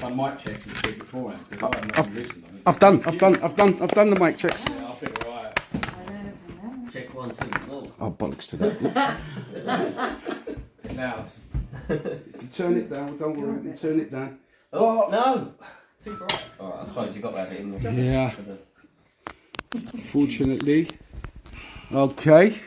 done mic checks and shit beforehand because I haven't listened. I've done the mic checks. Yeah, I think alright. Check 1, 2. Oh. Oh, bollocks to that. Now, Turn it down, don't worry, we can turn it down. Oh, no! Too bright. Alright, I suppose you've got to have it in there. Yeah. Fortunately. Okay.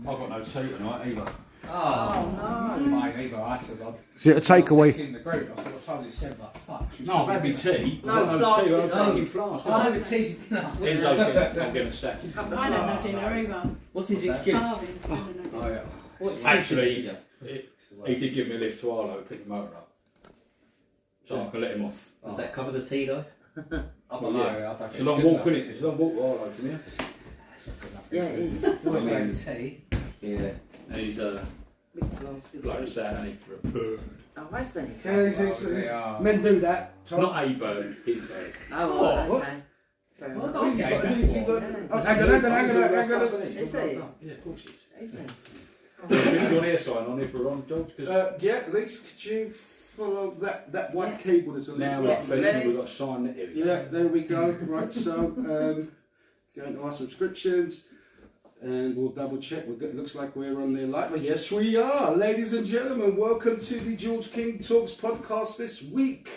I've got no tea tonight either. Oh, no. Mate, either. I said, Is it a takeaway? in the group. I said, what time is it? Said, like, fuck. No, I've had my tea. No, I've got flask tea. I've is got on. fucking flask. I have a teasy dinner. Enzo's going to second. I don't have dinner either. What's his excuse? Starving. I don't know. Oh, yeah. What's Actually, he did give me a lift to Arlo to pick the motor up. So I can let him off. Does that cover the tea though? I don't know. I don't think it's a long walk, isn't it? It's a long walk to Arlo from here. That's not good enough. Yeah, it is. You always make the tea. Yeah. And he's Big glass of like I tea. said, and for a bird. Oh, I see. Men do that. It's not a bird, his bird. Oh, What? okay. Fair What enough. dog? Hang on. Yeah, of course it is. Is it? Put your ear sign on if we're on, George, because Yeah, Lisa, could you follow that white cable that's on now the we're bottom? professional, we've got to sign it. Here we go. Yeah, there we go. Right, so going to our subscriptions, and we'll double check. It looks like we're on there live. Well, yes, we are, ladies and gentlemen. Welcome to the George King Talks podcast this week.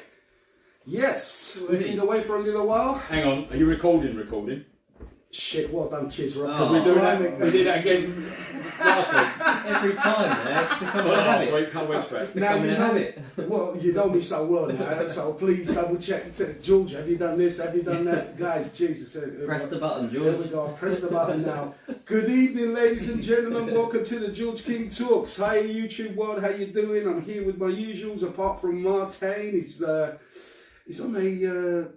Yes, we've been away for a little while. Hang on, are you recording? Shit, well done, cheers, Rob. Because we're doing that. We did that again last week. Every time, yeah, it's becoming a Last habit. week, can't wait to It's Now becoming you a know habit. Well, you know me so well now, so please double check. George, have you done this? Have you done that? Guys, Jesus. Press the button, There we George. go, press the button now. Good evening, ladies and gentlemen. Welcome to the George King Talks. Hi, YouTube world. How you doing? I'm here with my usuals, apart from Martin. He's on a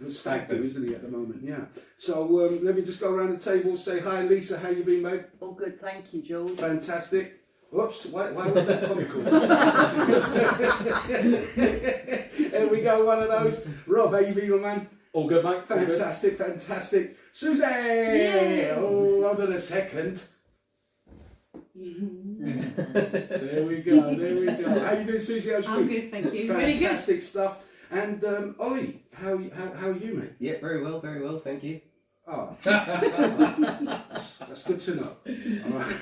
stag do, isn't he, at the moment? Yeah. So let me just go around the table, say hi, Lisa. How you been, babe? All good, thank you, George. Fantastic. Whoops, why was that comical? There we go, one of those. Rob, how you been, my man? All good, mate? All good? Fantastic. Susie! Oh, hold on a second. There we go. How you doing, Susie? How's your I'm week? good, thank you. Really good. Fantastic stuff. And Ollie, how are you, mate? Yeah, very well, thank you. Oh, that's good to know. All right.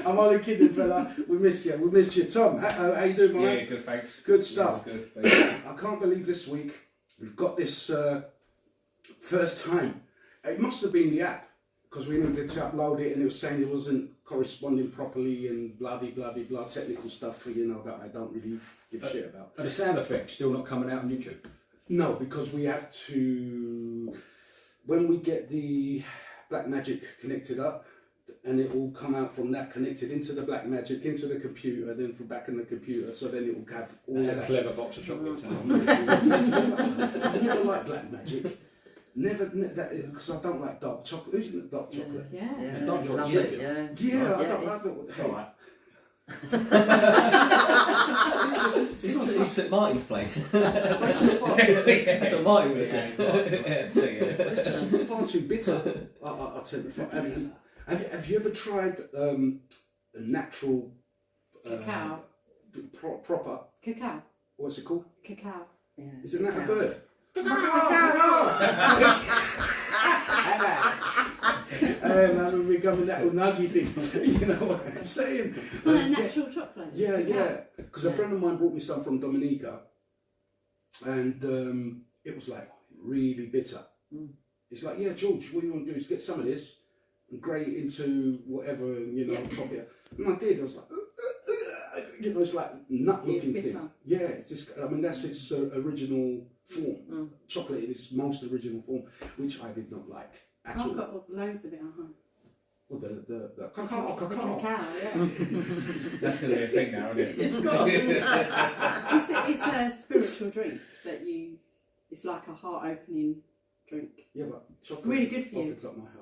I'm only kidding, fella. We missed you. Tom, how you doing, mate? Yeah, good, thanks. Good stuff. Yeah, good, thanks. I can't believe this week we've got this first time. It must have been the app because we needed to upload it and it was saying it wasn't corresponding properly and blah technical stuff that I don't really give a shit about. Are the sound effects still not coming out on YouTube? No, because we have to, when we get the Blackmagic connected up, and it will come out from that connected into the Blackmagic, into the computer, then from back in the computer, so then it will have all That's of a that. clever box of chocolates. I never liked Blackmagic. Never, because I don't like dark chocolate. Who's in the dark chocolate? Yeah. Yeah, Don't drop love you, it, Phil. yeah. Yeah, I Yeah, don't it's- like it. It's alright. He's took Martin's place. It's just far That's what Martin would have said. it's just far too bitter. I'll tell you. Have you ever tried a natural Cacao. proper? Cacao. What's it called? Cacao. Yeah. Isn't that a bird? I'm becoming that unagi thing. You know what I'm saying? Natural chocolate. Yeah. Because a friend of mine brought me some from Dominica, and it was like really bitter. It's like, yeah, George, what you want to do is get some of this and grate it into whatever, chop it. And I did. I was like, it's like nut-looking It's bitter. thing. Yeah, it's just. I mean, that's its original form. Chocolate in its most original form, which I did not like at I've all. got loads of it at home. Well, the The cacao. cacao, yeah. That's going to be a thing now, isn't it? It's got. It's a spiritual drink that it's like a heart-opening drink. Yeah, but chocolate really good for you. opens up my heart.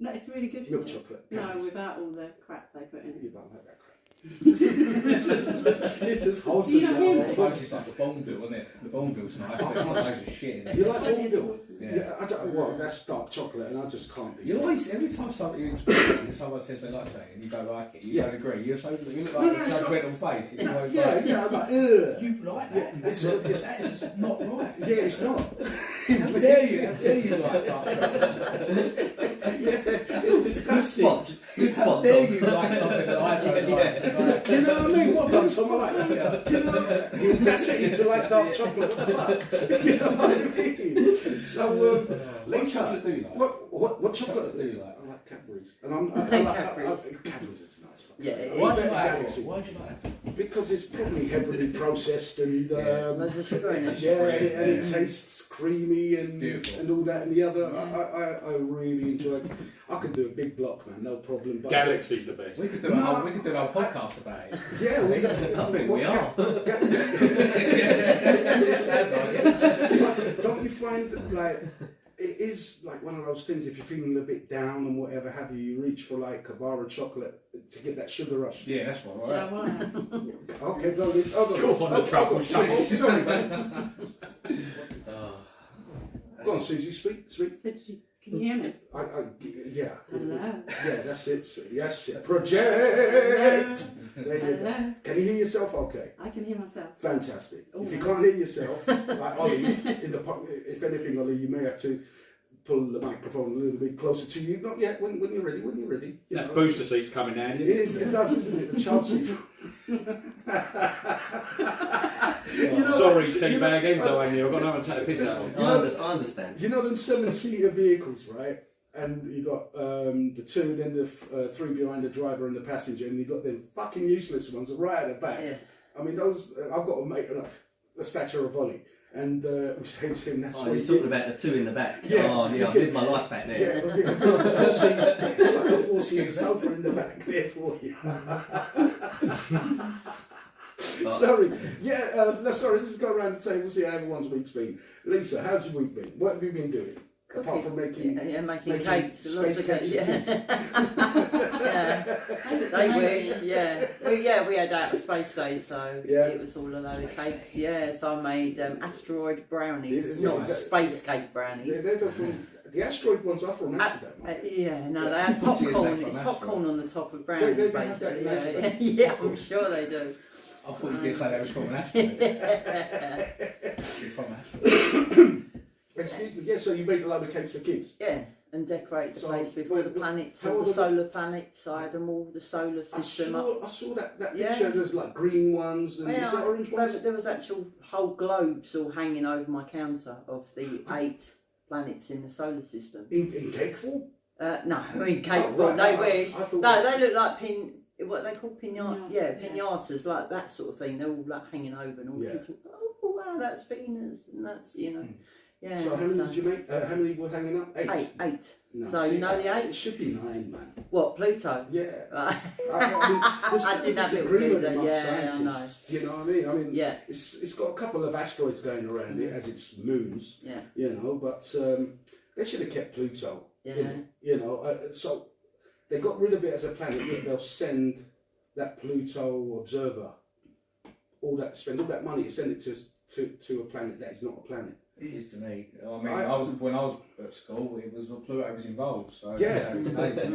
No, it's really good for Milk you. chocolate. No, without all the crap they put in it. You don't like that crap. it's just wholesome. Do you not hear I me? suppose it's like the Bourneville, isn't it? The Bourneville's nice, but it's not loads of shit in it. You like Bourneville? Yeah. I don't. Well, that's dark chocolate, and I just can't be. You always, every time someone says they like something and you don't like it, you don't agree. You look No, like no, a it's not- judgmental face. It's always Yeah, like, yeah. I'm like, ugh. you like that? It's That is just not right. Yeah, it's not. How dare you? How dare you like dark chocolate? Yeah, it's Good disgusting. spot. Good How spot, dare Tom. you like something that I don't like? You know what I mean? What about Tom? I like that. You know what I mean? That's it. You to like dark chocolate. What the fuck? You know what I mean? So, What Lisa, chocolate do you like? what chocolate Chocolate do you like? I like Cadbury's, and I like Cadbury's. Cadbury's is nice. Fuck. Yeah, it Why do is. you like Galaxy. Apple? Why do you like Apple? Because it's probably heavily processed and Loads of sugar in it. yeah, and it Yeah. tastes creamy and Beautiful. and all that and the other. I really enjoy it. I could do a big block, man, no problem. But Galaxy's the best. We could do a whole podcast about it. yeah, we, I think we are. It sounds like it. Don't you find that, like, it is like one of those things, if you're feeling a bit down and whatever have you, you reach for like a bar of chocolate to get that sugar rush. Yeah, that's what Do I I want Okay, go this. Oh, Go on, the truffle shuffle. Sorry, man. Go on, Susie, speak. to? Can you hear me? Yeah. Hello. Yeah, that's it. Yes, it. Project. There you go. Hello. Can you hear yourself? Okay. I can hear myself. Fantastic. Oh, If you no. can't hear yourself, like Ollie, if anything, Ollie, you may have to pull the microphone a little bit closer to you. Not yet. When you're ready. When you're ready. You That know. booster seat's coming down. It is. It does, isn't it? The child seat. Sorry, teabag Enzo, Andy. I've got no one to take the piss out of. I understand. You know them 7-seater vehicles, right? And you got the two, then the three behind the driver and the passenger, and you got them fucking useless ones right at the back. Yeah. I mean, those. I've got to make the stature of Ollie, and we say to him, "That's Oh, what you're you talking do." about the two in the back. Yeah, Oh, you yeah, I can- lived my life back there. It's like a 4-seater sofa in the back there for you. Sorry. Yeah, no, sorry, let's go around the table, see how everyone's week's been. Lisa, how's your week been? What have you been doing? Apart from making making cakes, lots of space cakes. cakes for Yeah. kids. They wish, yeah. We had Outer Space Day, so Yeah. it was all a load of cakes. Yeah, so I made asteroid brownies, Is not it- space cake brownies. They're from, the asteroid ones are from Amsterdam. aren't they? Yeah, no, they had What do you say popcorn. from It's Asteroid? popcorn on the top of They brownies, have that basically. in Yeah, Asteroid. yeah, I'm sure they do. I thought you were going to say that was from an asteroid. From an asteroid. Excuse me, yeah, so you made a load of cakes for kids. Yeah, and decorate the So, place with all the wait, planets, how all old the are solar planets. I had them all, the solar I system up. saw that Yeah. picture, there's like green ones and Yeah, is there orange ones? there was actual whole globes all hanging over my counter of the 8 planets in the solar system. In cake form? No, in cake Oh, form. right, They wish. I thought- No, they look like what are they called pinata? Pinatas, Yeah, yeah. pinatas, like that sort of thing. They're all like hanging over, and all the Yeah. kids. Oh wow, that's Venus, and that's Yeah. So how many did you make? How many were hanging up? 8. Eight. No, So you know the It 8? should be 9, man. What, Pluto? Yeah. Right. There's I did have a disagreement bit of among that, yeah, I scientists. You know what I mean? I mean, Yeah. it's got a couple of asteroids going around it as its moons. Yeah. You know, but they should have kept Pluto. Yeah. In it, you know, so they got rid of it as a planet. Yet they'll send that Pluto observer spend all that money to send it to a planet that is not a planet. It is to me. I mean, when I was at school, it was Pluto was involved, so Yeah. that's how it stays.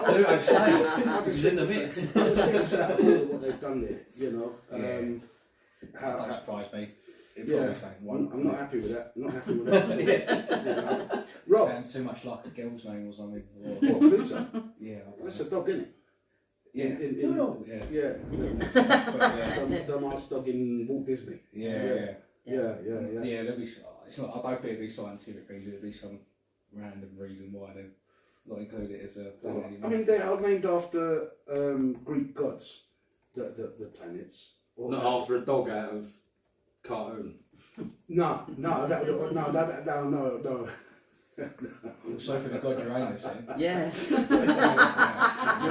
Pluto stays. I It's in the mix. I just think it's out of order what they've done there. You know, That don't surprise me. It'd yeah, probably say one. I'm not happy with that. I'm not happy with that. At all. You know? Rob, Sounds too much like a girl's name or something. Or, what, Pluto? yeah, I don't That's know. a dog, isn't it? Yeah. in- No, yeah. Yeah. But, yeah. Dumbass dog in Walt Disney. Yeah. Yeah. Yeah, there'll be. It's not. I don't think it'll be scientific reason. It'll be some random reason why they've not included it as a planet I anymore. mean, they are named after Greek gods, the planets. Or Not after a dog out of cartoon. No. So for the god Uranus, then. Yeah. You're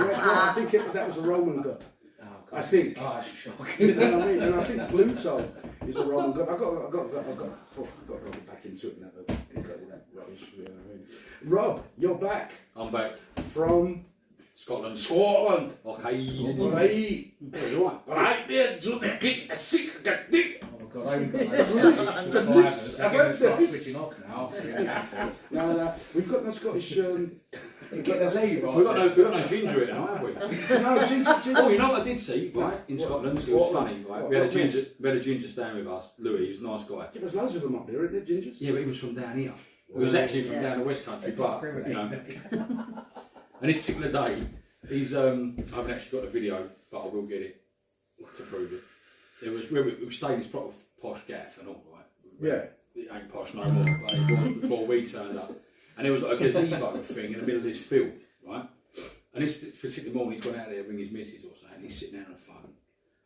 right, no, I think that was a Roman god. Oh, I think. Oh, that's shocking. You know what I mean? And I think Pluto is a Roman god. I've got to go back into it now. Look at all that rubbish. You know what I mean? Rob, you're back I'm back. from Scotland. Scotland. Okay. Right. It's all right. Right there, Johnny. Get a sick, get dick. Oh God, I haven't got The no list, Scottish the subscribers. list. They're I've going heard to start this. switching off now. after the accents. No, we've got no Scottish. Get the lead, right? We've got no ginger here now, have we? No, ginger. Oh, you know what I did see, right, in What? Scotland? It was What? funny, right? What? We had What? a ginger staying with us, Louis, he was a nice guy. There's loads of them up there, isn't there, gingers? Yeah, but he was from down here. He was actually from Yeah. down the West Country, They but, discriminate. you know. And this particular day, he's, I haven't actually got the video, but I will get it to prove it. It was, we stayed in this proper posh gaff and all, right? Yeah. It ain't posh no more, but it was before we turned up. And there was like a gazebo thing in the middle of this field, right? And this particular morning he's gone out there to ring his missus or something, he's sitting there on the phone.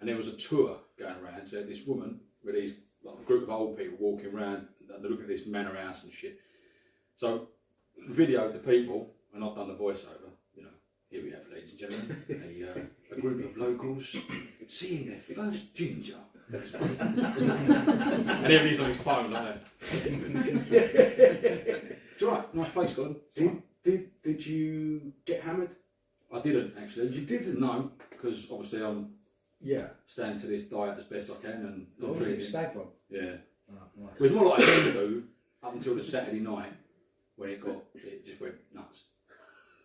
And there was a tour going around, so this woman with these like, a group of old people walking around, they're looking at this manor house and shit. So, videoed the people, and I've done the voiceover, you know, here we have, ladies and gentlemen, a group of locals seeing their first ginger. And everybody's on his phone, like that. It's alright, nice place, Scotland. Did you get hammered? I didn't actually. You didn't? No, because obviously I'm Yeah. staying to this diet as best I can and What not was it, drinking. stag one? Yeah. Oh, nice. It was more like a Hindu up until the Saturday night when it just went nuts.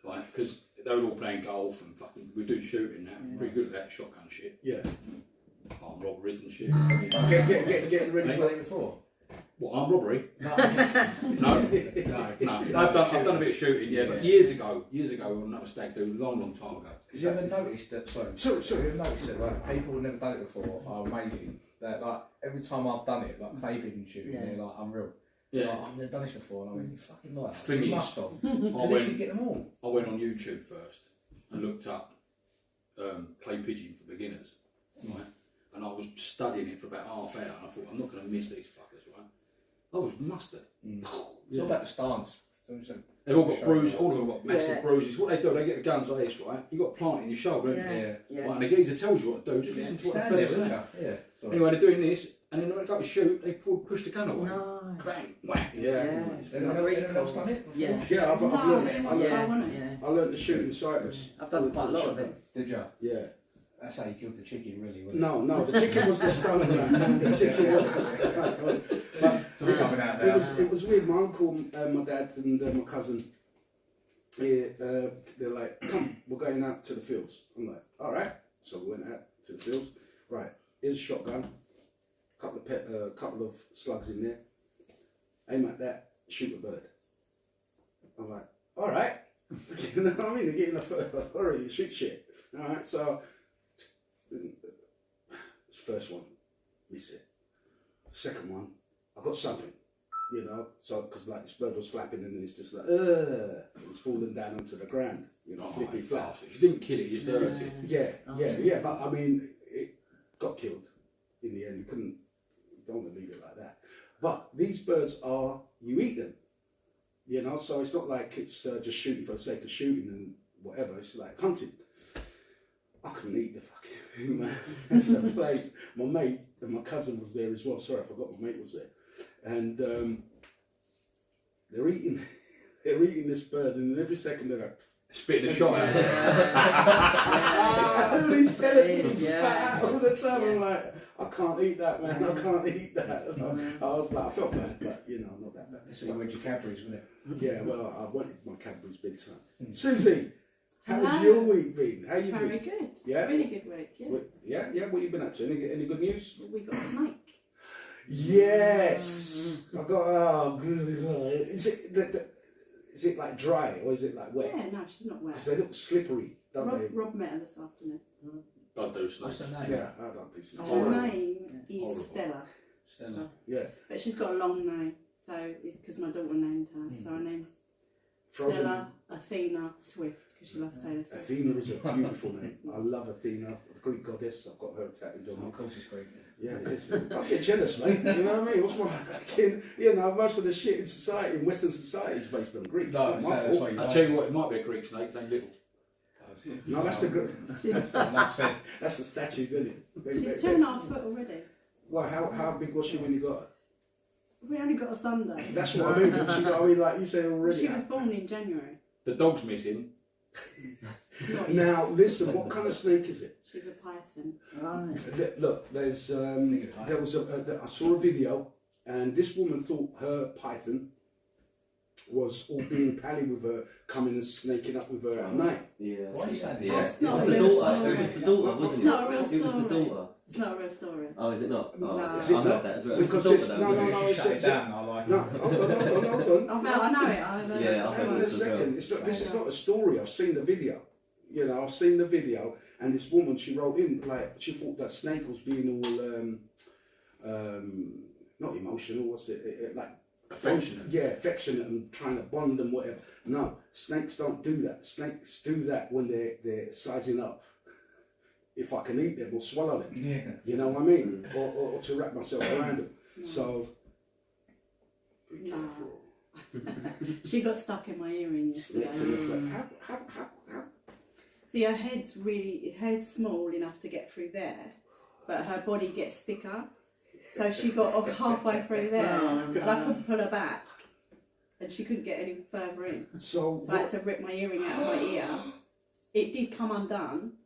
Right? Because they were all playing golf and fucking, we do shooting now. We're pretty good at that shotgun shit. Yeah. Armed robberies and shit. Get ready Have you for done it before? What, armed robbery? No. No. No. No. I've done a bit of shooting, yeah, but years ago on another stag do, long time ago. Have you ever noticed that? Sorry. Sorry. Have you ever noticed that like people who've never done it before are amazing? That like every time I've done it, like clay pigeon shooting, Yeah. they're like unreal. Yeah. Like, I've never done this before, and I mean, you fucking like. Thing You is, must have. I Did went, you get them all? I went on YouTube first and looked up clay pigeon for beginners, right? And I was studying it for about half hour, and I thought, I'm not going to miss these fuckers, right? I was mustard. It's all about the stance. So They've all got Show bruises, me. all of them got massive Yeah. bruises. What they do, they get the guns like this, right? You've got a plant in your shoulder, haven't you? yeah. Yeah. Right, and the geezer tells you what to do, just listen to what the Stand there, fella's saying. wouldn't you? Yeah. Sorry. Anyway, they're doing this, and then when they go to shoot, they push the gun away. No. Bang, whack. Yeah. Anyone else done it? before? Yeah. Yeah, I've No, learned. I I want learned, it. Yeah. I learned to shoot in Cyprus. I've done quite a lot of it. Did you? Yeah. That's how you killed the chicken, really, wasn't it? No, the chicken was the stunner, man. The chicken was the stunner. But So we're coming out now. it was weird. My uncle, my dad, and my cousin, they're like, "Come, we're going out to the fields." I'm like, "All right." So we went out to the fields. Right, here's a shotgun, couple of slugs in there. Aim at that, shoot a bird. I'm like, "All right." You know what I mean? They're getting authority to shoot shit. All right, so this first one, miss it. Second one, I got something, you know. So because like this bird was flapping and it's just like, it's falling down onto the ground, you know, Oh, flippy my flap. God. You didn't kill it, you just hurt it. Yeah. But I mean, it got killed in the end. You couldn't, you don't want to leave it like that. But these birds are, you eat them, you know. So it's not like it's just shooting for the sake of shooting and whatever. It's like hunting. I couldn't eat the fucking thing, man. That's the plate. My mate and my cousin was there as well. Sorry, I forgot my mate was there. And they're eating this bird, and every second they're like, Spitting a shot at it. all these pellets being Yeah. spat out all the time. I'm like, I can't eat that, man. I can't eat that. And I was like, I felt bad, but you know, not that bad. So you went your Cadbury's, wasn't it? Yeah, well, I wanted my Cadbury's big time. Susie, how's Hello. your week been? How you Very been? good. Yeah? Really good week. Yeah. Yeah. What you been up to? Any good news? We got a snake. Yes. I got. Oh, good. Is it like dry or is it like wet? Yeah, no, she's not wet. Because they look slippery, don't they? Rob met her this afternoon. Don't do What's snakes. her name? Yeah, I don't think so. Her Horrible. name is Horrible. Stella, Stella. Yeah. but she's got a long name, so it's because my daughter named her. So her name's Frozen. Stella Athena Swift because she loves Taylor Swift. Athena is a beautiful name. I love Athena, the Greek goddess. I've got her tattooed on Oh, me. of course it's great. Yeah, it is. Don't get jealous, mate. You know what I mean? What's my fucking, you know, most of the shit in society, in Western society, is based on Greeks. No, It's so not my that's fault. why you I'll like tell you what, it might be a Greek snake, ain't little. No, that's the Enough said. that's the statues, isn't it? She's 2.5 foot already. Well, how big was she when you got her? We only got a Sunday. That's what I mean. She got, I mean, like you said already. She was born in January. The dog's missing. Not yet. Now, listen, what kind of snake is it? She's a python. Right. Look, there was I saw a video, and this woman thought her python was all being pally with her, coming and snaking up with her at night. Yeah. Why are you saying this? Yeah. That's It not was a the real daughter. story. It was the daughter, wasn't It's it? not a real It was the story. daughter. It's not a real story. Oh, is it not? No. Oh, Is it I not? heard that as well. It was Because the this- daughter, no, though. no, You no, should it's- shut it down. I like No, it. hold on. I know it. I know Yeah, it. I've Hang on heard a this as well. second. This is not a story. I've seen the video. You know, I've seen the video, and this woman, she wrote in like she thought that snake was being all not emotional. What's it like? Affectionate. Yeah, affectionate and trying to bond and whatever. No, snakes don't do that. Snakes do that when they're sizing up. If I can eat them or swallow them, Yeah. you know what I mean, or to wrap myself around them. So. Be No. careful. She got stuck in my earring yesterday. Snakes in the flesh. How? See, her head's small enough to get through there, but her body gets thicker. So she got off halfway through there, and I couldn't pull her back, and she couldn't get any further in. So So I had to rip my earring out of my ear. It did come undone,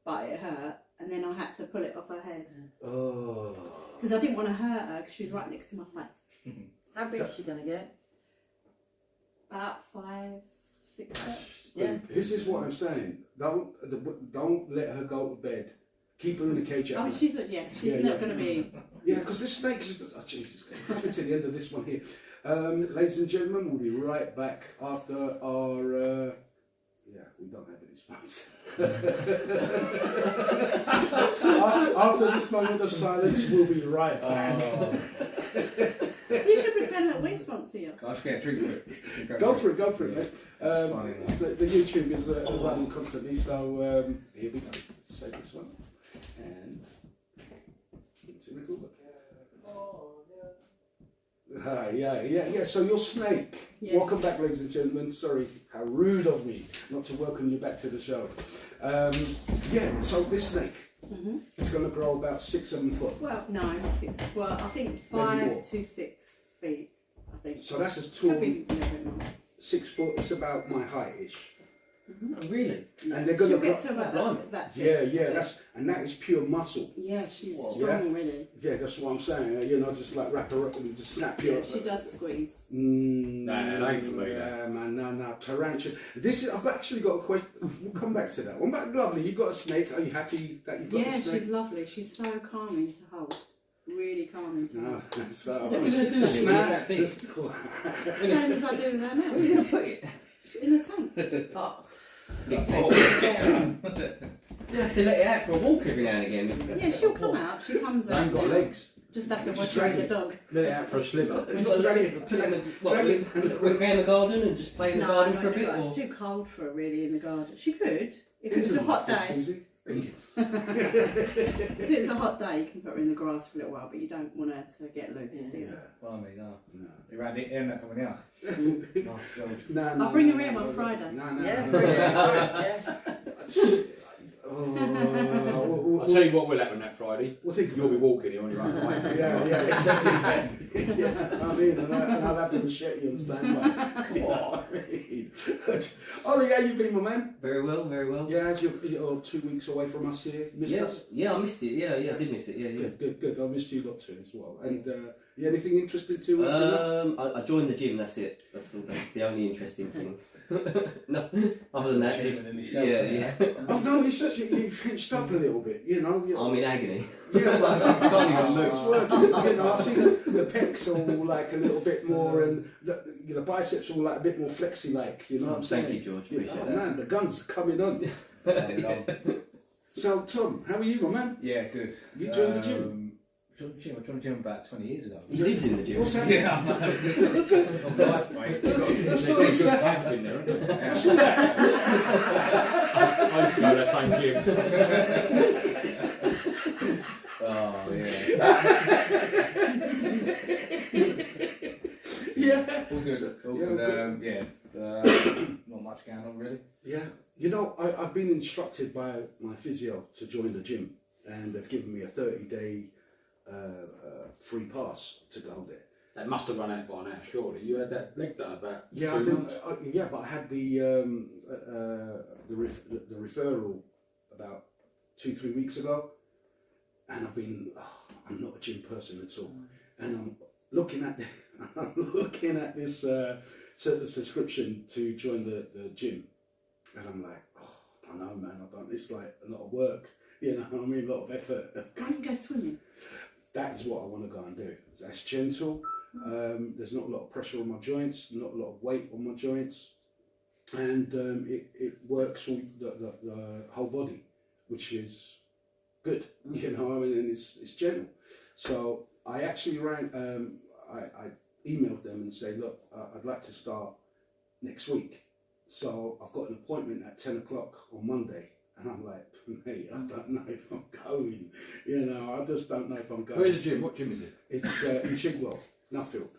but it hurt, and then I had to pull it off her head oh. because I didn't want to hurt her because she was right next to my face. How big is she gonna get? About 5, 6 steps. Yeah. This is what I'm saying. Don't let her go to bed. Keep her in the cage at Oh, night. she's not Yeah, going to be. Yeah, because this snake is just, oh Jesus, coming to the end of this one here. Ladies and gentlemen, we'll be right back after our. We don't have any sponsors. After this moment of silence, we'll be right back. You should pretend that we sponsor you. Can I just get a drink quick? Go for it, mate. That's funny, The YouTube is running constantly, so here we go. Let's save this one. And into record. Hi, yeah. So your snake. Yes. Welcome back, ladies and gentlemen. Sorry, how rude of me not to welcome you back to the show. So this snake, Mm-hmm. it's going to grow about 6-7 foot. Well, no, 6. Well, I think Maybe 5 more. to 6 feet. I think. So that's as tall. Could be a little bit more. 6 foot. It's about my height-ish. Really? And they're going She'll to get grow. to about Blimey. that thick. Yeah. That is pure muscle. Yeah, she's Wow. strong Yeah. already. Yeah, that's what I'm saying. You know, just like wrap her up and just snap you Yeah, up. she does squeeze. Nah, it ain't for me, Yeah, that. man, no. Tarantula. I've actually got a question. We'll come back to that one. But lovely, you've got a snake. Are you happy that you've got Yeah, a snake? she's lovely. She's so calming to hold. Really calming to No, hold. so, So What are you going to do with it when it's that big? Same as I do with her now. Where are you going to put it? In a tank. Oh, Big oh, you have to let it out for a walk every now and again. Yeah, she'll come out. She comes They out. ain't got legs. Just have to Just watch drag the it. dog. Let it out for a sliver. We've got to drag it, put it in the, what, Drag it. we'll go in the garden and just play in the No, garden not for a in the bit? garden. Or? It's too cold for her really in the garden. She could. If it's Into a hot the- day. Susie. Thank you. If it's a hot day, you can put her in the grass for a little while, but you don't want her to get loose, do you? Blimey, no. No. You're around it, not coming out. Nice job. No, I'll bring her in on Friday. No. Yeah. no. Yeah. Oh, I'll tell you what will happen that Friday. We'll think You'll about be it. walking here on your own way. Yeah. I mean, and I'll have the machete on standby. You know what I mean? Ollie, how you been, my man? Very well, very well. Yeah, as you're 2 weeks away from us here. Missed us? Yeah, I missed it. Yeah, I did miss it. Yeah. Good. I missed you lot too as well. And you anything interesting to? I joined the gym. That's it. That's the only interesting thing. No, other than that, just achievement in itself, yeah. I've noticed that you've finished up a little bit. You know. I'm in agony. Yeah, but I can't even it's move. working. You know, I see the pecs all like a little bit more, and the biceps all like a bit more flexy, like. You know what I'm saying? Thank you, George. Yeah, Appreciate oh, that. man, the gun's coming on. So, Tom, how are you, my man? Yeah, good. You joined the gym? I joined the gym about 20 years ago. He lives in the gym. What's happening? Yeah, I know. Life, mate. That's They've not got a a good calf in there, haven't they? I used to go to that same gym. Oh, yeah. Yeah. All good. All Yeah, good. good. Not much going on, really. Yeah. You know, I've been instructed by my physio to join the gym, and they've given me a 30-day free pass to go there. That must have run out by now, surely. You had that leg done about Yeah, 2 months. but I had the referral about 2-3 weeks ago, and I'm not a gym person at all, and I'm looking at this subscription to join the gym, and I'm like, I don't know, man. It's like a lot of work, you know what I mean, a lot of effort. Why don't you go swimming? That is what I want to go and do. That's gentle. There's not a lot of pressure on my joints, not a lot of weight on my joints, and it works all the whole body, which is good. You know, I mean, and it's gentle. So I actually I emailed them and said, look, I'd like to start next week. So I've got an appointment at 10 o'clock on Monday. And I'm like, mate, I don't know if I'm going. You know, I just don't know if I'm going. Where's the gym? What gym is it? It's in Chigwell, Nuffield.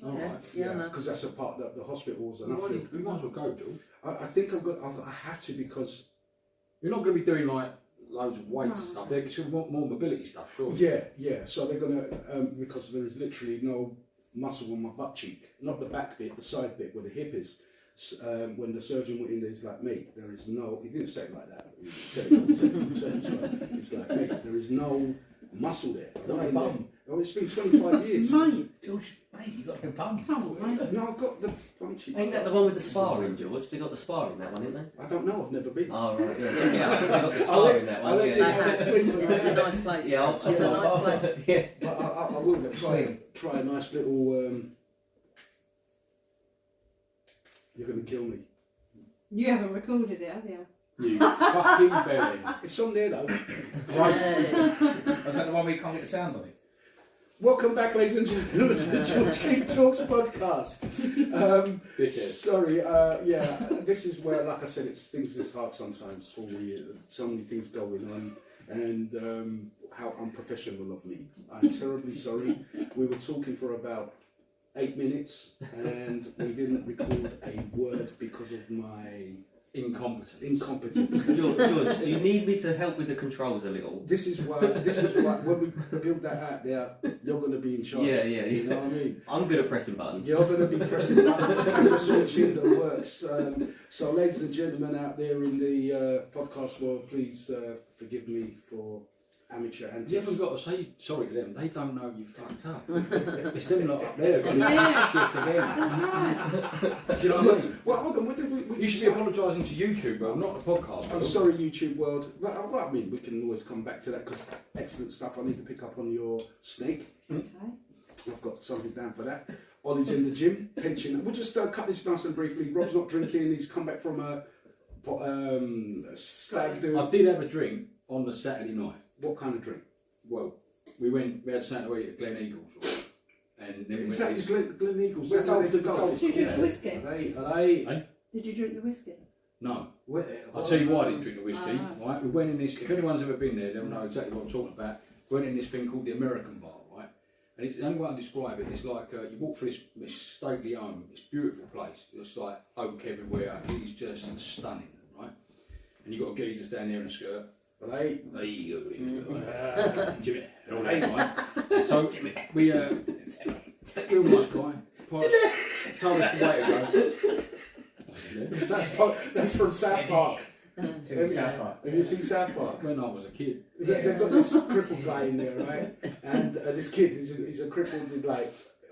All right. Yeah, no. Because that's a part that the hospitals are You Nuffield. might as well go, George. I think I have to because You're not going to be doing like loads of weights and stuff. They're sort of more mobility stuff, sure. yeah. So they're gonna because there is literally no muscle on my butt cheek, not the back bit, the side bit where the hip is. When the surgeon went in there, he's like, mate, there is no. He didn't say it like that. He said it in technical terms, but it's like, mate, there is no muscle there. No bum. Oh, it's been 25 years. Mate, George, mate, you got no bum. come on, mate. No, I've got the bum cheeks. Ain't that the one with the sparring, George? They got the sparring that one, ain't they? I don't know. I've never been. Oh right, yeah. Check it out. I think they got the I'll let- sparring that I'll one. let Yeah. you They know. have. It's a nice place. Yeah, It's a nice place. yeah. But I will try a nice little. You're gonna kill me. You haven't recorded it, have you? You fucking belly. It's on there though. Yeah. Was that the one where you can't get the sound on it? Welcome back, ladies and gentlemen, to the George King Talks podcast. Dickhead. Sorry, this is where, like I said, things this hard sometimes for me. So many things going on, and how unprofessional of me. I'm terribly sorry. We were talking for about 8 minutes, and we didn't record a word because of my incompetence. George, do you need me to help with the controls a little? This is why when we build that out there, you're going to be in charge. Yeah. You know what I mean? I'm good at pressing buttons. You're going to be pressing buttons, camera switching that works. So, ladies and gentlemen out there in the podcast world, please forgive me for amateur antics. You haven't got to say sorry to them. They don't know you fucked up. It's them lot up there going Yeah. shit again. That's right. Do you know what I mean? Well, hold on. What did we You should be apologising to YouTube, bro, not the podcast. I'm sorry, YouTube world. Well, I mean, we can always come back to that because excellent stuff. I need to pick up on your snake. Okay. I've got something down for that. Ollie's in the gym, henching. We'll just cut this nice and briefly. Rob's not drinking. He's come back from a stag do. I did have a drink on the Saturday night. What kind of drink? Well, we had something to eat at Glen Eagles, right? And then we Is went that to Glen Eagles? We're Is that where golf- they do golf? Did you drink Yeah. the whiskey? Did you drink the whiskey? No. Where- I'll tell you why I didn't drink the whiskey, Ah. right? We went in this, if anyone's ever been there, they'll know exactly what I'm talking about. We went in this thing called the American Bar, right? And it's, the only way I can describe it, it's like you walk through this stately home, this beautiful place, it's like oak everywhere, it's just stunning, right? And you've got a geezer standing there in a skirt. Right. There you go, Jimmy, and all that, right? So we, real nice guy, told us the way to go. That's from South Park. Tim South Park. Have you seen South Park? When I was a kid. They've got this crippled guy in there, right? And this kid, he's a crippled with like,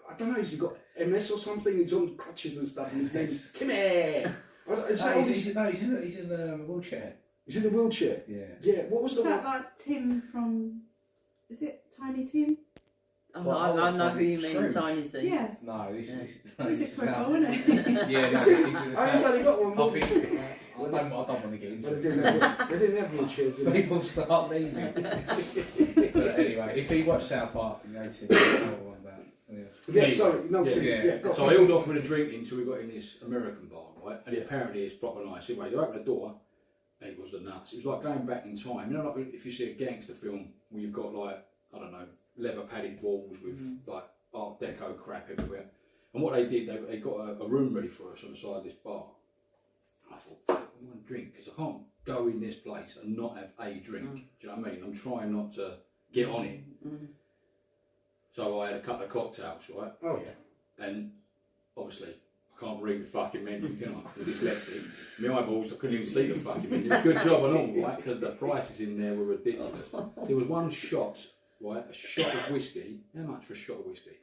I don't know, has he got MS or something? He's on crutches and stuff, and his name's Timmy. He's in a wheelchair. He's in the wheelchair. Yeah. Yeah. What was Is the that one? like Tim from? Is it Tiny Tim? Oh, I know who you mean, Scrooge. Tiny Thing. Yeah. No, this Yeah. is. Is it South- cripple, isn't it? Yeah, no, Is it? he's in the Oh, he's South. only got one I more. think. I don't want to get into Well, it. they didn't have wheelchairs. did they? People start leaving. But anyway, if he watched South Park, you know, Tim, you know what I'm about. Yeah. Yeah, Anyway, sorry. No, yeah, Tim, yeah. yeah. go So on. I held off with a drink until we got in this American bar, right? And apparently it's proper nice. Anyway, you open the door, and it was the nuts. It was like going back in time. You know, like if you see a gangster film where you've got like, I don't know, leather padded walls with like Art Deco crap everywhere. And what they did, they got a room ready for us on the side of this bar. And I thought, fuck, I'm going to drink because I can't go in this place and not have a drink. Do you know what I mean? I'm trying not to get on it. So I had a couple of cocktails, right? Oh yeah. And obviously, I can't read the fucking menu, can I? I'm dyslexic. My eyeballs, I couldn't even see the fucking menu. Good job and all, right? Because the prices in there were ridiculous. There was one shot, right? A shot of whiskey. How much for a shot of whiskey?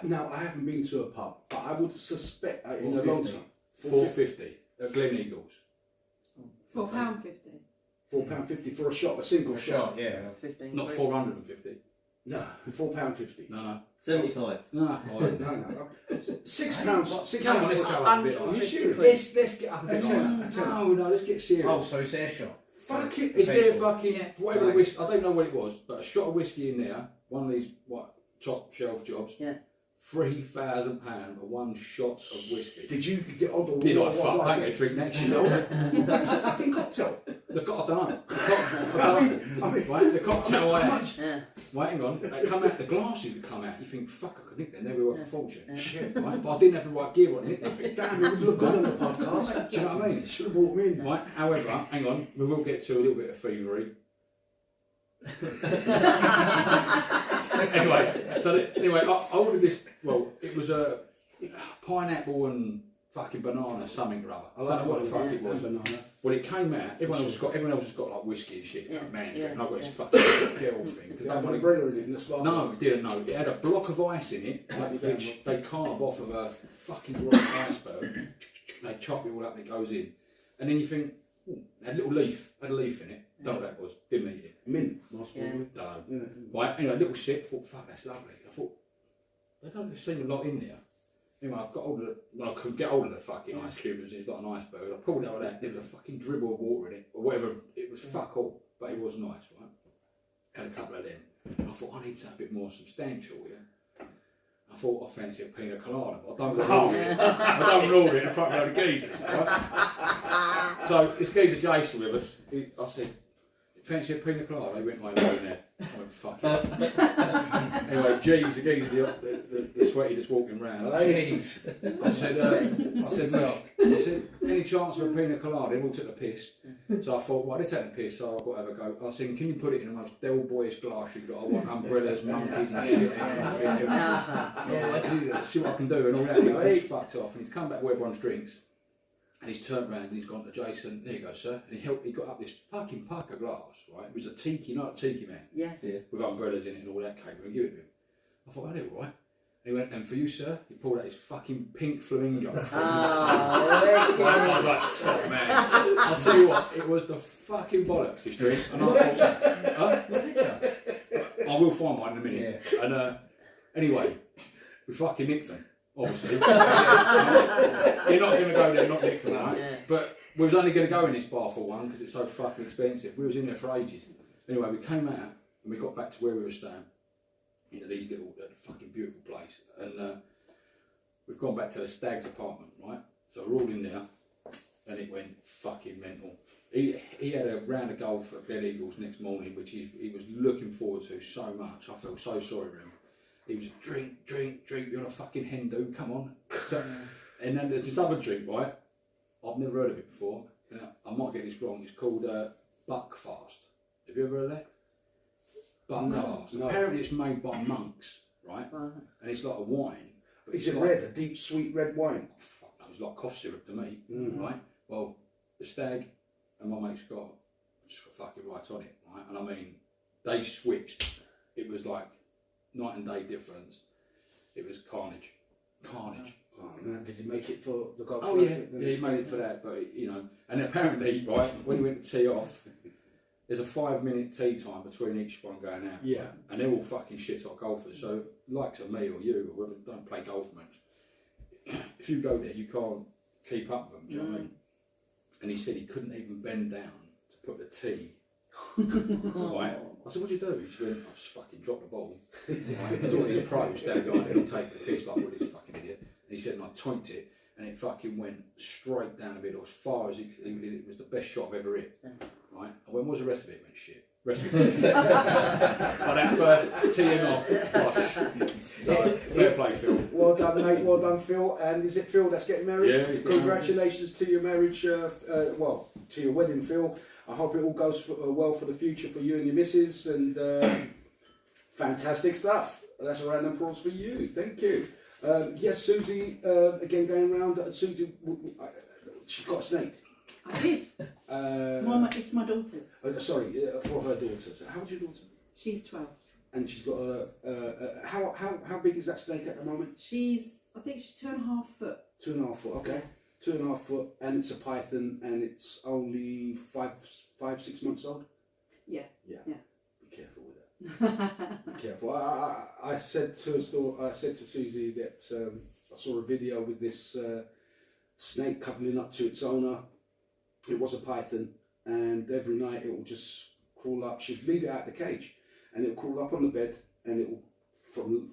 Now I haven't been to a pub, but I would suspect in a long time. £4.50 at Gleneagles. £4.50. £4.50 for a shot, a single shot. Yeah. 15 Not quid. 450. No, £4.50. No. 75. No. No, no. £6. Come on, let's go up a bit. Are you serious? Let's get up a bit. No, let's get serious. Oh, so it's their shot. Fuck it. Is there fucking Yeah. whatever the whiskey? I don't know what it was, but a shot of whiskey in there. One of these top shelf jobs. Yeah. £3,000 for one shot of whiskey. Did you get on the Did I fuck? I ain't gonna drink next year. That was a fucking cocktail. I don't know. Right, the cocktail I had. Yeah. Right, hang on. They come out. The glasses that come out. You think, fuck, I could nick them. They were worth a fortune. Yeah. Shit. Right, but I didn't have the right gear on it. Nothing. Damn, it would look good on the podcast. Do you know what I mean? Should have brought them in. Right. However, hang on. We will get to a little bit of thievery. Anyway, I ordered this. Well, it was a pineapple and fucking banana something or other. I like don't know what the fuck it was. Banana. Well, it came out. Everyone else has got like whiskey and shit, Yeah, man. yeah, And I've got this yeah. fucking girl thing because Did it they have an wanted. umbrella in it in the sparkle? No, it didn't. No, it had a block of ice in it, which they carve off of a fucking rock iceberg. They chop it all up and it goes in, and then you think, ooh, had a leaf in it. Don't know what that was. Didn't eat it. Mint. Nice Yeah. one. Don't know. Yeah. Right, anyway, a little sip. I thought, fuck, that's lovely. I thought, they don't seem a lot in there. Anyway, I got hold of I could get hold of the fucking ice cubes. It's like an iceberg. I pulled out of that, did a fucking dribble of water in it, or whatever. It was fuck all, but it was nice, right? Had a couple of them. I thought, I need something a bit more substantial, yeah? I thought I fancy a pina colada, but I don't rule it. I don't rule it in front of a load of geezers, right? So this geezer Jason with us, I said, fancy a pina colada? He went, I know in there. I went, fuck it. Anyway, Jeeves, the geezer, the sweaty that's walking round. Jeez. I said, any chance of a pina colada? He all took the piss. So I thought, well, they're taking the piss, so I've got to have a go. I said, can you put it in the most Del Boyish glass you've got? I want umbrellas, monkeys and shit. See what I can do and all that. He's fucked off. And he's come back where everyone's drinks. And he's turned around and he's gone to Jason, there you go, sir. And he got up this fucking puck of glass, right? It was a tiki, not a tiki man. Yeah. With umbrellas in it and all that cake. And give it to him. I thought, I did all right. And he went, and for you, sir, he pulled out his fucking pink flamingo. I was like, top man. I'll tell you what, it was the fucking bollocks, this drink. And I thought, I will find one in a minute. Yeah. And anyway, we fucking nicked them, obviously. You're not going to go there and not nick them, right? Yeah. But we was only going to go in this bar for one because it's so fucking expensive. We was in there for ages. Anyway, we came out and we got back to where we were staying. Into these little fucking beautiful place, and we've gone back to the Stag's apartment, right? So we're all in there, and it went fucking mental. He had a round of golf at Gleneagles next morning, which he was looking forward to so much. I felt so sorry for him. He was drink, you're a fucking hen dude, come on. So, and then there's this other drink, right? I've never heard of it before. And I might get this wrong. It's called Buckfast. Have you ever heard of that? Buckfast. No. Apparently it's made by monks, right? And it's like a wine. But Is it's it like, red? A deep, sweet red wine? oh, fuck, no, it's like cough syrup to me, Mm. right? Well, the Stag and my mate Scott just got fucking right on it, right? And I mean, they switched. It was like night and day difference. It was carnage. Oh man, did you make it for the golf? Oh yeah, he made it for that, but you know, and apparently, right, when he went to tee off, there's a 5-minute tee time between each one going out. Yeah. And they're all fucking shit hot golfers, so likes of me or you or whoever don't play golf much, if you go there, you can't keep up with them, do you know what I mean? And he said he couldn't even bend down to put the tee. Right? I said, what'd you do? He went, I just fucking dropped the ball. Right? There's all these pros down behind it, all taking the piss like, what this fucking idiot. And he said, and I toinked it, and it fucking went straight down the middle as far as it was the best shot I've ever hit. Right? And when was the rest of it? It went shit. Rest of it. But that first teeing off, gosh. So, fair play, Phil. Well done, mate. Well done, Phil. And is it Phil that's getting married? Yeah, he's getting Congratulations to your marriage, to your wedding, Phil. I hope it all goes well for the future for you and your missus, and fantastic stuff. That's a round of applause for you. Thank you. Yes, Susie, again going round. Susie, she got a snake. I did. It's my daughter's. For her daughters. How old's your daughter? She's 12. And she's got how big is that snake at the moment? I think she's 2.5 foot. 2.5 foot, okay. 2.5 foot, and it's a python, and it's only 5-6 months old. Yeah. Yeah. Yeah. Be careful with that. Be careful. I said to Susie that I saw a video with this snake cuddling up to its owner. It was a python, and every night it will just crawl up. She'd leave it out of the cage, and it'll crawl up on the bed, and it will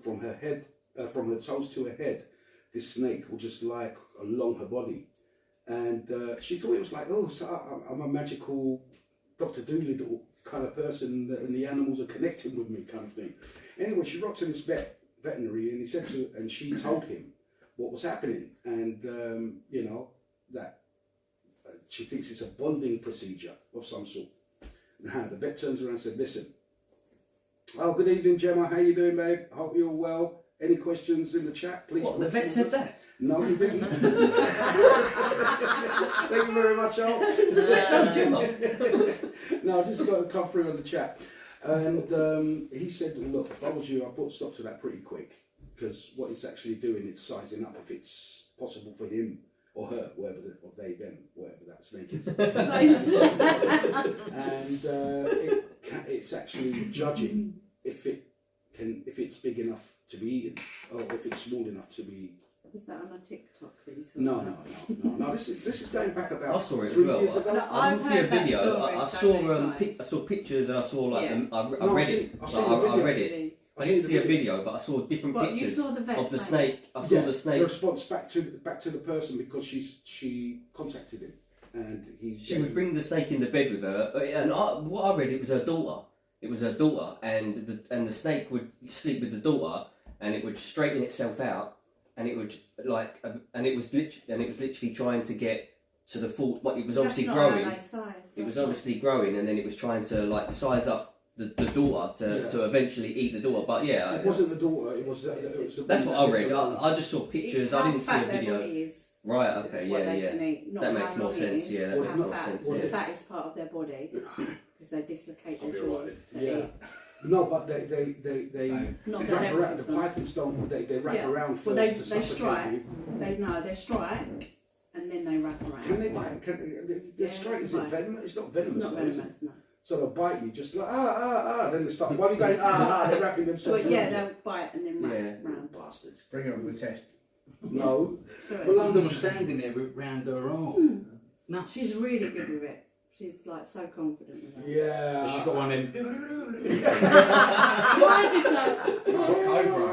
from her head, from her toes to her head. This snake will just lie along her body, and she thought it was like, oh, so I'm a magical Dr. Dolittle kind of person, and the animals are connecting with me, kind of thing. Anyway, she rocked to this veterinary, and he said to, and she told him what was happening, and that she thinks it's a bonding procedure of some sort. Now the vet turns around and said, "Listen, oh, good evening, Gemma. How you doing, babe? Hope you're well. Any questions in the chat, please?" What, the vet said that? No, he didn't. Thank you very much, Al. No, I just got to come through on the chat. And he said, look, if I was you, I'd put a stop to that pretty quick, because what it's actually doing, it's sizing up if it's possible for him or her, or they, them, whatever that snake is. And it's actually judging if it's big enough to be eaten, or if it's small enough to be. Is that on a TikTok that you saw? No. This is going back about I saw it 3 as well. years ago. No, I didn't see a I've heard that video. story I so saw many times. I saw pictures, and I saw like Yeah. I read it. I've Like, seen the I video. read it. I I've didn't seen see the a video, but I saw different What, you pictures saw the vet of the saying? snake. I saw the The snake. response back to the person, because she contacted him, and he. She would bring the snake in the bed with her, and what I read, it was her daughter. It was her daughter, and the snake would sleep with the daughter, and it would straighten itself out, and it would and it was literally trying to get to the full. But it was obviously That's not growing. a nice size. It was obviously growing, and then it was trying to like size up the daughter to eventually eat the daughter. But yeah, It wasn't the daughter. It was. that's what I read. I just saw pictures. It's I how didn't see a fat their video. body is. Right. It's Okay. what Yeah. they Yeah. can eat, not That how makes more long it sense, is, yeah, that how makes more fat. sense, The yeah. fat is part of their body because they dislocate I'll their be alright jaws to Yeah. eat. No, but they Same. Not wrap that around. The everything. pythons don't. They wrap Yeah. around first Well, they to suffocate strike. you. They strike and then they wrap around. Can they bite? Their Yeah, strike, is they it bite. venomous? It's not It's venomous. not though, is it? venomous, no. So they'll bite you, just like Then they start. Why are you going They're wrapping themselves. But yeah, around you. they'll bite and then wrap Yeah. round. Bastards. Bring her up with a test. No. Sorry. Well, London was standing there with round her arm. Nuts. She's really good with it. She's like so confident with it. Yeah. She's got one in. Why did that? It's a cobra.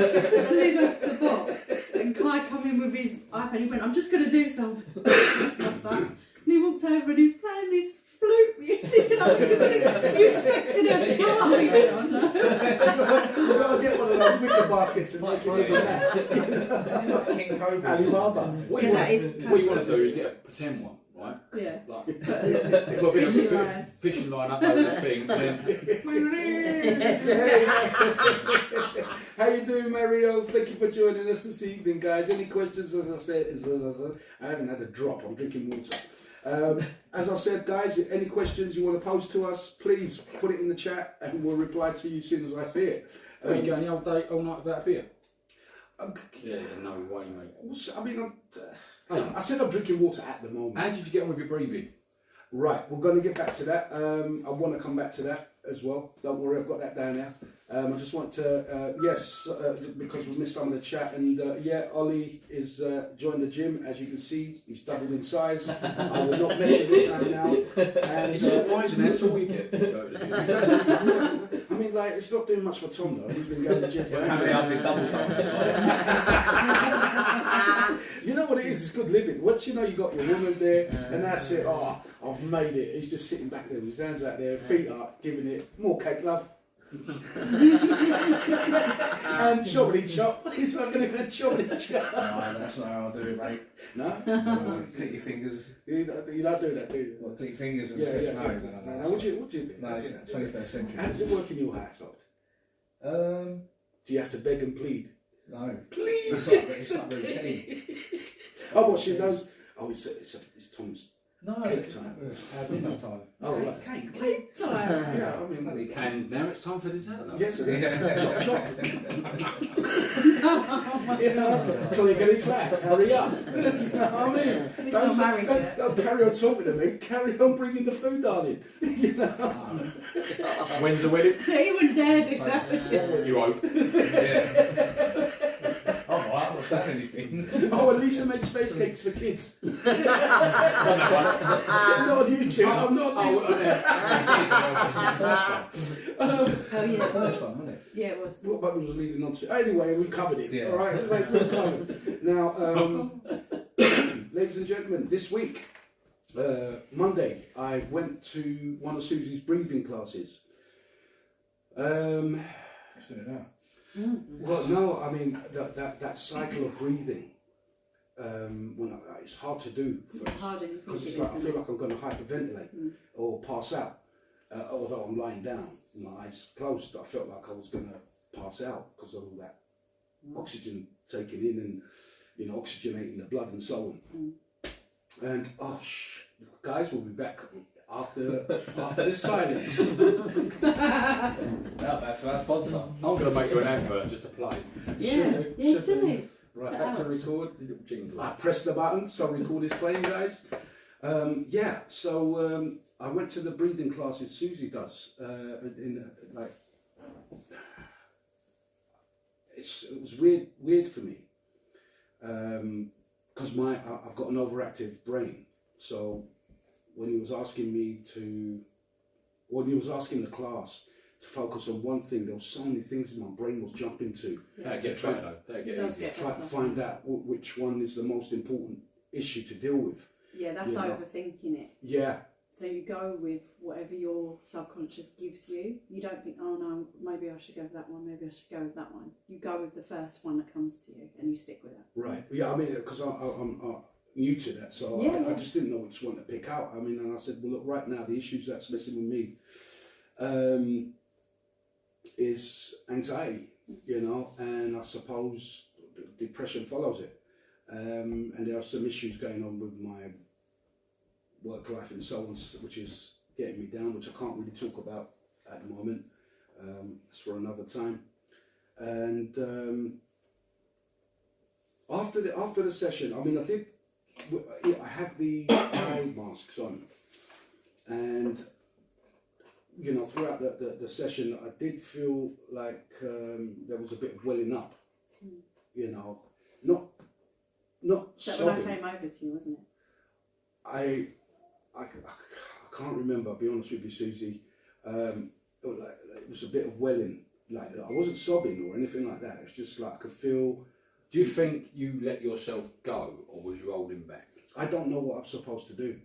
She took the lid off the box and Kai come in with his iPad. He went, "I'm just going to do something." That's my son. And he walked over and he was playing this flute music, and I was thinking, you expected her to go up? He went, "Oh no." You've got to get one of those wicker baskets and make it even that. King Cobra. Alibaba. What Yeah, you that is want to do is get a pretend one, right? Yeah. Like, But, put a bit Fishing of line. fishing line up over the thing, and then How you doing, Mario? Thank you for joining us this evening, guys. Any questions? As I said, I haven't had a drop. I'm drinking water. As I said, guys, any questions you want to pose to us, please put it in the chat, and we'll reply to you as soon as I see it. are you going the whole day, all night without a beer? Um, Yeah, no way, mate. I mean, Hey, I said I'm drinking water at the moment. how did you get on with your breathing? Right, we're going to get back to that. I want to come back to that as well. Don't worry, I've got that down now. I just want to, because we missed some of the chat, and Ollie is joined the gym. As you can see, he's doubled in size. I will not mess with this man now. And It's surprising, that's all we get. Go to the gym. I mean, like, it's not doing much for Tom though. He's been going to the gym for Apparently I've been double time this You know what it is? It's good living. Once you know you got your woman there, and that's it. Oh, I've made it. He's just sitting back there with his hands out there, feet up, giving it more cake, love. And choppity chop. He's not going to choppity chop. No, that's not how I do it, mate. No, No, click your fingers. you don't do that, do you? What, click your fingers and Yeah, spit? yeah. No, no. What do you do? No, it's 21st century. How does it work in your household? Um, Do you have to beg and plead? No. Please. It's not routine. Oh, what she knows? Oh, it's Tom's No, cake it's time. dinner time. Oh, right. Cake time. Yeah, I mean, And now it's time for dessert. love. yes, it is. Chop, chop. You know, clickety clack, hurry up. You know what I mean? He's not married yet. Don't carry on talking to me. Carry on bringing the food, darling. You know. When's the wedding? He wouldn't dare do that, would you? You hope. Yeah. I'm alright, I'm not saying anything. Oh, and Lisa made space cakes for kids. On that one. I'm not on YouTube. I'm not on this. Oh yeah. First one, wasn't it? Yeah, it was. What Bubbles was leading on to. Anyway, we've covered it. Yeah. All right, it's all covered. Now, ladies and gentlemen, this week, Monday, I went to one of Susie's breathing classes. Let's do it now. Well, no, I mean that cycle of breathing. It's hard to do It's harder than you because think it's it like I is, feel isn't like I'm going to hyperventilate or pass out. Although I'm lying down, my eyes closed, I felt like I was going to pass out because of all that oxygen taken in and oxygenating the blood and so on. And guys, we'll be back after this silence. Now back to our sponsor. I'm going to make you an advert just to play. Yeah, yeah, do it. Right, back to record. Little jingle. I pressed the button, so record is playing, guys. So I went to the breathing classes Susie does. It was weird for me because I've got an overactive brain. So when he was asking the class to focus on one thing, there were so many things in my brain was jumping to. That'd get better though. That'd get It does easier. get Try to better. find out which one is the most important issue to deal with. Yeah, that's You know. overthinking it. Yeah, So you go with whatever your subconscious gives you. You don't think, oh no, maybe I should go with that one, maybe I should go with that one. You go with the first one that comes to you and you stick with it. right. Yeah, I mean, because I'm new to that, so Yeah, I yeah. just didn't know which one to pick out. I mean, and I said, well, look, right now, the issues that's messing with me is anxiety, and I suppose depression follows it. And there are some issues going on with my work life and so on, which is getting me down, which I can't really talk about at the moment. It's for another time. And after the session, I mean, I had the eye masks on, and throughout the session, I did feel like there was a bit of welling up, not That when I sobbing. came over to you, wasn't it? I can't remember. I'll be honest with you, Susie. It was a bit of welling. Like I wasn't sobbing or anything like that. It's just like I could feel. Do you think you let yourself go, or was you holding back? I don't know what I'm supposed to do.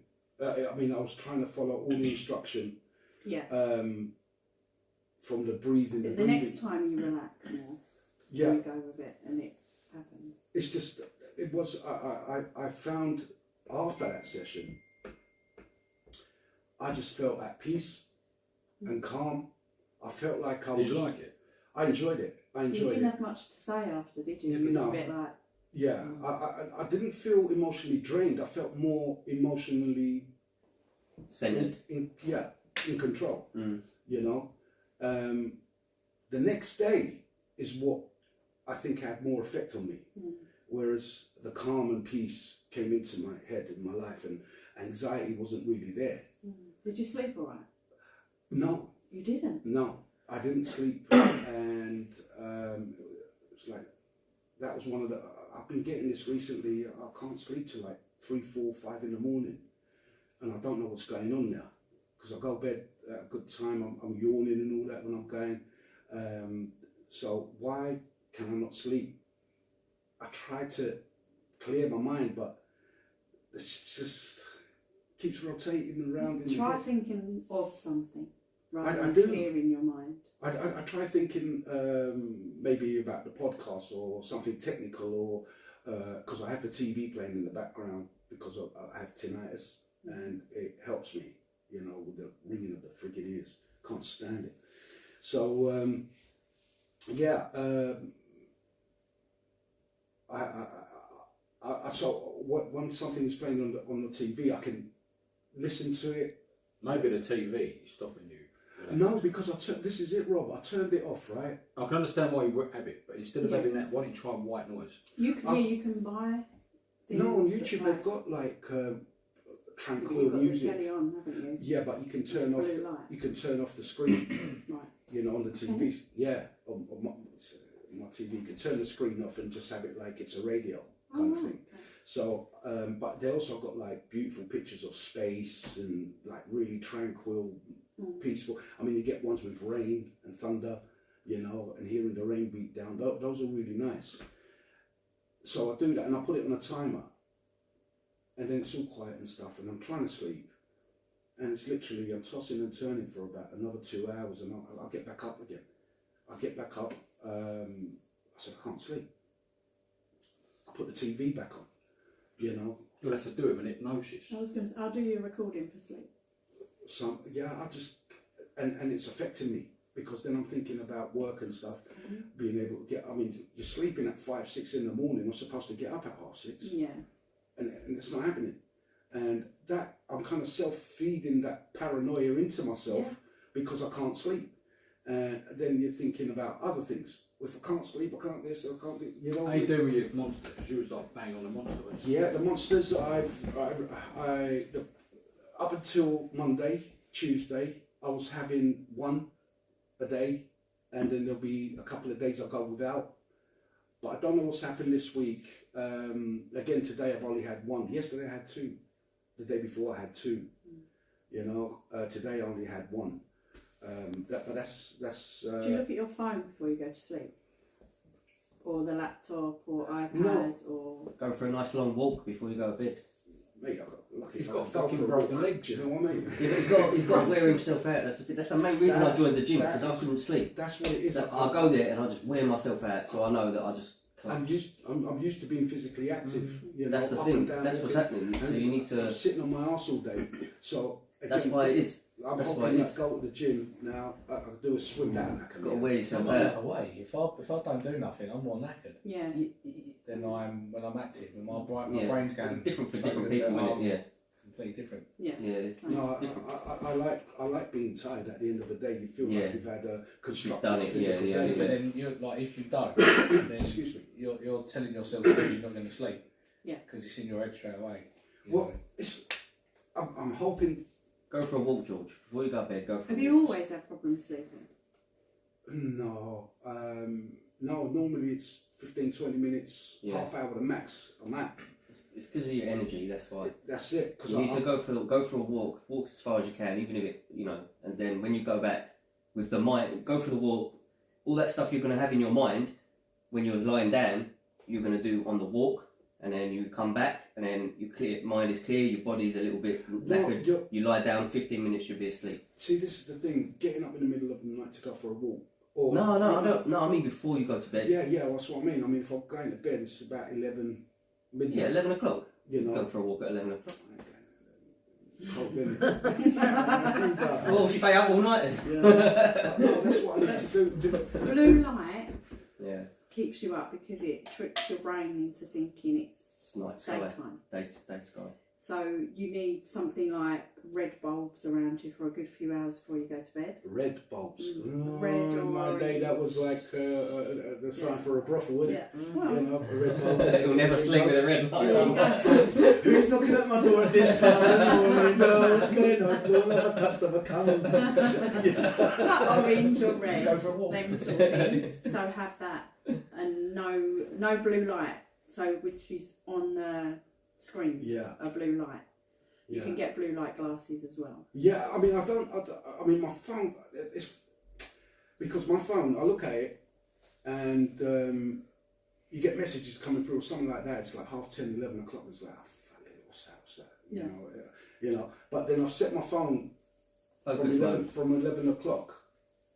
I mean, I was trying to follow all the instruction Yeah. from the breathing. The next time you relax more, Yeah, you go with it and it happens. it's just it was. I found after that session, I just felt at peace and calm. I felt like I was. Did you like it? I enjoyed it. I You enjoyed didn't it. have much to say after, did you? Yeah, You were no. a bit like, Yeah, I didn't feel emotionally drained. I felt more emotionally Centered. in control. Mm. The next day is what I think had more effect on me. Whereas the calm and peace came into my head in my life, and anxiety wasn't really there. did you sleep all right? No, You didn't. I didn't sleep, and it was like that was one of the. I've been getting this recently. I can't sleep till like 3, 4, 5 in the morning, and I don't know what's going on now because I go to bed at a good time. I'm yawning and all that when I'm going. So why can I not sleep? I try to clear my mind, but it's just keeps rotating around. In the Try head. thinking of something rather I than do. clearing your mind. I try thinking maybe about the podcast or something technical, or because I have the TV playing in the background because I have tinnitus and it helps me, with the ringing of the freaking ears. Can't stand it. So yeah, so when something is playing on the TV, I can listen to it. Maybe the TV is stopping you. No, because this is it, Rob. I turned it off, right? I can understand why you have it, but instead of Yeah. having that, why don't you try white noise? You can buy. No, on things YouTube that, they've got like tranquil you've got music. the telly on, haven't you? Yeah, but you can It's turn off. blue light. You can turn off the screen. Right. You know, on the TV. Yeah, on my TV, you can turn the screen off and just have it like it's a radio kind of Oh, thing. So, but they also got like beautiful pictures of space and like really tranquil, peaceful. I mean, you get ones with rain and thunder, you know, and hearing the rain beat down. Those are really nice. So I do that and I put it on a timer, and then it's all quiet and stuff, and I'm trying to sleep, and it's literally I'm tossing and turning for about another 2 hours, and I'll get back up again. I get back up. I said I can't sleep. I put the TV back on. You know, You'll have to do it with hypnosis. I was going to. I'll do your recording for sleep. I just and it's affecting me because then I'm thinking about work and stuff, being able to get. I mean, you're sleeping at 5, 6 in the morning. I'm supposed to get up at 5:30, Yeah. and it's not happening. And that I'm kind of self-feeding that paranoia into myself because I can't sleep. And then you're thinking about other things. If I can't sleep, I can't this, I can't do. You know. How you do with your monster? Because you was like bang on the monster. weren't you? Yeah, the monsters up until Monday, Tuesday, I was having one a day, and then there'll be a couple of days I go without. But I don't know what's happened this week. Again, today I've only had one. Yesterday I had two. The day before I had two. You know, today I only had one. But that's. Do you look at your phone before you go to sleep, or the laptop, or iPad, No. or? Go for a nice long walk before you go to bed. Mate, I've got lucky. He's if I got can go fucking for a broken walk. legs. Do you know what I mean? Yeah, but he's got to wear himself out. That's the main reason I joined the gym, because I couldn't sleep. That's what it is. So I go there and I just wear myself out, so I know that I just I'm collapse. used to being physically active. You know, That's the up thing. and down, That's what's walking. happening. So you need I'm to. sitting on my arse all day. So That's again, why it is. I'm That's why hoping it I is. go to the gym now. I'll do a swim down. I can Got to wear I'm yourself not the out. other way. If I don't do nothing, I'm more knackered Yeah. than I'm when I'm active. And my Yeah. brain's going Different for so different good people, that innit? Yeah. completely different. Yeah. Yeah. It's No, different. I like being tired at the end of the day. You feel Yeah. like you've had a done constructive it, physical yeah, day. But yeah. then you're like, if you don't, then Excuse me. you're telling yourself that you're not going to sleep. Yeah. Because it's in your head straight away. you Well, know. it's. I'm hoping. Go for a walk, George. Before you go to bed, go for Have a you walk. always had problems sleeping? No, no. Normally it's 15, 20 minutes, Yeah. half hour the max. I'm at. It's because of your energy. That's why. That's it. Because You need to go for a walk. Walk as far as you can, even if it, and then when you go back with the mind, go for the walk. All that stuff you're going to have in your mind when you're lying down, you're going to do on the walk, and then you come back, and then mind is clear, your body's a little bit knackered. you're- You lie down, 15 minutes, you'll be asleep. See, this is the thing. Getting up in the middle of the night to go for a walk. Or No, I don't. No, I mean before you go to bed. Yeah, that's what I mean. I mean, if I'm going to bed, it's about 11 midnight. Yeah, 11 o'clock. You know. Go for a walk at 11 o'clock. Cold, innit? Well, stay up all night then. Yeah. But no, that's what I need to do. Blue light Yeah, keeps you up because it tricks your brain into thinking it's night sky. daytime. Day sky. So you need something like red bulbs around you for a good few hours before you go to bed. Red bulbs. Red or in my day, orange. that was like the sign Yeah. for a brothel, wasn't it? Well, You know, a red bulb. You'll never sleep with a red light on. Who's knocking at my door at this time of the morning? No, what's going on? Don't have a customer coming. orange or red, Go for a walk. them sort of things. So have that, and no blue light. So which is on the screens. Yeah. A blue light. You Yeah. can get blue light glasses as well. Yeah, I mean, I mean, my phone, it's because my phone, I look at it and you get messages coming through or something like that. It's like 10:30, 11 o'clock. It's like, oh, fuck it, what's that? Yeah. You know. But then I've set my phone Focus mode. from 11 o'clock.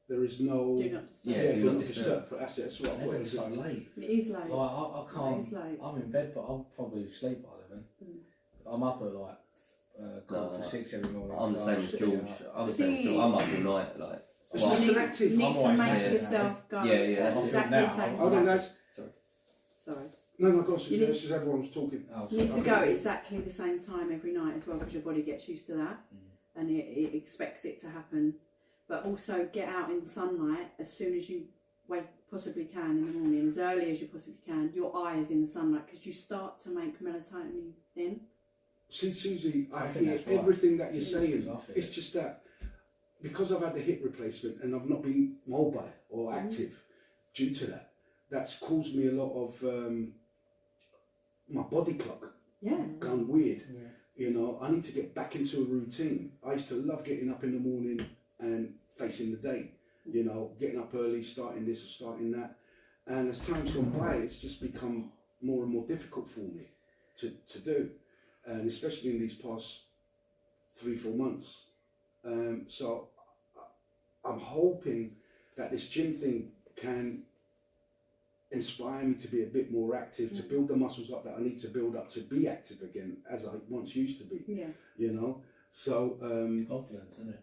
There is no. Do not disturb. Yeah, do do not not disturb. That's it. That's what I thought. Eleven's so late. It is late. Like, I can't. It is late. I'm in bed, but I'll probably sleep by 11. I'm up at like quarter to 6 every morning. I'm the so same I'll as just George. get up. I'm the The same as thing George. I'm is- up all night. Like, It's Well, just you an need, active. you need I'm to always make mad. yourself go Yeah, yeah, at that's it. exactly Now, the same Hold on, time. guys. Sorry. Sorry. No, gosh, You need- this is everyone's talking. Oh, You need to okay. go at exactly the same time every night as well, because your body gets used to that and it expects it to happen. But also get out in the sunlight as soon as you possibly can in the morning, as early as you possibly can. Your eyes in the sunlight, because you start to make melatonin then. See, Susie, I I think hear that's right. everything that you're saying. I feel It's it. just that because I've had the hip replacement and I've not been mobile or active due to that, that's caused me a lot of my body clock Yeah. gone weird. Yeah. You know, I need to get back into a routine. I used to love getting up in the morning and facing the day. You know, getting up early, starting this or starting that. And as time's gone by, it's just become more and more difficult for me to do. And especially in these past 3-4 months. So I'm hoping that this gym thing can inspire me to be a bit more active, to build the muscles up that I need to build up to be active again, as I once used to be. Yeah. You know, so Confidence, isn't it?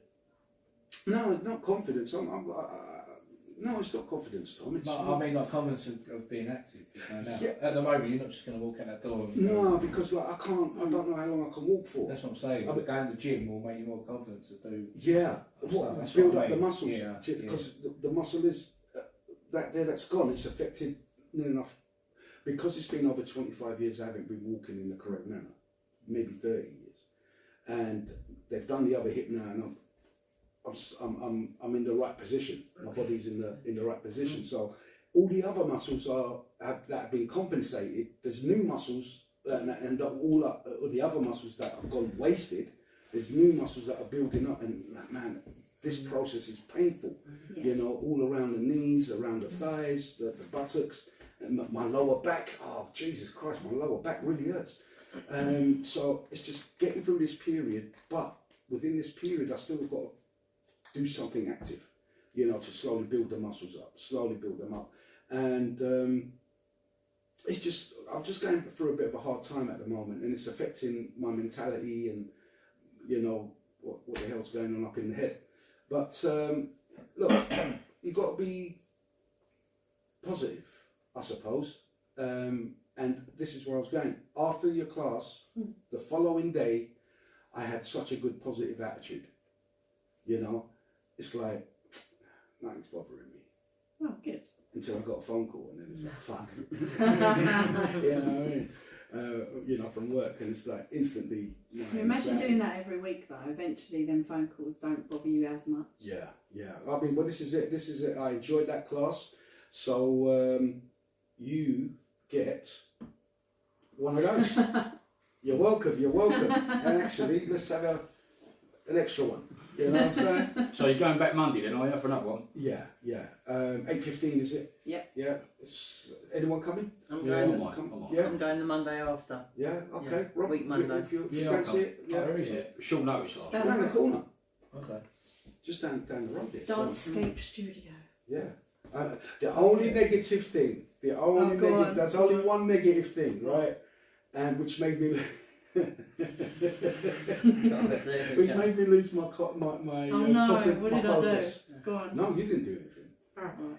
no, it's not confidence. No, it's not confidence, Tom. It's No, I mean, like confidence of being active. You know, now. Yeah. At the moment, you're not just going to walk out that door. And no, because like I don't know how long I can walk for. That's what I'm saying. I mean- Going to the gym will make you more confident to do. Yeah, That's build what I up the mean. muscles, Yeah, because the muscle is that's gone. It's affected near enough because it's been over 25 years. I haven't been walking in the correct manner, maybe 30 years, and they've done the other hip now, and I'm in the right position. My body's in the right position. So all the other muscles that have been compensated. There's new muscles, and all the other muscles that have gone wasted. There's new muscles that are building up, and man, this process is painful. Yeah. You know, all around the knees, around the thighs, the buttocks, and my lower back. Oh, Jesus Christ, my lower back really hurts. So it's just getting through this period, but within this period, I still got to do something active, you know, to slowly build the muscles up, slowly build them up. And it's just, I'm just going through a bit of a hard time at the moment, and it's affecting my mentality and, you know, what the hell's going on up in the head. But look, you've got to be positive, I suppose. And this is where I was going. After your class, the following day, I had such a good positive attitude. You know, it's like, nothing's bothering me. Oh, good. Until I got a phone call, and then it's like, fuck. You know what I mean? You know, from work, and it's like instantly. You know, Imagine anxiety. doing that every week though. Eventually, them phone calls don't bother you as much. Yeah, yeah. I mean, well, this is it. This is it. I enjoyed that class. So you get one of those. You're welcome. You're welcome. And actually, let's have an extra one. You know what I'm saying? So you're going back Monday then, are you, for another one? Yeah, yeah. 8:15 is it? Yep. Yeah. Anyone coming? I'm Yeah, going. I'm on. I'm on. Yeah. I'm going the Monday after. Yeah. Okay. Yeah, Rob, week Monday. If you Yeah, fancy I'll it, Oh, where is it? Short notice, last. Down around the corner, Okay. just down the road there. Dancescape Studio. Yeah. The only negative thing, go on. there's only one negative thing, right? And which made me, which made me lose my Oh no! focus. What did I do? Go on. No, you didn't do anything. Right.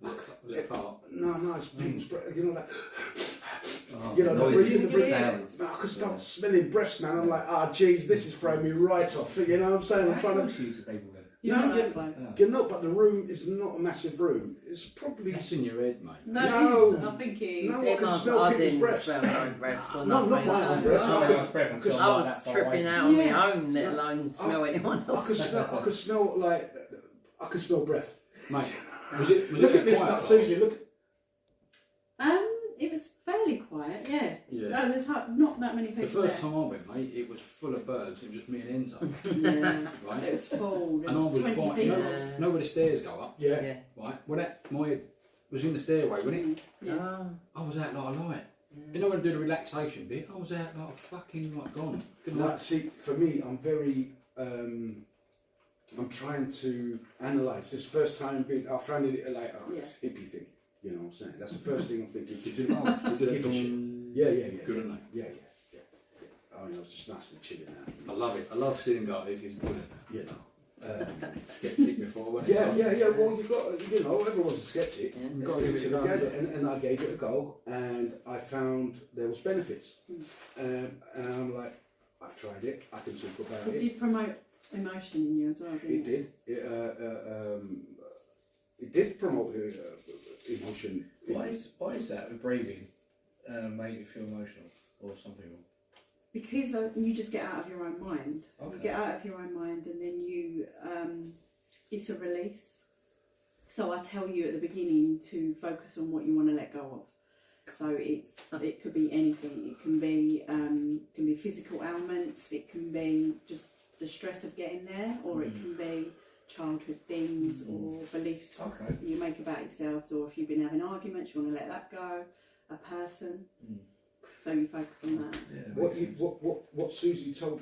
Was it fart? No, it's being you know, like, Oh, you know, like noises, breathing the breath. sounds. I could start smelling breaths, man. I'm like, geez, this is throwing me right off. You know what I'm saying? I'm trying to. use the people then. You're No, not yeah. that close. You know, but the room is not a massive room. It's probably. That's in your head, mate. No. I think you. No, I It can must- smell I people's didn't breaths. smell no breaths or No, not nothing. my own No. breaths. No. I Breath could- until I like was that far tripping away. out on Yeah. my own, let alone smell anyone I could else. smell. I could smell like. I could smell breath. Mate, was it Look a at this, quiet now, class? Susie. Look. It was fairly quiet. Yeah. Yeah. No, there's not that many The people first there. time I went, mate, it was full of birds. It was just me and Enzo, Yeah. right? It was full. There And I was was 20 right, people. you know where the stairs go up, Yeah. Yeah. right? When my head was in the stairway, wasn't it? Yeah. Ah. I was out like a light. You know when I do the relaxation bit, I was out like fucking like gone. Couldn't No, like, see, for me, I'm very. I'm trying to analyse this first time being. I found it like it's hippie thing. You know what I'm saying? That's the first thing I'm thinking. did you know? You did it. Hippie shit. Yeah. Good, isn't it? Yeah. I mean, I was just nice and chilling out. I love it. I love sitting like this. It's brilliant. You know. Skeptic before, wasn't Yeah, it? yeah, yeah. Well, everyone's a skeptic. Yeah. Got to give it a go. And I gave it a go, and I found there was benefits. And I'm like, I've tried it. I can talk about It it. did promote emotion in you as well, didn't It did. It did promote emotion. Why is that with breathing made you feel emotional or something? Because you just get out of your own mind. Okay. You get out of your own mind, and then you, it's a release. So I tell you at the beginning to focus on what you want to let go of. So it could be anything. It can be physical ailments. It can be just the stress of getting there, or it can be childhood things or beliefs you make about yourselves, or if you've been having arguments, you want to let that go. A person. So you focus on that. Yeah, What Susie told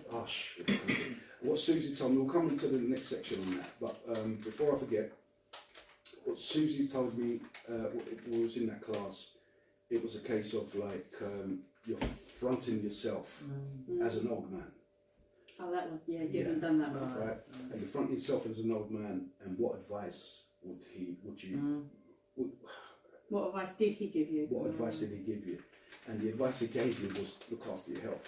what Susie told me, we'll come into the next section on that, but before I forget, what Susie told me when we was in that class, it was a case of like you're fronting yourself as an old man. Oh, that was, you haven't done that one. Right? And you're fronting yourself as an old man, and what advice would you What advice did he give you? what advice did he give you? And the advice he gave me was look after your health.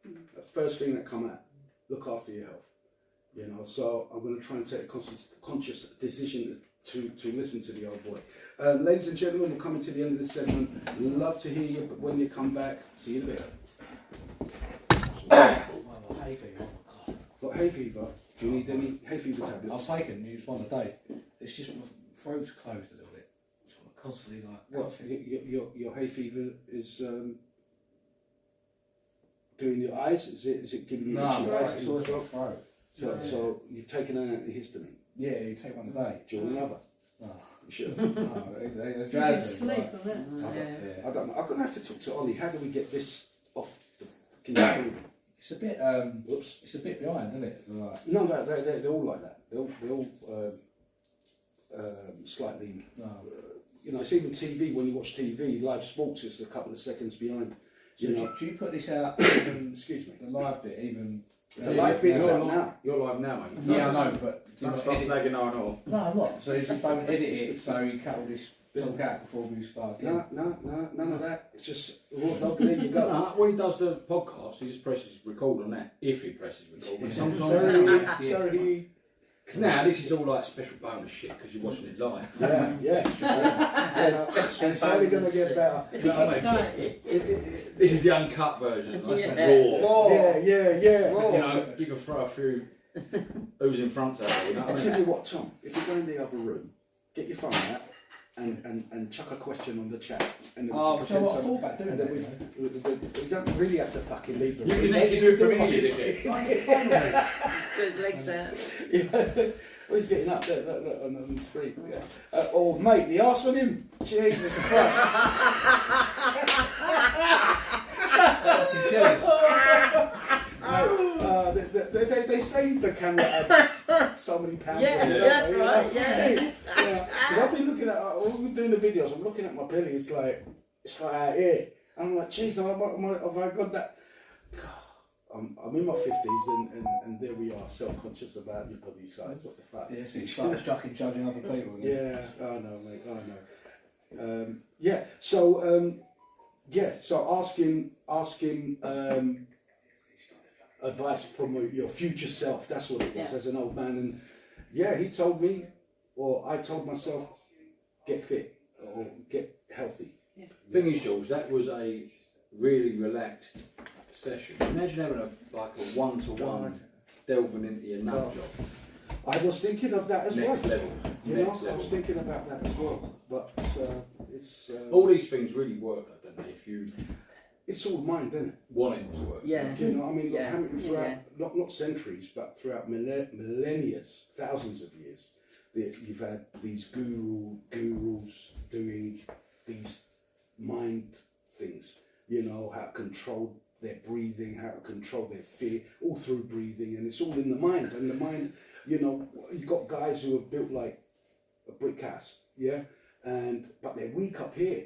The first thing that come out, look after your health. So I'm going to try and take a conscious decision to listen to the old boy. Ladies and gentlemen, we're coming to the end of this segment. Love to hear you when you come back. See you in a bit. hay fever. Oh my God. Got hay fever? Do you need any hay fever I've tablets? taken use one a day. It's just my throat's closed a little bit. So I'm constantly like What? coughing. Your hay fever is doing your eyes? Is it giving you No, itchy eyes? it's always my throat. So you've taken an antihistamine. Yeah, you take one a day. Do you want another? No. You should. No, they You jazz could me, sleep like, on it. yeah. I don't know. I'm going to have to talk to Ollie. How do we get this off the fucking screen? It's a bit Whoops. it's a bit behind, isn't it? Like, No, they're all like that. They're all slightly. no. It's even TV. When you watch TV, live sports is a couple of seconds behind. So You know. do you put this out even Excuse me. the live bit even The live bit is You're out live now. You're live now, mate. Yeah, I know, but do you Don't not start edit? slagging no one off. No, I'm not. So you don't edit it, so you cut all this talk out before we start. No, none of that. It's just raw dog. There you go. No, when he does the podcast, he just presses record on that. If he presses record, but sometimes Sorry. because now this is all like special bonus shit because you're watching it live. Yeah. And it's only going to get better. You know what I mean? This is the uncut version. Nice and raw. Yeah. You know, you can throw a few who's in front of it. You know I what I tell mean? you what, Tom. If you go in the other room, get your phone out and chuck a question on the chat. And then we Oh, can do you know what I pretend thought about doing and that? then we don't really have to fucking leave the You room. can actually do it from English. Good legs out. Yeah. Oh, he's getting up there, look, on the screen. Yeah. Oh, mate, the arse on him. Jesus Christ. Fucking jealous. They say the camera adds so many pounds. Yeah, on it, that's don't they? right, yeah. Because I've been looking at, when we're doing the videos, I'm looking at my belly, it's like out here. And I'm like, geez, have I got that? I'm in my 50s and there we are, self-conscious about your body size. What the fuck? Yes, it starts judging other people. Yeah, I know, mate. I know. So asking advice from your future self. That's what it was as an old man. And he told me, or I told myself, get fit or get healthy. Thing is, George, that was a really relaxed session. Imagine having a one-to-one delving into your nut job. I was thinking of that as Next well. level. Next I level. was thinking about that as well. But it's All these things really work, don't they? If you it's all mind, isn't it? want it to work. Yeah. You know, I mean, Yeah. how many throughout not centuries, but throughout millennia, thousands of years, you've had these gurus doing these mind things. You know, how to control their breathing, how to control their fear, all through breathing, and it's all in the mind. And the mind, you know, you've got guys who are built like a brick house, yeah, but they're weak up here.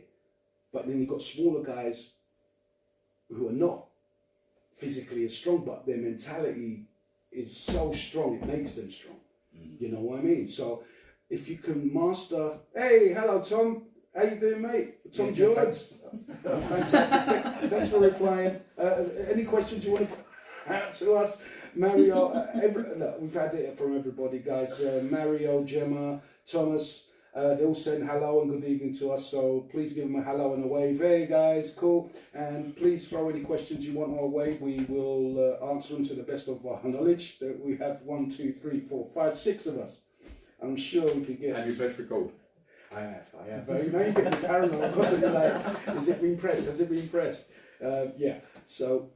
But then you've got smaller guys who are not physically as strong, but their mentality is so strong, it makes them strong. You know what I mean? So if you can master, hey, hello Tom, how you doing, mate? Tom George. Fantastic. Thanks for replying. Any questions you want to put out to us? Mario, look, we've had it from everybody, guys. Mario, Gemma, Thomas, they all send hello and good evening to us. So please give them a hello and a wave. Hey guys, cool. And please throw any questions you want our way. We will answer them to the best of our knowledge. We have 1, 2, 3, 4, 5, 6 of us. I'm sure we can get. Have you pressed record? I have. You know, you get me paranoid because you're like, has it been pressed? Has it been pressed? Yeah. So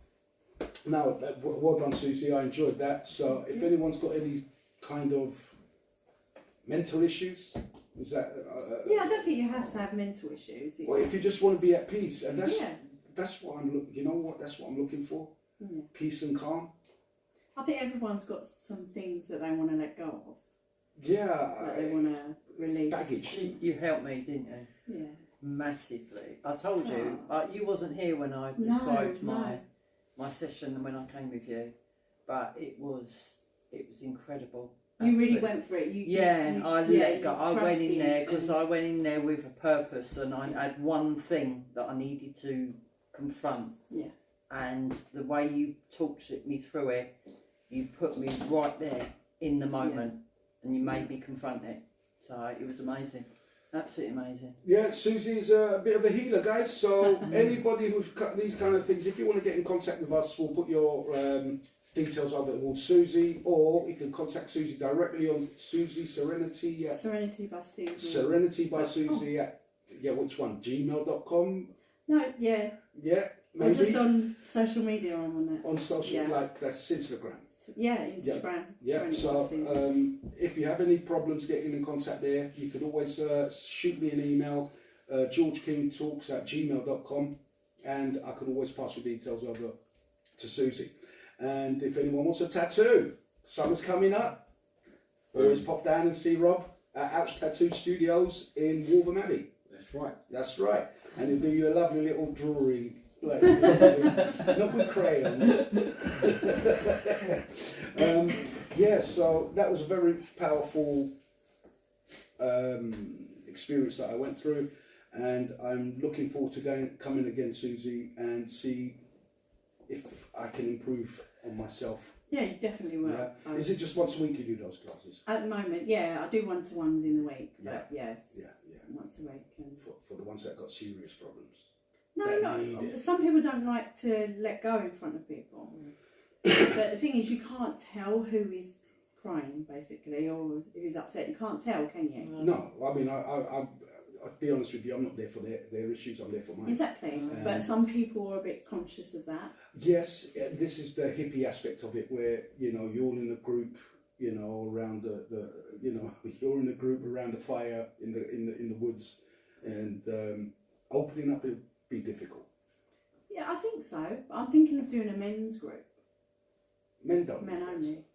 now, well done, Susie. I enjoyed that. So if anyone's got any kind of mental issues, is that? Yeah, I don't think you have to have mental issues. Well, if you just want to be at peace, and Yeah. that's what I'm looking. You know what? That's what I'm looking for. Yeah. Peace and calm. I think everyone's got some things that they want to let go of, Yeah. that they want to release. Baggage. You helped me, didn't you? Yeah. Massively. I told you. Oh. You wasn't here when I No, described no. my session when I came with you, but it was incredible. You really Absolutely. went for it. I let go. I went in there trusted because and- I went in there with a purpose, and I had one thing that I needed to confront. Yeah. And the way you talked me through it, you put me right there in the moment, and you made me confront it. So it was amazing, absolutely amazing. Yeah, Susie's a bit of a healer, guys. So anybody who's got these kind of things, if you want to get in contact with us, we'll put your details over towards Susie, or you can contact Susie directly on Susie Serenity. Serenity by Susie. Serenity by Susie at which one? Gmail.com. No, yeah. Yeah, Or maybe just on social media. I'm on that. on social, Yeah. like that's Instagram. Yeah, Instagram. Yeah, Serenity so by Susie. if you have any problems getting in contact there, you can always shoot me an email, georgekingtalks@gmail.com, and I can always pass your details over to Susie. And if anyone wants a tattoo, summer's coming up, always pop down and see Rob at Ouch Tattoo Studios in Wolverhampton Abbey. That's right. That's right. And he'll do you a lovely little drawing. Like, not with crayons. Yeah, so that was a very powerful experience that I went through, and I'm looking forward to coming again, Susie, and see if I can improve on myself. Yeah, you definitely will. Yeah. Is it just once a week you do those classes? At the moment, yeah, I do one-to-ones in the week. But yes, Yeah. once a week. And For the ones that got serious problems. no, that need no. it. Some people don't like to let go in front of people. But the thing is, you can't tell who is crying, basically, or who's upset. You can't tell, can you? No, I mean, I'll be honest with you, I'm not there for their issues, I'm there for mine. Exactly. But some people are a bit conscious of that. Yes, this is the hippie aspect of it, where you're all in a group, around the you're in a group around the fire in the woods, and opening up would be difficult. Yeah, I think so. I'm thinking of doing a men's group. Men don't. Men only.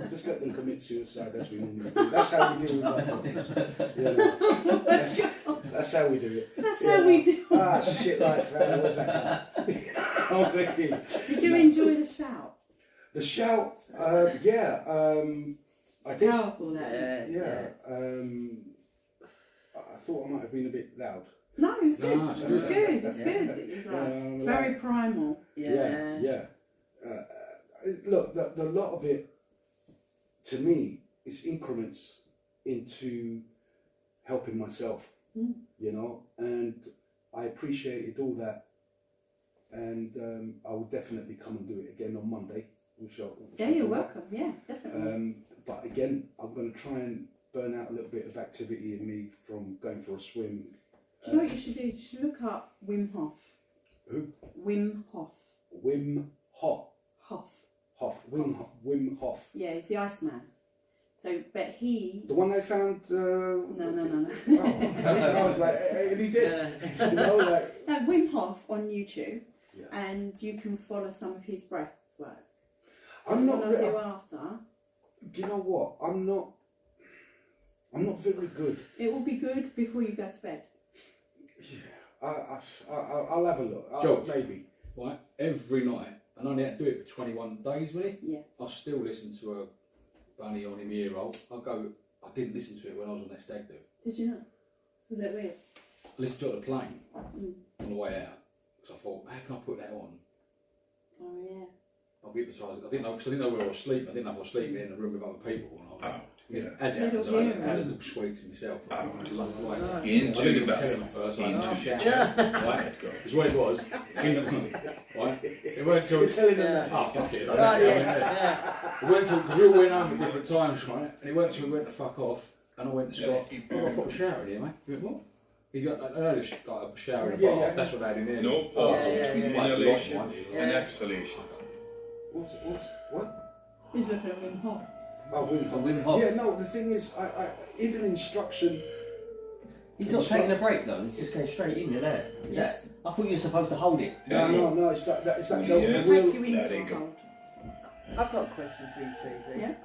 Just let them commit suicide as we normally do. That's how we deal with our problems. That's how we do it. That's how we do it. Shit like that. What's that? Did you enjoy the shout? The shout, I think. Powerful that. Yeah. I thought I might have been a bit loud. No, it was good. No, it's It was good. good. It's good. It was it's very primal. Yeah. Look, the lot of it, to me, is increments into helping myself, and I appreciated all that, and I will definitely come and do it again on Monday. Yeah, you're welcome. Yeah, definitely. But again, I'm going to try and burn out a little bit of activity in me from going for a swim. Do you know what you should do? You should look up Wim Hof. Who? Wim Hof. Wim Hof. Wim Hof. Yeah, he's the Iceman. So, but he. The one they found. No. Oh, okay. I was like, and he did. No, Wim Hof on YouTube, and you can follow some of his breath work. So I'm not. what I'll do after. Do you know what? I'm not very good. It will be good before you go to bed. I'll have a look. George. Maybe. Right, every night, and I only had to do it for 21 days, really. Yeah. I still listen to bunny on him ear roll. I didn't listen to it when I was on that stag do. Did you not? Was it weird? I listened to it on the plane on the way out because I thought, how can I put that on? Oh yeah. I'll be hypnotised. I didn't know where I was sleeping. I didn't know if I was sleeping in a room with other people. And Yeah. as it happens, Little I hearing. had a little sweet to myself. I didn't Into even the tell him at first. I Into shout the right? Because what it was, right? It weren't until telling them oh fuck it. Oh, yeah. It weren't until because we all went home at different times, right? And it weren't until we went the fuck off, and I went to Scott. Oh, I've got a shower in here, mate. He went, what? He got like a shower in a bath. Yeah. That's what they had in there. No pause Yeah, between yeah. inhalation Yeah. and exhalation. What? He's looking at Wim Hof. Oh, Wim Hof. Wim Hof. Yeah, no, the thing is, I even instruction. He's not taking a break though. He's just going straight in there. Is Yes. that? I thought you were supposed to hold it. No, it's like that. It's like Yeah. the Take real you into There you a go. hold. I've got a question for you, Susie. Yeah.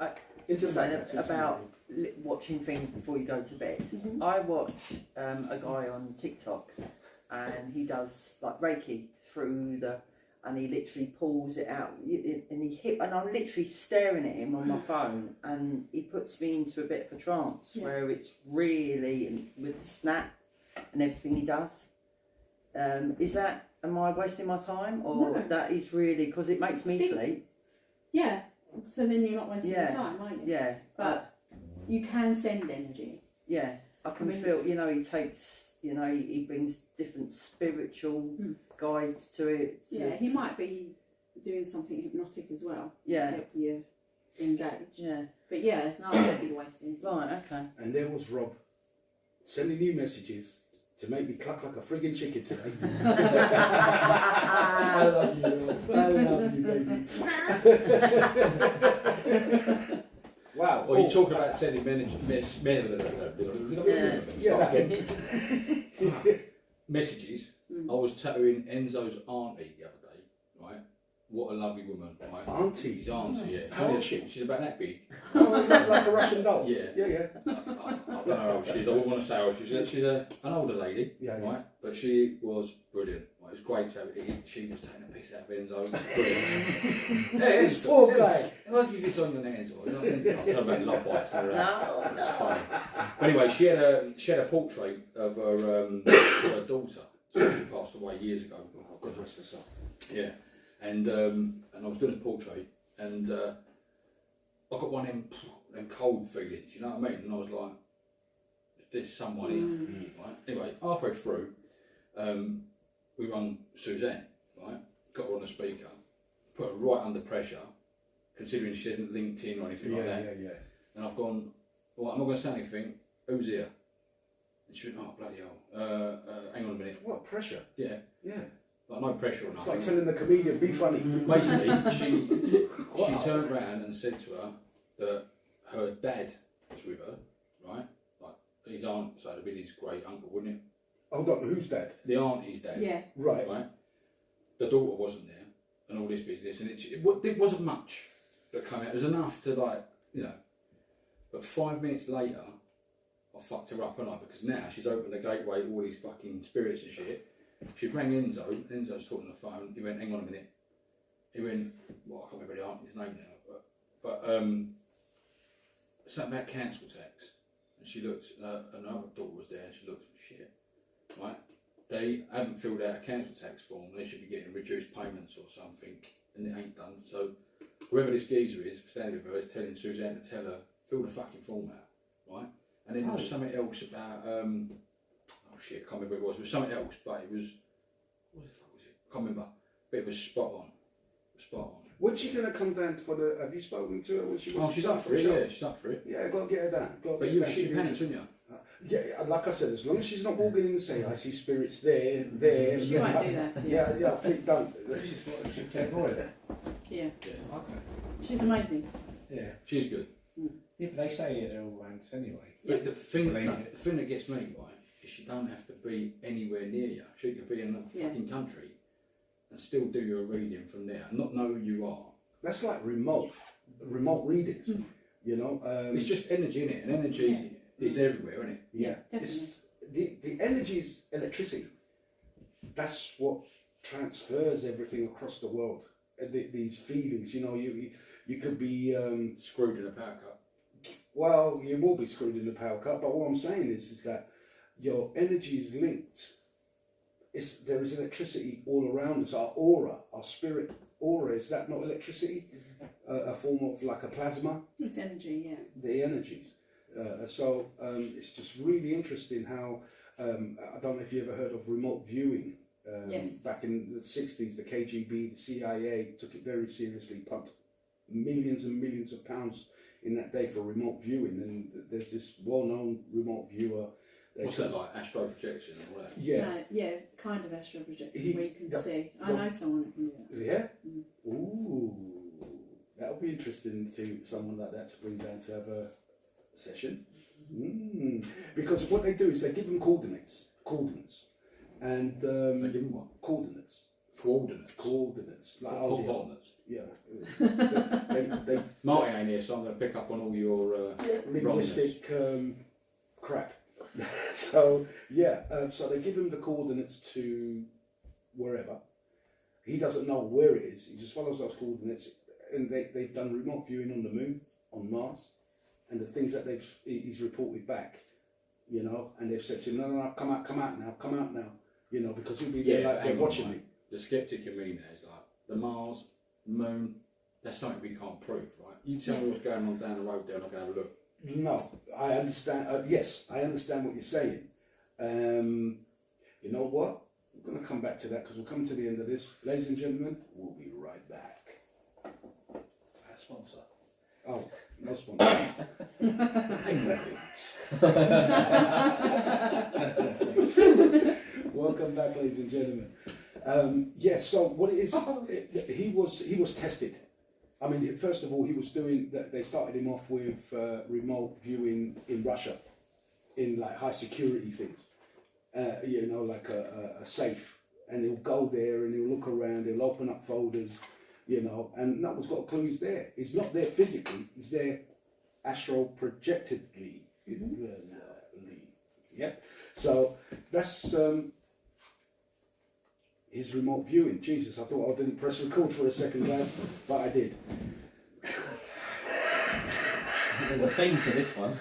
Just saying internet about watching things before you go to bed. Mhm. I watch a guy on TikTok, and he does like Reiki through and he literally pulls it out, and I'm literally staring at him on my phone, and he puts me into a bit of a trance where it's really with the snap and everything he does. Am I wasting my time, or No. that is really because it makes me sleep? Yeah. So then you're not wasting Yeah. your time, are you? Yeah, But you can send energy. yeah, I can I mean- feel, he takes, he brings different spiritual guides to it. Yeah, he might be doing something hypnotic as well. Yeah. To help you engage. Yeah, But yeah, no, I don't be wasting. right, okay. And there was Rob sending you messages to make me cluck like a friggin' chicken today. I love you, Rob. I love you, baby. Wow. Well, you talk about sending messages. I was tattooing Enzo's auntie the other day, right? What a lovely woman, right? Auntie. His auntie, yeah. How old is she? She's about that big. Oh, like a Russian doll. Yeah. Yeah. I don't know how old she is. I wouldn't want to say how old she is. She's an older lady, Yeah. right? But she was brilliant. Right? It was great to have it. She was taking a piss out of Enzo. Brilliant. Hey, This poor guy. What is this on the net, Enzo? You know what I mean? I'll tell about love bites and all that. No, It's funny. But anyway, she had a portrait of her daughter. She passed away years ago. Oh, God rest her soul. Yeah, and I was doing a portrait, and I got one of them cold feelings, you know what I mean? And I was like, there's someone here, right? Anyway, halfway through, we rung Suzanne, right? Got her on the speaker, put her right under pressure, considering she hasn't linked in or anything like that. Yeah. And I've gone, well, I'm not going to say anything. Who's here? And she went, oh, bloody hell. Hang on a minute. What pressure? Yeah. Yeah. Like, no pressure or It's nothing. like telling the comedian, be funny. Basically, she turned around and said to her that her dad was with her, right? Like his aunt, so it'd have been his great uncle, wouldn't it? Hold on, who's that? The auntie's dad, Yeah. Right. right? The daughter wasn't there, and all this business, and it wasn't much that came out. It was enough to, like, you know. But 5 minutes later, I fucked her up, and because now she's opened the gateway to all these fucking spirits and shit. She rang Enzo. Enzo's talking on the phone. He went, hang on a minute. He went, well, I can't remember the auntie's name now, but something about council tax. And she looked, another daughter was there, and she looked, shit, right? They haven't filled out a council tax form. They should be getting reduced payments or something, and it ain't done. So whoever this geezer is, standing with her, is telling Suzanne to tell her, fill the fucking form out, right? And then there was something else about, oh shit, I can't remember what it was. It was something else, but it was, what the fuck was it? I can't remember. But it was spot on. Spot on. When's she gonna come down for the? Have you spoken to her when she was? Oh, she's up for it, show? yeah, she's up for it. Yeah, gotta get her down. Gotta But get you her were down. shitting pants, didn't you? Yeah, like I said, as long as she's not walking in and saying, I see spirits there. She won't do that to you. Yeah, please don't. She's clairvoyant. Yeah. Yeah. Okay. She's amazing. Yeah. She's good. Yeah, but they say they're all rants anyway. But the thing Believe that, the thing that gets me, right, is she don't have to be anywhere near you. She could be in another fucking country and still do your reading from there and not know who you are. That's like remote readings. You know, It's just energy in it, and energy is everywhere, isn't it? yeah. Definitely. It's, the energy is electricity. That's what transfers everything across the world. These feelings, you know, you could be Screwed in a power cut. Well, you will be screwed in the power cut, but what I'm saying is that your energy is linked. There is electricity all around us. Our aura, our spirit aura, is that not electricity? A form of like a plasma? It's energy, yeah. The energies. So it's just really interesting how, I don't know if you ever heard of remote viewing. Yes. Back in the 60s, the KGB, the CIA took it very seriously, pumped millions and millions of pounds in that day for remote viewing. And there's this well-known remote viewer. What's that like? Astro projection and all that? Yeah. No, yeah, kind of astral projection He- where you can the- see. I know someone that can do that. Yeah? Mm. Ooh. That would be interesting to someone like that to bring down to have a session. Because what they do is they give them coordinates. And They give them what? coordinates. Coordinates. Like, Coordinates. yeah. they Marty ain't here, so I'm going to pick up on all your linguistic crap. So yeah, so they give him the coordinates to wherever. He doesn't know where it is. He just follows those coordinates, and they've done remote viewing on the moon, on Mars, and the things that he's reported back, you know, and they've said to him, no, come out now, you know, because he'll be there like they're watching me. The skeptic in me now is like, the Mars, moon, that's something we can't prove, right? You tell me what's going on down the road there and I'm going to have a look. No, I understand. Yes, I understand what you're saying. You know what? We're going to come back to that because we're coming to the end of this. Ladies and gentlemen, we'll be right back. Our sponsor. Oh, no sponsor. Welcome back, ladies and gentlemen. Yes, so what it is, he was tested. I mean, first of all, he was doing. They started him off with remote viewing in Russia, in like high security things. You know, like a safe, and he'll go there and he'll look around. He'll open up folders, you know, and no one's got a clue he's there. He's not there physically. He's there astral projectedly. Yeah. So that's his remote viewing. Jesus, I thought I didn't press record for a second, guys, but I did. There's a theme to this one.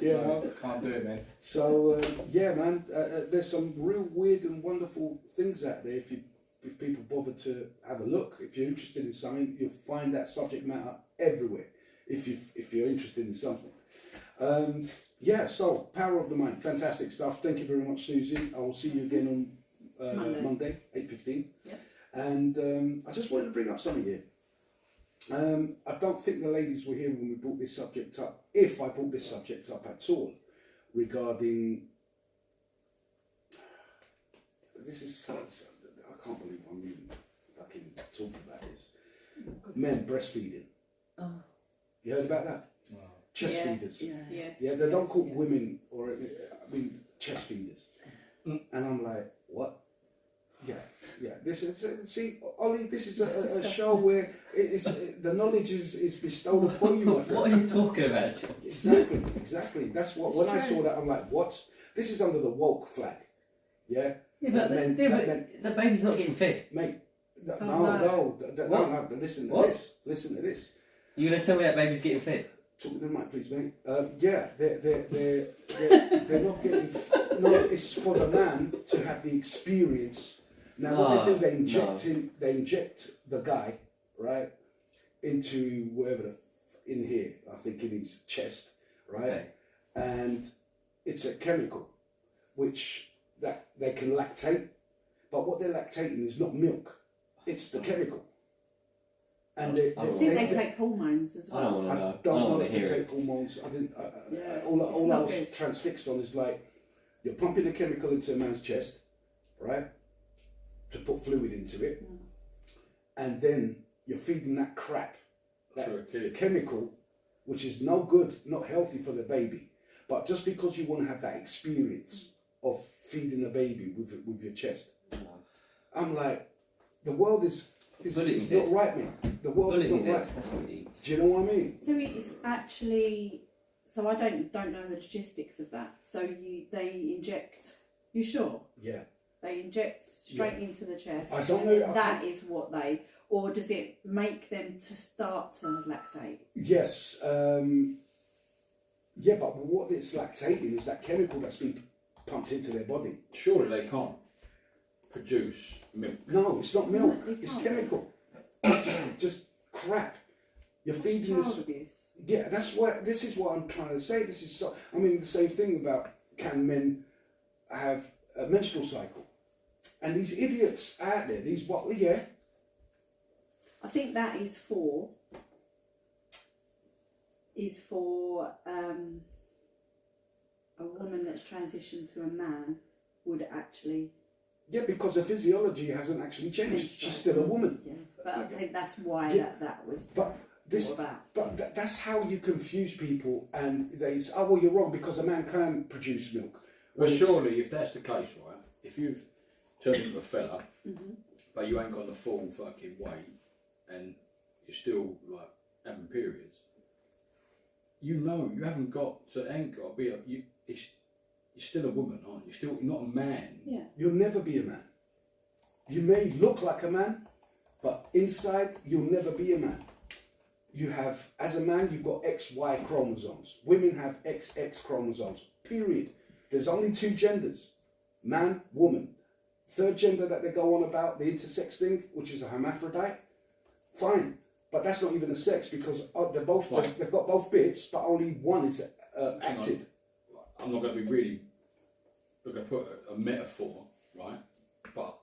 Yeah. Can't do it, man. So yeah, man, there's some real weird and wonderful things out there. If people bother to have a look, if you're interested in something, you'll find that subject matter everywhere. If you're interested in something. Yeah. So Power of the Mind, fantastic stuff. Thank you very much, Susie. I will see you again on Monday, 8:15. Yeah. And I just wanted to bring up something here. I don't think the ladies were here when we brought this subject up, if I brought this subject up at all, regarding, this is, I can't believe I'm even fucking talking about this, men breastfeeding. Oh. You heard about that? Wow. Chest Yes. feeders. Yes. Yeah, they don't call yes. women, or I mean, chest feeders. And I'm like, what? Yeah. This is see, Ollie. This is a show where the knowledge is bestowed upon you, my friend. What are you talking about, John? Exactly. That's what. When I saw that, I'm like, what? This is under the woke flag. Yeah. Yeah, but the baby's not getting fed. Mate. No. Listen to What? this. Listen to this. You're going to tell me that baby's getting fed? Talk to the mic, please, mate. Yeah, they're not getting. No, it's for the man to have the experience. Now, what they do, they inject him. They inject the guy, right, into wherever in here. I think in his chest, right, Okay. and it's a chemical, which that they can lactate, but what they're lactating is not milk; it's the chemical. And I think they take hormones as I don't well. want to know. I I don't don't know want if to they hear take it. hormones. I didn't. Yeah, all it's I not was good. transfixed on is like you're pumping a chemical into a man's chest, right, to put fluid into it, and then you're feeding that crap, that To a kid. chemical, which is no good, not healthy for the baby. But just because you want to have that experience of feeding a baby with your chest, I'm like, the world is not right, man. The world is not right. That's what it eats. Do you know what I mean? So it's actually. So I don't know the logistics of that. So they inject. You sure? Yeah. They inject straight into the chest. I don't and know- then I that can't- is what they. Or does it make them to start to lactate? Yes. Yeah, but what it's lactating is that chemical that's been pumped into their body. Surely they can't produce milk. No, it's not milk. No, they It's can't. chemical. It's just crap. You're That's feeding child this. abuse. Yeah, that's what. This is what I'm trying to say. This is so. I mean, the same thing about can men have a menstrual cycle? And these idiots out there, these what? Yeah, I think that is for a woman that's transitioned to a man would actually. yeah, because the physiology hasn't actually changed. She's still a woman. Yeah, but I think that's why Yeah. that was But this, all about. but that's how you confuse people, and they say, "Oh, well, you're wrong because a man can produce milk." Well, When it's- surely, if that's the case, right? If you've turned into a fella, Mhm. but you ain't got the full fucking weight, and you're still like having periods, you know you haven't got to. Ain't got to be a. You're still a woman, aren't you? You're not a man. Yeah. You'll never be a man. You may look like a man, but inside you'll never be a man. You have, as a man, you've got XY chromosomes. Women have XX chromosomes. Period. There's only two genders: man, woman. Third gender that they go on about, the intersex thing, which is a hermaphrodite. Fine, but that's not even a sex because they're both Right. they've got both bits, but only one is Hang on. active. I'm not going to be really. I'm going to put a metaphor, right? But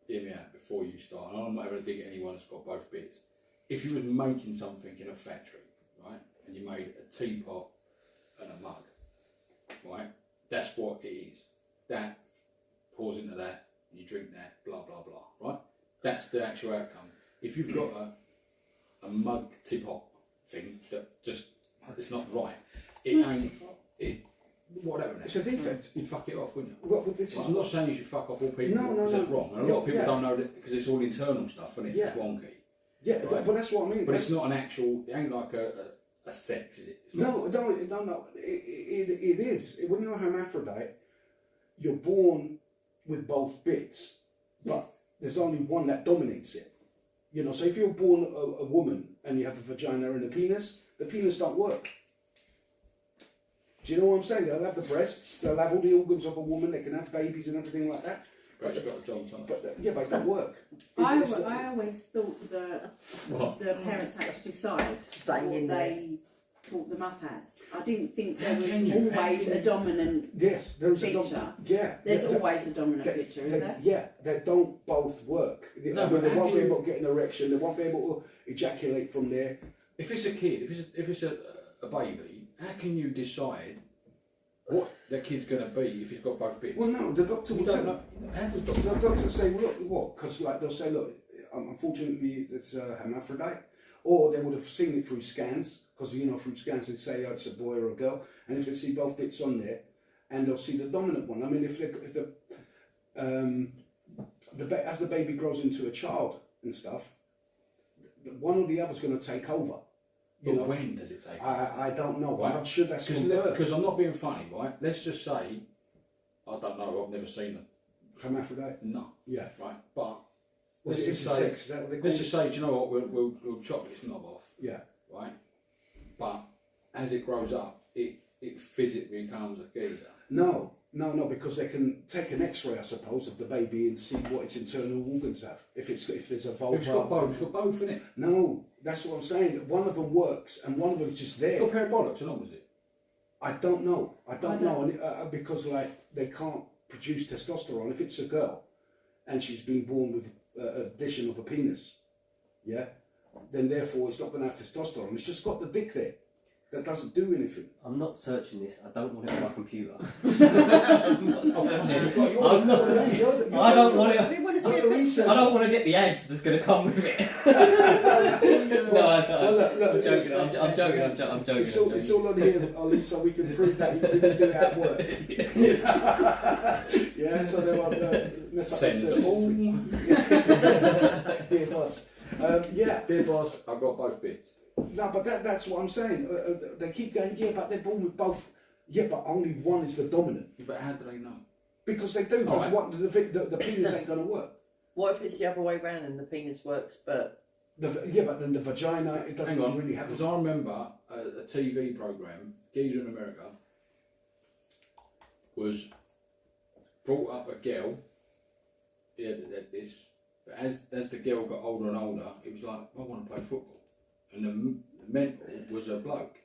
hear me out before you start. And I'm not going to dig at anyone that's got both bits. If you was making something in a factory, right, and you made a teapot and a mug, right, that's what it is. That pours into that, you drink that, blah blah blah, right? That's the actual outcome. If you've got a mug teapot thing that just it's not right, it ain't it. Whatever. It's a defect. You'd fuck it off, wouldn't you? Well, this Well, is I'm not saying you should fuck off all people No, because no, that's no. wrong. And a lot of people Yeah. don't know that because it's all internal stuff and Yeah. it's wonky. yeah, Right. but that's what I mean. But That's- it's not an actual. It ain't like a sex, is it? It's No, not. no. It is. When you're a hermaphrodite, you're born with both bits, but Yes. there's only one that dominates it. You know, so if you're born a woman and you have a vagina and a penis, the penis don't work. Do you know what I'm saying? They'll have the breasts, they'll have all the organs of a woman, they can have babies and everything like that. But you've got a John Thomas. But yeah, but it don't work. I always thought that What? the parents had to decide Staying what in there. they brought them up as. I didn't think there How was can you? How always can a you? dominant. Yes, there is a Feature. yeah. There's they- always a dominant they- feature, is they- there? Yeah, they don't both work. No, I mean, but they how won't can be you- able to get an erection. They won't be able to ejaculate from there. If it's a kid, if it's a baby, how can you decide what that kid's going to be if he's got both bits? Well, no, the doctor You will don't say. know. How does The doctor? doctor say, well, look, what? Because like they'll say, look, unfortunately, it's a hermaphrodite, or they would have seen it through scans, because you know through scans they say oh, it's a boy or a girl, and if they see both bits on there, and they'll see the dominant one. I mean, if as the baby grows into a child and stuff, one or the other's going to take over. You But know, when does it take? I don't know, but Right. I'm sure that's from birth. Because I'm not being funny, right? Let's just say, I don't know, I've never seen them. Hermaphrodite, No, yeah. right? But Was let's it just say, intersex? Is that what they call let's it? just say, do you know what? We'll chop this knob off, Yeah. right? But as it grows up, it physically becomes a geezer. No, because they can take an X-ray, I suppose, of the baby and see what its internal organs have. If there's a vulva. It's got both. It's got both in it. No, that's what I'm saying. One of them works and one of them's just It's got a there. pair of bollocks, along with it. I don't know. And, because like they can't produce testosterone. If it's a girl and she's been born with addition of a penis, yeah, then therefore it's not going to have testosterone. It's just got the dick there that doesn't do anything. I'm not searching this. I don't want it on my computer. You've got your- I'm not. I don't want it. We want to see a Other picture. research. I don't want to get the ads that's going to come with it. No, I Well, don't. look, I'm it's- joking. I'm joking. I'm joking. It's all on here, Ollie, so we can prove that you didn't do it at work. Yeah, so they won't mess up Send the us. Dear boss. Yeah, Dear boss, I've got both bits. no, but that's what I'm saying. They keep going, yeah, but they're born with both. Yeah, but only one is the dominant. But how do they know? Because they do. All right. The penis ain't going to work. What if it's the other way round and the penis works, but But then the vagina, it doesn't Hang on, really have. because I remember a TV program, Geezer in America, was brought up a girl. Yeah, this. But as the girl got older and older, it was like, I want to play football, and the mentor was a bloke,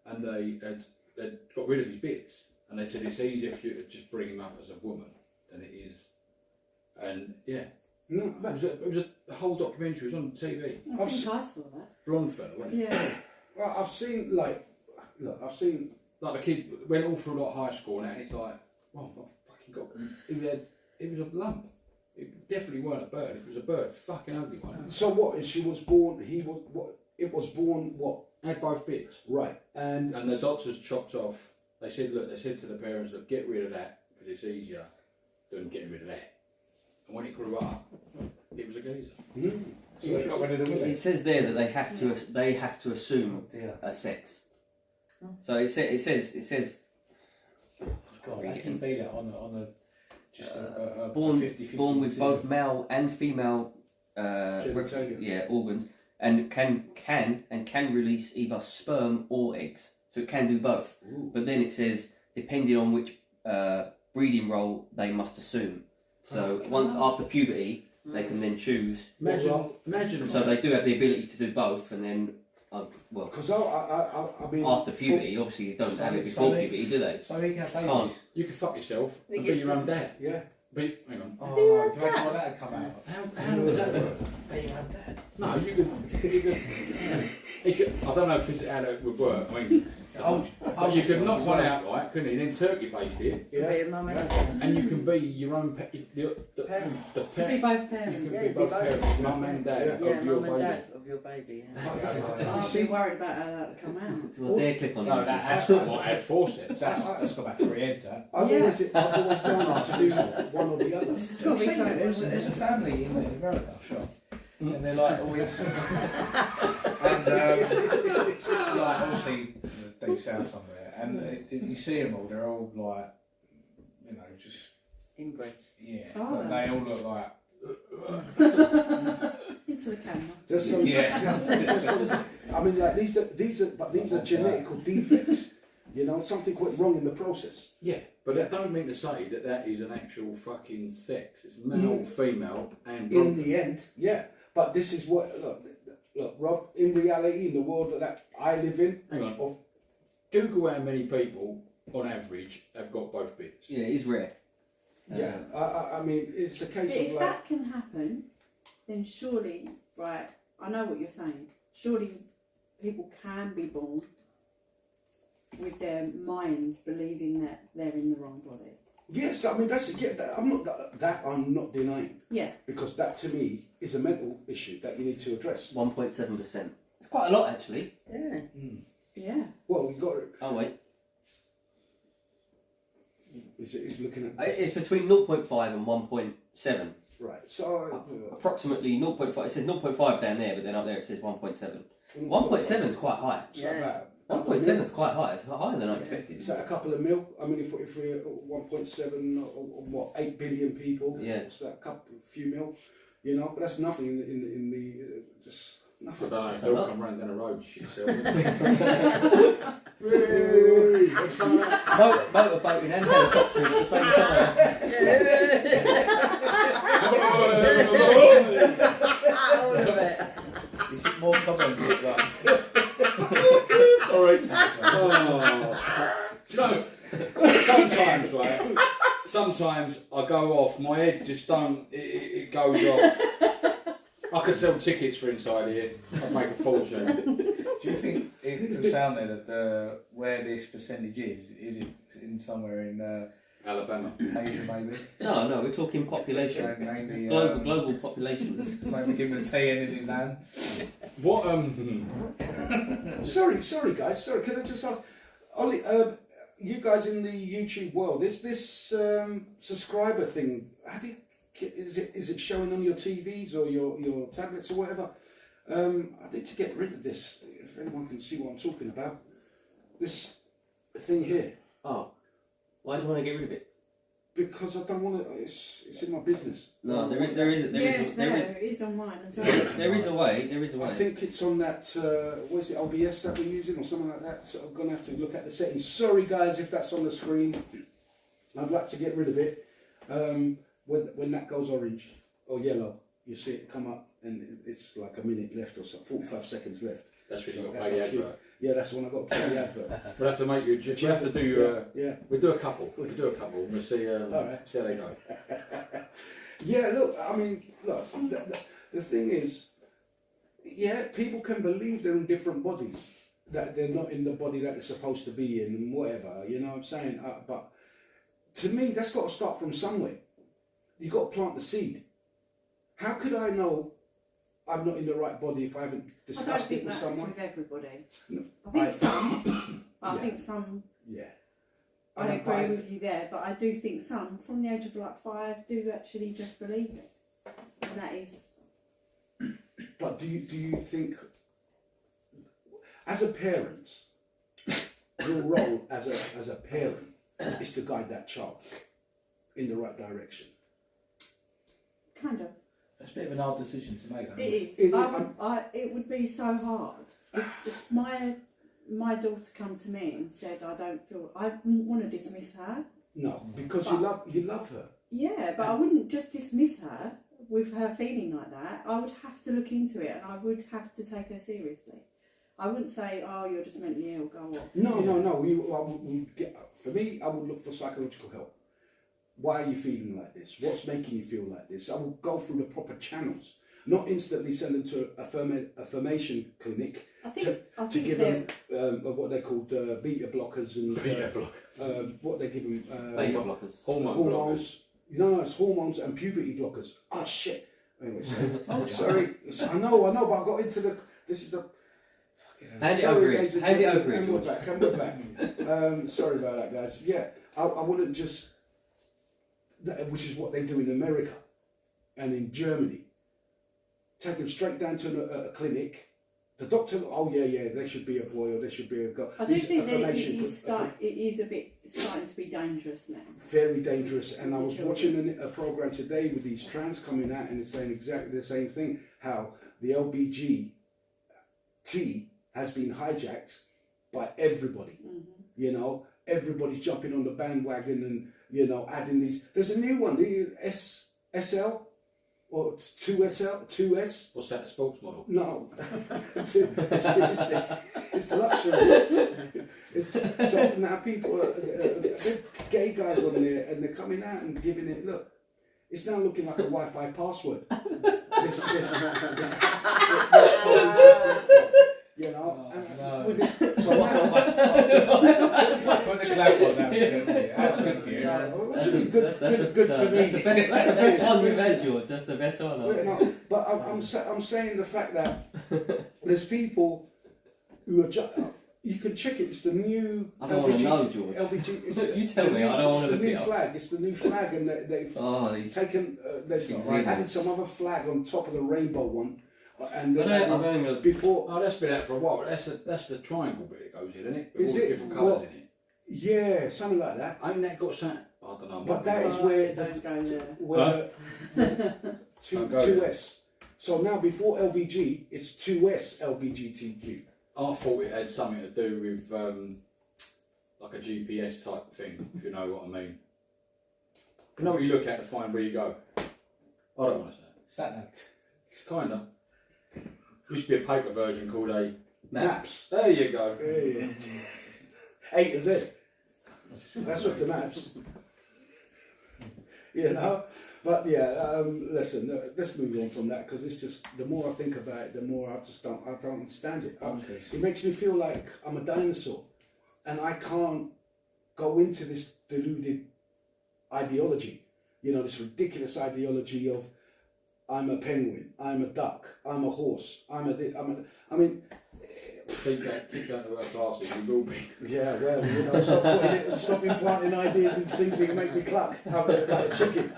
and they had got rid of his bits, and they said it's easier for you to just bring him up as a woman than it is, and yeah. No, It was a whole documentary. It was on TV. I think I saw that. Blonde fella, wasn't it? Yeah. well, I've seen like Like the kid went all through like high school and that, and it's like, well, I fucking got. It was a lump. It definitely weren't a bird. If it was a bird, fucking ugly one. So what? She was born. He was what? It was born what? Had both bits. Right, and And the doctors chopped off. They said, look, they said to the parents, look, get rid of that because it's easier than getting rid of that. And when it grew up, it was a geezer. So they got rid of the It women. says there that they have to assume Oh dear. a sex. So it says God, how can you be that on a just a born 50-50 born with decision? both male and female Genitalia. organs, and can release either sperm or eggs. So it can do both. Ooh. But then it says depending on which breeding role they must assume. So once after puberty, they can then choose. Imagine. So they do have the ability to do both, and then well, Because I mean, after puberty, obviously you don't have it before puberty, do they? So he can have babies. Can't. You could fuck yourself They and get be your own dad. Yeah. Hang on. Oh, no, do you imagine what that would come out? How would that work? Be your own dad. No, you could. I don't know if it's how it would work. I mean, you could knock one out, right? Couldn't you? Then turkey baste it, Yeah. Be a mum and a dad. and you can be your own the Parents. the Could be parent. both You parents. can Yeah, be be both both. parents, mum and dad Yeah, of your mum and baby. dad of your baby. Yeah. I'd be worried about how that would come out. Well, dare click on No, it. that's What had forceps? that's got about 3 heads. That. I've Yeah. always done to do one or the other. It's got to be something. There's a family in America, sure. And they're like always, and like obviously deep south somewhere, and you see them all. They're all like, you know, just Inbred. yeah, Oh. but they all look like Into the camera. There's some, Yeah. there's some, I mean, like these are genetical defects. You know, something went wrong in the process. Yeah, but I don't mean to say that that is an actual fucking sex. It's male, female, and In the end, yeah. But this is what look, Rob. In reality, in the world that I live in, Hang on. oh, Google how many people on average have got both bits. Yeah, it is rare. yeah. I mean, it's a case If of like. that can happen, then surely, right, I know what you're saying. Surely people can be born with their mind believing that they're in the wrong body. Yes, I mean I'm not denying Yeah. because that to me is a mental issue that you need to address. 1.7%. It's quite a lot actually. Yeah. Yeah. Well, you got Oh wait, is looking at it's between 0.5 and 1.7. right. So Approximately 0.5. It says 0.5 down there, but then up there it says 1.7. 1.7 is quite high. So about 1.7 is quite high. It's higher than I expected. Is that a couple of mil? I mean, if we're 1.7 or what 8 billion people, Yeah. it's that few mil, you know. But that's nothing in the just I nothing. don't know if That's a they'll lot. come round down the road and shit yourself. Hey, what's that? Motorboating and helicoptering at the same time. All of it. Is it more common? Like, Sorry. Oh. Do you know, sometimes, right? Sometimes I go off, my head just don't, it goes off. I could sell tickets for inside here, I'd make a fortune. do you think to sound there that where this percentage is it in somewhere in Alabama. Asia maybe? No, we're talking population. Maybe Global population. maybe give them tea anything, man. What, Sorry, guys. Sorry, can I just ask, Ollie? You guys in the YouTube world, is this subscriber thing? How do you, is it showing on your TVs or your tablets or whatever? I need to get rid of this. If anyone can see what I'm talking about, this thing here. Oh, why do you want to get rid of it? because I don't want to. It's in my business. No, there is on mine as well. There is a way. There is a way. I think it's on that. What is it? OBS that we're using or something like that. So I'm gonna have to look at the settings. Sorry, guys, if that's on the screen. I'd like to get rid of it. When that goes orange or yellow, you see it come up, and it's like a minute left or so, 45 seconds left. That's when So you've got to that's play the how cute. advert. Yeah, that's when I got to play the advert. We'll have to make you. We'll have to do. Yeah. We'll do a couple. We'll do a couple. We'll see. Alright. See how they go. Yeah, look, I mean, look, the thing is, yeah, people can believe they're in different bodies, that they're not in the body that they're supposed to be in and whatever, you know what I'm saying? But to me, that's got to start from somewhere. You've got to plant the seed. How could I know I'm not in the right body if I haven't I don't discussed it think with that's someone? with everybody. No, I think some. I Yeah. think some. Yeah. I And agree with you there, but I do think some, from the age of like 5, do actually just believe it, and that is. But do you think, as a parent, your role as a parent is to guide that child in the right direction? Kind of. It's a bit of an hard decision to make. It is. It would be so hard if my daughter come to me and said, I wouldn't want to dismiss her. No, because you love her. Yeah, but I wouldn't just dismiss her with her feeling like that. I would have to look into it, and I would have to take her seriously. I wouldn't say, oh, you're just mentally ill, go off. No. For me, I would look for psychological help. Why are you feeling like this? What's making you feel like this? I will go through the proper channels, not instantly send them to affirmation clinic I think to give them what they called beta blockers and what they give them Beta blockers. hormones. No, it's hormones and puberty blockers. Oh shit. Anyway, sorry. I know, but I got into this is the. Hand it over here. Hand it over here, And we're George. back. Sorry about that, guys. Yeah, I wouldn't just. Which is what they do in America and in Germany. Take them straight down to a clinic. The doctor, oh yeah, there should be a boy or there should be a girl. I do think that it is a bit starting to be dangerous now. Very dangerous. And I was watching a program today with these trans coming out and it's saying exactly the same thing. How the LBGT has been hijacked by everybody. Mm-hmm. You know, everybody's jumping on the bandwagon and, you know, adding these. There's a new one, the SL or 2S. What's that? A sports model? No, it's the luxury. So now people are gay guys on there, and they're coming out and giving it. Look, it's now looking like a Wi-Fi password. You know, with this, so now, Put the clout on that. That's good for you. good for me. That's the best one you've had, George. That's the best one. No, but I'm saying the fact that there's people who are you can check it. It's the new. I don't want to know, George. LBG. You tell me. I don't want to look it up. It's the new flag, and they've taken. They've added some other flag on top of the rainbow one. And before, oh, that's been out for a while. That's the triangle bit that goes in, isn't it? With is all it the different colours in it. Yeah, something like that. Ain't that got something? I don't know. But that is where the 2S. So now before LBG, it's 2S LBGTQ. I thought it had something to do with like a GPS type thing, if you know what I mean. You know what you look at to find where you go. I don't want to say it. Sat-nav. It's kind of. Used to be a paper version called a Maps. There you go. A to Z. That's what the maps. You know? But yeah, listen, let's move on from that because it's just, the more I think about it, the more I don't understand it. It makes me feel like I'm a dinosaur and I can't go into this deluded ideology. You know, this ridiculous ideology of I'm a penguin, I'm a duck, I'm a horse, I mean... Keep going to work classes, you will be. Yeah, well, you know, stop implanting ideas in things that can make me cluck, like a chicken,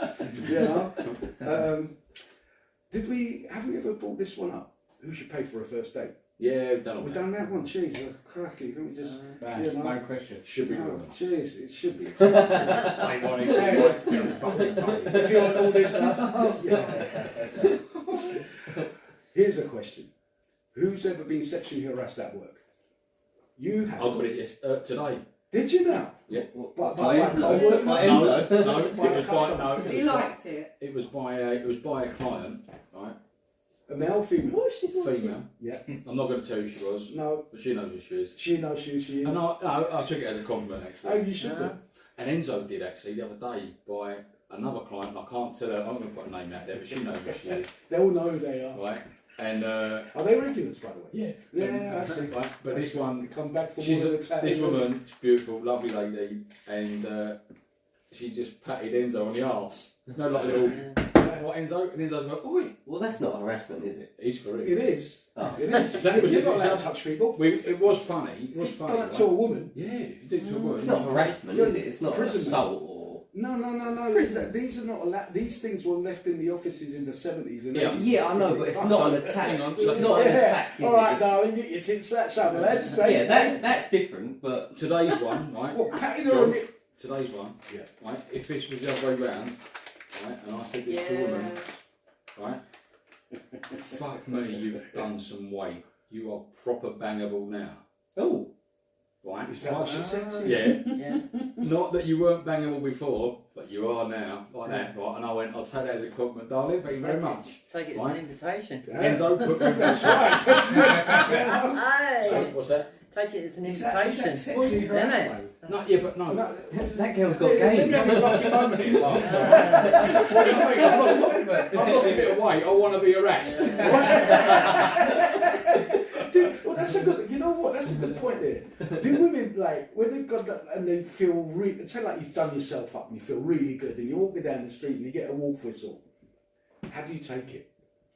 you know? Haven't we ever brought this one up? Who should pay for a first date? Yeah, we've done all We've that. done that one. Jeez, that's cracky. Let me just. Man, you know. no question. Should be Oh, wrong. jeez, it should be. They want it. They want to get fucking money. If you want all this stuff. Here's a question: who's ever been sexually harassed at work? You have. I got it today. Did you now? Yeah. But By by Enzo. co-worker? By No, Enzo. no, it By a was by customer. no. It He was by, liked it. it was by a client, right? A male, female? What's she's watching? Female. Yeah. I'm not going to tell you who she was, No, but she knows who she is. she knows who she is. And I took it as a compliment actually. Oh, you should do. And Enzo did actually the other day by another client. I can't tell her. I'm going to put a name out there, but she knows who she is, They all know who they are. right? And Are they regulars, by the way? yeah, Yeah, I see. Right, but this one, Come back for she's more than a tap. this woman, she's beautiful, lovely lady, and she just patted Enzo on the arse. No, like a little, what Enzo? And Enzo's like, oi, Well, that's not harassment, is it? he's for It it. is. Oh. It is. That was You're it. not allowed to touch people. It was funny. It was You've funny. done that to a Right? woman. Yeah, you did to a woman. It's not harassment, is it? It's not Prison. assault or. No. These are not allowed. These things were left in the offices in the 70s and Yeah. 80s. Yeah, I know, but it's not an attack. Hang on, It's so- not an attack, is All right, it? darling, it's in that show. Let's It's- say Yeah, that's different, but Today's one, right? What, patting her on Josh, the... today's one, Yeah. right? If this was the other way round, right, and I said this to a woman, right? Fuck me, you've done some weight. You are proper bangable now, oh, right? Is that what she said to you? Yeah. Yeah. Not that you weren't bangable before, but you are now, like that, right? And I went, I'll take that as a compliment, darling. Thank you very much. Take it as Right. an invitation. Yeah. Enzo, put me That's right. That's it. Hey, So, what's that? take it as an Is that invitation. sexually Isn't harassed, it? mate? No, yeah, but no. No, that girl's got Let game. me have a fucking moment here. Oh, sorry. I've lost a bit of weight. I want to be harassed. Well, that's a good. You know what? That's a good point there. Do women like when they've got that and they feel say like you've done yourself up and you feel really good and you're walking down the street and you get a wolf whistle? How do you take it?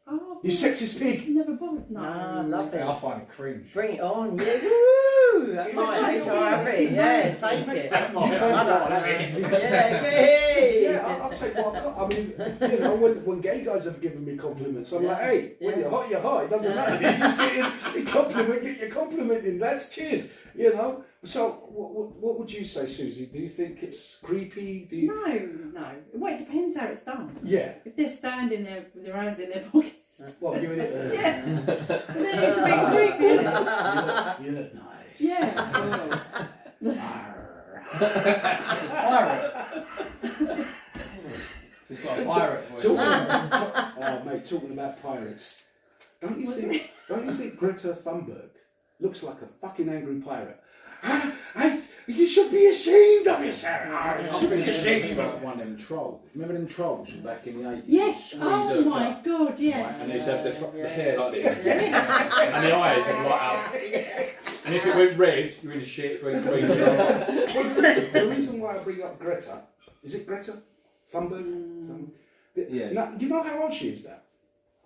Oh, You sexist pig. never bothered. No. Ah, love I it. find it cringe. Bring it on, yeah. Woo! That's nice. HRV, yeah, take it. I don't know. Yeah, I'll take what I got. I mean, you know, when gay guys have given me compliments, I'm like, hey, when Yeah. you're hot, you're hot. It doesn't matter. You just get your compliment in. That's cheers. You know. So, what would you say, Susie? Do you think it's creepy? Do you? No. Well, it depends how it's done. Yeah. If they're standing there with their hands in their pockets, Well, giving it. yeah, then it's a bit creepy, isn't it? You look nice. Yeah. Pirate. It's like a pirate. Talking about pirates. Don't you think Greta Thunberg looks like a fucking angry pirate? You should be ashamed of yourself. I think she's like one of them trolls. Remember them trolls from back in the 80s? Yes. Squeeze Oh her my gut. God. Right, Yes. and they used to have the hair like this. And the eyes would light up. And if it went red, you're in the shit. If it went green, you're like, The reason why I bring up Greta, is it Greta Thunberg? Yeah. Now, you know how old she is now?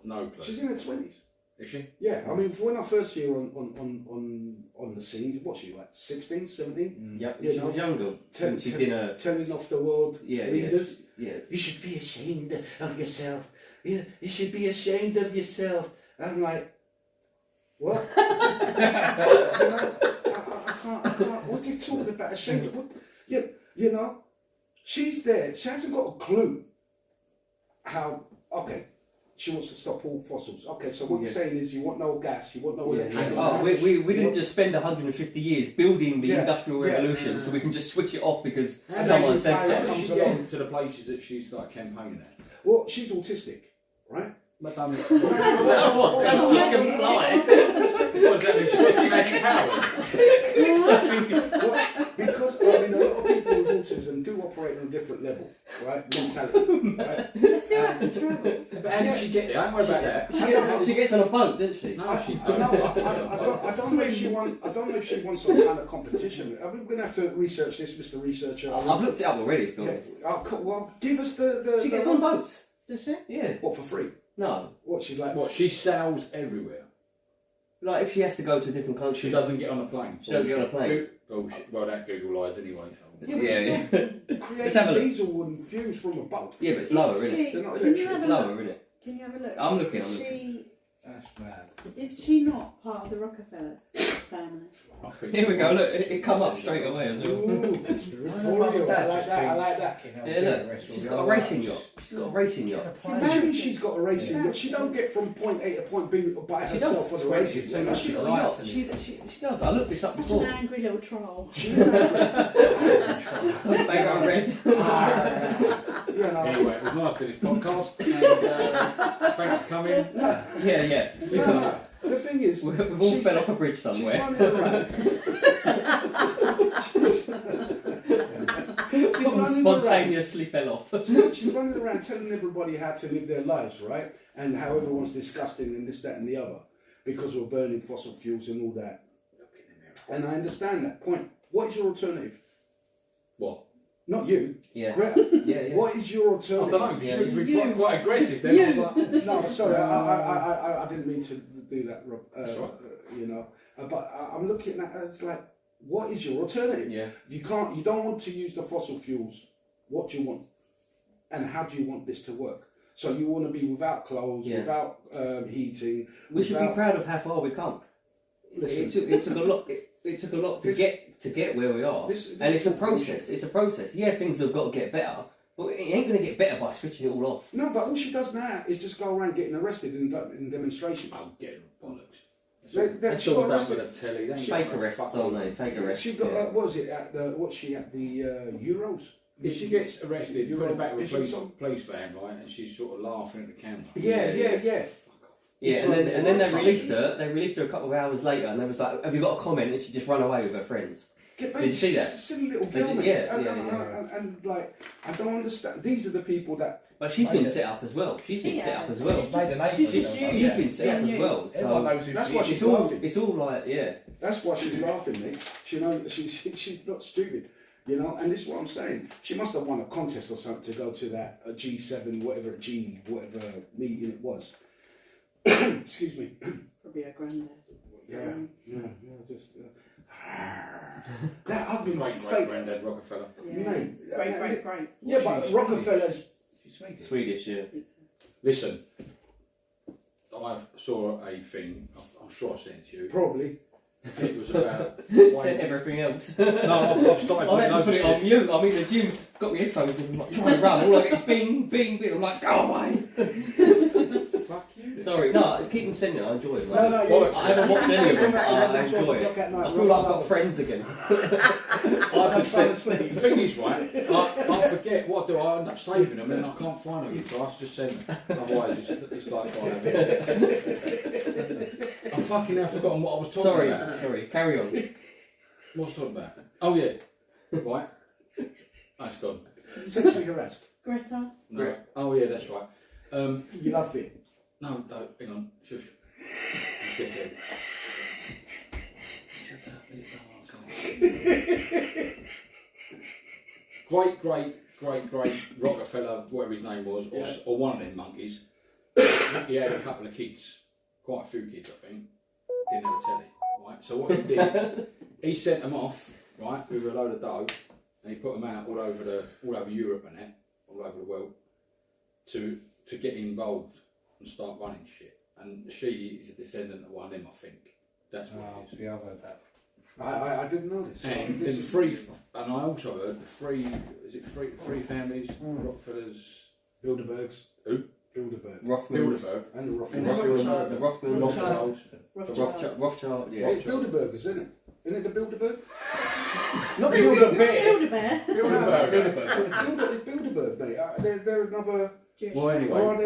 no clue. She's in her 20s. Is she? Yeah, I mean, when I first see her on the scene, what's she, like 16, 17? Yep, You she know, was younger. when she did a telling off the world leaders. yeah. You should be ashamed of yourself. You should be ashamed of yourself. I'm like, what? I can't. What are you talking about? Ashamed of what? You know, she's there. She hasn't got a clue how, okay, she wants to stop all fossils. Okay, so what you're saying is you want no gas, you want no electricity. Oh, we didn't just spend 150 years building the Yeah, Industrial yeah. Revolution, so we can just switch it off because And someone then said you buy How so. it. does comes she get along. into the places that she's like campaigning at? Well, she's autistic, right? But um, What? So she can fly? what does that mean? She's got some magic powers. Well, because I mean, a lot of people with autism do operate on a different level, right? Mentality, right? They still have to travel. But how did she get there? I don't worry about that. She gets on a boat, doesn't she? No, she I don't. don't know if she won. I don't know if she won some kind of competition. We're going to have to research this, Mr. Researcher. I've looked it up already, to be Yeah. honest. Oh, well, give us the. She gets on boats. Does she? Yeah. What, for free? No. What, she's like? What? She sails everywhere. Like if she has to go to a different country. She doesn't get on a plane. She doesn't get on a plane. Bullshit. Well, that Google lies anyway. So. Yeah, but Yeah, still, Let's have a creating look. diesel and fumes from a boat. Yeah, but it's lower, isn't it? They're not Can you electric. have It's a look? lower, isn't it? Can you have a look? I'm looking. She That's mad. Is she not part of the Rockefeller family? I think Here we go. Look, it come up straight away as well. Ooh, conspiratorial. I like that. I like that. Yeah, look, she's got a racing yacht. She's got a racing yacht. Imagine she's got a racing yacht. She don't get from point A to point B by She herself does. on a racing She yacht. got a yacht. She does. I looked this up Such before. an angry little troll. They got red. You know. Anyway, it was nice doing this podcast, and thanks for coming. Yeah. No. The thing is, We've all she's- fell off a bridge she's somewhere. running around. She's running around. Spontaneously fell off. She's running around telling everybody how to live their lives, right? And how everyone's disgusting and this, that, and the other because we're burning fossil fuels and all that. And I understand that point. What is your alternative? What? Not you. Yeah. Greta. Yeah. What is your I alternative? don't know. Yeah. She was being quite aggressive. Then I was like, No, sorry, I didn't mean to do that, Rob. That's right. You know, but I'm looking at it, it's like, what is your alternative? Yeah. You don't want to use the fossil fuels. What do you want? And how do you want this to work? So you want to be without clothes, Yeah. without heating. We should be without- proud of how far we come. Listen. It took a lot. It took a lot to get where we are, This and it's a is process. It's a process. Yeah, things have got to get better, but it ain't going to get better by switching it all off. No, but all she does now is just go around getting arrested in demonstrations. I'm getting bollocks. They- It's she all got done arrested. with the telly. They ain't Fake got no arrests, fuck aren't all. they? Fake arrests. She got, yeah. what was it, what's she at the Euros? If she gets arrested, you put her back with a Vision song? police van, right, and she's sort of laughing at the camera. Yeah. Fuck off. Yeah, and then they released her. They released her a couple of hours later, and they was like, "Have you got a comment?" And she just ran away with her friends. Did you see that? She's a silly little They girl, did- man. yeah, and, yeah, and, yeah. And, like, I don't understand. These are the people that. But she's been set up as well. She's been set up as well. She's made a name for She's herself. huge. She's been set up as well. Everyone So knows who That's she why is. she's it's all laughing. it's all like That's why she's laughing, mate. She knows she's not stupid, you know. And this is what I'm saying. She must have won a contest or something to go to that G7, whatever meeting it was. Excuse me. Probably her granddad. Yeah. Just that ugly Great fake, granddad Rockefeller. mate. Great. Yeah, but Rockefeller's. She's Swedish. Swedish, yeah. Listen, I saw a thing. I'm sure I sent it to you. Probably. And it was about. Said everything else. No, I've started I had to put it on noticing. mute. I'm in the gym, got my headphones in, I'm like, trying to run. All I get is bing, bing, bing. I'm like, go away. Fuck you. Sorry, no, keep them sending it. I enjoy it. No, Like, no, I haven't watched any of them. I That's enjoy 12 it. o'clock at night. I feel like I've got friends again. I just said, the thing is, right, I forget what do I end up saving them and I can't find them again, so I just send them. Otherwise, it's like, I fucking have forgotten what I was talking about. Sorry, carry on. What was I talking about? Oh, yeah. Right. That's gone. Sexually harassed. Greta. No. Oh, yeah, that's right. You loved it. No, hang on. Shush. You dickhead. Great Rockefeller, whatever his name was, or one of them monkeys. He had a couple of kids, quite a few kids, I think. Didn't have a telly, right? So what he did, he sent them off, right, with a load of dough, and he put them out all over Europe and that, all over the world, to get involved and start running shit. And she is a descendant of one of them, I think. That's what Oh, it is. yeah, I've heard that. I didn't know this. And This there's is- and I also heard the three families, Rockefellers, Bilderbergs. Who? Bilderberg. Rothmans. Bilderberg, And the and Rothmans. The Rothmans. Rothschilds. Rothschild, yeah. It's Bilderbergers, isn't it? Isn't it the Bilderberg? Not Bilderberg. Bilderbear. It's Bilderberg, mate. They're another. Jewish. Well, Or anyway, are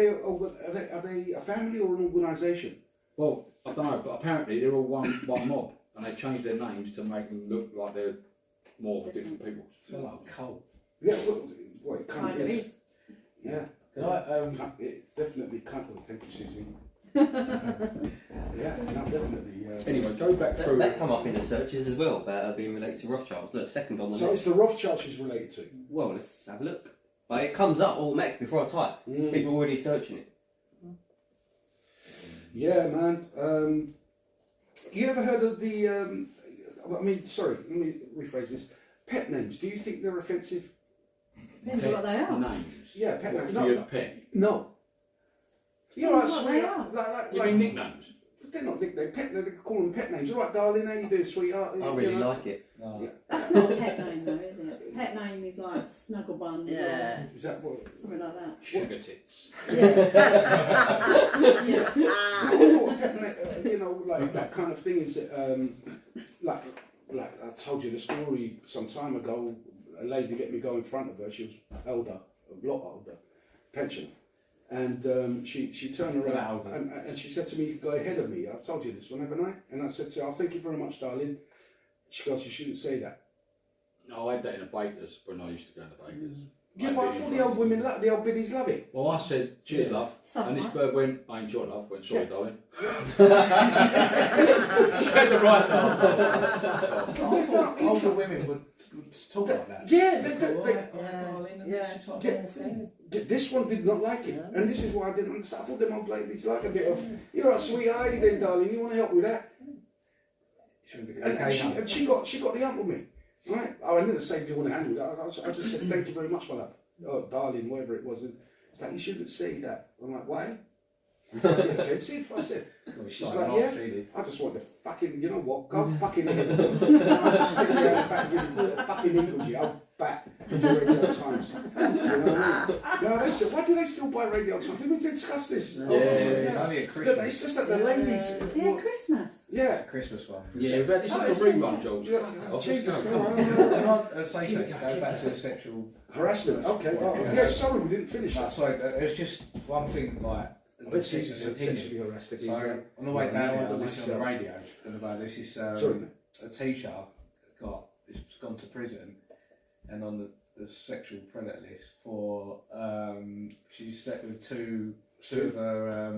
they a family or an organisation? well, I don't know, but apparently they're all one mob, and they changed their names to make them look like they're more of different people. It's not like a cult. Yeah, well, it can't Kind of be. is. Yeah, Can I, it definitely can't. Oh, thank you, Susie. Yeah, no, definitely. Anyway, go back through. That come up in the searches as well about being related to Rothschilds. Look, second on the So list. it's the Rothschilds she's related to. Well, let's have a look. But it comes up automatically before I type. People are already searching it. Yeah, man. You ever heard of the? Sorry, let me rephrase this. Pet names. Do you think they're offensive? Depends what they are. Names. Yeah, pet What, names. for No, your no. pet. No. You're right, What they sweetheart. are. You mean nicknames? They're not nicknames. They call them pet names. All right, darling, how you doing, sweetheart? I really like it. No. Yeah. That's not a pet name though, is it? Pet name is like snuggle bun Yeah. Is that what? or something like that. Sugar tits. Yeah. I thought a pet name, you know, like that kind of thing is, like I told you the story some time ago. A lady let me go in front of her. She was older, a lot older, pensioner. And she turned around and she said to me, "Go ahead of me. I've told you this one, haven't I?" And I said to her, "Oh, thank you very much, darling." She goes, "You shouldn't say that." No, I had that in a baker's when I used to go to the baker's. Yeah, but I thought the old women, the old biddies love it. Well, I said, "Cheers, love." Some And this might. bird went, "I enjoy love." Went, "Sorry, Yeah. darling." That's a right answer. I thought older women would talk like that. Yeah, Darling, and Yeah. it's like Yeah. a normal thing. This one did not like it, and this is why I didn't understand. I thought them old ladies like a bit of, "You're right, sweetheart, you then, darling. You want to help with that?" And she got the hump with me, right? Oh, I didn't say, "Do you want to handle that?" I just said, "Thank you very much, my love." Oh, darling, whatever it was. And it's like, "You shouldn't say that." I'm like, "Why?" "You find it offensive?" I said. She's like, "Yeah, I just want the fucking, you know what, go fucking in." I just sit there at the back and give the fucking eagles, you old bat, with your Radio Times. You know what I mean? No, listen, why do they still buy Radio Times? Did we discuss this? Yeah, It's only at But Christmas. it's just that the ladies. Yeah, Christmas. Yeah. Christmas one. Yeah, we've had this is a rerun, George. Yeah. I'll just Jesus, go. come on. Can I say something? Go back to the sexual. Harassment. Okay. Oh, yeah. Sorry, we didn't finish No, that. sorry, it's just one thing. Like, I bet this she's is an opinion. sexually harassed. So on the way Yeah, down, yeah, I yeah. listened on the radio. And about this is Sorry, mate. a teacher has gone to prison and on the sexual predator list for she slept with two of her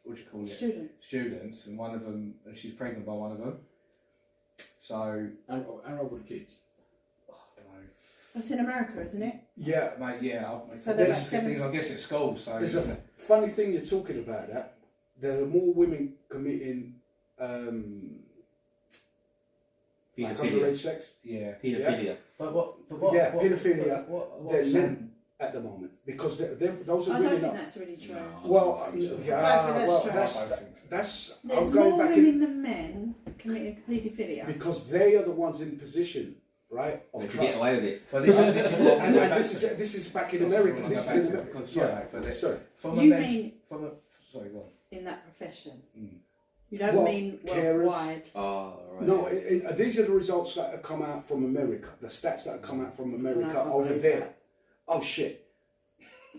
what do you call it students, and one of them, and she's pregnant by one of them. So How old were the kids? I don't know, It's in America, isn't it? Yeah. mate. Yeah, So they're like 15. I guess at school. So There's a funny thing you're talking about that. There are more women committing like underage sex yeah. Paedophilia. But what? Yeah, what, paedophilia, What they're was men at the moment because those are I don't women. think that's really true. No, I Well, don't think so. I don't think that's true. That's There's I'm going more back women in than men committing paedophilia. because they are the ones in position, right, They of can get trust. away with it. But this is what And this is back in America. This is in America. Sorry, but Sorry. from You a mean- from a sorry, go on. In that profession. Mm. You don't Well, mean carers. worldwide. Oh, right. No, these are the results that have come out from America. The stats that have come out from America over there. Oh shit.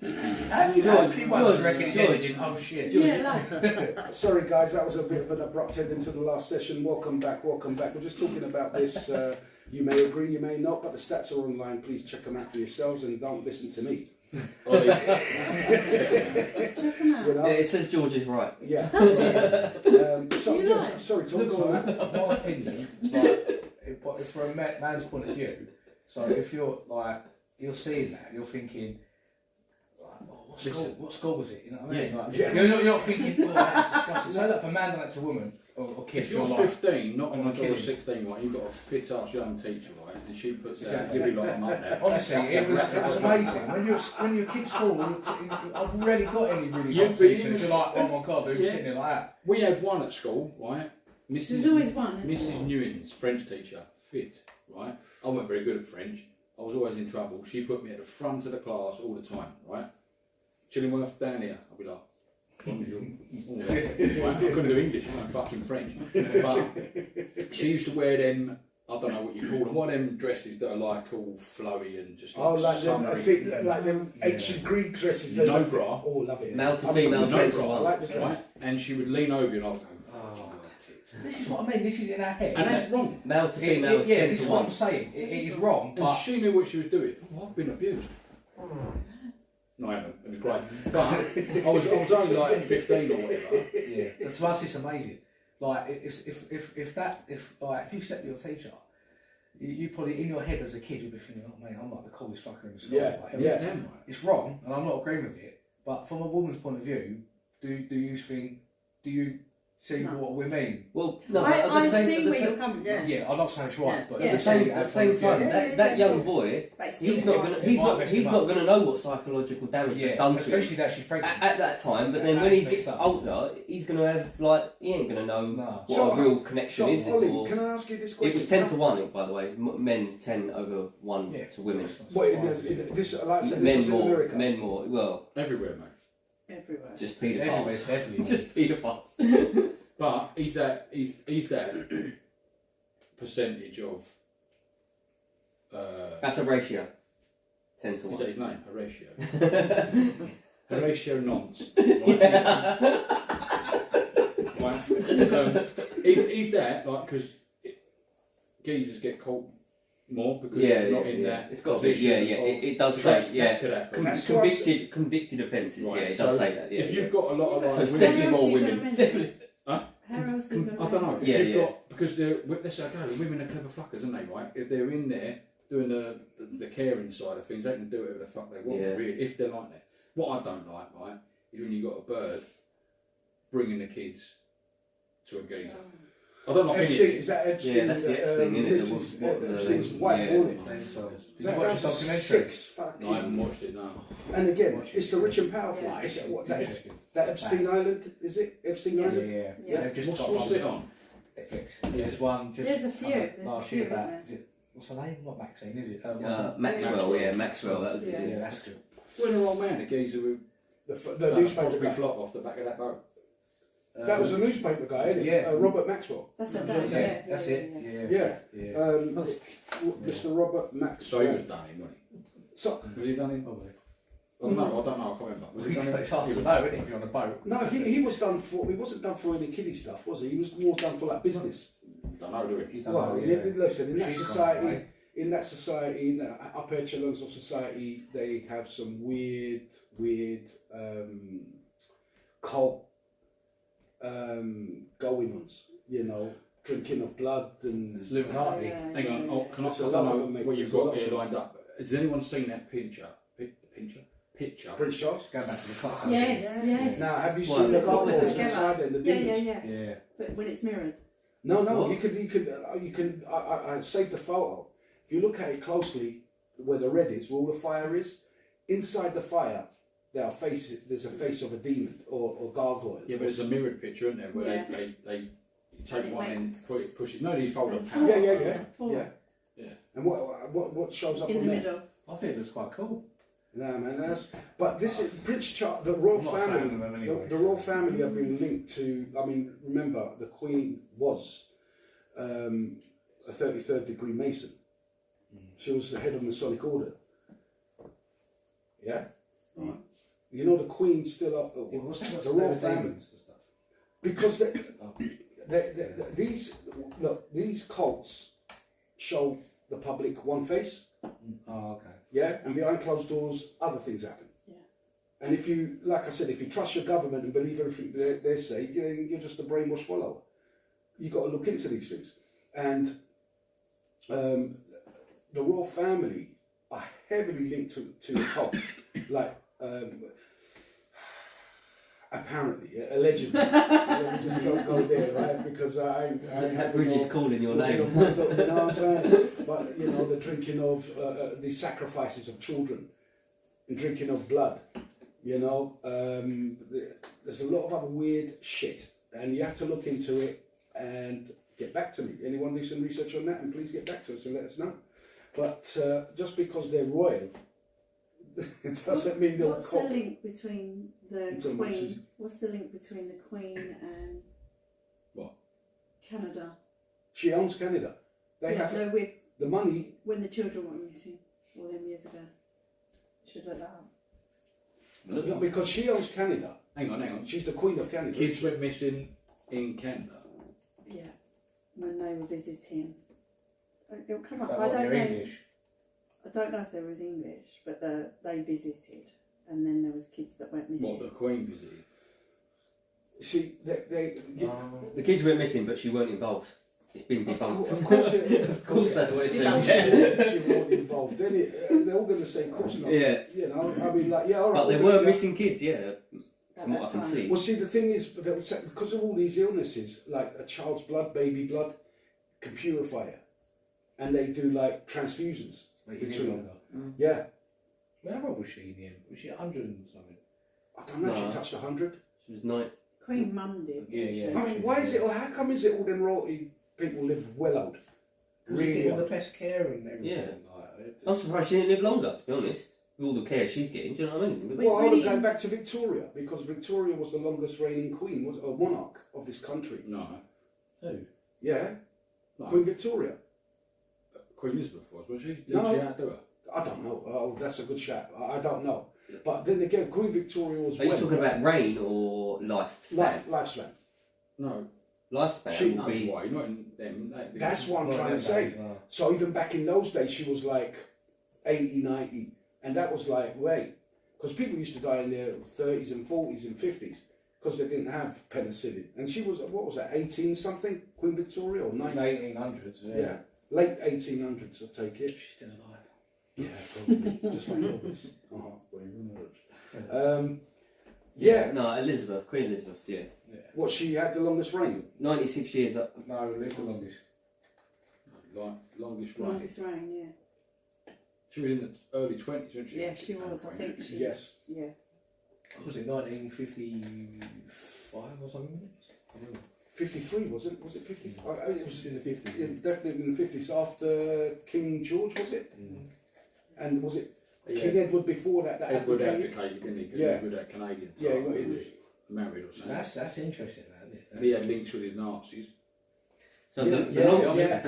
Everyone's reckoning intelligent. Oh shit. Yeah, like. Sorry guys, that was a bit of an abrupt end into the last session. Welcome back. We're just talking about this. You may agree, you may not, but the stats are online. Please check them out for yourselves and don't listen to me. Check them out. You know? Yeah, it says George is right. Yeah. So, You yeah, lie. sorry, Tom, Look, go on. my opinion, like, from a man's point of view, so if you're like, you're seeing that, you're thinking, like, oh, what school was it? You know what I mean? Yeah. Like, Yeah. you're not thinking, oh, that's disgusting. So, look, if a man that's a woman or kid, If you're like, 15, not on a kidding. 16, right, you've got a fit ass young teacher, right, and she puts out, Exactly. you'll be like, I'm up there. honestly, it was amazing. When you're a kid school, I've rarely got any really Yeah, good but teachers. You're like, oh my god, they're Yeah. sitting there like that. We had one at school, right, There's always one. isn't Mrs. Newins, French teacher, fit, right, I wasn't very good at French, I was always in trouble, she put me at the front of the class all the time, right, Chillingworth down here, I'll be like, bonjour, all that. Right? I couldn't do English, I'm fucking French, but she used to wear them, I don't know what you call them, one of them dresses that are like all flowy and just like, Oh, like them, I summery. think, like them ancient Greek dresses. that- No bra. Oh, love it. Male to I'm female good dress. I like the dress. Right? And she would lean over you and I'd go, oh, This is what I mean. This is in our head. and that's wrong. Male to female. yeah, 10 this to is what 1. I'm saying. It is wrong, And but she knew what she was doing. Oh, I've been abused. No, I haven't. It was great. But I was only like 15 or whatever. yeah, that's why it's amazing. Like, if you slept with your teacher, you probably in your head as a kid you'd be thinking, oh man, I'm like the coolest fucker in the school. Yeah, Like, yeah. Damn right. It's wrong, and I'm not agreeing with it. But from a woman's point of view, do you See No. what we mean? Well, no, but at I the same, see at the where same, you're coming from. Yeah. Yeah, I'm not saying it's right, Yeah. but Yeah. at the same time, Yeah. that young boy, But it's he's still not right. gonna he's might not mess he's him not up. gonna know what psychological damage Yeah, has done to him. especially that she's pregnant. At that time, but Yeah, then when he that's gets messed up. older, he's gonna have like he ain't gonna know No. what So, a real connection So, is. Ollie, Or, can I ask you this it question? was 10 to 1, by the way. Men 10 over 1 Yeah, to women. What, this, like I said, this Men was in more, America. men more. Well, Everywhere, mate. Everywhere. just Everywhere's paedophiles. definitely. Just paedophiles. But he's that percentage of. That's a ratio. 10 to Is that 1. his name? Horatio Nonce. Right? He's there, like, because geezers get caught more because they're not in that It's got to be, position. it does That say, yeah. could happen. That's what I Convicted offences, Right, yeah, it so does say that. Yeah, If you've got a lot of like so it's women, definitely more women. Definitely. How else are you I don't know. If Yeah, you've yeah. got because let's say okay, the women are clever fuckers, aren't they? Right? If they're in there doing the caring side of things, they can do whatever the fuck they want. Yeah. Really, if they're like that. What I don't like, right, is when you got a bird bringing the kids to a geezer. I don't like any Epstein, of it. is that Epstein? Yeah, that's the Epstein, innit? Mrs. What was Epstein's the- wife, yeah. wasn't it? Did you watch the documentary? Fucking. No, I haven't watched it. No. And again, it's the rich and powerful. Yeah. Is what, Interesting. that Epstein Island, is it? Epstein Yeah, Island? yeah. Yeah. They've just got What's one. it on? Netflix. There's one just There's a few, come out there's last a year few, about. isn't Is it, what's the name? Not Maxine, is it? What's Maxwell, yeah, Maxwell, that was Yeah. it. yeah, that's good. When an old man, a geezer with The newspaper Crosby guy. flop off the back of that boat. That was a newspaper guy, isn't it? Yeah. Robert Maxwell. That's a Yeah, dad, yeah. that's yeah, it. yeah. Yeah. Yeah. Yeah. Mr. Robert So he Maxwell. was done in, wasn't So, he? Was he done in? Probably. I don't know. I can't remember. Was he done in? It's hard to know, isn't it, if you're on a boat? no, he was done for. He wasn't done for any kiddie stuff, was he? He was more done for like business. Don't know, do we? You don't Well, know, yeah. listen, in that She's gone society, away. in the upper echelons of society, they have some weird cult going-ons. You know, drinking of blood and. It's Illuminati. Yeah, Hang on. yeah. Oh, can I? There's a I lot don't of know them, mate. what you've There's a got lot here of them. lined up. Has anyone seen that picture? Prince Charles. Go back to the clubhouse. Yes, yes. Now, have you Well, seen the it's all goggles together. inside and the Yeah, demons? yeah. Yeah. But when it's mirrored. No, What? you can. I saved the photo. If you look at it closely, where the red is, where all the fire is, inside the fire, there's a face of a demon or gargoyle. Yeah, but it's a mirrored picture, isn't there? Where Yeah. they take It one and makes- push it. No, you fold a Four. pound. Yeah. Four. Yeah. And what shows up In on the there? middle. I think it looks quite cool. Nah, man, but this is Prince Charles, the royal I'm not a fan family. of them anyway, The royal family have been linked to. I mean, remember the Queen was a 33rd degree Mason. She was the head of Masonic order. Yeah. Right. You know the Queen still up. Yeah, what's that got the to do royal with family. demons and stuff? Because Oh. these cults show the public one face, Oh, okay. yeah, and behind closed doors, other things happen. Yeah. And if you, like I said, if you trust your government and believe everything they say, you're just a brainwashed follower. You got to look into these things, and the royal family are heavily linked to the cult, like. Apparently, allegedly. Let me just go there, right? Because I That bridge is calling your name. You know what I'm saying? But you know, the drinking of the sacrifices of children, and drinking of blood. You know, there's a lot of other weird shit, and you have to look into it and get back to me. Anyone do some research on that, and please get back to us and let us know. But just because they're royal, it doesn't mean they'll What's the cop. link between the It's a much as- Queen? What's the link between the Queen and What? Canada? She owns Canada. They Yeah, have no, with the money. when the children were missing all them years ago. Should look that up. No, because she owns Canada. Hang on. She's the Queen of Canada. Kids went missing in Canada. Yeah, when they were visiting. It'll come up. That I what, don't they're know. English. I don't know if there was English, but they visited, and then there was kids that went missing. What the Queen visited. See, The kids went missing, but she weren't involved. It's been of debunked. course, Of course, that's what it Yeah. says. she wasn't involved in it. They're all going to say, of course not. Yeah. You know, I mean, like, yeah, all right. But there we'll were believe missing kids, yeah. at from that what I can time. see. Well, see, the thing is, because of all these illnesses, like a child's blood, baby blood, can purify it. And they do like transfusions. Make you live between- longer. Yeah. Well, how old was she in the end? Was she 100 and something? I don't know if No. she touched 100. She was 9. Queen Mum did. Yeah, didn't yeah. she? I mean, why is it, or how come is it all them royalty people live well old? Because you Really get all the old. best care and everything. Yeah. Like, I'm surprised she didn't live longer, to be honest. With all the care she's getting, do you know what I mean? Well, I really- would go back to Victoria, because Victoria was the longest reigning queen, was a monarch of this country. No. Who? Yeah, No. Queen Victoria. Queen Elizabeth was she? Did No. she outdo her? I don't know. Oh, that's a good shout. I don't know. But then again, Queen Victoria was Are you when? talking about reign or lifespan? Lifespan. No. Lifespan She- would No, be... why? Not in them. That's what I'm Not trying to them say. days, no. So even back in those days, she was like 80, 90. And that was like, wait. Because people used to die in their 30s and 40s and 50s because they didn't have penicillin. And she was, what was that, 18 something? Queen Victoria or It was 19? 1800s, Yeah. yeah. Late 1800s, I take it. She's still alive. Yeah, probably. Just like Elvis. Yeah. No, Elizabeth, Queen Elizabeth, yeah. What, she had the longest reign? 96 years up. No, lived the longest. Longest reign. Longest reign, yeah. She was in the early 20s, wasn't she? Yeah, she was. I think she. Yes. Yeah. Was it 1955 or something? I don't know. 53, was it? Was it 50? It It was in the 50s. definitely in the 50s. After King George, was it? Mm. And was it Yeah. King Edward before that? Edward abdicated? abdicated, didn't he? 'Cause Yeah. he was with that Canadian. Yeah, type, he who was- married or something. That's interesting, that, isn't it? And he had links with the Nazis. So yeah, the, yeah, long- yeah,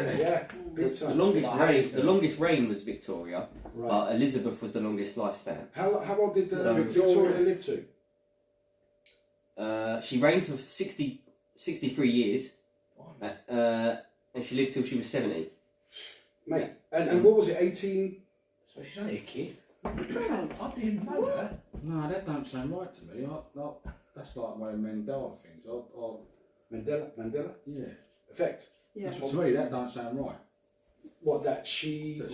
big the time. longest Like, reign, yeah. the longest reign was Victoria, Right. but Elizabeth was the longest lifespan. How old did So- Victoria live to? She reigned for 63 years, Blimey. and she lived till she was 70. Mate, and what was it, 18? So she's only a kid. Wow. I didn't know that. No, that don't sound right to me. That's like one of Mandela things. Mandela Yeah. effect. Yeah. To me, that don't sound right. What, that she That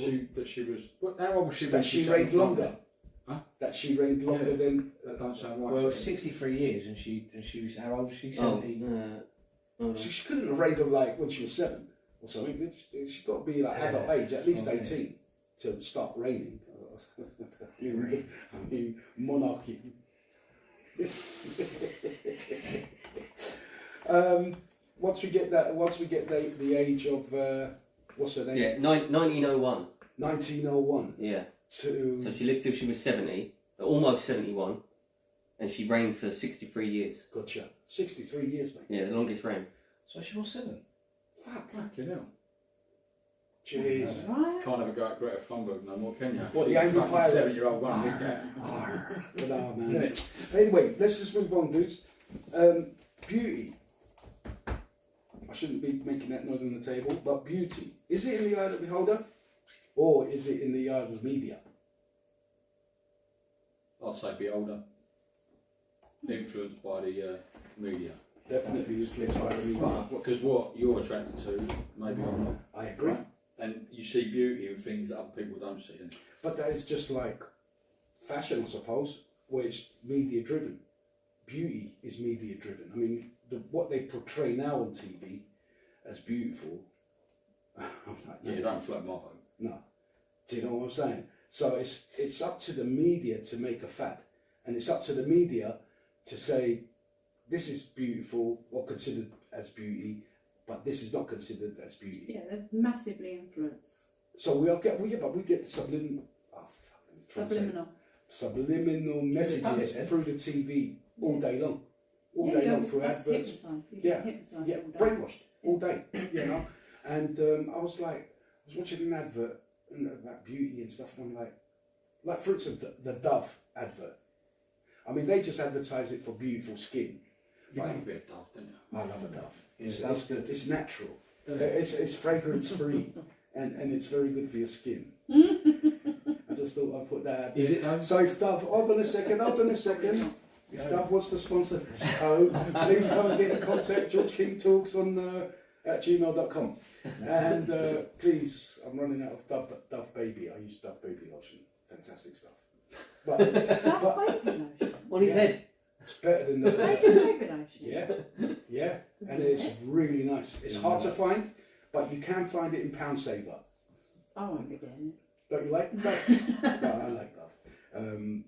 she was. How old was she? that when she set reigned the front longer? then? Huh? That she reigned longer Yeah. than That don't sound right. Well, to me. 63 years and she was, how old was she? Oh, 70? she couldn't have reigned them like when she was 7 or something. She's got to be like adult Yeah. age, at least Okay. 18 to start reigning. I mean monarchy. Once we get the age of what's her name? Yeah, 1901. 1901 Yeah. to So she lived till she was 70, almost 71, and she reigned for 63 years. gotcha. 63 years, mate. Yeah, the longest reign. So she was 7. Fuck. Fucking hell. Jeez. Right. Can't have a go at Greta Thunberg no more, can you? What, the She's a angry fucking pirate? 7-year-old one, this guy. But, man. Anyway, let's just move on, dudes. Beauty. I shouldn't be making that noise on the table, but beauty. Is it in the eye of the beholder, or is it in the eye of the media? I'd say be older. Influenced by the media. Definitely influenced by the media. Because what you're attracted to, maybe I'm not. I agree. Right? And you see beauty in things that other people don't see. innit? But that is just like fashion, I suppose, where it's media driven. Beauty is media driven. I mean, what they portray now on TV as beautiful, I'm like, Yeah, you don't float my boat. no. Do you know what I'm saying? So it's up to the media to make a fad, and it's up to the media to say this is beautiful or considered as beauty, but this is not considered as beauty. Yeah, they're massively influenced. So we get subliminal messages Yeah. through the TV all day long, through that's adverts. hypnotised. You Yeah, get hypnotised Yeah, all day. brainwashed all day, you know. And I was watching an advert about beauty and stuff, and I'm like for instance, the Dove advert. I mean, they just advertise it for beautiful skin. You Right. like a bit of Dove, don't you? I love a Dove. Yeah, It's, Dove's it's, good. it's natural. Don't you? It's fragrance free, and it's very good for your skin. I just thought I'd put that out there. Is it though? So if Dove, hold on a second. If Dove wants to sponsor the show, please come and get in contact. George King Talks on at gmail.com. And please, I'm running out of Dove Baby. I use Dove Baby lotion. Fantastic stuff. But Dove baby lotion. On his Yeah. head. It's better than the. They do baby lotion. Yeah, yeah, and it's really nice. It's hard to find, but you can find it in Pound Saver. I won't be getting Don't you like? No, I like that.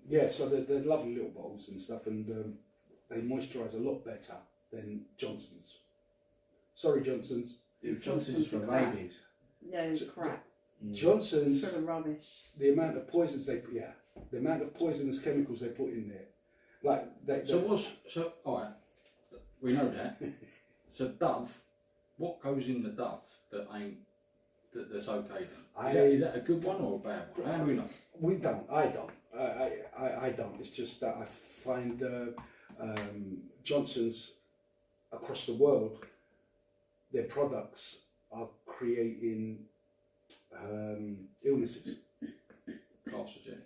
Yeah, so they're lovely little bottles and stuff, and they moisturise a lot better than Johnson's. Sorry, Johnson's. Johnson's for crap. babies. it. Yeah, it's crap. Johnson's. It's sort of rubbish. The amount of poisons they put, the amount of poisonous chemicals they put in there, like they. So all right, we know that. So Dove, what goes in the Dove that's okay then? Is that a good one or a bad one? How do we know? We don't. I don't. I don't. It's just that I find Johnson's across the world, their products are creating illnesses. Carcinogenics.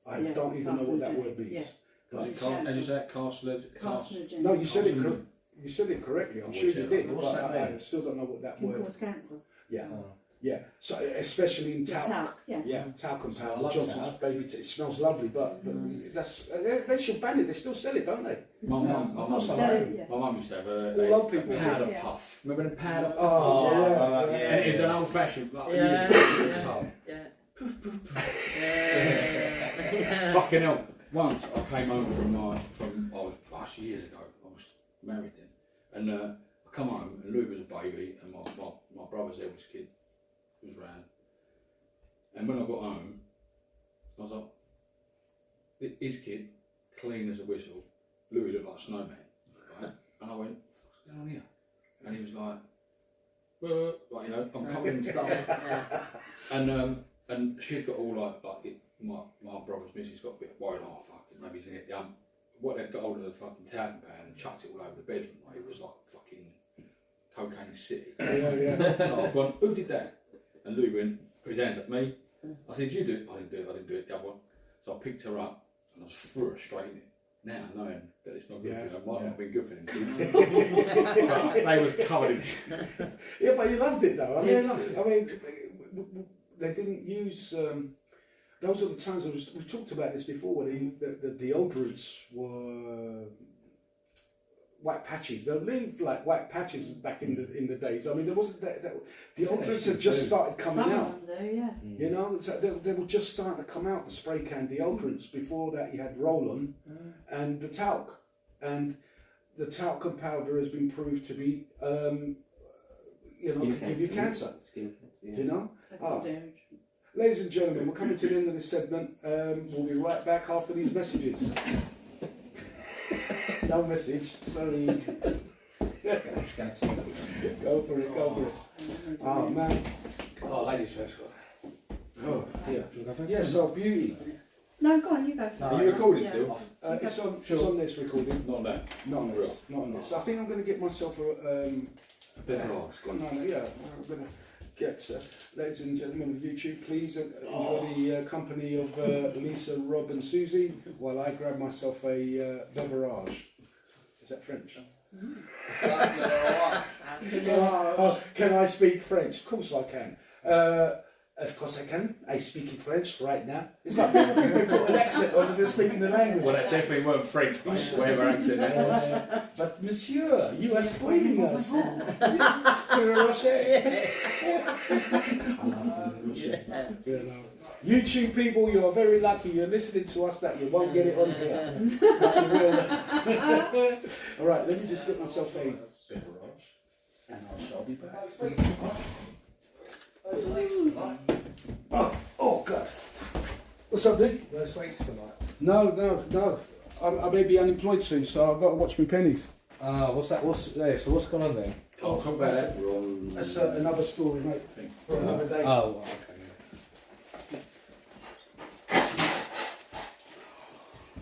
I Yeah, don't even know what that word carcinogenic, means. yeah. Like, And you say that Carcinogen. no, you said it. You said it correctly. I'm sure you did, What's but that I mean? still don't know what that Can word. cause cancer. Yeah, Oh. yeah. So especially in The talc. talc, yeah. Yeah, talcum So I powder. love Johnson's talc. baby. It smells lovely, but that's they should ban it. They still sell it, don't they? My mum, I've got some. Yeah. my mum used to have All old a people. powder Yeah. puff. Remember the powder puff? Oh, yeah. And it was an old fashioned, like Yeah. years ago. Yeah. Fucking hell. Once I came home last years ago, I was married then, and I come home and Louis was a baby and my brother's eldest kid was round. And when I got home, I was like, his kid, clean as a whistle, Louis looked like a snowman, right? And I went, what's going on here? And he was like, well, like, you know, I'm covered in stuff. And she'd got all my brother's missus got a bit worried, oh fuck it, maybe he's gonna get the what they'd got hold of the fucking talcum powder and chucked it all over the bedroom, like it was like fucking cocaine city. Yeah. So I've gone, who did that? And Louis went, put his hands at me. I said, did you do it? I didn't do it, the other one. So I picked her up and I just threw her straight in it. Now knowing that it's not good for them, it might not have been good for them kids. But they was covered in it. Yeah, but you loved it though. Yeah, I loved it. I mean, they didn't use. Those are the times we've talked about this before. Where the deodorants were white patches. They lived like white patches back in the days. I mean, there wasn't that deodorants had just started coming Some out. of them do, yeah. You know, so they were just starting to come out, the spray can deodorants. Before that, you had Roll-On and the talc. And the talcum powder has been proved to be, can give you cancer. Skin cancer, yeah. You know? So they do. Ladies and gentlemen, we're coming to the end of this segment. We'll be right back after these messages. No message, sorry. Just going to see that. Go for it, go for it. Oh, man. Oh, ladies first. Oh, yeah. Yeah, so beauty. No, go on, you go. Are you recording Yeah. still? It's on this recording. Not on that. Not on this. Not on this. I think I'm going to get myself a bit of ice. No, yeah, I'm going to get, ladies and gentlemen of YouTube, please enjoy the company of Lisa, Rob and Susie while I grab myself a beverage. Is that French? Can I speak French? Of course I can. Of course I can. I speak in French right now. It's like they put an accent on and they're speaking the language. Well, that definitely weren't French, mate, whatever accent that was. But monsieur, you are spoiling us. You know. YouTube people, you are very lucky. You're listening to us that you won't get it on here. All right, let me just get myself a beverage, and I shall be back. Oh God! What's up, dude? No sweets tonight. No. I may be unemployed soon, so I've got to watch my pennies. What's that? So what's gone on there? I'll talk about that. That's another story, mate, for another day. Oh, okay.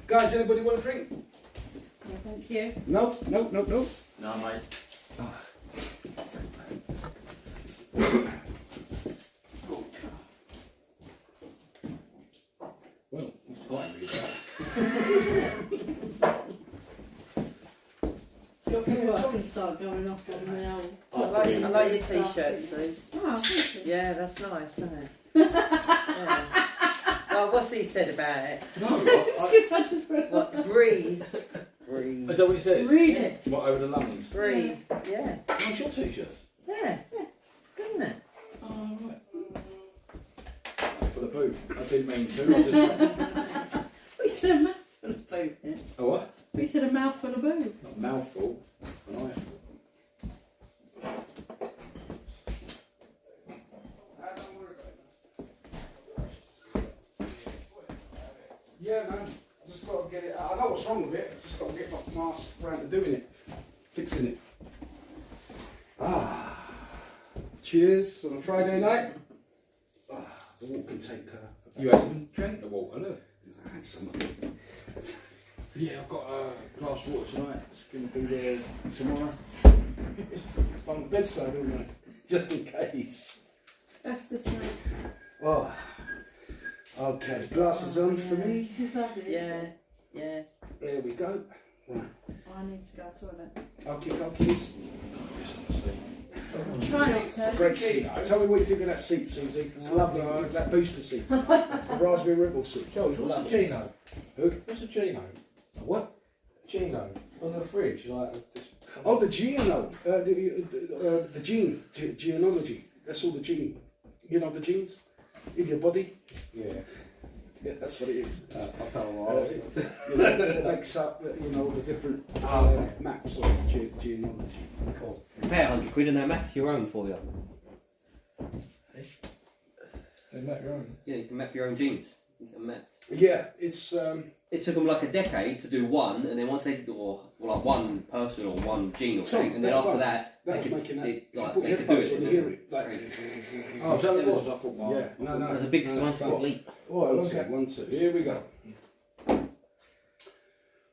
Guys, anybody want a drink? Yeah, thank you. No. No, mate. Well, that's quite Well, I can start going off on the old. I like your t-shirt, Sue. Oh, thank you. Yeah, that's nice, isn't it? Yeah. Well, what's he said about it? It's because I just read What, breathe? Is that what it says? Read it. What, over the lungs? Breathe. Yeah. What's your t-shirt? Yeah. It's good, isn't it? Oh, right. For the poo. I didn't mean to. I just... We said a mouthful of boo. Yeah. Oh, what? We said a mouthful of boo. Not a mouthful, an eyeful. Yeah, man. I just got to get it. I know what's wrong with it. I just got to get my mask around to doing it, fixing it. Ah. Cheers on a Friday night. Ah, the walk can take You haven't drank the water, look. I had some of it. Yeah, I've got a glass of water tonight. It's going to be there tomorrow. It's on the bedside, isn't it? Just in case. That's the snake. Oh. Okay, glasses on for me. She's lovely. Yeah. Yeah. There we go. Right. I need to go to the toilet. Okay. Try not to. Great seat. Tell me what you think of that seat, Susie. It's lovely. That booster seat. The raspberry ripple seat. George, what's a Lovely. Gino? Who? What's a Gino? What? Gino on the fridge, like this. Oh, the genome. The gene. Genealogy. That's all the gene. You know the genes in your body? Yeah. Yeah, that's what it is. I don't know why. You know, it makes up, you know, the different maps of genealogy. Cool. Pay £100 and they'll map your own for you. They make your own. Yeah, you can map your own genes. You can map. Yeah, it's It took them like a decade to do one, and then once they did, or like one person or one gene or Tom, something, and then that after one, that, that they was could, making that. like, Put they could do headphones on it. and hear it. Like, Oh, is that what it was? I thought, well, yeah, no. It was a big no, scientific stop. leap. Oh, One, two, okay. 1, 2. Here we go.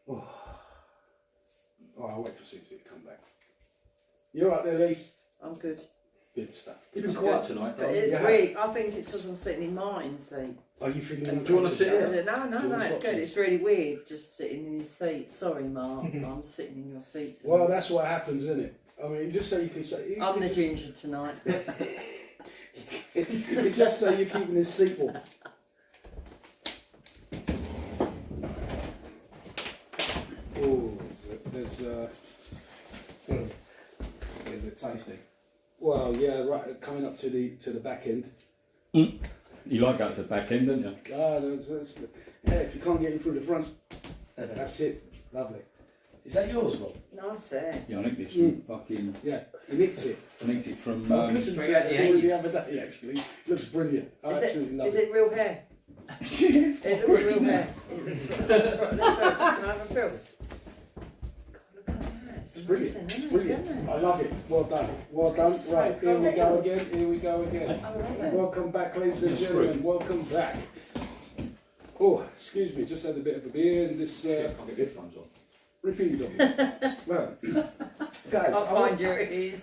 Oh, I'll wait for Susie to come back. You alright there, Lise? I'm good. Good stuff. You've been quiet tonight, But darling. it's Yeah. weird. I think it's because I'm sitting in mine, see. Are you feeling Do you wanna sit here? No, Do you wanna it's swap good. seats? It's really weird just sitting in your seat. Sorry, Mark. I'm sitting in your seat. tonight. Well, that's what happens, isn't it? I mean, just so you can say. You I'm can the just, ginger tonight. you can just say you're keeping this seat warm. Oh, there's Good. Yeah, a bit tasty. well, yeah, right, coming up to the back end. You like that to the back end, don't you? Yeah, if you can't get in through the front, that's it. Lovely. Is that yours, Rob? Nice there. Yeah, I think this one fucking... Yeah, he nicked it. I nicked it from... I was listening to straight that out the story the 80s. other day, actually. Looks brilliant. I absolutely love Is it. it real hair? It looks real hair. Can I have a feel? God, look at that. It's brilliant. amazing, It's isn't it? brilliant. Isn't it? I love it. Well done. Well done. It's so Right, here we cool. go again. Here we go again. I love it. Welcome back, ladies and Yes, gentlemen. great. Welcome back. Oh, excuse me. Just had a bit of a beer and this I'll get headphones on. repeated on me. Well, guys, I'll I want, find your ears.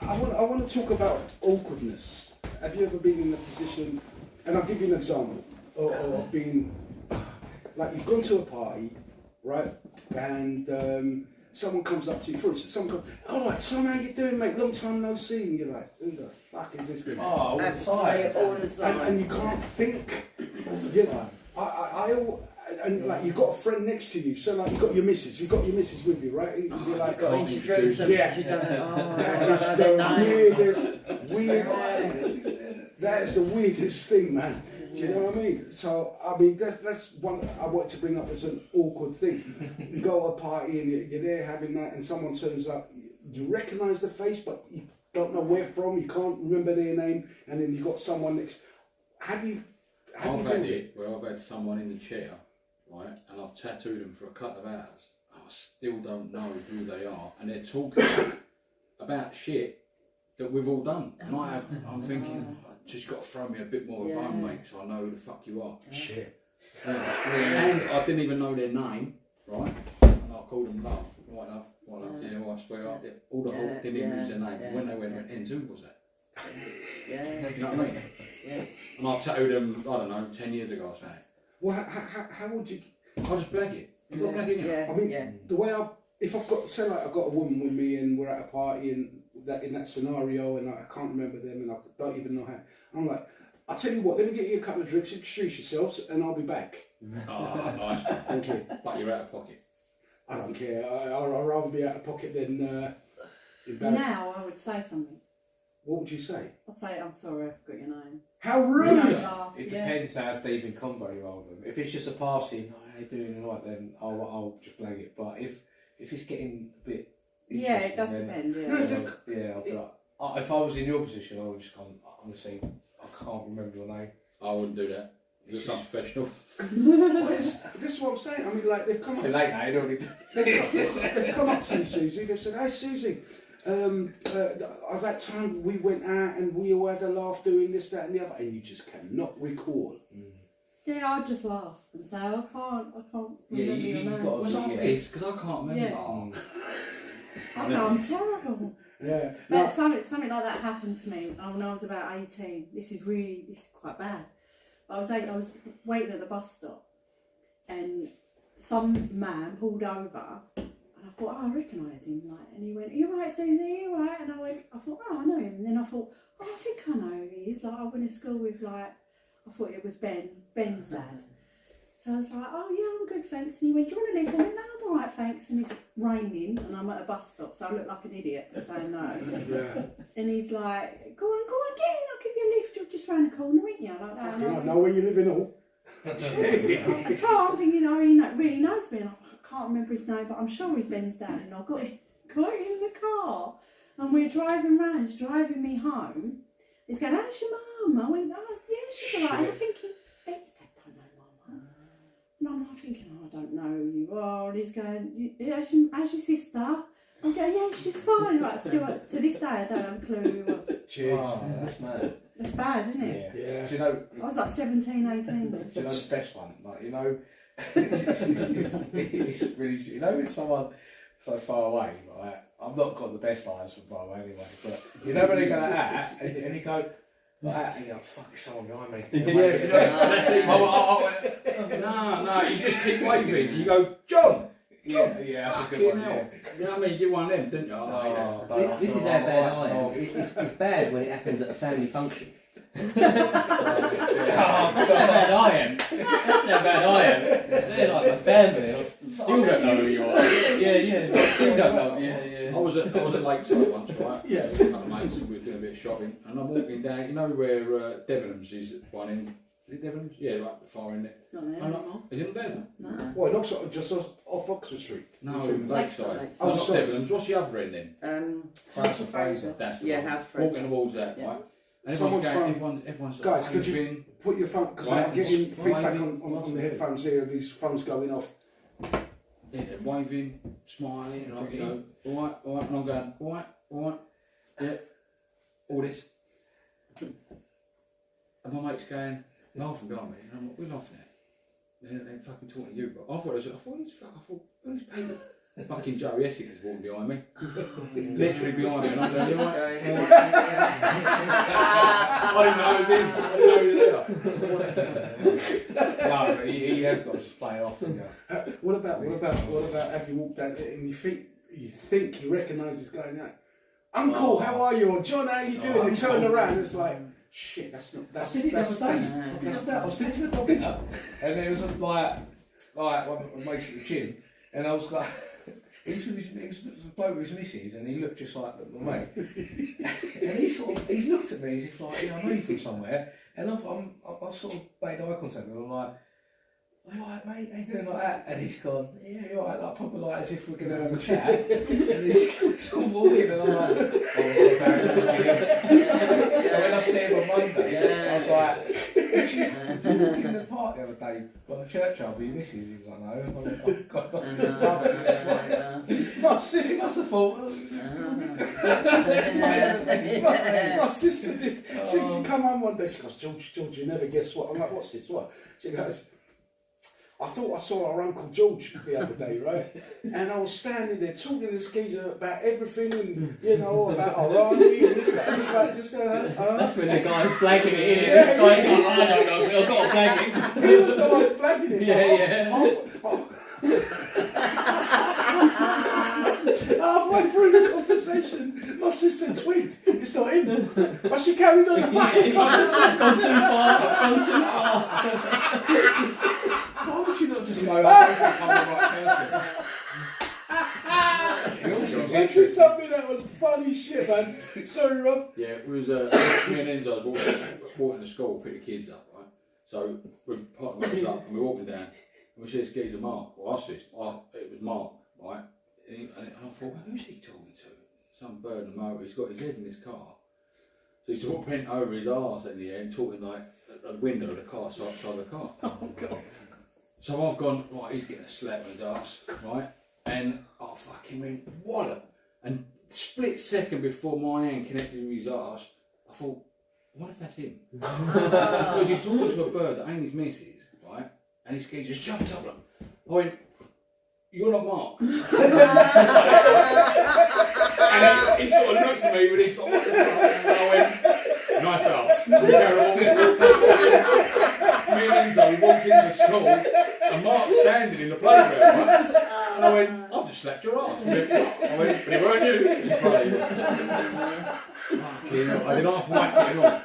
I want to talk about awkwardness. Have you ever been in a position, and I'll give you an example, or being, like you've gone to a party, right, and someone comes up to you, for instance, someone goes, all right, Tom, how you doing, mate? Long time no see. And you're like, who the fuck is this guy? Oh, all the Absolutely, time. all the time. And you can't think. You know, and like you've got a friend next to you, so like you've got your missus with you, right? And you're like, Got oh, to introduce them. yeah. You don't know. that Oh, is I the don't know weirdest, that is the weirdest thing, man. Do you know what I mean? So, I mean, that's one I want to bring up as an awkward thing. You go to a party and you're there having that, and someone turns up, you recognise the face, but you don't know where from, you can't remember their name, and then you got someone next. Have you I've been had with it where I've had someone in the chair, right, and I've tattooed them for a couple of hours, and I still don't know who they are, and they're talking about shit that we've all done, and I'm thinking, I just got to throw me a bit more of a bone, mate, so I know who the fuck you are. Shit. Yeah, it's really weird. I didn't even know their name, right, and I called them Love, right Love, yeah, well, I swear, yeah, all the whole, didn't even use their name, yeah, when they went, who was that? Yeah. You know what I mean? Yeah. And I tattooed them, I don't know, 10 years ago or something. Well, how would you? I just blag it. You've got to blag it, Yeah. I mean, yeah. the way if I've got, say like I've got a woman with me and we're at a party and that in that scenario and I can't remember them and I don't even know how, I'm like, I'll tell you what, let me get you a couple of drinks, introduce yourselves and I'll be back. Oh, nice one. Thank you. But you're out of pocket. I don't care. I'd rather be out of pocket than embarrassed. Now I would say something. What would you say? I'd say, I'm sorry, I forgot your name. How You rude! don't laugh, It yeah. depends how deep in combo you are with them. If it's just a passing, oh, how you doing, all right, then I'll just blag it. But if it's getting a bit Yeah, it does interesting, then- depend, yeah. No, Yeah, I'll be like, if I was in your position, I would just come. Honestly, I can't remember your name. I wouldn't do that. Just unprofessional. Well, this is what I'm saying. I mean, like, they've come It's up, too late now. You don't need to. they've come up to you, Susie. They've said, "Hey, Susie, at that time we went out and we all had a laugh doing this, that, and the other," and you just cannot recall. Yeah, I'd just laugh and say, I can't Yeah, remember you your name. got Was I Yeah. pissed? Because I can't remember. Yeah. Oh. I know, I'm terrible. Yeah. But No, something like that happened to me when I was about 18. This is quite bad. I was waiting at the bus stop, and some man pulled over, and I thought, oh, I recognise him. Like, and he went, "You right, Susie? You right?" And I thought, oh, I know him. And then I thought, oh, I think I know who he is. Like, I went to school with I thought it was Ben's dad. So I was like, "Oh yeah, I'm good, thanks." And he went, "Do you want to leave?" I went, "No, I'm all right, thanks." And it's raining, and I'm at a bus stop, so I look like an idiot for saying no. yeah. And he's like, go on, get in, I'll give you a lift, you're just round the corner, ain't you? Like that. You don't know where you live in all. So I'm thinking, oh, really knows me, and I can't remember his name, but I'm sure he's Ben's dad. And I got in the car, and we're driving round, he's driving me home. He's going, "How's your mum?" I went, "Oh, yeah, she's all right." And I'm thinking, Ben's dad don't know my mum. And I'm like thinking, "Oh, I don't know who you are." And he's going, "How's your sister?" I go, "Yeah, she's fine." Right, still, to this day, I don't have a clue who he was. Cheers. Oh, that's mad. That's bad, isn't it? Yeah. Yeah. Do you know? I was like 17, 18 then. Do you know the best one? Like, you know, it's really, you know, with someone so far away, right? I've not got the best eyes from far away anyway, but you know when they go like that, and you go like that, and you're like, "Fuck, it's someone behind me." Yeah, you know, that's it. No, you just keep waving. You go, "John." Yeah, that's a good one. Fucking hell. Yeah. You know what I mean? You get one of them, didn't you? Oh, don't This feel is how bad alright. I am. It's bad when it happens at a family function. Yeah. That's how bad I am. That's how bad I am. They're like my family. And I Still don't know who you are. yeah. Still don't know. Yeah. I was at Lakeside once, right? Yeah. A couple of mates, we were doing a bit of shopping, and I'm walking down. You know where Debenhams is at one end? Is it Debenhams? Yeah, right at the far end there. Not there I'm not- anymore. Is it not there? No. Well, not sort of just off Oxford Street. No, Between- Lakeside. Lakeside. Oh, Not sorry. Debenhams. What's the other end then? House of Fraser. That's the Yeah, one. House Fraser. Walking towards that, Yeah. right? And Someone's everyone's Guys, could you- waving. Put your phone, because Right, I'm getting right, feedback right. on the headphones here, these phones going off. Yeah, they're waving, smiling, and I'm, you know, all right, and I'm going, all right, yeah, all this. And my mate's going, laughing behind me, and I'm like, we're laughing at. They're fucking talking to you, but I thought who's paper? Fucking Joey Essex is walking behind me. Literally behind me, and I'm going, you all right? I didn't know it was him. I didn't know he was there. No, but he has got to just play it off. You know. What about have you walked down there and you think you recognise this guy now? Uncle, how are you? Or John, how you doing? And turn around, it's like, shit, that's I did it the other day. I was taking a dog out, and it was like one mates at the gym, and I was like, he was a bloke with his missus, and he looked just like my mate, and he's looked at me as if like, yeah, I know you from somewhere, and I sort of made eye contact with him, I'm like, "Are you alright, mate? How you doing like that?" And he's gone, "Yeah, you're alright," like probably like as if we're gonna have a chat, and he's sort of walking, and I'm like, "Oh, and when I see him on Monday, I was like, "Did you walk in the park the other day on the church with your missus?" He was like, "No." I'm like, "Oh, God, My he sister, must have thought, my sister did. She come home one day, she goes, George, you never guess what? I'm like, "What's this? What?" She goes, "I thought I saw our Uncle George the other day, right? And I was standing there talking to this geezer about everything and, you know, about our army and this, that. And he's like, just, That's when the guy's blagging it in. This guy's like, I don't know, I've got to blag it. He was the one flagging it. Yeah. Halfway through the conversation, my sister twigged. It's not him. But she carried on. I've gone too far. why would you not just know that I'm the right person?" was Why interesting. did something that was funny shit, man? Sorry, Rob. Yeah, it was me and Enzo was walking to school, pick the kids up, right? So we've parked us up and we're walking down, and we see this geezer Mark. Well, I see it was Mark, right? And I thought, who's he talking to? Some bird in the motor. He's got his head in his car. So he's sort of bent over his arse in the air and talking like at the window of the car, side of the car. Oh God. So I've gone, right, he's getting a slap on his arse, right? And I fucking went, wallop. And split second before my hand connected with his arse, I thought, what if that's him? Because he's talking to a bird that ain't his missus, right? And his kid just jumped up. I went, you're not Mark. And he sort of looked at me with his what the fuck? And I went, nice arse. Me and Enzo walked into the school and Mark's standing in the playground, right? And I went, I've just slapped your arse. I went, but it weren't you. It was funny. Fucking hell. I did half whack it all.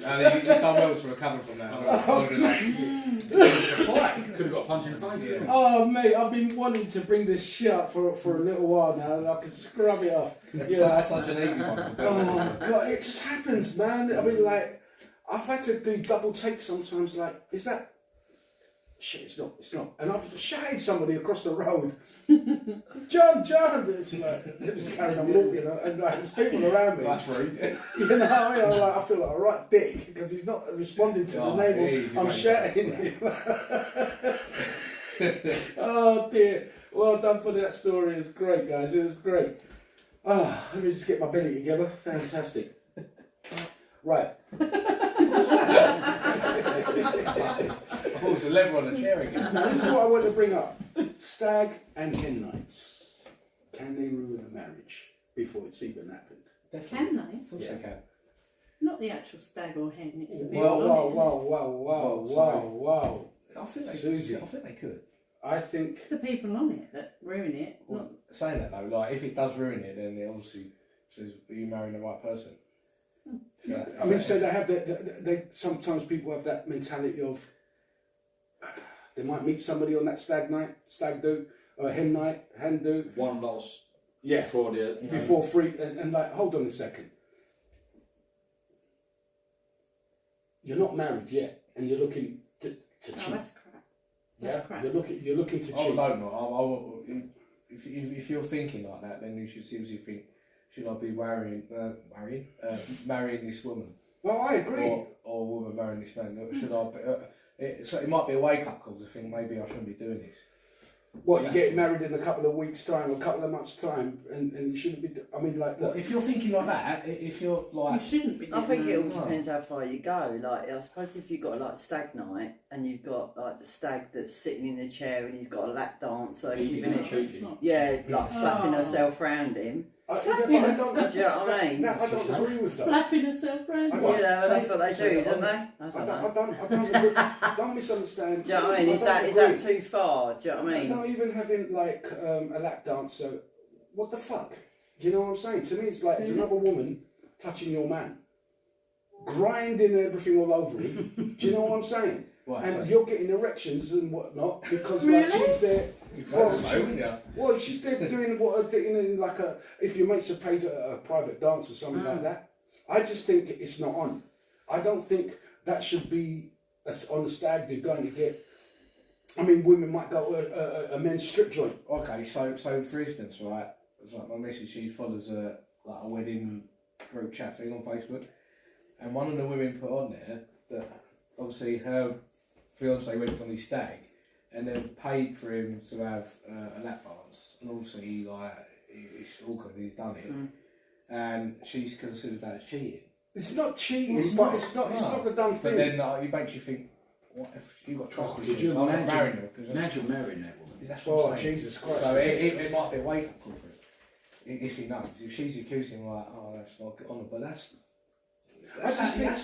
And you've done well to recover from that. It was a fight. Could have got a punch in the face. Yeah. Oh, mate, I've been wanting to bring this shit up for a little while now, and I can scrub it off. That's such an easy one to do. Oh God, it just happens, man. I mean, like, I've had to do double takes sometimes. Like, is that shit? It's not. And I've shouted somebody across the road, John. It's like they're just carrying on walking, and like there's people around me. That's rude. You know, I feel like a right dick because he's not responding to the name easy, I'm mate. shouting him. Oh dear. Well done for that story. It's great, guys. It was great. Ah, let me just get my belly together. Fantastic. Right. Oh, it's a lever on a chair again. Now this is what I want to bring up. Stag and hen nights. Can they ruin a marriage before it's even happened? Can they? Of course they can. Not the actual stag or hen. It's the Wow, build on it. wow. I think they Susie. I think they could. I think It's the people on it that ruin it. Well, Not saying that though, like if it does ruin it, then it obviously says, "Are you marrying the right person?" Yeah, I mean, so they have they sometimes people have that mentality of they might meet somebody on that stag do, or hen do. One loss Yeah, before the. before free, and like, hold on a second. You're not married yet, and you're looking to cheat. Oh, that's crap. Yeah, That's crap. you're looking to I cheat. don't know. If you're thinking like that, then you should seriously think: should I be marrying this woman, Well, I agree. or a woman marrying this man? Should I? It might be a wake up call to think maybe I shouldn't be doing this. What, you're getting married in a couple of weeks' time, a couple of months' time, and you shouldn't be. I mean, like, Well, look, if you're thinking like that, if you're You like, shouldn't be. I think it all doing that. depends how far you go. Like, I suppose if you've got like stag night and you've got like the stag that's sitting in the chair and he's got a lap dancer giving it, cheating. yeah, like flapping Oh. herself round him. I Do you know what I mean? I don't agree with that. Flapping herself around. I You got- know, that's what they so do, on- don't they? I I don't don't, know. I don't agree. Don't misunderstand. Do you know what I mean? Is that too far? Do you know what I mean? Not even having like a lap dancer. What the fuck? You know what I'm saying? To me, it's like it's another woman touching your man, grinding everything all over him. Do you know what I'm saying? Right, And so- you're getting erections and whatnot because like Really? she's there. well, Well, well, she's there doing what in like a. If your mates have paid a private dance or something like that, I just think it's not on. I don't think that should be on the stag do going to get. I mean, women might go to a men's strip joint. Okay, so for instance, right, it's like my missus, she follows a wedding group chat thing on Facebook, and one of the women put on there that obviously her fiance went on his stag, and then paid for him to have a lap dance, and obviously it's awkward, he's done it, and she's considered that as cheating. It's not cheating, It's but not, it's not. It's no. not the done But thing. then it makes you think, what if you got trust Could issues? you I'm not imagine- marrying her because Imagine marrying that woman. that's what Oh I'm saying. Jesus Christ! So it might be a wake up call for him. If he knows, if she's accusing him like, oh, that's not good on her, but that's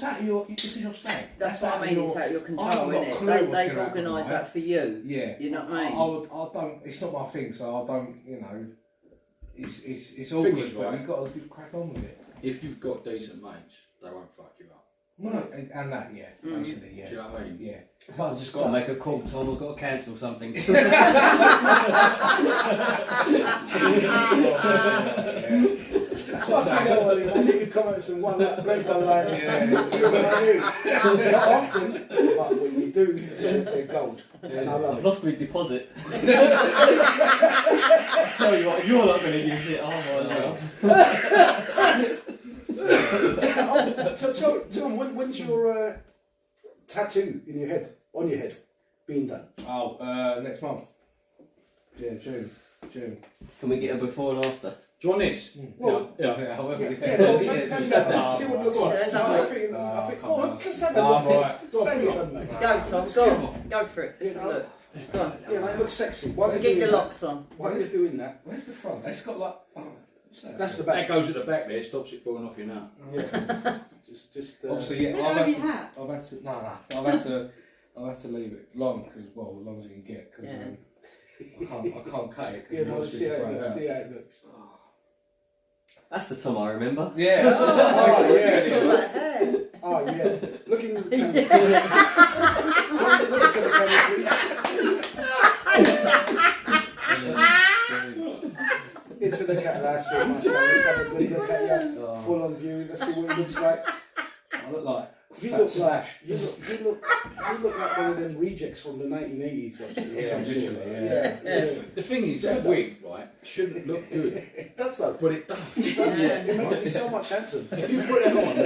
out of your. This is your stag. That's what I mean. It's out of your I control, haven't got a isn't clue it? what's They've gonna happen, organised right? that for you. Yeah, You know what I mean? I don't. It's not my thing, so I don't. You know, it's Thing awkward, is, but right, you've got to crack on with it. If you've got decent mates, they won't fuck you up. No, and that, yeah, basically, yeah. Do you know what I mean? Yeah. I've just got to make a call, Tom. I've got to cancel something. That's Fuck, you know what, man, you could come up with some great one-liners. You know what I mean? Not often, but when you do, they're gold. And I love I've it. lost my deposit. I tell you what, if you're not going to use it, I might as well. So, Tom, when's your tattoo in your head, on your head, being done? Oh, next month. Yeah, June. Can we get a before and after? Do you want this? Well, Yeah. Yeah, well, Yeah. maybe see what it looks like. Yeah, I think, I oh, can't just have a I'm look. alright. Bang it on, mate. Go, Tom. Go for it. Let's have a look. Go on. Yeah, mate, it looks sexy. Why are you Get doing your that? locks on. Why are you doing that? Where's the front? It's got like. Oh, what's that? That's the That back. goes at the back there, stops it falling off you now. Yeah. just. Obviously, yeah. Put it over your hat. I've had to. No. I've had to leave it long because, well, as long as you can get because Yeah. I can't cut it Yeah, because no, see how it looks. See how it looks. That's the Tom I remember. Yeah. That's what Oh, yeah. yeah. Look at hair. Oh, yeah. Looking at the camera. Sorry, look at the camera, into the cat. That's it, my son. Let's have a good look at you. Oh, Full on view. Let's see what it looks like. I look like. You Fat look Slash. like you look like one of them rejects from the 1980s or something. Yeah, Some shit. literally, Yeah. The thing is, that wig, right, shouldn't look good, It does though. but it does. It makes me so much handsome. If you put it on,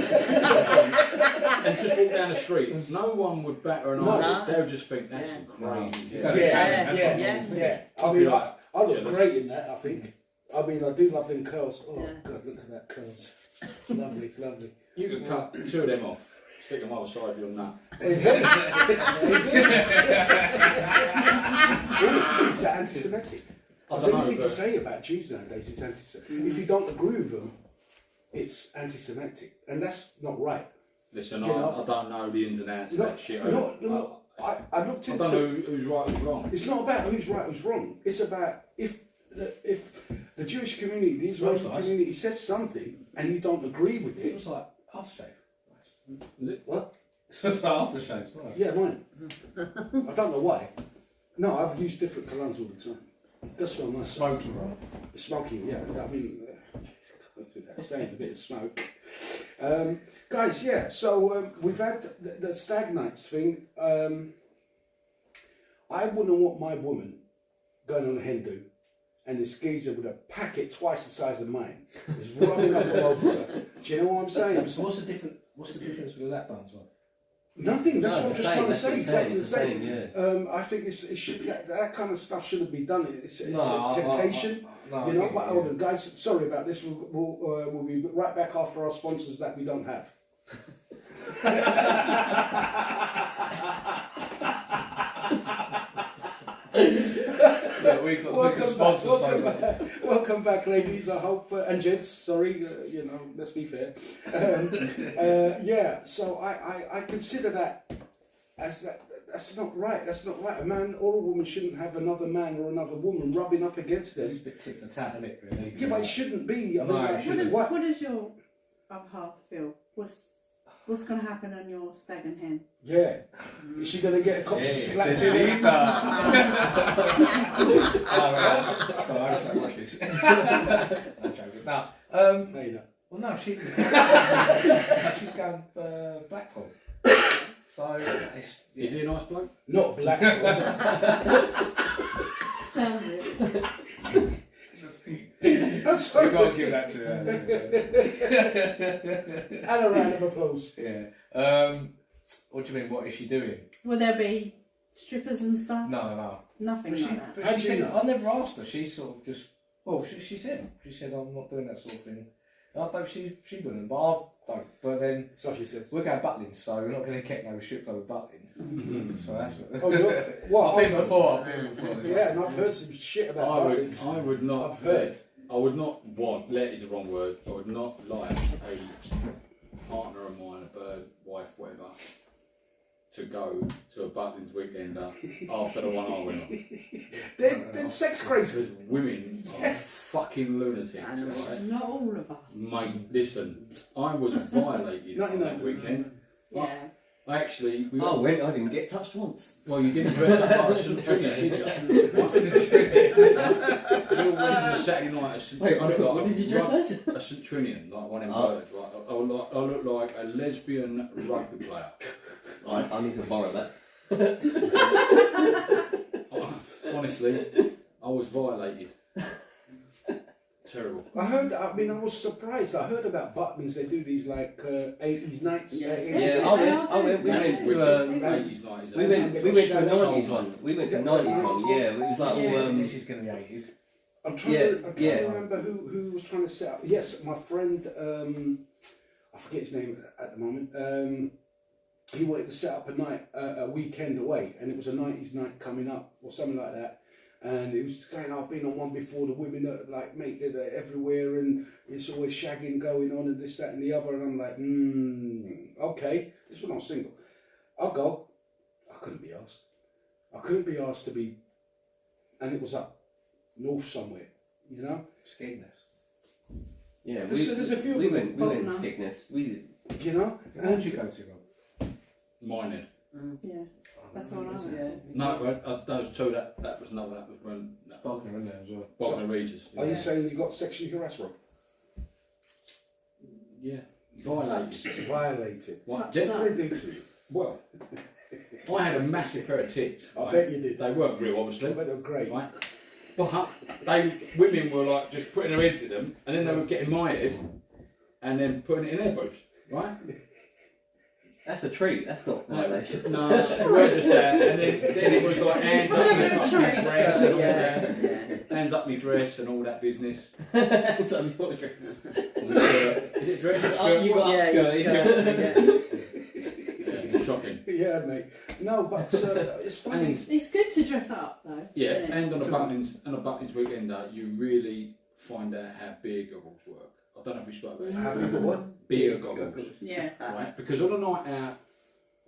and just walk down the street, no one would batter an No. eye. They would just think that's Yeah. crazy. Yeah. Yeah, That's yeah, what yeah. I'm thinking. Yeah. I I'd be mean, like, I look jealous. great in that. I think. I mean, I do love them curls. Oh Yeah. God, look at that curls. Lovely, lovely. You could cut 2 of them off, stick them either side of your nut. Is that anti-Semitic? I There's don't know, anything to but say about Jews nowadays. It's anti-Semitic. If you don't agree with them, it's anti-Semitic, and that's not right. listen, You know- I don't know the ins and outs of No, that shit. no, I looked I into. don't know who's right and wrong. It's not about who's right, who's wrong. It's about if the Jewish community, the Israeli That's nice. community says something and you don't agree with It it. looks like aftershave. Is it? What? It looks like aftershave. It's nice. Yeah, mine. I don't know why. No, I've used different colognes all the time. That's what I'm Smoky one. smoking. Yeah, I mean, that's saying a bit of smoke. Guys, yeah. So we've had the stag nights thing. I wouldn't want my woman going on a hen do, and this geezer with a packet twice the size of mine is rubbing up all over her. Do you know what I'm saying? So what's the difference with the lap dance one? Nothing. That's No, what I'm it's just the trying to same, say. it's Exactly the the same. same, yeah. I think it should, that kind of stuff shouldn't be done. It's No, a temptation. No, You know, okay, but yeah. hold on, guys. Sorry about this. We'll be right back after our sponsors that we don't have. Yeah, we got Welcome sponsors. Welcome back, ladies. I hope and gents. Sorry, you know. Let's be fair. Yeah. So I consider that as that. That's not right. That's not right. A man or a woman shouldn't have another man or another woman rubbing up against them. It's a bit tit for tat, isn't it? Really. Yeah, but it shouldn't be. I mean, No, it like, shouldn't. what? What does your other half feel? What's going to happen on your stag and hen? Yeah. Is she gonna get a cop slapped in it? I'm joking. No, No, you're not. well, no, she's going Blackpool. So it's, Is he a nice bloke? Not black. Sounds it. That's We've got to sorry. give that to her. And a round of applause. Yeah. What do you mean? What is she doing? Will there be strippers and stuff? No. Nothing But like that. How do she you said, know? I never asked her. She sort of just, well, she said, I'm not doing that sort of thing. I don't. She wouldn't, but I don't. But then So she says. we're going Butlins, so we're not going to get no strip club with Butlins. So that's what. Oh, what? I've been before. I've been before. as well. Yeah, and I've heard some shit about I Butlins. would not. I've heard. I would not want. Let is the wrong word. I would not like a partner of mine, a bird, wife, whatever, to go to a Butlins weekender after the one I went on. They're sex crazy. Because women are fucking lunatics. Right? Not all of us. Mate, listen, I was violated No, on no. that weekend. Yeah. Actually, we I went. I didn't get touched once. well, you didn't dress up like a St. Trinian, did you? We all went to a Saturday night at St. Wait, I Trinian. forgot. What did you dress as? A St. Trinian, like one of them Oh. birds, right? I look like a lesbian rugby player. I need to borrow that. Honestly, I was violated. Terrible. I heard. I mean, I was surprised. I heard about Butlins. They do these like 80s nights. Yeah. Yeah, I went. We That's went to wicked. 80s, 90s. we went to a 90s one. We went to 90s one. Yeah, it was like all. This is going to be 80s. I'm trying to remember who was trying to set up. Yes, my friend. I forget his name at the moment. He wanted to set up a night, a weekend away, and it was a 90s night coming up or something like that. And it was going, I've been on one before, the women are like, mate, they're everywhere, and it's always shagging going on, and this, that, and the other. And I'm like, okay, this is when I was single. I'll go. I couldn't be asked. I couldn't be asked to be, and it was up north somewhere, you know? Skegness. Yeah, There's a few we of them. went to Skegness. We You know? Where did you go to, Rob? Minehead. Yeah. That's the one I went Yeah. to. No, those two, that was another, that was when Bognor in there as well. Bognor Regis. Are you saying you got sexually harassed, Rob? Yeah. Violated. Violated. What? What did they do to you? Well, I had a massive pair of tits. I right? bet you did. They weren't real, I obviously. bet they're great. Right? But women were like just putting their heads in them, and then they would get in my head, and then putting it in their boobs, right? that's a treat. That's not violation. No, we weren't just that. And then it was like hands up my fucking dress and all that. Hands up my dress and all that business. It's on your dress. And the skirt. Is it dress or skirt? You got upskirt. Yeah, shocking. Yeah, mate. No, but it's funny. It's good to dress up though. Yeah, isn't it? and on a Butlins weekend, you really find out how beer goggles work. I don't know if we spoke about it. Have you got what? Beer goggles. Yeah. Right? Because on a night out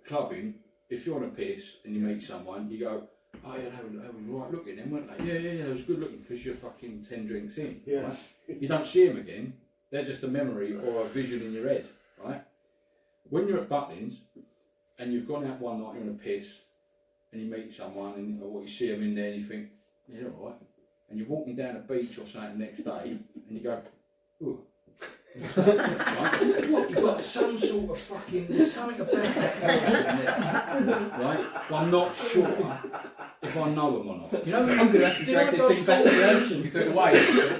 clubbing, if you're on a piss and you meet someone, you go, oh yeah, they were right looking then, weren't they? Yeah, they was good looking because you're fucking 10 drinks in. Yeah. Right? You don't see them again, they're just a memory or a vision in your head, right? When you're at Butlins and you've gone out one night, you're on a piss, and you meet someone or you see them in there and you think, yeah, they're alright. And you're walking down a beach or something the next day and you go, ooh. Right? What, you've got some sort of fucking, there's something about that person there, right? But I'm not sure if I know them or not. You know, I'm going to have to drag this thing back to the ocean. You do it away.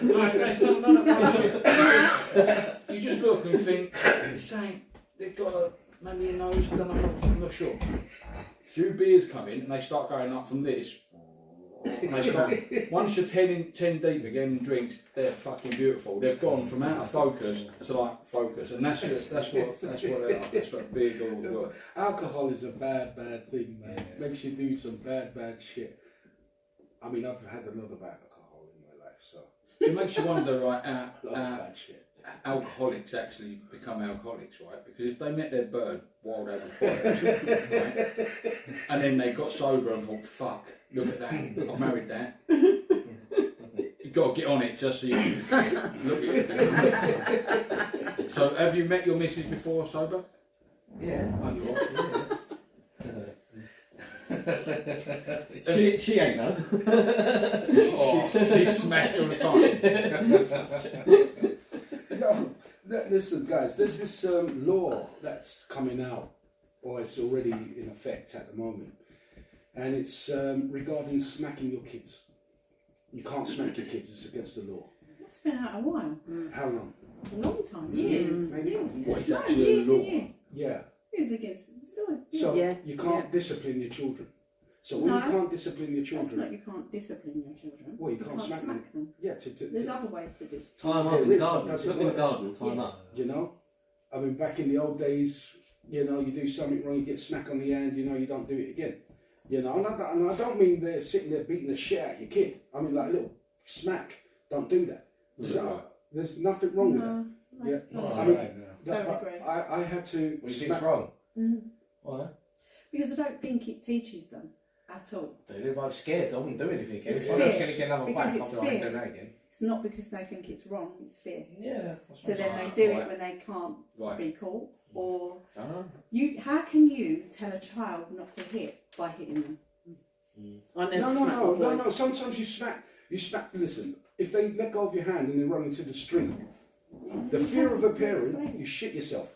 No, that's none of bullshit. You just look and think, it's saying they've got maybe a nose, I don't know, I'm not sure. A few beers come in and they start going up from this. And they start, once you're 10 deep again in drinks, they're fucking beautiful. They've gone from out of focus to like focus, and that's what they are. That's what beer goggles work. Alcohol is a bad thing, man. Yeah. Makes you do some bad shit. I mean, I've had a lot of alcohol in my life, so It makes you wonder, right? a lot of bad shit. Alcoholics actually become alcoholics, right? Because if they met their bird while they was boys, right? And then they got sober and thought, fuck, look at that, I married that. You've got to get on it just so you can look at it. So have you met your missus before sober? Yeah. Oh, you're right. She ain't no. She's smashed all the time. No, listen, guys. There's this law that's coming out, or it's already in effect at the moment, and it's regarding smacking your kids. You can't smack your kids; it's against the law. It's been out a while. How long? A long time. Years. Maybe. What, it's No, actually a years law? and years. Yeah. Who's against it? So Yeah. you can't discipline your children. So when you No. can't discipline your That's children, not, you can't discipline your children. well, you can't smack them. them. Yeah, There's other ways to discipline. Tie them up in the garden. Put them in the garden. Tie them up. you know. I mean, back in the old days, you know, you do something wrong, you get smacked on the hand, you know, you don't do it again. You know, and I don't mean they're sitting there beating the shit out of your kid. I mean, like a little smack. Don't do that. So, there's nothing wrong with that. Yeah. Oh, I mean, right, no. That- Don't agree. I had to. Well, you think smack- it's wrong? Mm-hmm. Why? Because I don't think it teaches them at all. Dude, I'm scared. I wouldn't do anything again. It's If I was fear. going to get another Because whack, it's I'll be like, fear. do that again. It's not because they think it's wrong, it's fear. Yeah. So then they do it when they can't be caught. Or how can you tell a child not to hit by hitting them? I never smack my no. boys. Sometimes you smack. Listen, if they let go of your hand and they run into the street, the fear of a parent, you shit yourself,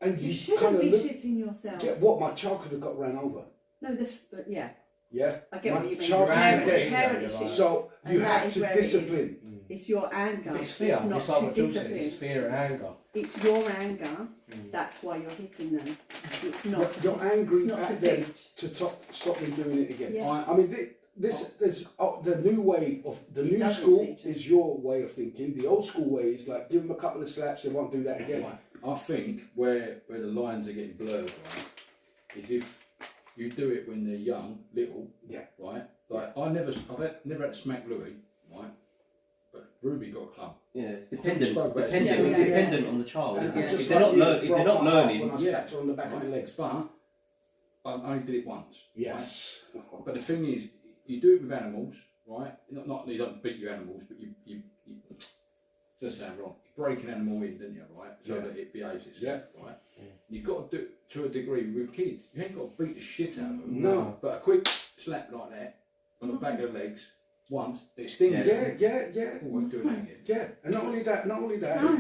and You you shouldn't kind of be look. shitting yourself. What my child could have got ran over. No, but yeah, Yeah. I get My what you mean. child Parent, could have parent got is right. shit. So And you that have is to where it is. discipline. It's your anger. It's fear. It's not It's like to what Jill said. discipline. It's fear and anger. It's your anger. That's why you're hitting them. It's not. You're angry it's not at to them teach. to stop them doing it again. Yeah. I mean, there's the new way of the It new doesn't school teach. is your way of thinking. The old school way is like give them a couple of slaps, they won't do that again. Right. I think where the lines are getting blurred, right, is if you do it when they're young, little, Yeah. right. Like I've never had to smack Louis, right, but Ruby got a club. Yeah, dependent, spoke about it. dependent on the child. And Isn't it? just If they're like not you if broke they're not my heart learning, when I slapped her on the back of the legs. But I only did it once. Yes. Right? But the thing is, you do it with animals, right? Not you don't beat your animals, but you doesn't sound wrong. You break an animal in, don't you, right? So Yeah. that it behaves itself, right? You've got to do it to a degree with kids. You ain't got to beat the shit out of them. No. But a quick slap like that on the back of the legs once, it stings. Yeah. We won't do that again. Yeah, and not only that,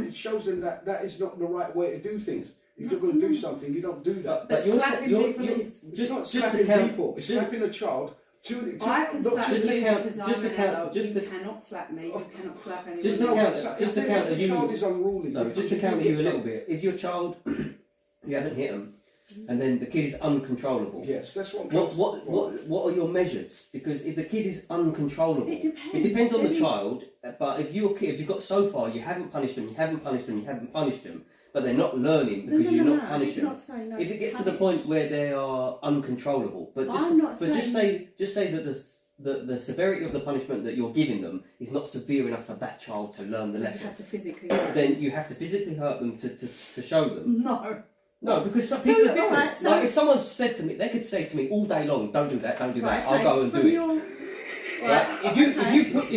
it shows them that that is not the right way to do things. If you're going to do something, you don't do that. but you're slapping people is. It's not just to slapping count- people, it's just- slapping a child. I can not slap just you to count- because just I'm to an count- adult. just You to- cannot slap me. You cannot slap anyone. Just to No, count- if just to the- count if that the you- child is unruly. no, just to you counter get you a little some- bit. If your child, you haven't hit them, and then the kid is uncontrollable. Yes, that's what. What are your measures? Because if the kid is uncontrollable, It depends. it depends on the It is. child. But if you've got so far, you haven't punished them, but they're not learning because you're not punishing them. If it gets to the point where they are uncontrollable, but I'm not just say that the severity of the punishment that you're giving them is not severe enough for that child to learn the You lesson. have to physically. Then you have to physically hurt them to show them. No. No, because some people are different. right, so- like if someone said to me, they could say to me all day long, "Don't do that, don't do that." I'll go and do it. Right? If you put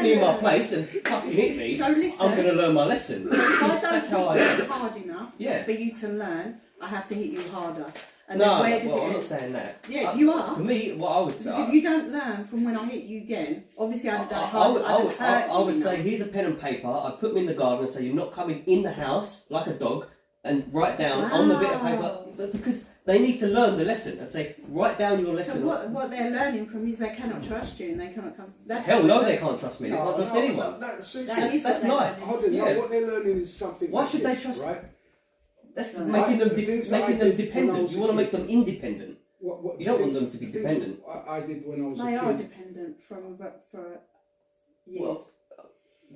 me in my place and fucking hit me, So listen. I'm going to learn my lesson. If I don't That's how hit I you am. hard enough Yeah. for you to learn, I have to hit you harder. And No, then where does well, it I'm end? not saying that. Yeah, you are. For me, what I would Because say, if you don't learn from when I hit you again, obviously I'd have done it harder. I would say, here's a pen and paper. I'd put them in the garden and say, "You're not coming in the house like a dog," and write down on the bit of Wow. paper because they need to learn the lesson. I'd say, write down your lesson. So what they're learning from is they cannot trust you and they cannot come. That's Hell what no, they're they can't trust me. They can't trust anyone. That is That's what they're life. learning. Hold on, Yeah. no, what they're learning is something. Why like should they this, trust- right? That's Right. making them The things that I making them did when I dependent. was You a want to make kid. them independent. What You don't want things- them to be the things dependent. I did when I was They a are kid. dependent for years. Well,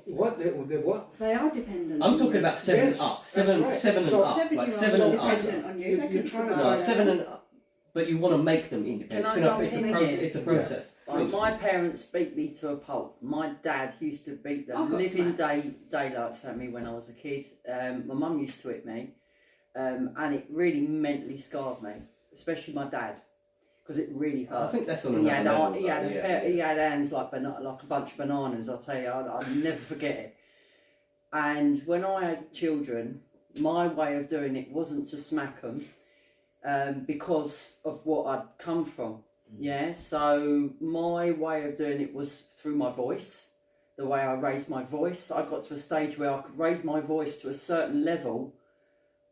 What? They what? They are dependent. I'm on talking you. about seven Yes, up, that's seven, right. seven and So- up, like 7-year-olds seven are and up. dependent on you. You're They can trying to survive No, find that. 7 and up. But you want to make them independent. Can I It's jump it's a in process. here? It's a process. Like, my parents beat me to a pulp. My dad used to beat the I've got living daylights at me when I was a kid. My mum used to hit me, and it really mentally scarred me, especially my dad, because it really hurt. I think that's on And another level. he had, though, yeah. he had hands like a bunch of bananas. I'll tell you, I'll never forget it. And when I had children, my way of doing it wasn't to smack them, because of what I'd come from. Yeah, so my way of doing it was through my voice, the way I raised my voice. I got to a stage where I could raise my voice to a certain level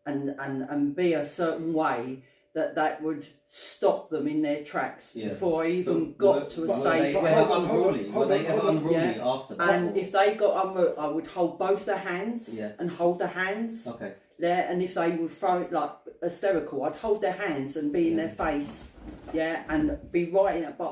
and be a certain way that would stop them in their tracks Yeah. before I even But got to a were stage. they But ever hold on, unruly? Were they ever unruly Yeah. after that? And if they got unruly, I would hold both their hands Yeah. and hold their hands Okay. there. And if they would throw it like hysterical, I'd hold their hands and be in their face, yeah, and be right in it. But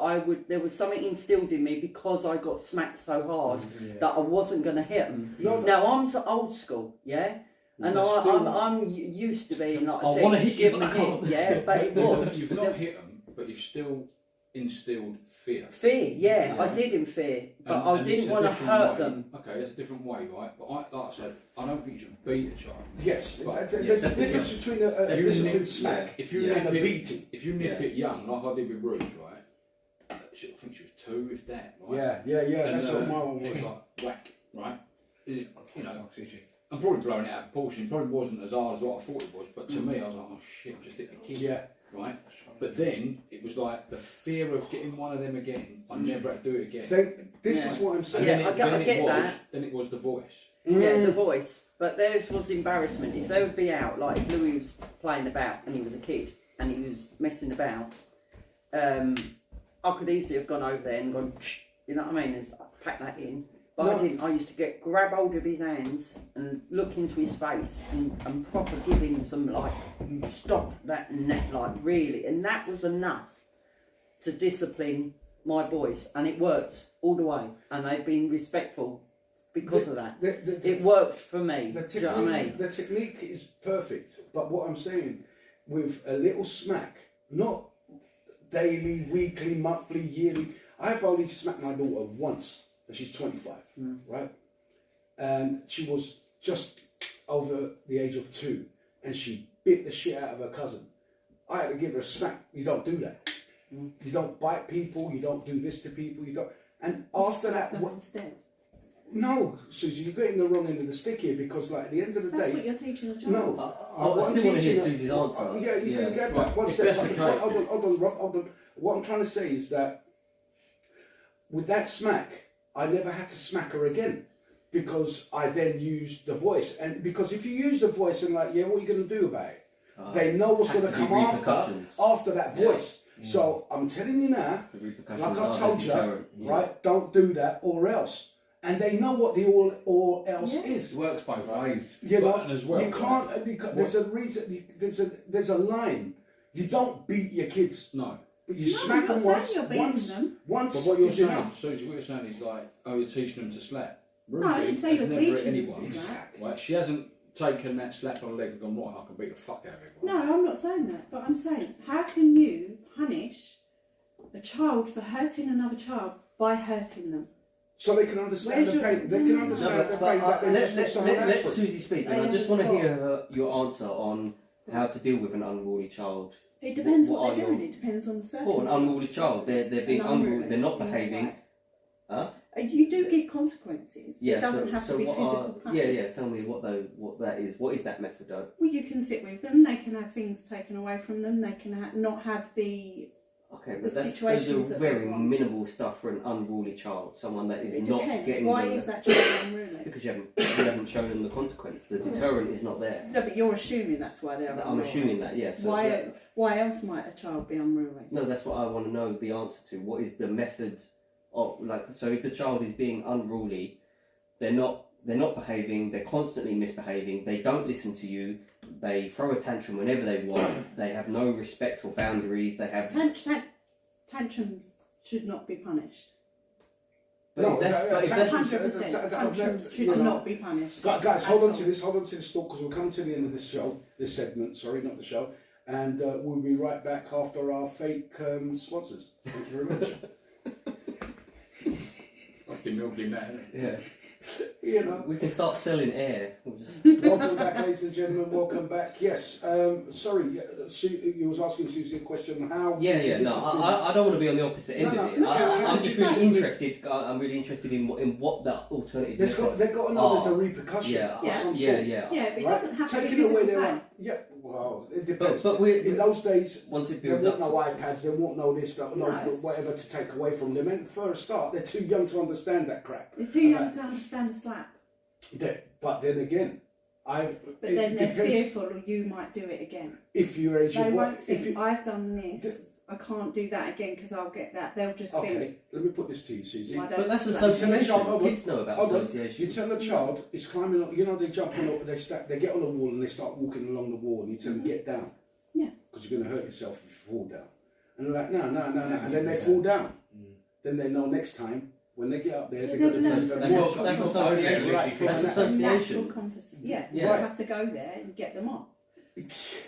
there was something instilled in me because I got smacked so hard that I wasn't going to hit them. No, Now I'm to old school, yeah. And But still- I'm used to being like I said, wanna hit you, give but them I a hit, can't. yeah. But it was You've not hit them, but you've still instilled fear. fear, yeah. Yeah. I did in fear, but And- I and didn't it's a want to different hurt way. them. Okay, it's a different way, right? But like I said, I don't think you should beat a child. Yes, But- there's a definitely. difference between a If you disciplined nip- smack If you Yeah. and a nip it, beating. if you nip Yeah. it young, like I did with Rouge, right? I think she was 2, if that, right? Yeah, And, that's what my one it's was. like whack, right? That's You know, oxygen. I'm probably blowing it out of proportion. It probably wasn't as hard as what I thought it was, but to me, I was like, oh shit, I just hit the kid, Yeah. right? But then it was like the fear of getting one of them again. I never had to do it again. This Yeah. is what I'm And saying. then, Yeah, I get that. then it was the voice. Yeah, the voice. But theirs was embarrassment. If they would be out, like if Louis was playing about and he was a kid and he was messing about, I could easily have gone over there and gone, psh, you know what I mean, and pack that in. But No. I didn't. I used to grab hold of his hands and look into his face and proper give him some like, you stop that net, like really. And that was enough to discipline my boys. And it worked all the way. And they've been respectful because of that. It worked for me. Do you know what I mean? The technique is perfect, but what I'm saying, with a little smack, not daily, weekly, monthly, yearly. I've only smacked my daughter once, and she's 25, right? And she was just over the age of 2, and she bit the shit out of her cousin. I had to give her a smack. You don't do that. You don't bite people. You don't do this to people. You don't. And after that, them instead. no, Susie, you're getting the wrong end of the stick here, because, like, at the end of the That's day, what you're teaching a child. no. I What I'm still want to hear teaching her- Susie's answer. Yeah, you can get right. that. One If step. that's the case. Hold on. What I'm trying to say is that with that smack, I never had to smack her again, because I then used the voice. And because if you use the voice and like, yeah, what are you going to do about it? They know what's have going to to be come repercussions. after that voice. So I'm telling you now, The repercussions like I are told the you, deterrent, yeah. right? Don't do that, or else. And they know what the or else Yeah. is. It works both ways. You know, And as well, you can't. There's a reason. There's a line. You don't beat your kids, No. but you No, smack I'm them not once. saying you're beating Once. them. Once. But what you're is saying, enough. Susie, what you're saying is like, oh, you're teaching them to slap. No, I didn't say has you're never teaching hit them anyone. to slap. Exactly. Right? She hasn't taken that slap on the leg and gone, right, I can beat the fuck out of No, everyone. I'm not saying that. But I'm saying, how can you punish a child for hurting another child by hurting them? So they can understand Where's the your- pain. They can No, understand the pain that they just put let someone else through. Susie speak, and I I just want to haven't hear your answer on how to deal with an unruly child. It depends What what, are they're your- doing. It depends on the Well, circumstances. an unruly child, they're being An unruly, they're not yeah, behaving. right. Huh? You do give consequences. Yeah, It doesn't have to be what physical pain. yeah, tell me what that is. What is that method though? Well, you can sit with them. They can have things taken away from them. They can not have the. Okay, The but those situations are that very they're on. minimal stuff for an unruly child, someone that is It not depends. getting Why the- is that child unruly? Because you haven't shown them the consequence. The deterrent is not there. No, but you're assuming that's why they're I'm unruly. assuming that, yes. So Why? Why else might a child be unruly? no, that's what I want to know the answer to. What is the method of, like, so if the child is being unruly, they're not behaving, they're constantly misbehaving, they don't listen to you, they throw a tantrum whenever they want, they have no respect or boundaries, they have. Tantrums should not be punished. But No, if that's, but if that's, 100%. Tantrums should you know. not be punished. Guys, at hold on all. to this. Hold on to this thought, because we're coming to the end of this show, this segment. Sorry, not the show. And we'll be right back after our fake sponsors. Thank you very much. Fucking milking that, innit? yeah, You know. we can start selling air. We'll just, Welcome back, ladies and gentlemen. Welcome back. Yes. Sorry, you was asking Susie a question. How? yeah. No, I don't want to be on the opposite end No, of it. no, I'm just really no. interested. I'm really interested in what that alternative. They've got to know there's a repercussion Yeah, of some yeah, sort. yeah. Yeah, but it Right? doesn't have to be Taking away physical their pain. own. Yeah. Well, it depends. But we're In those days, once it they builds won't up. know iPads, they won't know this, no, Right. whatever to take away from them. And for a start, they're too young to understand that crap. They're too young to understand a slap. But then again, But then they're fearful or you might do it again. If you're age They of won't what? If think, you, I've done this, I can't do that again because I'll get that. They'll just think, okay, let me put this to you, Susie. I don't But that's do that. association. Hold on. Kids know about Hold on. association. You tell a child it's climbing up, you know, they jump on, they get on the wall and they start walking along the wall, and you tell them get down. Yeah. Because you're going to hurt yourself if you fall down. And they're like, no, and then they fall down. Then they know next time when they get up there, they're going to say, That's association. Right, That's Natural association. conversation. Yeah, Yeah. you have to go there and get them on.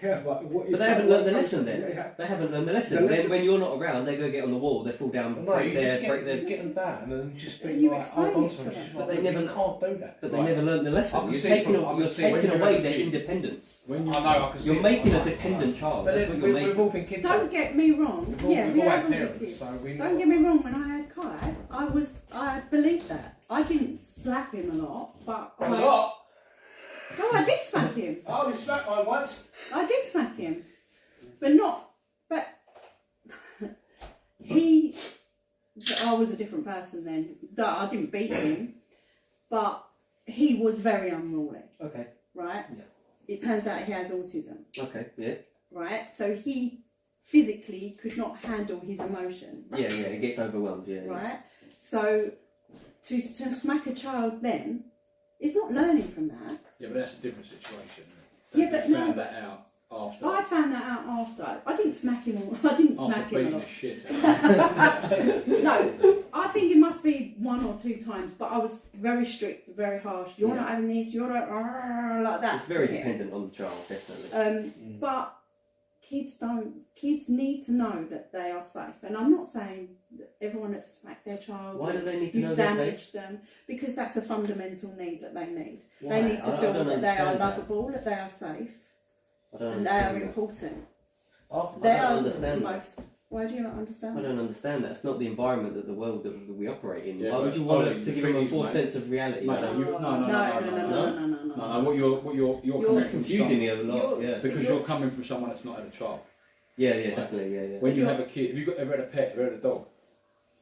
Yeah, but what you're But they trying- haven't learned the what lesson you're then. trying- They haven't learned the lesson. The lesson- Then when you're not around, they go get on the wall, they fall down, No, break you just their. get them down and just be You like, explain hold on it to to them. them. But they never- You can't do that. But they Right. never learned the I lesson. can You're see taking, from- I can you're see taking when you're away a their kid. independence. When you, I know, I can see You're it. making a Like, dependent child. But That's then what you're we've making. all been kids. Don't get me wrong. We've all, Yeah, we've we all have had all been parents, kids. so we Don't get me wrong. When I had Kai, I believed that. I didn't slap him a lot, but A lot. No, I did smack him. I only slapped mine once. I did smack him, but not. But he. I was a different person then. I didn't beat him, but he was very unruly. Okay. Right. Yeah. It turns out he has autism. Okay. Yeah. Right. So he physically could not handle his emotions. Yeah. He gets overwhelmed. Yeah. Right. So to smack a child then is not learning from that. Yeah, but that's a different situation. Yeah, You but found no. that out after. I found that out after. I didn't smack him. I didn't after smack him a beating lot. the shit out of him. No, I think it must be 1 or 2 times, but I was very strict, very harsh. You're not having this, you're not like that. It's very to him. dependent on the child, definitely. But kids need to know that they are safe. And I'm not saying that everyone that's smacked their child, Why do they need to you've know they're damaged them, because that's a fundamental need that they need. Why? They need to I feel don't that they are understand that. lovable, that they are safe, I don't and they are understand that. important. I They don't are understand the that. most. Why do you not understand? I don't understand that. It's not the environment that the world that we operate in. Yeah, Why would but you want Ollie, to the give thing them a is, false mate- sense of reality? Mate, I don't- you- No, What you're coming It's from confusing me a lot. You're- Yeah. because you're coming from someone that's not had a child. Yeah. Definitely. Yeah. When you have a kid, have you ever had a pet? Ever had a dog?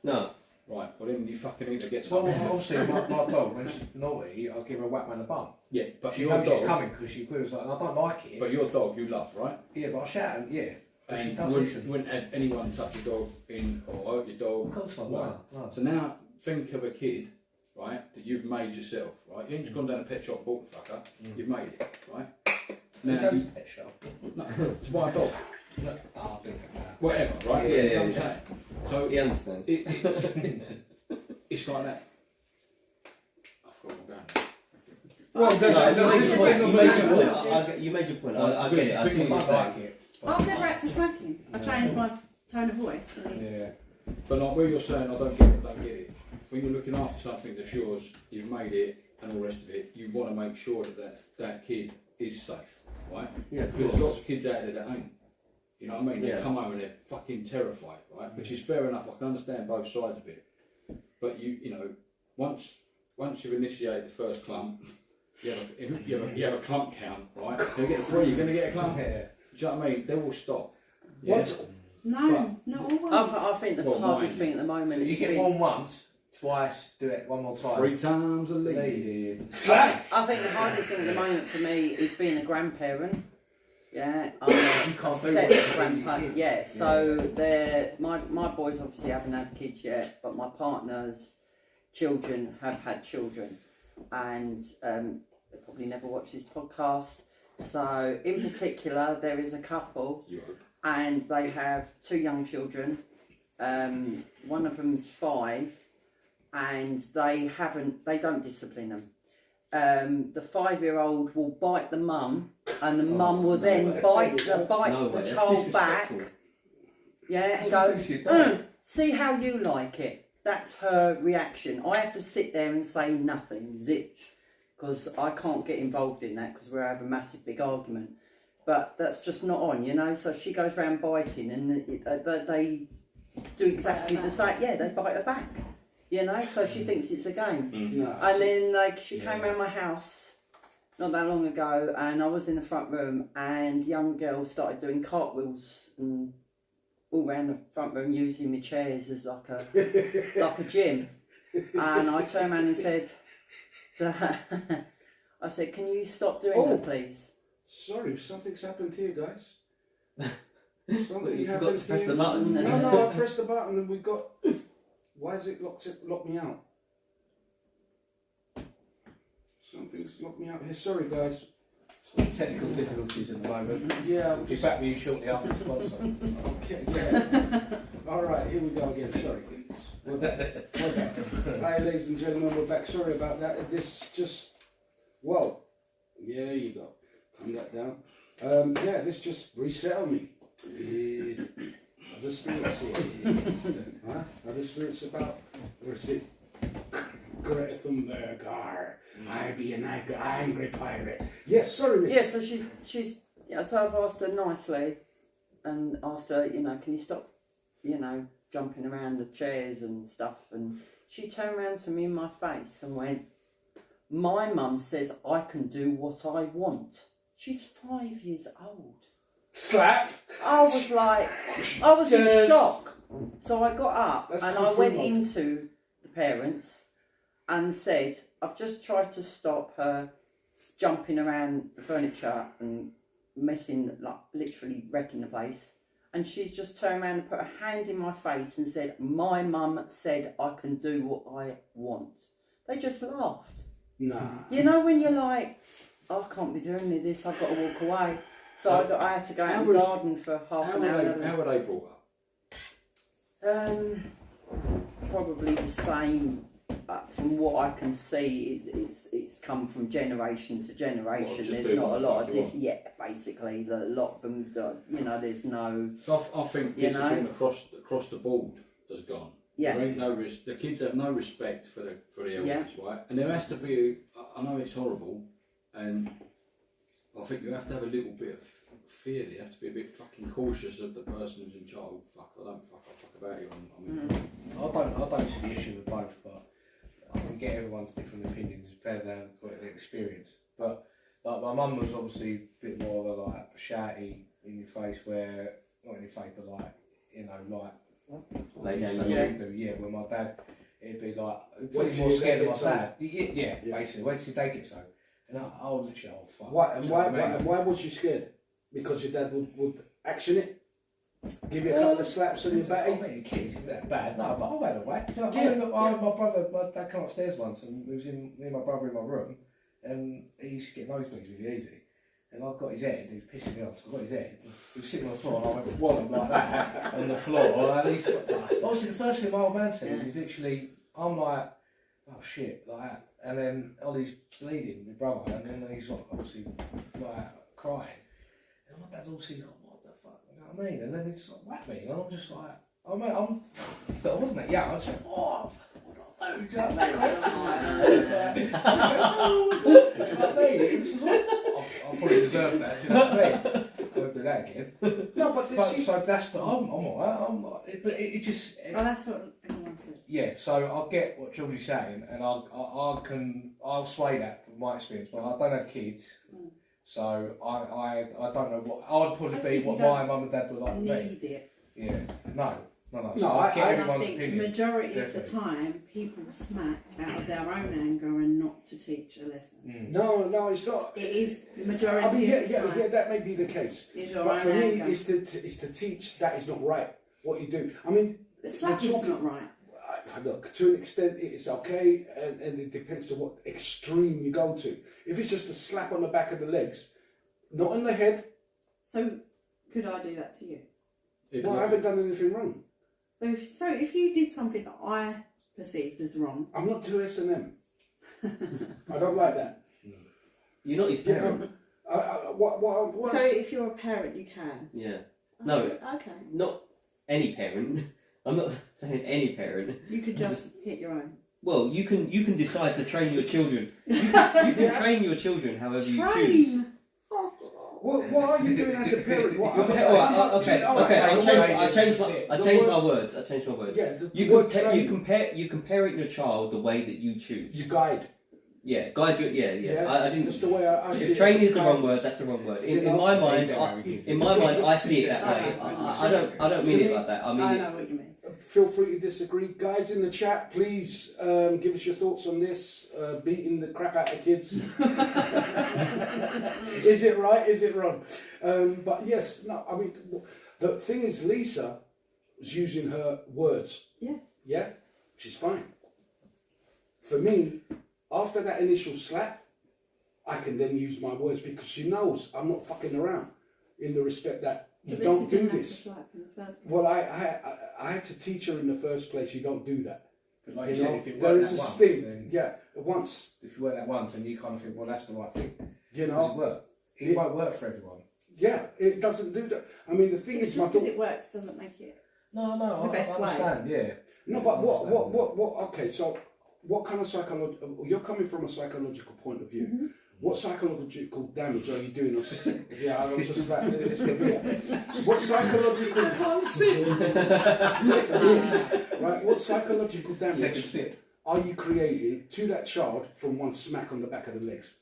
No. Right. Well, then you fucking need to get Well, something. obviously, my dog, when she's naughty, I'll give her a whack round the bum. Yeah, but She your knows she's dog. coming because she quivers like, and I don't like it. But your dog, you love, right? Yeah, but I shout and yeah. But she And does you listen. wouldn't have anyone touch your dog in or hurt your dog. Of course not, Right. no. So now think of a kid, right, that you've made yourself, right? You ain't just gone down a pet shop, bought the fucker. You've made it, right? Who Now, goes you, to pet shop? no, to buy a dog, No. Oh, I think of that. whatever, right? Yeah, You know yeah, what I'm yeah. saying? So You understand? it's like that. I forgot what I'm going. Well, No, then, you made your point. You made your point. I get it. I see what I you're saying. like it. I've never had to smack him. I changed my tone of voice. Yeah. But like where you're saying, I don't get it. When you're looking after something that's yours, you've made it, and all the rest of it, you want to make sure that kid is safe, right? Yeah. Because there's lots of kids out there that ain't. You know what I mean? They Yeah. come home and they're fucking terrified, right? Which is fair enough. I can understand both sides of it. But you know, once you've initiated the first clump, you have a clump count, right? You're gonna get 3. You're gonna get a clump. Yeah. Do you know what I mean? They will stop. Yeah? What? No, not always. I think the Well, hardest mine. thing at the moment So you is get being- one once, twice, do it one more time. 3 times a lead. Lady. I think the hardest thing at the moment for me is being a grandparent. Yeah, I'm You a can't do what step you do with your grandpa. kids. Yeah, so they're my boys obviously haven't had kids yet, but my partner's children have had children, and they probably never watch this podcast. So in particular, there is a couple, You hope. and they have 2 young children. One of them's 5, and they don't discipline them. The 5-year-old will bite the mum, and the mum will then bite the child back. Yeah, and go, see how you like it. That's her reaction. I have to sit there and say nothing, zitch, because I can't get involved in that because we have a massive big argument. But that's just not on, you know. So she goes round biting, and they do exactly the same. Yeah, they bite her back, you know. So she thinks it's a game. No. And then she came round my house not that long ago, and I was in the front room, and young girls started doing cartwheels and all round the front room using my chairs as like a gym. And I turned around and said to her, I said, "Can you stop doing that, please?" Sorry, something's happened here, guys. You Something forgot happened to press here. the button. No, I pressed the button and we got. Why is it locked me out? Something's locked me out here. Sorry, guys. Some technical difficulties at the moment. Yeah, We'll be back with you shortly after the sponsor. okay, yeah. All right, here we go again. Sorry. We're back. Hi, ladies and gentlemen, we're back. Sorry about that. This just. Whoa. Yeah, you go. Calm that down. Yeah, this just resettled me. Weird. Are the spirits here? Huh? Are the spirits about? Or is it Greta Thunberg? I be an angry pirate. Yes, sorry, miss. Yeah, so she's yeah, so I've asked her nicely and asked her, you know, can you stop, you know, jumping around the chairs and stuff, and She turned around to me in my face and went, "My mum says I can do what I want." She's 5 years old. Slap. I was like, I was Yes. in shock. So I got up That's and kung I fu went mode. into the parents and said, "I've just tried to stop her jumping around the furniture and messing, like literally wrecking the place." And she's just turned around and put her hand in my face and said, "My mum said I can do what I want." They just laughed. Nah. You know when you're like, "I can't be doing this, I've got to walk away." So I had to go out in the garden for half an hour. How were they brought up? Probably the same. From what I can see, it's come from generation to generation. Well, just There's do not a what the lot fuck of you this yet. Basically, a lot of them, there's no. So I think You discipline know? across the board has gone. Yeah. There ain't no the kids have no respect for the elders, Yeah. right? And there has to be. I know it's horrible, and I think you have to have a little bit of fear. You have to be a bit fucking cautious of the person who's in charge. Fuck, I don't fuck about you. I don't see the issue with both, but I can get everyone's different opinions depending on their experience. But like my mum was obviously a bit more of a like shouty in your face, where not in your face, but like Lay down so your you do, yeah. When my dad, it'd be like Wait probably till more your scared dad of my gets so. dad. Yeah, basically. Wait till your dad gets so, and I'll literally, oh fuck. Why? Do And you know why? what I mean? Why was you scared? Because your dad would action it, give you a couple of slaps on your I batty. mean, your kids isn't that bad. No, but I've had a whack. You know, Yeah, I remember my dad came upstairs once and we was me and my brother in my room, and he used to get nosebleeds really easy. And I got his head, he was pissing me off, so I got his head. He was sitting on the floor and I went wallop like that on the floor. And he's got dust. Obviously, the first thing my old man says is literally, I'm like, oh shit, like that. And then Ollie's bleeding, my brother, and then he's like, obviously like crying. And my dad's obviously like, what the fuck? You know what I mean? And then he just like whacked me, and I'm just like, oh mate, but I wasn't that young. I was like, oh, what do I do? Do you know what I mean? Do you know what I mean? It was just like, I'll probably deserve that. Do you know what I mean? I won't do that again. No, but this is. So that's, but I'm alright. But it just. Oh, that's what everyone says. Yeah, so I get what Geordie's saying, and I'll sway that with my experience, but I don't have kids, so I don't know what I'd probably be what my mum and dad were like with me. Need it. Yeah, no. No, So I get I And I everyone's think opinion. majority of the Definitely. time, people smack out of their own anger and not to teach a lesson. No, it's not. It is the majority I mean, of the time. yeah, that may be the case. Is your But own for me, anger. it's to teach that is not right. What you do. I mean, But slapping's talking- not right. look, to an extent it's okay, and it depends on what extreme you go to. If it's just a slap on the back of the legs, not on the head, So, could I do that to you? well, I haven't done anything wrong. So if you did something that I perceived as wrong, I'm not too S&M. I don't like that. You're not his You parent. know, what so if you're a parent, you can. Yeah. No. Okay. Not any parent. I'm not saying any parent. You could just hit your own. Well, you can decide to train your children. You can train your children however you choose. Train. what are you doing as a parent? What, Okay, all right, okay. I changed my word. words. Yeah, the You word can train. you can parent your child the way that you choose. You guide. Yeah, guide you. Yeah. I didn't. That's the way I see it. If train is the wrong word, that's the wrong word. In my mind, I see it that way. I don't mean it like that. I mean I it. know what you mean. Feel free to disagree. Guys in the chat, please give us your thoughts on this. Beating the crap out of kids. Is it right? Is it wrong? But yes, no, I mean, the thing is, Lisa was using her words. Yeah. Yeah? She's fine. For me, after that initial slap, I can then use my words because she knows I'm not fucking around in the respect that you But don't Lisa do didn't have to this. slap in the first place. Well, I had to teach her in the first place. You don't do that. But like You you said, know, if it there worked is that a once, sting. then Yeah, once. if you work that once and you kind of think, well, that's the right thing, You does it know. work? It won't work for everyone. Yeah, it doesn't do that. I mean, the thing It's is, my just because daughter. it works doesn't make it. No, The I best way. understand. Yeah. No, but what? Okay, so what kind of psychological? You're coming from a psychological point of view. Mm-hmm. What psychological damage are you doing? Yeah, I was just about to What psychological right? What psychological damage are you creating to that child from one smack on the back of the legs?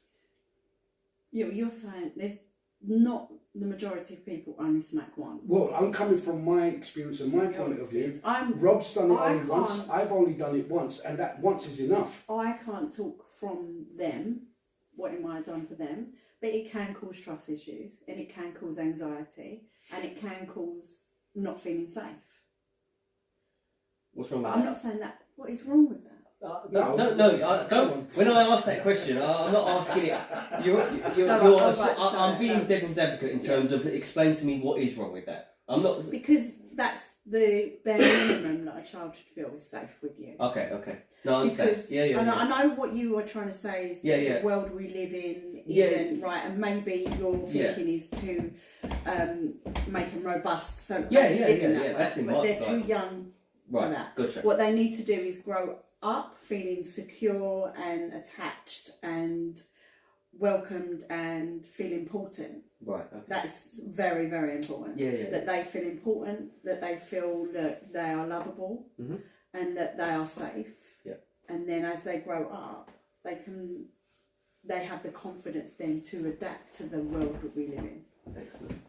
Yeah, you're saying there's not the majority of people only smack once. Well, I'm coming from my experience and my point of view. Rob's done it only once. I've only done it once, and that once is enough. I can't talk from them, what it might have done for them, but it can cause trust issues, and it can cause anxiety, and it can cause not feeling safe. What's wrong with But I'm that? not saying that. What is wrong with that? No, don't. When I ask that question, I'm not asking it. I'm being devil's advocate in terms of explain to me what is wrong with that. I'm not because that's the bare minimum that a child should feel is safe with you. Okay. No, I understand. Because Yeah. I know what you are trying to say is that the world we live in isn't right, and maybe your thinking is to make them robust. So That's in but my they're too young for that. Gotcha. What they need to do is grow up feeling secure and attached and welcomed and feel important. Right. Okay. That's very, very important. Yeah. That they feel important, that they feel that they are lovable, and that they are safe. Yeah. And then as they grow up, they have the confidence then to adapt to the world that we live in. Excellent.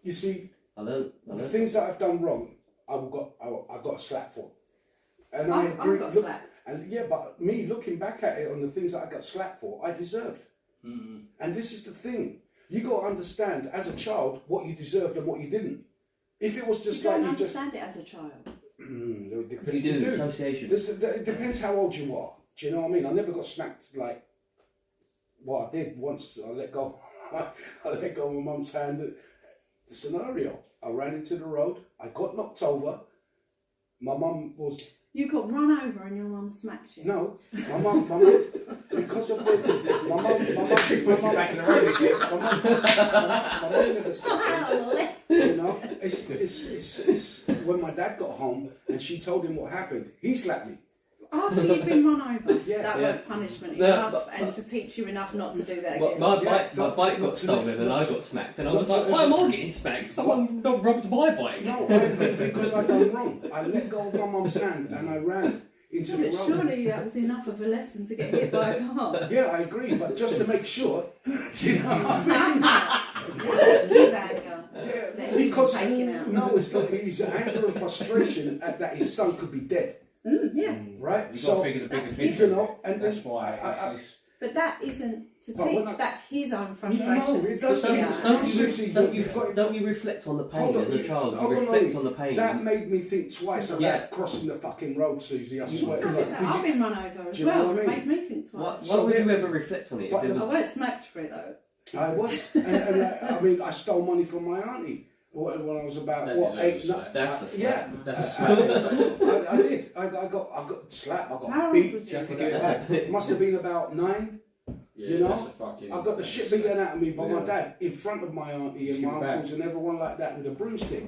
You see, the things that I've done wrong, I got a slap for, and I agree. I've got slapped. And but me looking back at it on the things that I got slapped for, I deserved. Mm-hmm. And this is the thing: you got to understand as a child what you deserved and what you didn't. If it was just you like don't you just understand it as a child. You do association. It depends how old you are. Do you know what I mean? I never got smacked like what I did once. I let go. I let go of my mum's hand. The scenario: I ran into the road. I got knocked over. My mum was. You got run over and your mum smacked you. No, my mum, because of the, my mum, back in the road again. my mum never said, you know, it's when my dad got home and she told him what happened, he slapped me. After you've been run over, Yeah. that weren't punishment enough, and to teach you enough not to do that again. My bike got stolen and I got smacked, and I was like, why am I getting smacked? Someone robbed my bike. No, because I done wrong. I let go of my mum's hand and I ran into the But road. surely that was enough of a lesson to get hit by a car. Yeah, I agree, but just to make sure, do you know what I mean? That's his anger. Yeah, Let him because take it out. no, it's like his anger and frustration at that his son could be dead, Yeah. right? You've got to figure the bigger that's picture. you know, and That's then why I- it's But that isn't to But when teach, I- that's his own no, frustration. it does. Don't you reflect on the pain Hold on, as a child? You hold on, reflect Ollie. on the pain. That made me think twice about Yeah. crossing the fucking road, Susie. I swear. Because I've been run over as Do you know well. what I It mean? made me think Why twice. So would you then- ever reflect on it? but If it I was, weren't smacked for it though. I was, and I mean, I stole money from my auntie when I was about That what deserves 8? a slap. That's a slap. Yeah, That's a I slap. did. I did. I got slapped. I How got old beat. was you? for that. It must have been about 9. Yeah, You know, that's a fucking, I got the that's shit a slap. beaten out of me by my Yeah. dad in front of my auntie and Give my it back. uncles and everyone like that with a broomstick.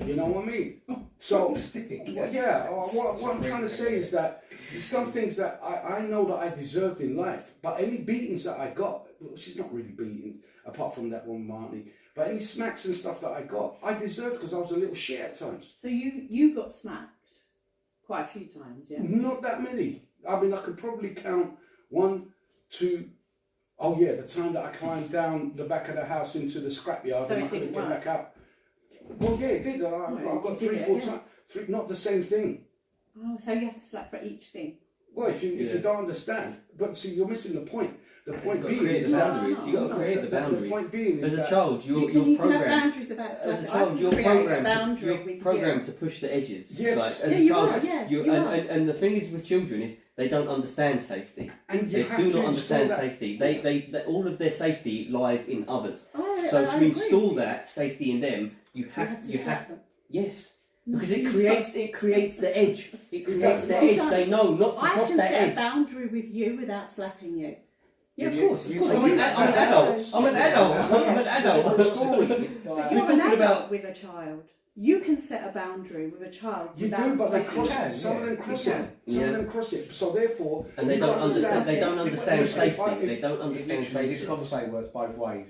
You know what I mean? So, what I'm trying to say is that there's some things that I know that I deserved in life, but any beatings that I got, well, she's not really beatings, apart from that one with my auntie, but any smacks and stuff that I got, I deserved because I was a little shit at times. So you got smacked quite a few times, yeah? Not that many. I mean, I could probably count 1, 2. Oh yeah, the time that I climbed down the back of the house into the scrapyard So and it I couldn't didn't get work? back out. Well, yeah, it did. I got you 3, did it 4 again. times. 3, not the same thing. Oh, so you have to slap for each thing. Well, if you don't understand, but see, you're missing the point. The point You've got to being create is the that boundaries. You've got to create the the boundaries. point being is As a that child, You you're no programmed. boundaries about As slapping. a child, I you're can create a programmed. boundary You're with programmed you. to push the edges. Yes. Like, as Yeah, a you child, are, yeah, you you are. and the thing is with children is they don't understand safety. and you They have do to not understand install that. safety. They all of their safety lies in others. Oh, So I to agree. install that safety in them, you You have have to you slap have them. yes. No, Because you it creates the edge. It creates the You edge. don't. They know not to I cross can that set a edge. boundary with you without slapping you. Yeah, of You- course. you- Of course. so I'm an you- adult. I'm an adult. I'm an adult. That's I'm an a adult. different story. You're We're an talking adult about- with a child. You can set a boundary with a child. You without do, but they saying cross can, it. Some of them yeah. cross You it. can. Some Yeah. of them cross it. So therefore, And they you don't understand. They don't it. understand If I- safety. They don't understand Literally, this safety. conversation works both ways.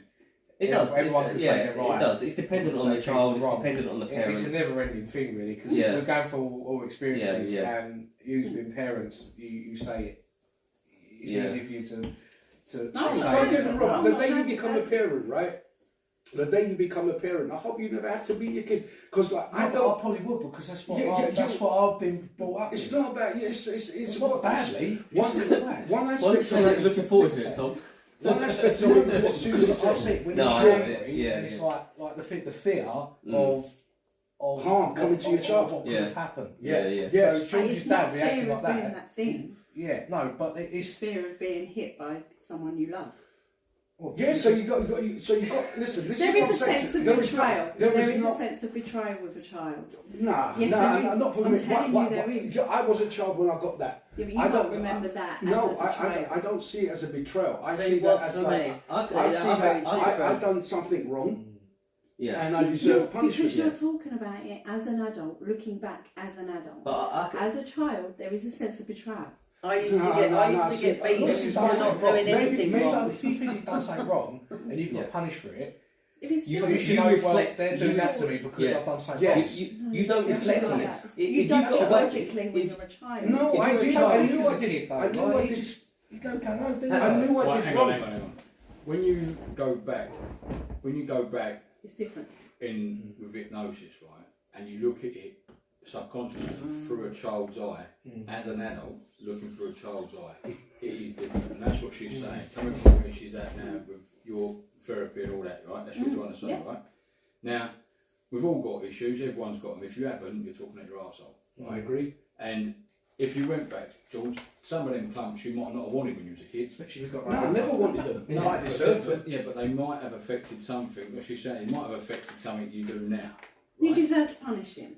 It does. Everyone It's- can yeah, say they're right. It does. It's dependent on the child. It's dependent on the It's a parent. never-ending thing, really, because Yeah. we're going through all experiences, Yeah. and you've been parents. You say it. It's Yeah. easy for you to No, say. I'm Don't get me I'm wrong. The not day you happy become a person. parent, right? The day you become a parent, I hope you never have to beat your kid, because like I I don't. probably would, because that's what Yeah, that's what I've been brought up. It's with. not about you. It's not what badly. One, It's not bad. one Well, aspect sounds like of you're it. looking forward to it, Tom. One aspect of it is what Susie Because I said. see it when No, it's I scary, know it. Yeah, and it's yeah. like the fear of Harm coming to your child. What could Yeah. have happened? Yeah, yeah. Yes. So But George's it's not dad reacting fear like of doing that. that thing. Yeah, no, but it's It's fear of being hit by someone you love. well, Yeah, so you got, so you got. Listen, this There is what is I'm a saying. sense of There is betrayal. not- there is a not. sense of betrayal with a child. Nah, Yes, nah, there is. not for I'm me. telling you there is. Yeah, I was a child when I got that. Yeah, but you I won't don't remember that No, as a betrayal. I don't see it as a betrayal. I See see that what's as for like me. I'd say I that see I'm that very I different. done something wrong Yeah. and I Because deserve punishment. Because you're talking about it as an adult, looking back as an adult. But I As a child, there is a sense of betrayal. I used to No, get, no, I no, used to see, get beaten this is for what I'm not saying. doing Maybe- anything maybe wrong. if you physically done something wrong and you've got Yeah. punished for it, It is you, still you should you know, well, reflect- they're you doing that to me because Yeah. I've done something Yes. you don't You reflect don't on do it. that. If You you've don't got a logically when if- you're a child. No, If I you're a did. child, I wrong. knew As I a did. kid, though, I knew like, I you did. just you go no, do I that. knew I Right, did hang on, wrong. hang on. When you go back It's different. in with hypnosis, right, and you look at it subconsciously through a child's eye, as an adult looking through a child's eye, it is different, and that's what she's saying. Coming from where she's at now with your therapy and all that, right? That's what you're trying to say, yeah. right? Now, we've all got issues. Everyone's got them. If you haven't, you're talking at your arsehole. I agree. And if you went back, George, some of them plumps you might not have wanted when you was a kid. Especially if you've got No, I never wanted them. No, I deserved them. But, yeah, but they might have affected something. What she's saying, it might have affected something you do now. You Right? deserve to punish him.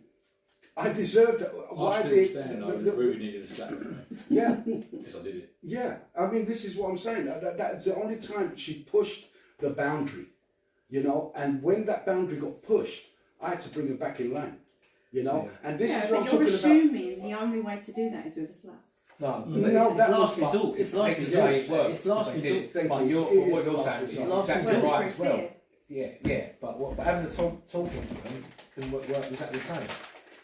I deserved it. I Why still did? stand though, rooting in the slap. Yeah, Yes, I did it. yeah. I mean, this is what I'm saying. That's the only time she pushed the boundary, you know. And when that boundary got pushed, I had to bring her back in line, you know. And this Yeah, is what I'm but you're talking about. assuming the only way to do that is with a slap. No, No, it's that last was resort. It's last they can resort. say it works It's last because they did resort. it. Thank But you. you're, It is what you're last saying resort. is Last exactly resort. right as well. Fear. Yeah, but having the talking to them can work exactly the same.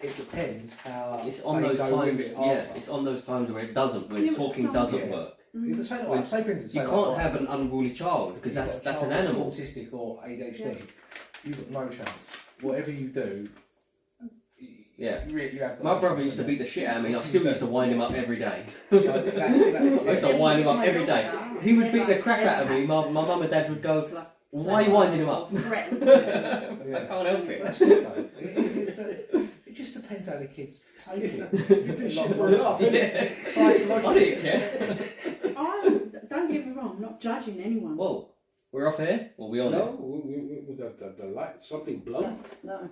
It depends how It's on they those go times. with it Yeah, after. it's on those times where it doesn't, when Yeah, but talking some- doesn't Yeah. work. Yeah, the same, Well, same thing to say You like, can't right, have an unruly child because you've that's got a an child animal. that's autistic or ADHD. You've got no chance. Whatever you do, Yeah. you have got My no brother chance used to of beat the shit out of me. I still used to wind him up every day. it. So that- I used yeah. to wind him up every day. He would beat the crap out of me. My mum and dad would go, "Why are you winding him up?" Threatened. I can't help it. That's good though. It just depends how the kids take it. You did shit for a laugh. Yeah. I didn't care. Don't get me wrong, I'm not judging anyone. Whoa, we're off here? Or we on No, it? the light, something blown. No.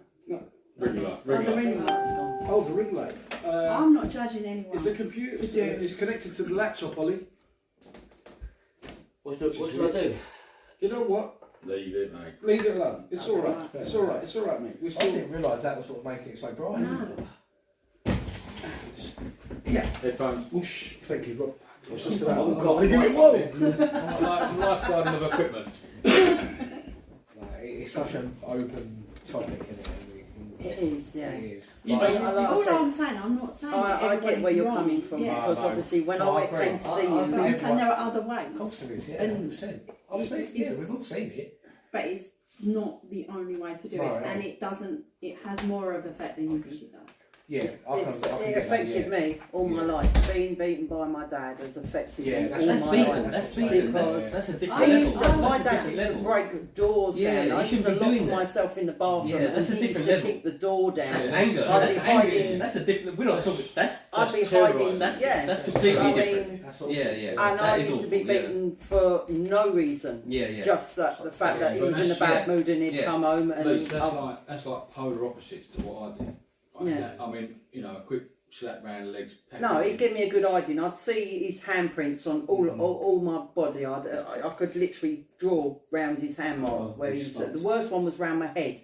Ring light, Oh, the ring light. ring light's gone. Oh, the ring light. I'm not judging anyone. Is the computer? We do. It's connected to the laptop, Ollie. What should I do? You know what? Leave it, mate. Leave it alone. It's all right. Okay. It's all right. It's all right, mate. We're I still. didn't realise that was what was making it so bright. No. Yeah. Headphones. Whoosh. Thank you, Rob. I was just about. Oh, Oh God! Give me whoa. I'm lifeguarding of equipment. Like, it's such an open topic, isn't it? It is, yeah. It is. You Like, know, like I All said, I'm saying, I'm not saying that I get everybody's where you're wrong. coming from Yeah. because No, obviously when no, I I agree. came to see I- you, But I'm Everyone- saying there are other ways. of course there is, yeah, And 100%. I've seen it, yeah, we've all seen it. But it's not the only way to do No, it, no. and it has more of effect than you think it does. Yeah, I can it get that, affected yeah. me all my Yeah. life. Being beaten by my dad has affected Yeah, me that's all That's my beating. life. That's That's what I'm beating. saying. That's a different I level. used to, my That's a dad different used to level. break doors Yeah, down. you I used shouldn't to be lock doing that. myself in the bathroom Yeah, and that's a he used different to level. kick the door down. That's anger. I'd That's be anger. hiding. That's a different. We're not talking. That's I'd be terrorising. hiding. That's Yeah. that's completely I different. mean, That's awful. Yeah, yeah. and That I is used to be awful, yeah. beaten for no reason. Yeah, yeah. Just that the fact that he But was in a that's- bad yeah. mood and he'd Yeah. come home and Luke, that's like polar opposites to what I did. Like Yeah. that. I mean, you know, a quick slap round the legs. pat no, me. he'd give me a good hiding. I'd see his handprints on all my body. I could literally draw round his hand mark Oh, where he it's was. not- The worst one was round my head.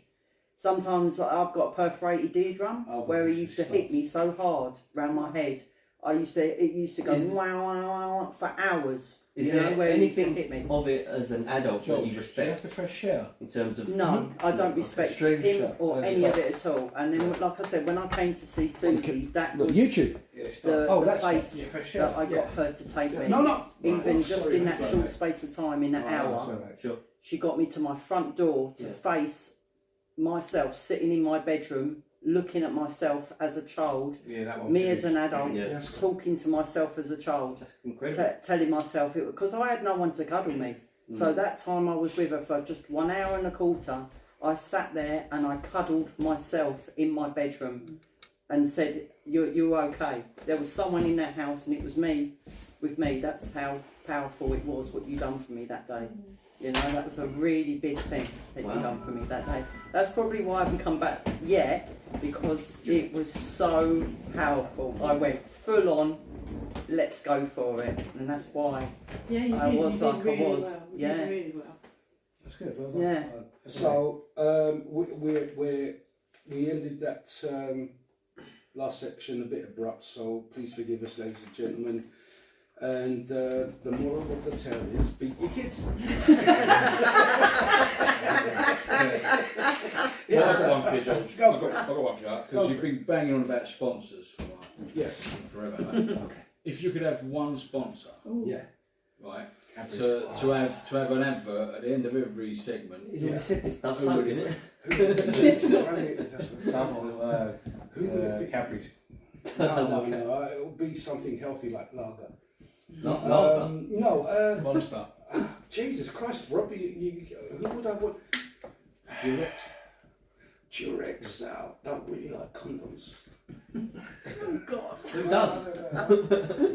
Sometimes I've got a perforated eardrum Oh, where he this used to is hit me so hard round my head. It used to go wow, wow, wow for hours. Is you know, there where he used to anything hit me. of it as an adult that you Do you have to respect press share? in terms of? No, I don't respect Extreme him shot. or That's any of not- it at all. And then, like I said, when I came to see Susie, that Look, was YouTube. Yeah, stop. the, Oh, the that's- place yeah, press share. that I got her to take me. No, no. Even Oh, just sorry, in that sorry, short mate. space of time, in an Oh, hour, sorry, mate. Sure. she got me to my front door to Yeah. face myself sitting in my bedroom, looking at myself as a child, Yeah, that one. me as an adult, Yeah. Yes. talking to myself as a child, That's incredible. telling myself it because I had no one to cuddle me. So that time I was with her for just 1 hour and a quarter, I sat there and I cuddled myself in my bedroom and said, you're okay. There was someone in that house and it was me with me. That's how powerful it was what you done for me that day. You know, that was a really big thing that you done for me that day. That's probably why I haven't come back yet, because it was so powerful. I went full on, let's go for it. And that's why. Yeah, you I did. was you did like I really was, well. You yeah. did really well. That's good. Well done. Yeah. So we ended that last section a bit abrupt. So please forgive us, ladies and gentlemen. And the moral of the tale is beat your kids. Well, I've got one for you, George. Go I've for got one for you, Go because you've for been banging on about sponsors for Yes. forever. Right? Okay. If you could have one sponsor, Yeah. right, to have an advert at the end of every segment, He's already said this stuff, Who so would isn't it it? Who would it be? Cadbury's. No. It will be something healthy like lager. No. No. Monster. Jesus Christ, Robbie, who would I want? Durex. Durex. Now, don't really like condoms. Oh God. Who does?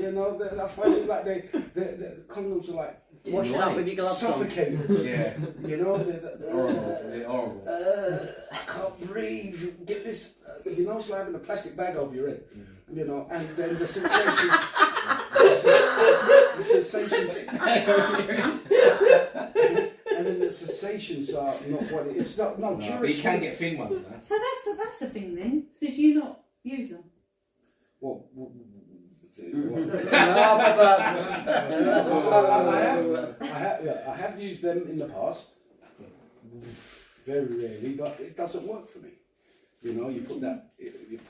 You know, I find it like the condoms are like Wash it up with your gloves on. suffocating. Yeah. You know, Horrible. They're horrible. I can't breathe. Get this. You know, it's like having a plastic bag over your head. You know, and then the sensations. the sensations. And then the sensations are not what it is. No, No, but you can get thin ones now. So that's a thing then. So do you not use them? What? I have used them in the past, very rarely, but it doesn't work for me. You know, you put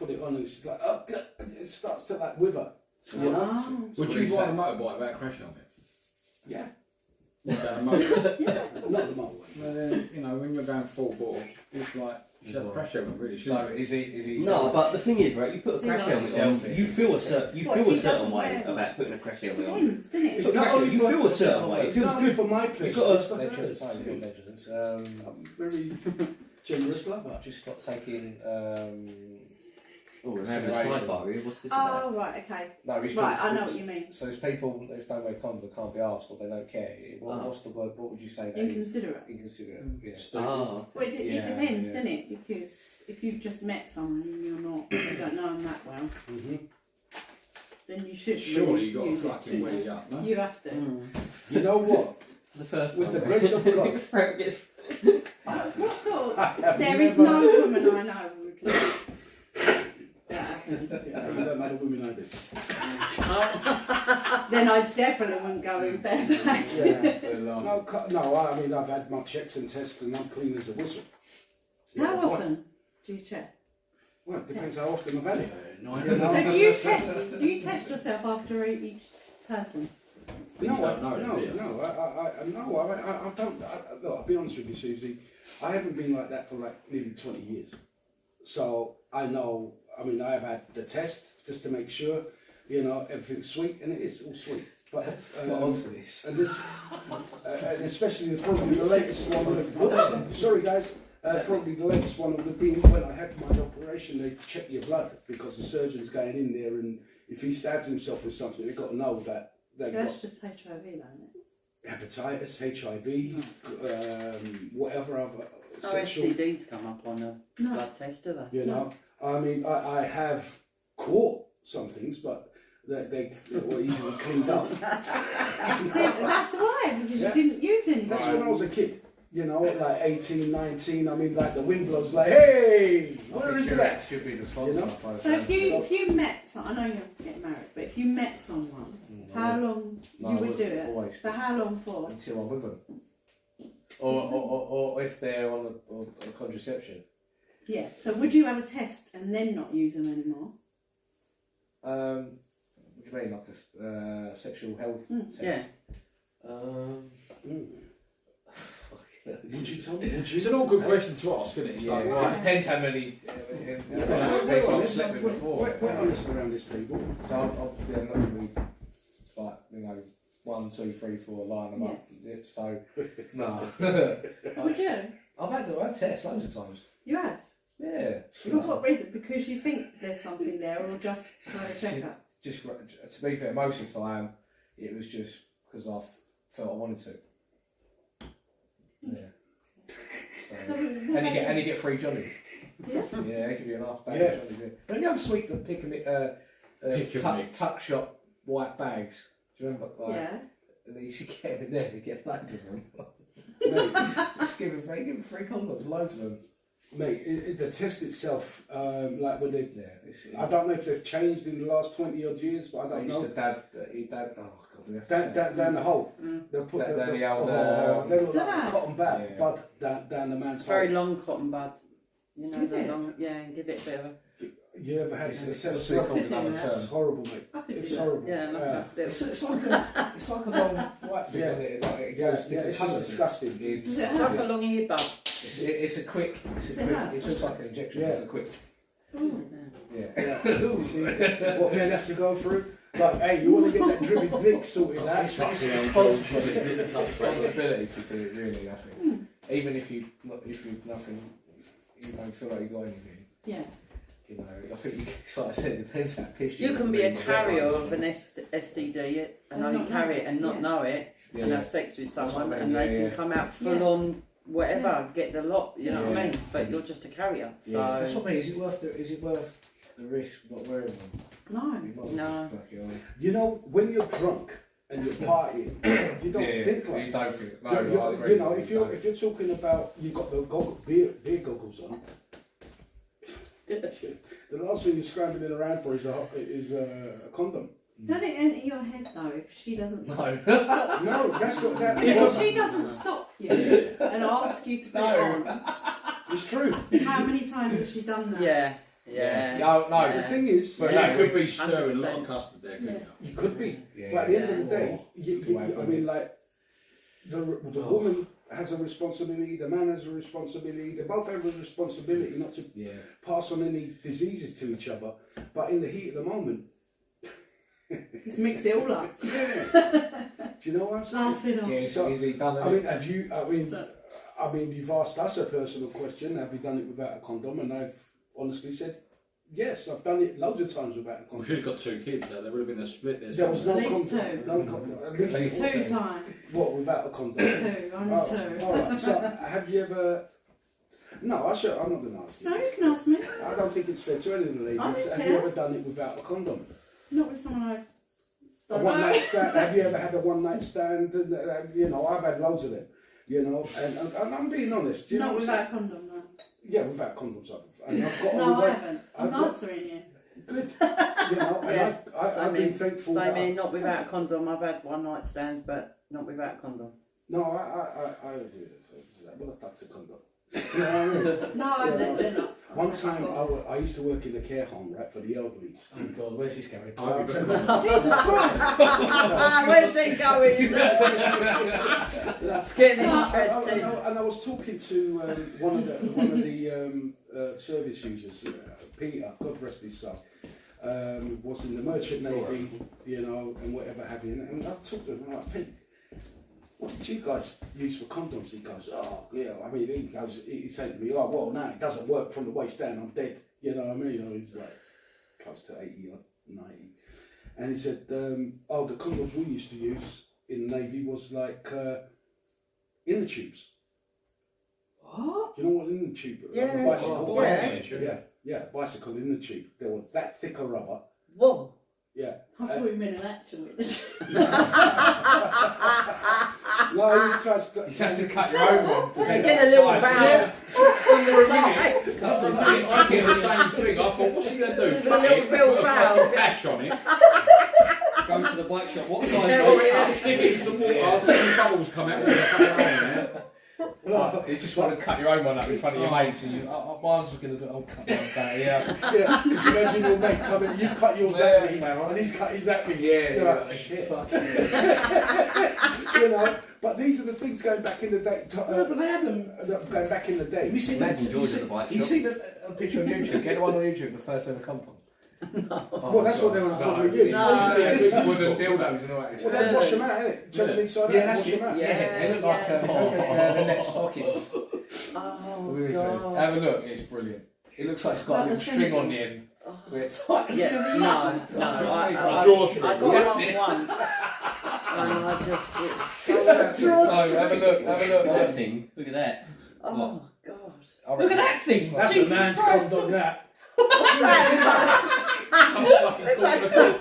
it on and it's like, oh, it starts to like wither. You know? Oh. would you ride a motorbike without a crash helmet? Yeah. Without a motorbike? Not the motorway. Well, then, you know, when you're going full bore, it's like, you should have a crash helmet, really, So shouldn't you? is he? No, but the thing is, right? You put a See, crash like- helmet on, you feel a certain What, if he certain doesn't way wear it? about putting a crash helmet on. Depends, doesn't it? It's not Actually, only you for- feel a certain way. It It's feels not good. only for my pleasure. got It's for Legends, hers. good legends. I'm very generous lover. I've just got taking. Oh, we're having a Consideration. sidebar here. What's this about? Oh right, okay. No, Right, restrictions. I know what you mean. So there's people that don't wear condoms that can't be asked or they don't care. What's the word? What would you say? That is? Inconsiderate. Inconsiderate. Yeah. Ah, Well, it Yeah, depends, yeah. doesn't it? Because if you've just met someone and you don't know them that well, then you should. Surely you've got to use it, fucking shouldn't weigh you? up, no? You have to. You know what? the first With time. the grace of God. Frank gets- What sort? have There is never- no woman I know who would let that happen. Yeah, you don't know the women I do. Then I definitely wouldn't go in bareback. No, I mean, I've had my checks and tests and I'm clean as a whistle. How Yeah, often do you check? Well, it depends how often I've had it. No, You know? So do you test yourself after each person? You don't know, do you? No, I don't. Look, I'll be honest with you, Susie. I haven't been like that for like nearly 20 years. So I know, I mean, I have had the test just to make sure, you know, everything's sweet, and it is all sweet. But Got onto this. and this, and especially probably the latest one would have, whoops, sorry guys, probably the latest one would have been when I had my operation, they check your blood because the surgeon's going in there, and if he stabs himself with something, they've got to know that they've got That's just HIV, isn't it? hepatitis, HIV, whatever other No sexual, STDs come up on a No. blood test, do they? you know. I mean, I have caught some things, but they were easily cleaned up. See, that's why, because Yeah. you didn't use any. That's when I was a kid. you know, like 18, 19. I mean, like the wind blows, like, hey, I where think is that? should be the sponsor. You know? by the So sound. if you met someone, I know you're getting married, but if you met someone, how long No, you I would do it? always For how long for? until I'm with them, or if they're on a contraception. Yeah. So would you have a test and then not use them anymore? What do you mean, like a sexual health test? Yeah. Would you tell me? It's an awkward question to ask, isn't it? It's Yeah, like, well, right, it depends how many We're people I've honest, slept with before. we're honest around this table. So I'm not really like, you know, 1, 2, 3, 4 line them up. So no. So would you? I've had tests loads of times. You have? Yeah. For what reason? Because you think there's something there, or just for a checkup? Just to be fair, most of the time it was just because I felt I wanted to. Yeah. So, and you get free Johnny. Yeah. Yeah, they give you a nice bag Yeah. of Johnny. But you know, sweet the pick and Pick and mix. tuck shop white bags. Do you remember? Like, Yeah. and you should get them in there and get loads of them. Mate, Just give them free condoms, loads of them. mate, the test itself, like when they, Yeah, I don't know if they've changed in the last 20 odd years, but I I don't used know. to dad. Oh God, do we have to say Down the hole. They'll put Down the the old, they look like Dad. a cotton bud, Yeah. bud down the man's Very hole. long cotton bud. You know, Is the it? long, yeah, give it a bit of a. You ever had It's sex? actually called do another that. It's term. horrible, mate. I could It's do that. horrible. Yeah, like a bit of. It's like a long white thing, Yeah. isn't it? Like, it Yeah, goes yeah, different it's just colours. disgusting. Does it It's hurt? like a long earbud. It's a quick. Does it hurt? It feels like an injection. Yeah. Like a quick. Ooh. Yeah. Yeah. See what men have to go through. But hey, you want to get that dripping dick sorted out? It's Fucking hell, responsibility George, I just didn't touch that. to do it, really, I think. Even if you nothing, you don't feel like you got anything. Yeah. You know, I think it's like I said, it depends how pissed You can be a really carrier get. of an STD and And only not carry know it and not yeah. know it Yeah, and yeah. have sex with That's someone what I and mean, they yeah, can come out full Yeah. on whatever, Yeah. get the lot, you know what I Yeah. mean? But you're just a carrier. Yeah, that's So what I mean. Is it worth the risk not wearing one? No. You might as No. well just fuck it on. You know, when you're drunk and you're partying, you don't Yeah, think like you don't think. No, you I agree. know, if you're talking about you got the beer goggles on, the last thing you're scrambling around for is a condom. Don't it enter your head though if she doesn't stop? No. No, that's what that. If she doesn't stop you and ask you to put it on, It's true. how many times has she done that? yeah, yeah. No, no. The Yeah. thing is, But Yeah. you could be stirring a lot 100%. of custard there, couldn't you? you could be, Yeah. but at the end of the Yeah. day, I mean, like the woman has a responsibility, the man has a responsibility. They both have a responsibility not to Yeah. pass on any diseases to each other. But in the heat of the moment, Just mix it all up. yeah. Do you know what I'm saying? Pass it on. Yeah, is he done it? I mean, have you? I mean, you've asked us a personal question. Have you done it without a condom? And I've honestly said, yes. I've done it loads of times without a Well, condom. she's got 2 kids, so there would have been a split there. There was no At least condom. two. No condom. At least At least Two times. what without a condom? Two. Only Oh, two. all right. So, have you ever? No, I'm not going to ask you. No, you this. can ask me. I don't think it's fair to any of the I ladies. don't Have you care. ever done it without a condom? Not with someone I've A done. one night stand. Have you ever had a one night stand? You know, I've had loads of them. You know, and I'm being honest. Do you know Not what I'm saying? without a condom, no. Yeah, without condoms. And I've got No, all I that. haven't. I've I'm got- answering you. Good. You know, and Yeah. I've been thankful that Same here, not without a condom. I've had one night stands, but not without a condom. No, I would do it. What the fuck's a condom? You know what I mean? No, Yeah. they're not. One time I used to work in a care home, right, for the elderly. Oh God, where's this going? I'll tell you. Jesus Christ! Where's it going? It's getting interesting. And I was talking to one of the service users, Peter, God rest his soul, was in the Merchant Navy, you know, and whatever have you. And I talked to him, I'm like, Pete, what did you guys use for condoms? He goes, oh yeah. I mean, he's saying to me, oh well, no, it doesn't work from the waist down. I'm dead. You know what I mean? You know, he's like close to 80 or 90. And he said, oh, the condoms we used to use in the Navy was like inner tubes. What? Do you know what inner tube? Yeah. Like a bicycle. Yeah. Yeah, bicycle inner tube. There was that thicker rubber. Whoa. Yeah. I thought you meant an actual witness. No, he's trying to. You have to cut your own one. To Get a little valve on the side. I did the same thing. I thought, what's he going to do? With a Cut little it, Bill put a valve. fucking patch on it, Go to the bike shop. What size? Yeah, mate? yeah. stick it in some water, see the bubbles come out with the fucking hole in it. You just want to cut your own one up in front of your mates, and you, mine's going to do. I'll cut mine down. Yeah. Yeah, because you imagine your mate coming, you cut yours that big, and he's cut his that big. Yeah. You're like, yeah. shit. Fucking You know, but these are the things going back in the day. but they had them. Going back in the day. Have you seen Imagine George at the bike You shop. seen a picture on YouTube? Get the one on YouTube, the first ever condom. No. Well, that's what they were probably using. No. With the dildos and all that. Well, they wash them out, innit? Turn them inside out Yeah, and that's wash it. them out. Yeah, they look like the net stockings. Oh, Have God. a look, it's brilliant. It looks like it's got a Like little the string on thing. the end. Where it's tight. Yeah, no, I Drawstring. I got Yes, along it- one. And I just, it's so Oh, have a look, have a look. That thing. Look at that. Oh, God. Look at that thing. That's a Jesus man's Christ. condom, that. I'm fucking calling the call.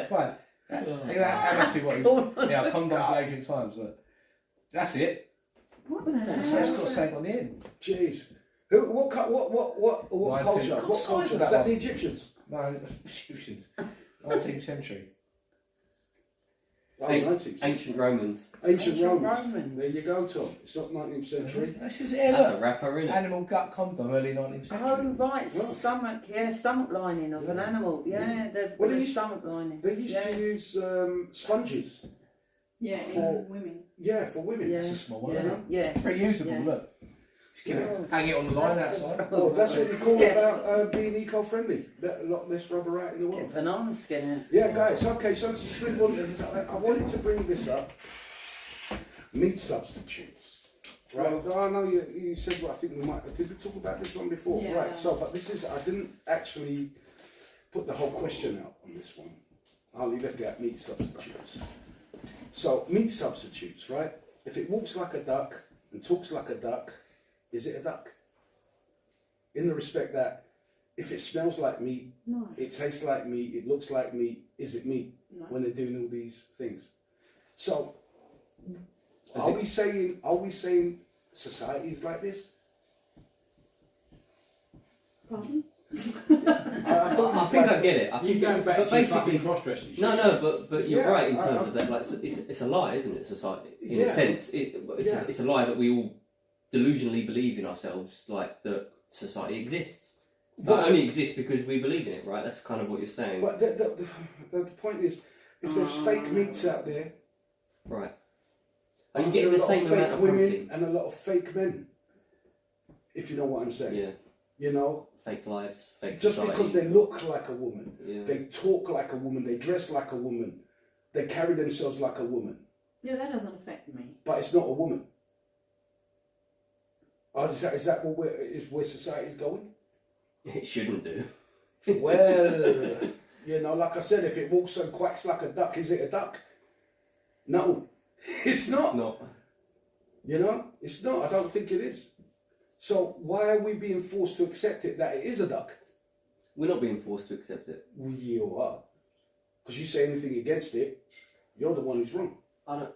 Fine. That must be what he was. Yeah, condoms in Asian times. Look. That's it. What the hell? So it's got something on the end. Jeez. What culture? What What size culture? is Is that that one? the Egyptians? No, Egyptians. 19th century. Oh, Hey, 19th century. Ancient Romans. Ancient Ancient Romans. Romans. There you go, Tom. It's not 19th century. This is it. That's a Look. rapper, isn't it? Animal gut condom, early 19th century. Oh, right, Well. stomach lining of an animal. Yeah, there's Well, they a used- stomach lining. They used to use sponges. Yeah, For- in women. Yeah, for women. Yeah. It's a small one, Yeah, isn't it? yeah. Very usable, Yeah. look. Just give Yeah. it, hang it on the line That's outside. just- Oh, that's what you call Yeah. about being eco-friendly. A lot less rubber out in the world. Get banana skin in. Yeah, guys. Okay, so it's just really I wanted to bring this up. Meat substitutes. Right. I know you said what I think we might. Did we talk about this one before? Yeah. Right. So, but this is. I didn't actually put the whole question out on this one. I only left out meat substitutes. So meat substitutes, right? If it walks like a duck and talks like a duck, is it a duck? In the respect that if it smells like meat, No. it tastes like meat, it looks like meat, is it meat? No. When they're doing all these things. So Is are it- we saying society is like this? Pardon? I think I get it. I You think going back but to basically, fucking cross-dressing shit. no, but you're Yeah, right in I- terms of that. Like, it's a lie, isn't it? Society, in Yeah. a sense, Yeah. it's a lie that we all delusionally believe in ourselves, like that society exists. But But- it only exists because we believe in it, right? That's kind of what you're saying, But the point is, if there's fake meats out there, right? Are you there getting are the a lot same of amount fake of women protein? and a lot of fake men. If you know what I'm saying. Yeah, You know, fake lives, fake just society. because they look like a woman, yeah. they talk like a woman, they dress like a woman, they carry themselves like a woman, Yeah, that doesn't affect me. but it's not a woman. Oh, is that where society's going? It shouldn't do. Well, you know, like I said, if it walks and quacks like a duck, is it a duck? No, it's not. Not. You know, it's not. I don't think it is. So why are we being forced to accept it that it is a duck? We're not being forced to accept it. Well, you are. Because you say anything against it, you're the one who's wrong. I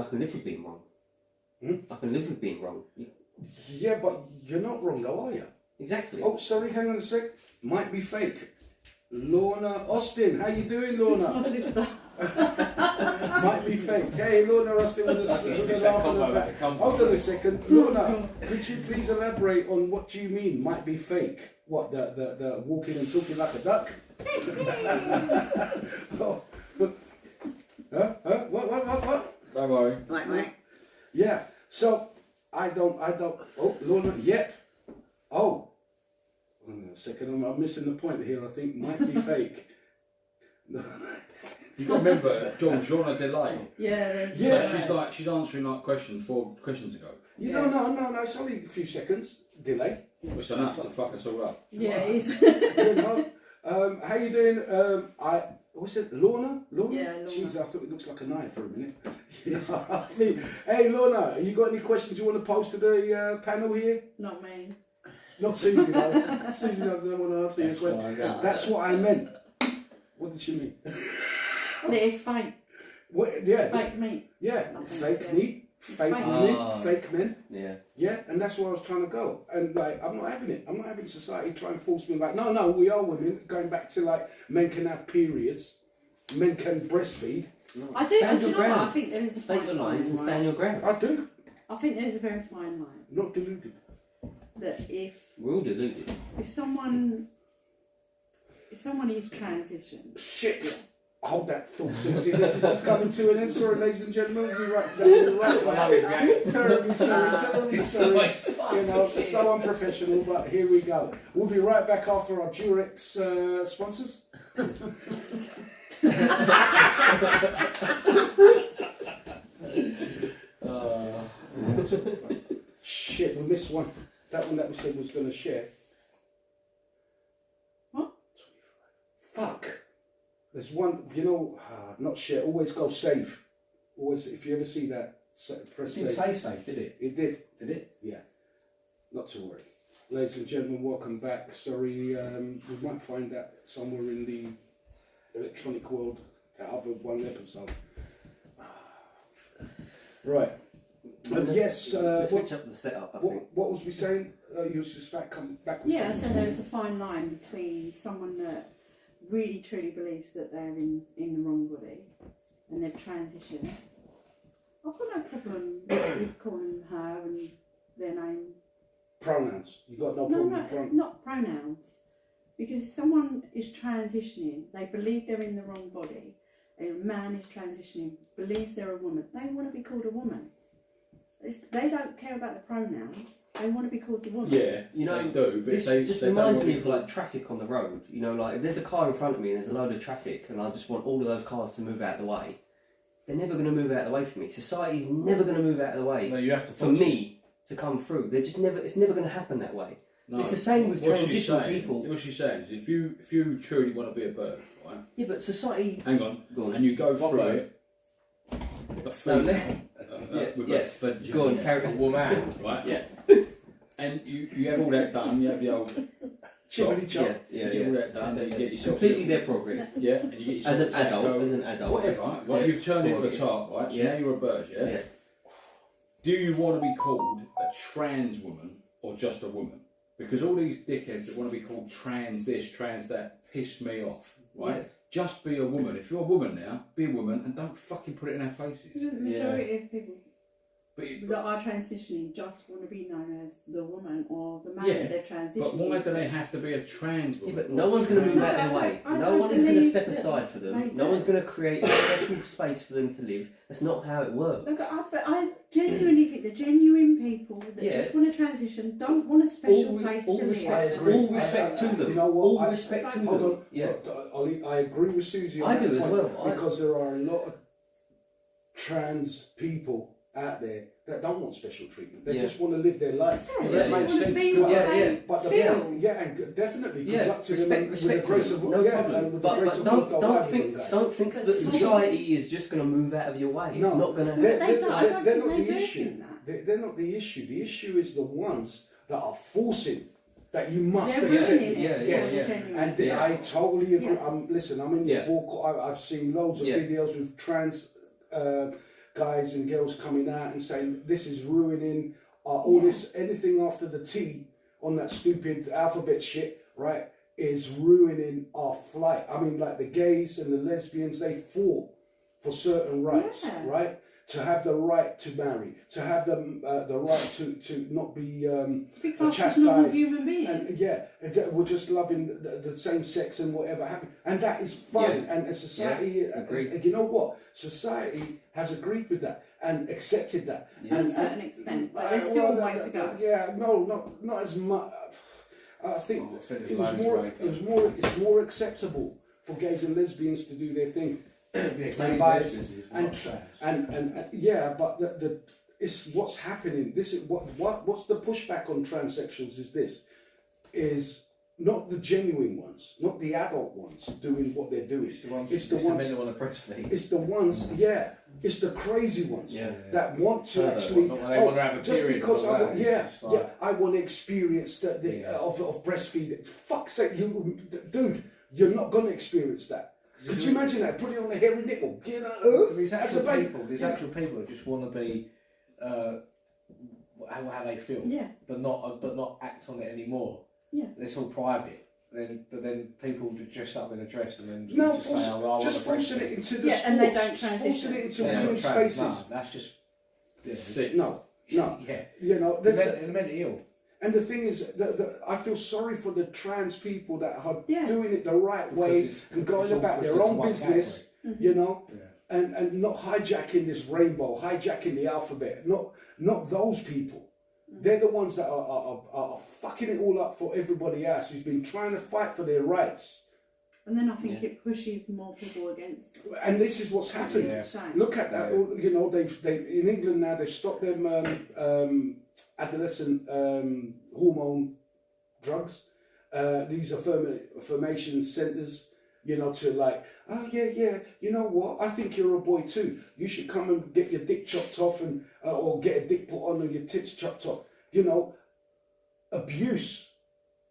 can live with being wrong. Hmm? I can live with being wrong. Yeah, but you're not wrong though, are you? Exactly. Oh, sorry, hang on a sec. Might be fake. Lorna Austin, how you doing, Lorna? My sister. Might be fake. Hey, Lorna Austin with It's a that laugh on combo her about back. the combo. Hold on a second. Lorna, could you please elaborate on what you mean might be fake? What, the walking and talking like a duck? Oh, but, huh? What? Don't worry. Right. Yeah, so I don't, oh, Lorna, yep. Oh, hang on a second, I'm missing the point here, I think, might be fake. You got to remember, George, you're on a delay. Yeah, there's. Yeah. So she's answering like questions 4 questions ago. You know, no, it's only a few seconds delay. It's enough to fuck us all up. Yeah, it is. You know? How you doing? What's it, Lorna? Lorna? Yeah, Lorna. Jeez, I thought it looks like a knife for a minute. You know what I mean? Hey, Lorna, you got any questions you want to pose to the panel here? Not me. Not Susie though. Susie doesn't want to answer your That's question. fine, yeah. That's what I meant. What did she mean? Well, it is fake. What, yeah. Fake meat. Yeah. Nothing, Fake yeah. meat, It's fake fake. men, fake men. Yeah. Yeah, and that's where I was trying to go. And like, I'm not having it. I'm not having society trying to force me like, no, we are women. Going back to like, men can have periods, men can breastfeed. I do. Stand Do you your know what? ground. I think there is a State fine your lines and line. stand your ground. I do. I think there is a very fine line Not deluded. that We're all deluded. if someone is transitioned, Shit. Hold that thought, Susie. This is just coming to an end. Sorry, ladies and gentlemen. We'll be right back. Terribly sorry. You know, so unprofessional, but here we go. We'll be right back after our Durex sponsors. Shit, we missed one. That one that we said was going to share. What? Fuck. There's one, you know, not share, always go save. Always, if you ever see that, press It didn't save. say safe, did it? It did. Did it? Yeah. Not to worry. Ladies and gentlemen, welcome back. Sorry, we might find that somewhere in the electronic world, that other one episode. Right. Yes, Switch up the setup, I think. what was we saying? You was just come back with yeah, I something. said there's a fine line between someone that really truly believes that they're in the wrong body and they've transitioned. I've got no problem with calling her and their name. Pronouns. You got no No, problem no, with it's pronouns? not pronouns. Because if someone is transitioning, they believe they're in the wrong body. A man is transitioning, believes they're a woman. They want to be called a woman. They don't care about the pronouns. They want to be called the woman. Yeah, You know, they do, but This they just they don't reminds want me to of be like traffic on the road. You know, like if there's a car in front of me and there's a load of traffic and I just want all of those cars to move out of the way, they're never going to move out of the way for me. Society's never going to move out of the way No, you have to for force me to come through. They're just never. It's never going to happen that way. No, It's the same with what she's transitional saying- people. What she's saying is, if you truly want to be a bird, right? Yeah, but society. Hang on, Go on. and you go What through bird? it, a No, female, yeah, with yeah. a vagina, Go on, carry on. woman, right? Yeah. And you have all that done. You have the old Chippity Yeah, chop. yeah, you get all yeah. that done. Then you get yourself Completely their prerogative. yeah, and you get yourself As an a taco, adult, whatever. Right? Yeah. You've turned into a Prerogative. top, right? So Yeah. now you're a bird, yeah? Yeah. Do you want to be called a trans woman or just a woman? Because all these dickheads that want to be called trans this, trans that, piss me off, right? Yeah. Just be a woman. If you're a woman now, be a woman and don't fucking put it in our faces. The majority of people But, that are transitioning just want to be known as the woman or the man Yeah, that they're transitioning. but why do they have to be a trans Yeah, woman? but or no one's going to trans- move out of the way. I No don't one is going to believe step that aside for them. they No do. one's going to create a special space for them to live. That's not how it works. Look, but I genuinely think the genuine people that Yeah. just want to transition don't want a special place to respect, live. all respect to them. You know what? All I- respect to Hold them. on. Yeah. Ollie, I agree with Susie on I that do as point, well. because there are a lot of trans people out there that don't want special treatment. They Yeah. just want to live their life. Yeah, Yeah, they that just makes want to sense. be Good. what Yeah, they yeah. But the feel. point, yeah, and definitely good Yeah, luck to respect- them with the respect grace to of them, no yeah, problem. and with the But grace of don't God, go don't have them, think guys. that But society is just going to move out of your way. It's No. not going to They're- happen. They don't- I don't they're think not they the do issue. think that. They're not the issue. The issue is the ones that are forcing that you must They're accept. ruining it Yeah, for yes. the genuine. And Yeah. I totally agree. Yeah. Listen, I'm in your Yeah. book. I've seen loads of Yeah. videos with trans guys and girls coming out and saying this is ruining all Yeah. this. Anything after the T on that stupid alphabet shit, right, is ruining our flight. I mean, like the gays and the lesbians, they fought for certain rights, Yeah. right? To have the right to marry, to have the right to not be To be classed as normal chastised. human being. And yeah, we're just loving the same sex and whatever happens, and that is fine. Yeah. And society, agreed. and you know what? Society has agreed with that and accepted that. To a And- certain and- extent, but there's still a way to go. Yeah, no, not as much. I think Oh, I think it there's was loads more. of ways, It was more. It's more acceptable for gays and lesbians to do their thing. Yeah, bias lesbians is and not trans. and yeah, but the it's what's happening. This is what's the pushback on transsexuals is this is not the genuine ones, not the adult ones doing what they're doing. It's the ones, It's the men ones. that want to breastfeed. It's the ones, yeah, It's the crazy ones Yeah. that want to Perverts. actually. It's not when they want to have a just period because and all I want, that, yeah, it's just like- yeah, I want to experience the of breastfeeding. Fuck's sake, dude, you're not gonna experience that. Could you imagine that? Put it on a hairy nipple, you know? These As actual a baby. people, these Yeah. actual people that just want to be how they feel, Yeah. but not act on it anymore. Yeah. It's all private. But then people just dress up in a dress and then No, just say, "Oh, I just want to forcing it into the Yeah, sports, and they don't forcing transition. it into Yeah, women's spaces. No, that's just Sick. No, no, yeah. you know. They're there's- mentally ill. And the thing is, I feel sorry for the trans people that are Yeah. doing it the right way Because and it's going all about pushed their into own one business, Mhm. you know, Yeah. and not hijacking this rainbow, hijacking the alphabet. Not those people. They're the ones that are fucking it all up for everybody else who's been trying to fight for their rights. And then I think it pushes more people against them. And this is what's happening. Yeah. It's a shame. Look at that. Yeah. You know, they've in England now they've stopped them adolescent hormone drugs. These affirmation centres. You know, to like, oh yeah, you know what? I think you're a boy too. You should come and get your dick chopped off and or get a dick put on or your tits chopped off. You know, abuse.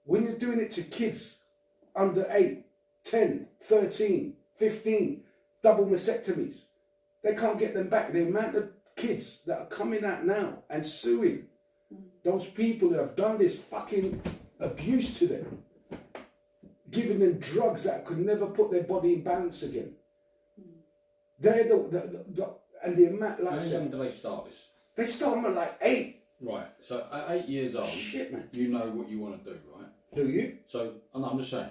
When you're doing it to kids under 8, 10, 13, 15, double mastectomies, they can't get them back. The amount of kids that are coming out now and suing those people who have done this fucking abuse to them, giving them drugs that could never put their body in balance again. They're the and the amount, like I How young said, do they start this? they start them at like 8. Right. So at 8 years old, Shit, man. you know what you want to do, right? Do you? So I'm just saying,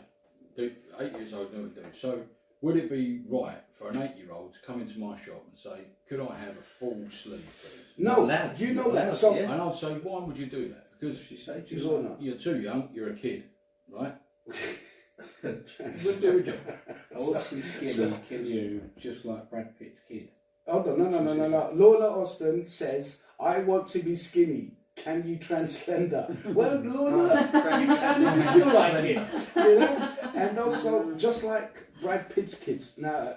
8 years old, know what to do. So would it be right for an 8-year-old to come into my shop and say, "Could I have a full sleeve, please?" No, allowed. you know Not that. allowed, So yeah. And I'd say, why would you do that? Because She said, She's all not. you're too young. You're a kid, right? Wouldn't do a job. I was too skinny to kill you, just like Brad Pitt's kid. Hold on, no. Lorna Austin says, "I want to be skinny. Can you translender?" Well, Lorna, you can if you feel like it. You know? And also, just like Brad Pitt's kids. Now,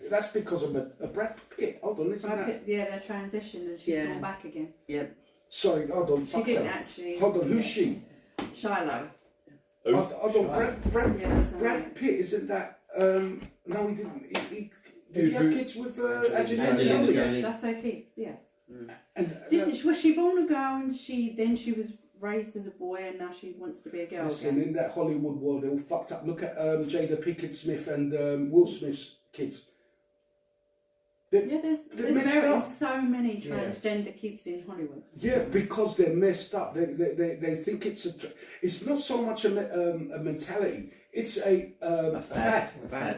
that's because of a Brad Pitt. Hold on, isn't that? Yeah, they're transitioned and she's Yeah. gone back again. Sorry, hold on. She fuck's didn't sake. actually. Hold on, who's she? Shiloh. Who? Hold on, Brad Yeah, that's Brad right. Pitt, isn't that? No, he didn't. Did he Who's have who? kids with Angelina Angelina Angelina Jolie? Jolie. That's their kid. Yeah. And Was she born a girl and she was raised as a boy and now she wants to be a girl listen, again? in that Hollywood world, they're all fucked up. Look at Jada Pinkett Smith and Will Smith's kids. Yeah, They're there's messed up. so many Yeah. transgender kids in Hollywood. Yeah, because they're messed up. They think it's not so much a mentality. It's a fad.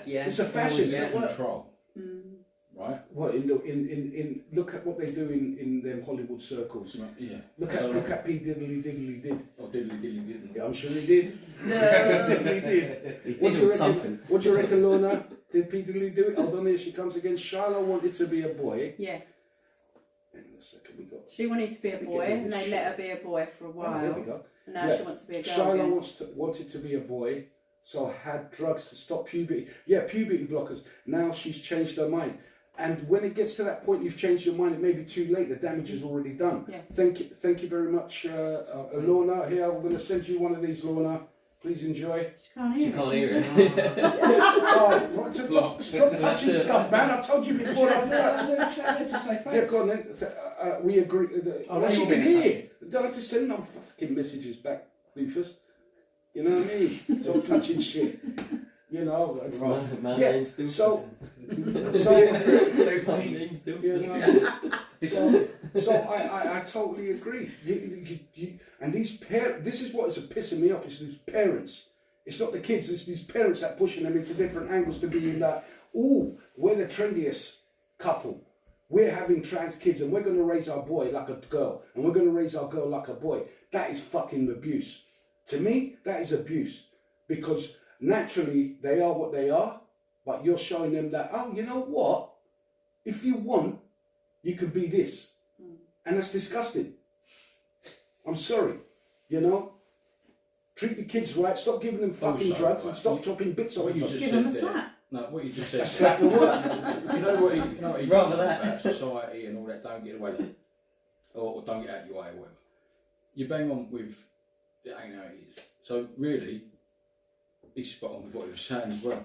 Yeah. It's a fashion. Always in control, Mm. right? What in look at what they do in them Hollywood circles. Yeah. Look So, at P Diddly Diddly did. Oh, diddly diddly didn't. Yeah, I'm sure he did. Diddly did. He What do did you reckon? something. What do you reckon, Lorna? Did P Diddly do it? Hold on, here she comes again. Shiloh wanted to be a boy. Yeah, Hang on a second, we got. she wanted to be a Let me boy get rid of and this they shit. let her be a boy for a Oh, there we while. go. And now Yeah. she wants to be a girl Shiloh again. wanted to be a boy, so had drugs to stop puberty. Yeah, puberty blockers. Now she's changed her mind. And when it gets to that point, you've changed your mind. It may be too late. The damage is already done. Yeah. Thank you very much, Lorna. Here, I'm going to send you one of these, Lorna. Please enjoy. She can't hear She can't hear it. Oh, what to stop touching stuff, man. I told you before. Don't touch. Yeah, go on then. We agree. Oh, She no, can you hear. Don't have to send no fucking messages back, Doofus. You know what I mean? Stop touching shit. You know. My Yeah, name's Doofus. so- My name's Doofus. You know. So I totally agree. You and these this is what is pissing me off. It's these parents. It's not the kids. It's these parents that pushing them into different angles to be in that. Ooh, we're the trendiest couple. We're having trans kids and we're going to raise our boy like a girl and we're going to raise our girl like a boy. That is fucking abuse. To me, that is abuse because naturally they are what they are, but you're showing them that, oh, you know what? If you want, you can be this. And that's disgusting. I'm sorry. You know? Treat your kids right. Stop giving them fucking Also, drugs and right, stop chopping bits off what you them. just Give said them a there, slap. No, what you just said. Slap the word. You know what he Rather done that. about society and all that. Don't get away, or don't get out of your way, or whatever. You bang on with it ain't how it is. So really, he's spot on with what he was saying as well.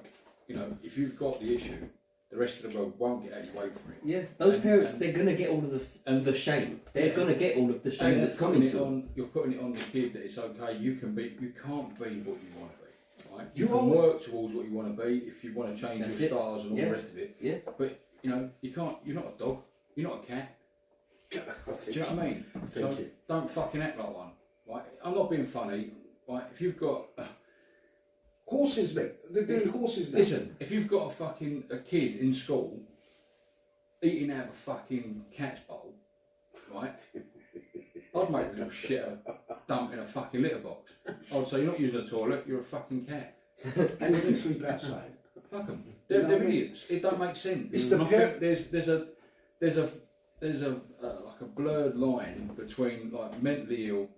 You know, if you've got the issue, the rest of the world won't get out of your way for it. Yeah, those And- parents, and- they're gonna get all of the shame. They're gonna get all of the shame And that's coming putting to it them. on, you're putting it on the kid that it's okay. You can't be what you want to be. Right? You You can always- work towards what you want to be if you want to change That's your it. stars and all Yeah. the rest of it. Yeah. But you know, you can't. You're not a dog. You're not a cat. Do you know what I mean? So Thank you. don't fucking act like one. Right? I'm not being funny. Right? If you've got Horses, mate. They're doing horses now. listen, if you've got a kid in school eating out of a fucking cat's bowl, right? I'd make a little shit dump in a fucking litter box. I'd say you're not using a toilet. You're a fucking cat. And they can sleep outside. Fuck them. You know They're what I mean? idiots. It don't make sense. It's the And I par- think there's a like a blurred line between like mentally ill,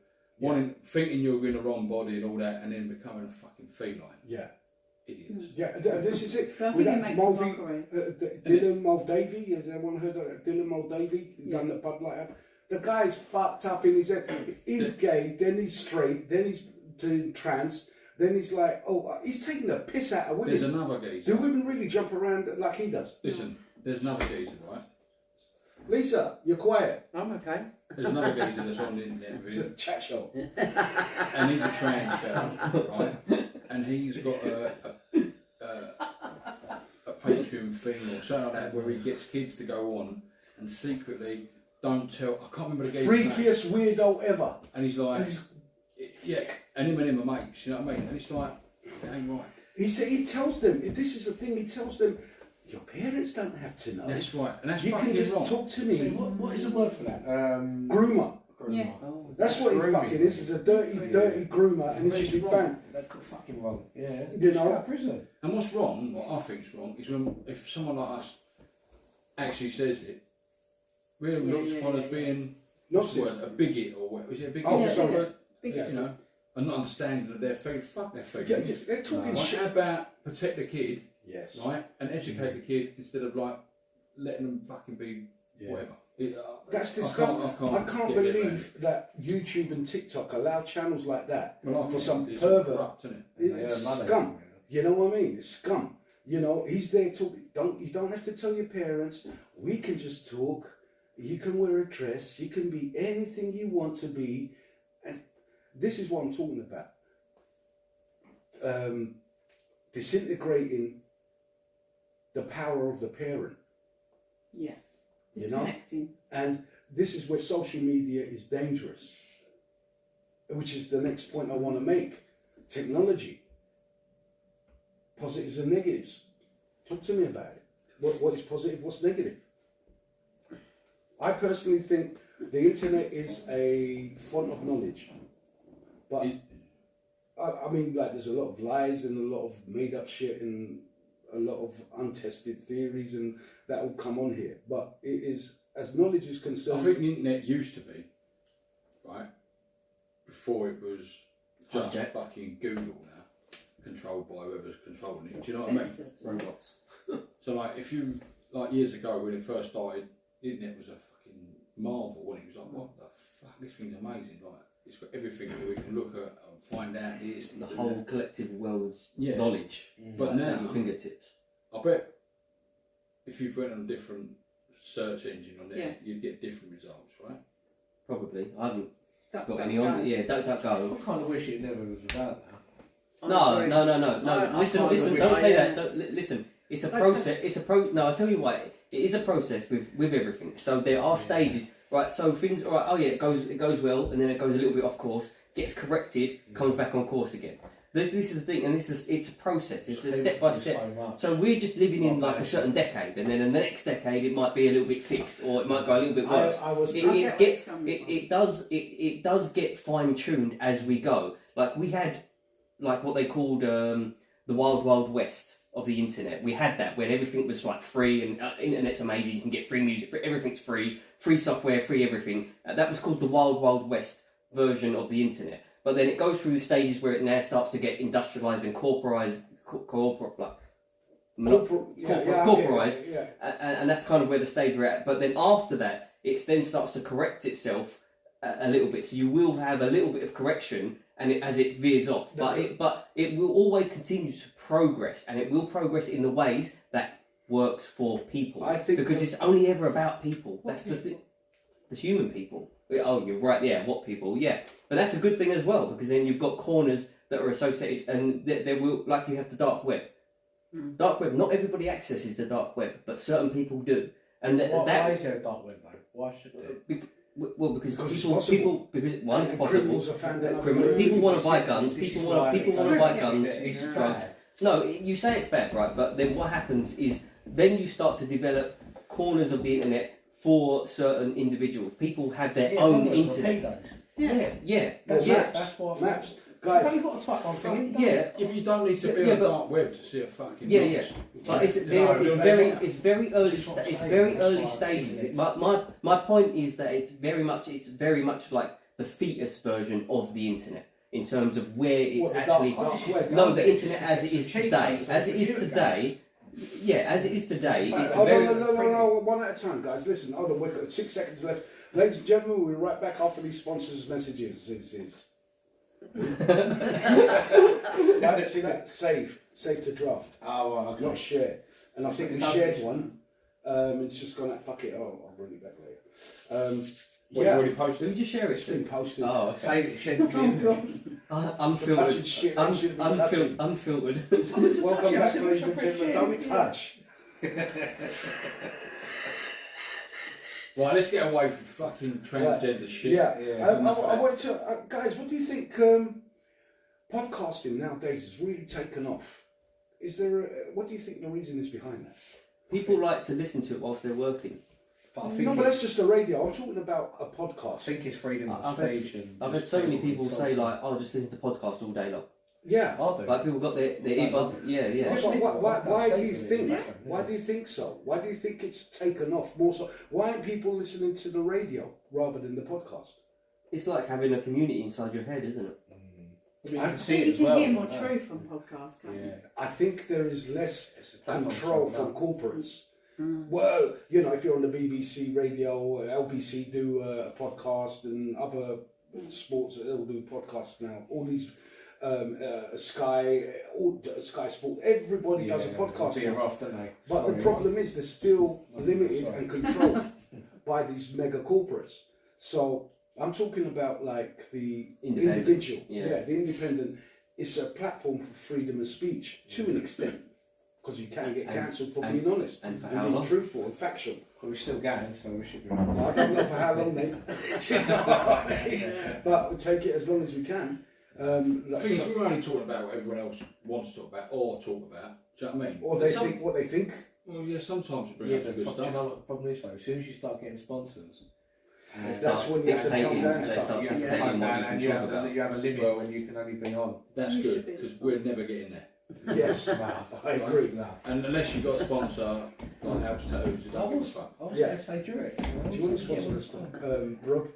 thinking you're in the wrong body and all that, and then becoming a fucking feline. Yeah. Idiots. Yeah, this is it. But I With think it that makes a Mulvey, mockery. Dylan Mulvey, has anyone heard of that? Dylan Mulvey, done the Bud Light. The guy's fucked up in his head. He's gay, then he's straight, then he's doing trans, then he's like, he's taking the piss out of women. There's another Do geezer. women really jump around like he does? Listen, there's another geezer, right? Lisa, you're quiet. I'm okay. There's another geezer that's on the internet with It's a him, chat show. and he's a trans fella, right? And he's got a Patreon thing or something like that where he gets kids to go on and secretly don't tell. I can't remember the geezer's name. Freakiest weirdo ever. And he's like, And he's- yeah, and him are mates, you know what I mean? And it's like, it ain't right. He tells them, this is the thing, he tells them, your parents don't have to know. That's right, and that's You can fucking just wrong. talk to See, me. what is the word for that? Groomer. Yeah. Oh. That's what he Grooming. fucking is. He's a dirty groomer, and he should be wrong. banned. That's fucking wrong. Yeah. You know? Out of prison. And what's wrong, what I think's wrong, is when if someone like us actually says it, we're looked upon as being what's the Nonsense. word, a bigot or what? Is it a bigot? Oh, Yeah, sorry. yeah. Big- Yeah. You know, and not understanding of their feelings. Fuck their Yeah, feelings. they're talking Right? shit. How about protect the kid, Yes. right, and educate the kid instead of like letting them fucking be whatever. That's I disgusting. can't I can't get my head around believe that YouTube and TikTok allow channels like that it. Well, I for think some it's pervert. corrupt, isn't it? It's scum. You know what I mean? It's scum. You know, he's there talking. You don't have to tell your parents. We can just talk. You can wear a dress. You can be anything you want to be. And this is what I'm talking about. Disintegrating the power of the parent. Yeah. You know? Disconnecting. And this is where social media is dangerous, which is the next point I want to make. Technology, positives and negatives. Talk to me about it. What is positive, what's negative? I personally think the internet is a font of knowledge. But, I mean, like, there's a lot of lies and a lot of made up shit and a lot of untested theories, and that will come on here. But it is, as knowledge is I concerned. think the internet used to be, right, before it was just Hijacked. fucking Google now, controlled by whoever's controlling it. Do you know what I mean? Censored. Robots. So like, if you, like years ago when it first started, the internet was a fucking marvel, and it was like, what the fuck, this thing's amazing, like, it's got everything that we can look at and find out this. The whole collective world's Yeah. knowledge. But like, now- at your fingertips. I bet if you went on a different search engine on there, Yeah. you'd get different results, right? Probably. I haven't Duck, got duck, any on. go. Yeah, don't go. I kind of wish it never was about that. No. I Listen, can't listen. agree. Don't say I, that. Listen. It's a Like process. It's a No, I'll tell you why. It is a process with everything. So there are stages, right? So things. All right. Oh yeah, it goes well, and then it goes a little bit off course, gets corrected, comes back on course again. This is the thing, and it's a process. It's a step by step. So much. So we're just living in like a certain decade, and then in the next decade it might be a little bit fixed, or it might go a little bit worse. I was It, I it get gets where it's coming it does it does get fine tuned as we go. Like we had like what they called the Wild Wild West of the internet. We had that when everything was like free and internet's amazing. You can get free music, everything's free software, free everything. That was called the Wild Wild West version of the internet. But then it goes through the stages where it now starts to get industrialized and corporatized, corporised, yeah. and that's kind of where the stage we're at. But then after that, it then starts to correct itself a little bit. So you will have a little bit of correction, and as it veers off, but it will always continue to progress, and it will progress in the ways that works for people. I think because it's only ever about people. That's the thing. The human people. Oh, you're right. Yeah, what people? Yeah, but that's a good thing as well, because then you've got corners that are associated, and there will, like you have the dark web. Dark web. Not everybody accesses the dark web, but certain people do. And why is there a dark web though? Why should they? Well, because it's people, because one, it's possible. Criminals are found out. People want to buy guns. People want to buy guns. It's drugs. bad. No, you say it's bad, right? But then what happens is then you start to develop corners of the internet for certain individuals. People have their own internet. Yeah. That's what maps. You've Guys, only got to type one thing in. Yeah. But you don't need to be on the dark web to see a fucking box. But it's very early stages. My point is that it's very much like the fetus version of the internet in terms of where it's actually. No, the internet as it is today. As it is today. Yeah, as it is today. It's very. No, one at a time, guys. Listen, hold on, we've got 6 seconds left. Ladies and gentlemen, we'll be right back after these sponsors' messages. See that? Save to draft. Oh, well, okay. Not share. And I think we shared one. It's just gone out. Fuck it. Oh, I'll bring it back later. You already posted? Who just share It's been posted. Oh, okay. Save it, shed it in. Touching shit. Unfiltered. Welcome back, ladies and gentlemen. Don't touch. Right, let's get away from fucking transgender shit. Yeah. I want to, guys. What do you think? Podcasting nowadays has really taken off. Is there? What do you think the reason is behind that? People like to listen to it whilst they're working. But I think No, but that's just the radio. I'm talking about a podcast. I think it's freedom of I've speech. I've had so many people say like, "Oh, just listen to podcasts all day long." Yeah. I do. Like people got their earbuds. Yeah. Why do you think? Why do you think so? Why do you think it's taken off more so? Why aren't people listening to the radio rather than the podcast? It's like having a community inside your head, isn't it? I see You it as can well. hear more truth from podcasts, can't you? I think there is less It's a platform control to from talk corporates. Well, you know, if you're on the BBC radio, LBC do a podcast, and other sports they'll do podcasts now. All these Sky Sport, everybody does a podcast Veer now. off, don't they? But the problem is they're still limited and controlled by these mega corporates. So I'm talking about like the individual. Yeah. The independent. It's a platform for freedom of speech to an extent. Because you can get cancelled for being honest and for being how long? truthful and factual. But we're still going, so we should be. Well, I don't know for how long, mate. Do you know what I mean? But we'll take it as long as we can. The thing is, we're only talking about what everyone else wants to talk about or talk about. Do you know what I mean? Or they think what they think. Well, yeah, sometimes we bring Yeah, up some but good do you know stuff. what the problem is though? As soon as you start getting sponsors, That's when you have to tone down stuff. you have to dictating time what down you can and you talk have about. you have a limit when you can only be on. That's You good should be because we're never getting there. Yes, I agree. No. And unless you've got a sponsor like House Tattoos, it doesn't give a fuck. I was Yeah. going to say Jurek. Do you want to sponsor us, Rob?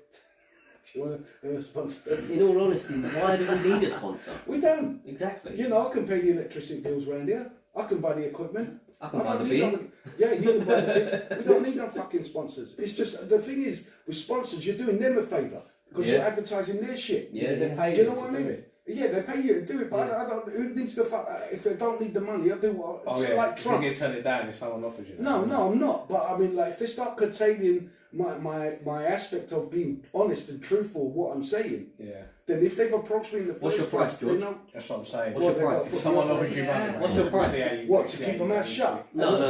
Do you want to sponsor? In all honesty, why do we need a sponsor? We don't. Exactly. You know, I can pay the electricity bills around here. I can buy the equipment. I can I buy the don't need beer. no- Yeah, you can buy the beer. We don't need no fucking sponsors. It's just, the thing is, with sponsors, you're doing them a favour. Because you're advertising their shit. Yeah, They pay Do you you know to what I do mean? it. Yeah, they pay you to do it, but I don't. Who needs the if they don't need the money, I'll do what. Oh It's yeah, like you Trump. can turn it down if someone offers you that. No, I'm not. But I mean, like, if they start curtailing my aspect of being honest and truthful, what I'm saying, Yeah, then if they've approached me in the first What's your price, place, George? they know that's what I'm saying. What's your they've got price? to put Someone me off. offers you money. Yeah. What's your price? See how you- What, to see keep how my you mouth do it. shut? No.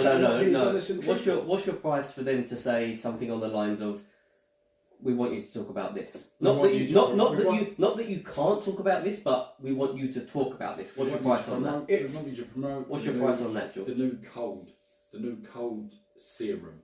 What's Your... your price for them to say something on the lines of, "We want you to talk about this." We Not want that you you, to not talk- not we that want- you, not that you can't talk about this, but we want you to talk about this. What's your price on that? We want you to promote. What's the your new- price on that, George? The new cold serum.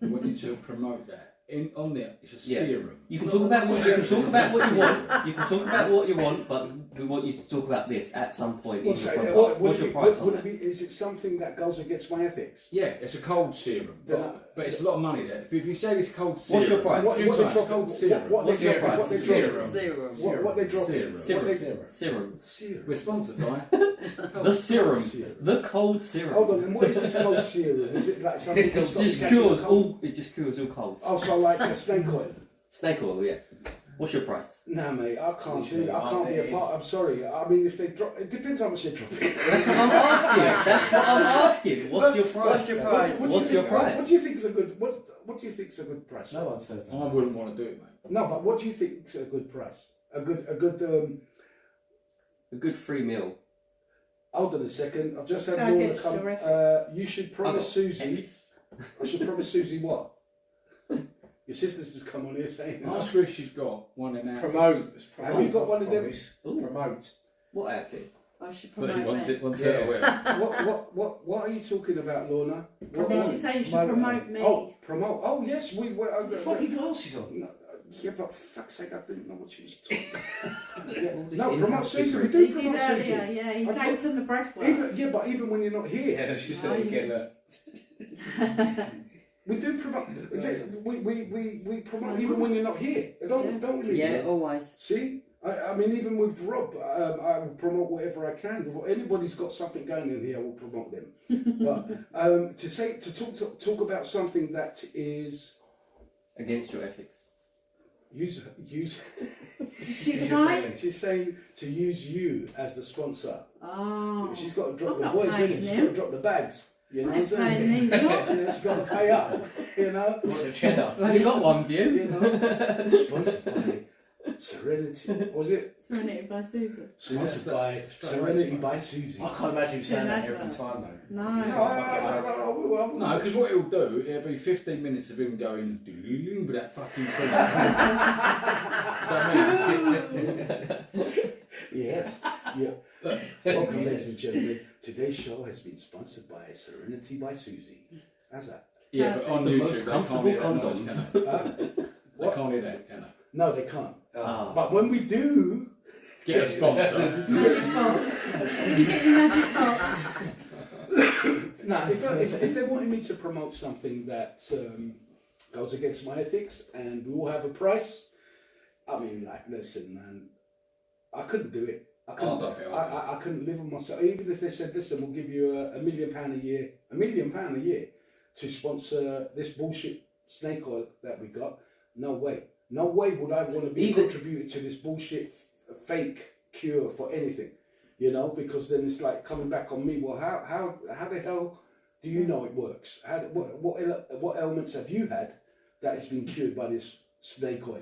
We want you to promote that on there, it's a Yeah. serum. You can talk about what you want. You can talk about what you want, but we want you to talk about this at some point. Well, in so, your podcast. would What's it your be- price on would that? it be? Is it something that goes against my ethics? Yeah, it's a cold serum, but it's a lot of money there. If you say this cold serum, What's your price? What few they times, drop? cold serum. What they What's your drop? price? What they drop? Serum. What they drop? Serum. What they- Serum. Serum. We're sponsored by The serum. Serum. The cold serum. Hold on, and what is this cold serum? Is it like something It that stops just you catching cures a cold? all. It just cures all colds. Oh, so like a snake oil? Snake oil, yeah. What's your price? Nah, mate, I can't do it. I can't be a part. I'm sorry. I mean, if they drop, it depends how much they drop. That's what I'm asking. That's what I'm asking. What's your price? What's your price? What's your price? What do you think is a good? What do you think is a good price? No one says that. I wouldn't want to do it, mate. No, but what do you think is a good price? A good. A good free meal. Hold on a second. I've just had Go Lorna against come. your ethics. You should promise Susie. I should promise Susie what? Your sister's just come on here saying. Ask her if she's got one in our Promote. Have you got one of them? Ooh. Promote. What outfit? I should But he promote wants me. it, wants Yeah. her to wear. What are you talking about, Lorna? I think she's saying you should promote me. Oh, promote. Oh, yes, we were. Fucking glasses on. No, yeah, but fuck's sake, I didn't know what she was talking about. Yeah. All this No, promote in-house Susie. We secret. do He did promote earlier, Susie. yeah. He I came pro- to the breath work. Yeah, but even when you're not here, Yeah, she said No, it again. Look. we do promote. We promote even when you're not here. Don't we, Lisa? Yeah, always. See, I mean, even with Rob, I will promote whatever I can. If anybody's got something going in here, I will promote them. But to talk about something that is Against your ethics. use. She's right. She's saying to use you as the sponsor. Oh. She's got to drop I'm the not boys, paying innit? She's them. got to drop the bags. You know what I'm Paying saying? these up. Yeah, she's got to pay up. You know. What the cheddar? Well, you got one view. You know. Sponsored by Serenity. What was it? Serenity by Susan. Sponsored by Straight Serenity away. by Susie. I can't imagine you saying that Yeah, every no. time though. No. No, because what he'll do, it'll be 15 minutes of him going doo-doo-doo with that fucking thing. Do you know what I mean? Yes. Yeah. Welcome, ladies and gentlemen. Today's show has been sponsored by Serenity by Susie. How's that? Yeah, but on The YouTube, most they can't comfortable hear that noise, condoms. can they? Huh? They can't hear that, can they? No, they can't. Ah. But when we do, Get a sponsor. Magic box. You get your magic box. now if they wanted me to promote something that goes against my ethics and we all have a price, I mean, like, listen, man, I couldn't do it. I couldn't. Oh, I don't feel I couldn't live on myself. Even if they said, listen, we'll give you £1 million a year, £1 million a year to sponsor this bullshit snake oil that we got. No way. No way would I want to be Even- contributed to this bullshit fake cure for anything, you know, because then it's like coming back on me. Well, how the hell do you know it works? What elements have you had that has been cured by this snake oil?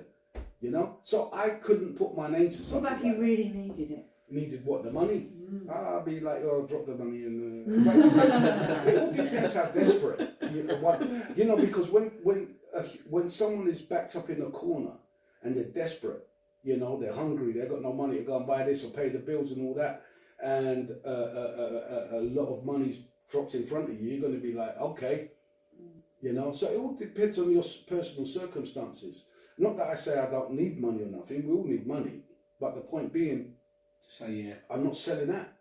You know, so I couldn't put my name to What something. about if you like that. really needed it? Needed what, the money? Mm. I'll be like, oh, drop the money and it all depends how desperate you know, because when someone is backed up in a corner and they're desperate, you know, they're hungry, they've got no money to go and buy this or pay the bills and all that, and a lot of money's dropped in front of you, you're going to be like, okay, you know. So it all depends on your personal circumstances. Not that I say I don't need money or nothing. We all need money, but the point being, So yeah, I'm not selling that.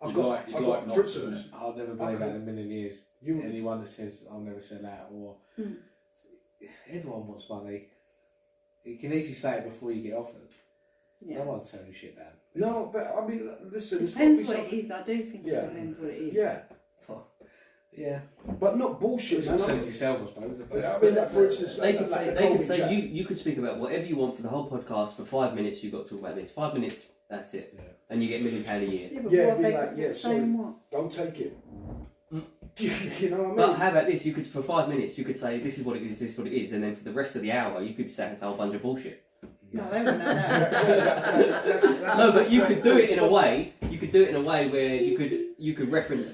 I've You'd got like not principles. to. I'll never believe that in a million years. You, Anyone that says I'll never sell that, or everyone wants money. You can easily say it before you get offered. Yeah. No one's telling you shit down. no, but I mean, listen, it's got to Depends be what it something. is. I do think Yeah. it depends what it is. Yeah, Yeah, but not bullshit, it's man. selling yourself, I suppose. I mean, like, for instance, They like, could say, the they could Colby say Jack. you could speak about whatever you want for the whole podcast for 5 minutes. You've got to talk about this. 5 minutes, that's it, Yeah. and you get £1 million a year. Yeah, but Yeah, what be if like, they yeah, saying what? Don't take it. You know what I mean? But how about this? You could for 5 minutes you could say this is what it is, this is what it is, and then for the rest of the hour you could say it's a whole bunch of bullshit. No, they wouldn't know that. That's- No, but you could do it in a way. You could do it in a way where you could reference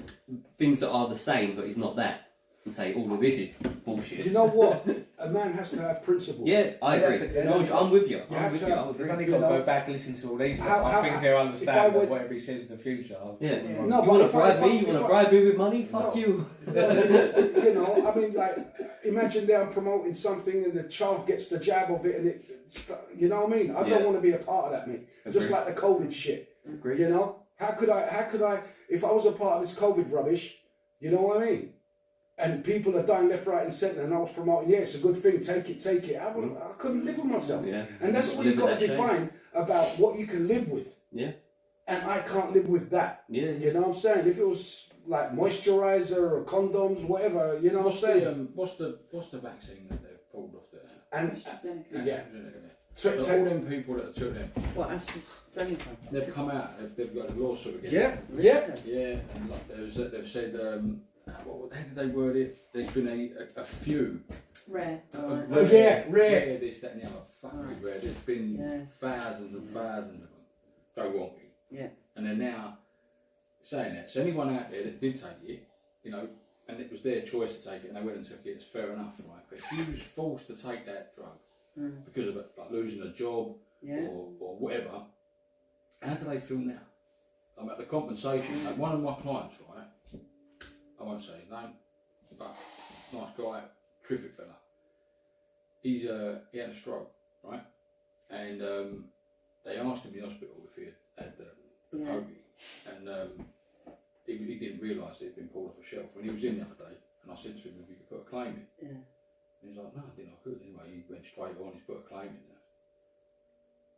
things that are the same, but it's not that. and say all of this is Do bullshit. you know what? A man has to have principles. Yeah, I You have agree. to- George, I'm with you. You I'm have with to you. have- I They've agree. only You got to know, go back and listen to all these. how- I think how- they'll if I understand would- that whatever he says in the future. Yeah. No, You but want to if I- bribe if I- me? You want if to I- bribe me with money? Fuck No. you. You know, I mean, like, imagine they're promoting something and the child gets the jab of it, and you know what I mean? I Yeah. don't want to be a part of that, mate. Just Agree. like the COVID shit. Agree. You know, how could I, if I was a part of this COVID rubbish, you know what I mean? And people are dying left, right, and centre, and I was promoting, yeah, it's a good thing, take it. I couldn't live with myself. Yeah. And that's You've what got you've to got live to with that define about what you can live with. Yeah. And I can't live with that. Yeah. You know what I'm saying? If it was like moisturiser or condoms, whatever, you know what I'm saying? What's the vaccine that they've pulled off there? And AstraZeneca. yeah. So all them people that took them, What, AstraZeneca? they've come out. They've got a lawsuit against yeah, them. yeah. Yeah, and like they've said, how did they word it? There's been a few. Rare. Rare. Rare, this, that, and the other. Fucking Right. rare. There's been Yeah. thousands and thousands of them. Go wonky. Yeah. And they're now saying that. So anyone out there that did take it, you know, and it was their choice to take it, and they went and took it, it's fair enough, right? But if you was forced to take that drug because of it, like losing a job Yeah. or whatever, how do they feel now? I'm at the compensation. Like one of my clients, right? I won't say his name, but nice guy, terrific fella. He had a stroke, right? And they asked him in the hospital if he had the Yeah. COVID, and he didn't realise it had been pulled off a shelf. When he was in the other day, and I said to him if he could put a claim in, Yeah. and he's like, no, I didn't. I could. Anyway, he went straight on. He's put a claim in there.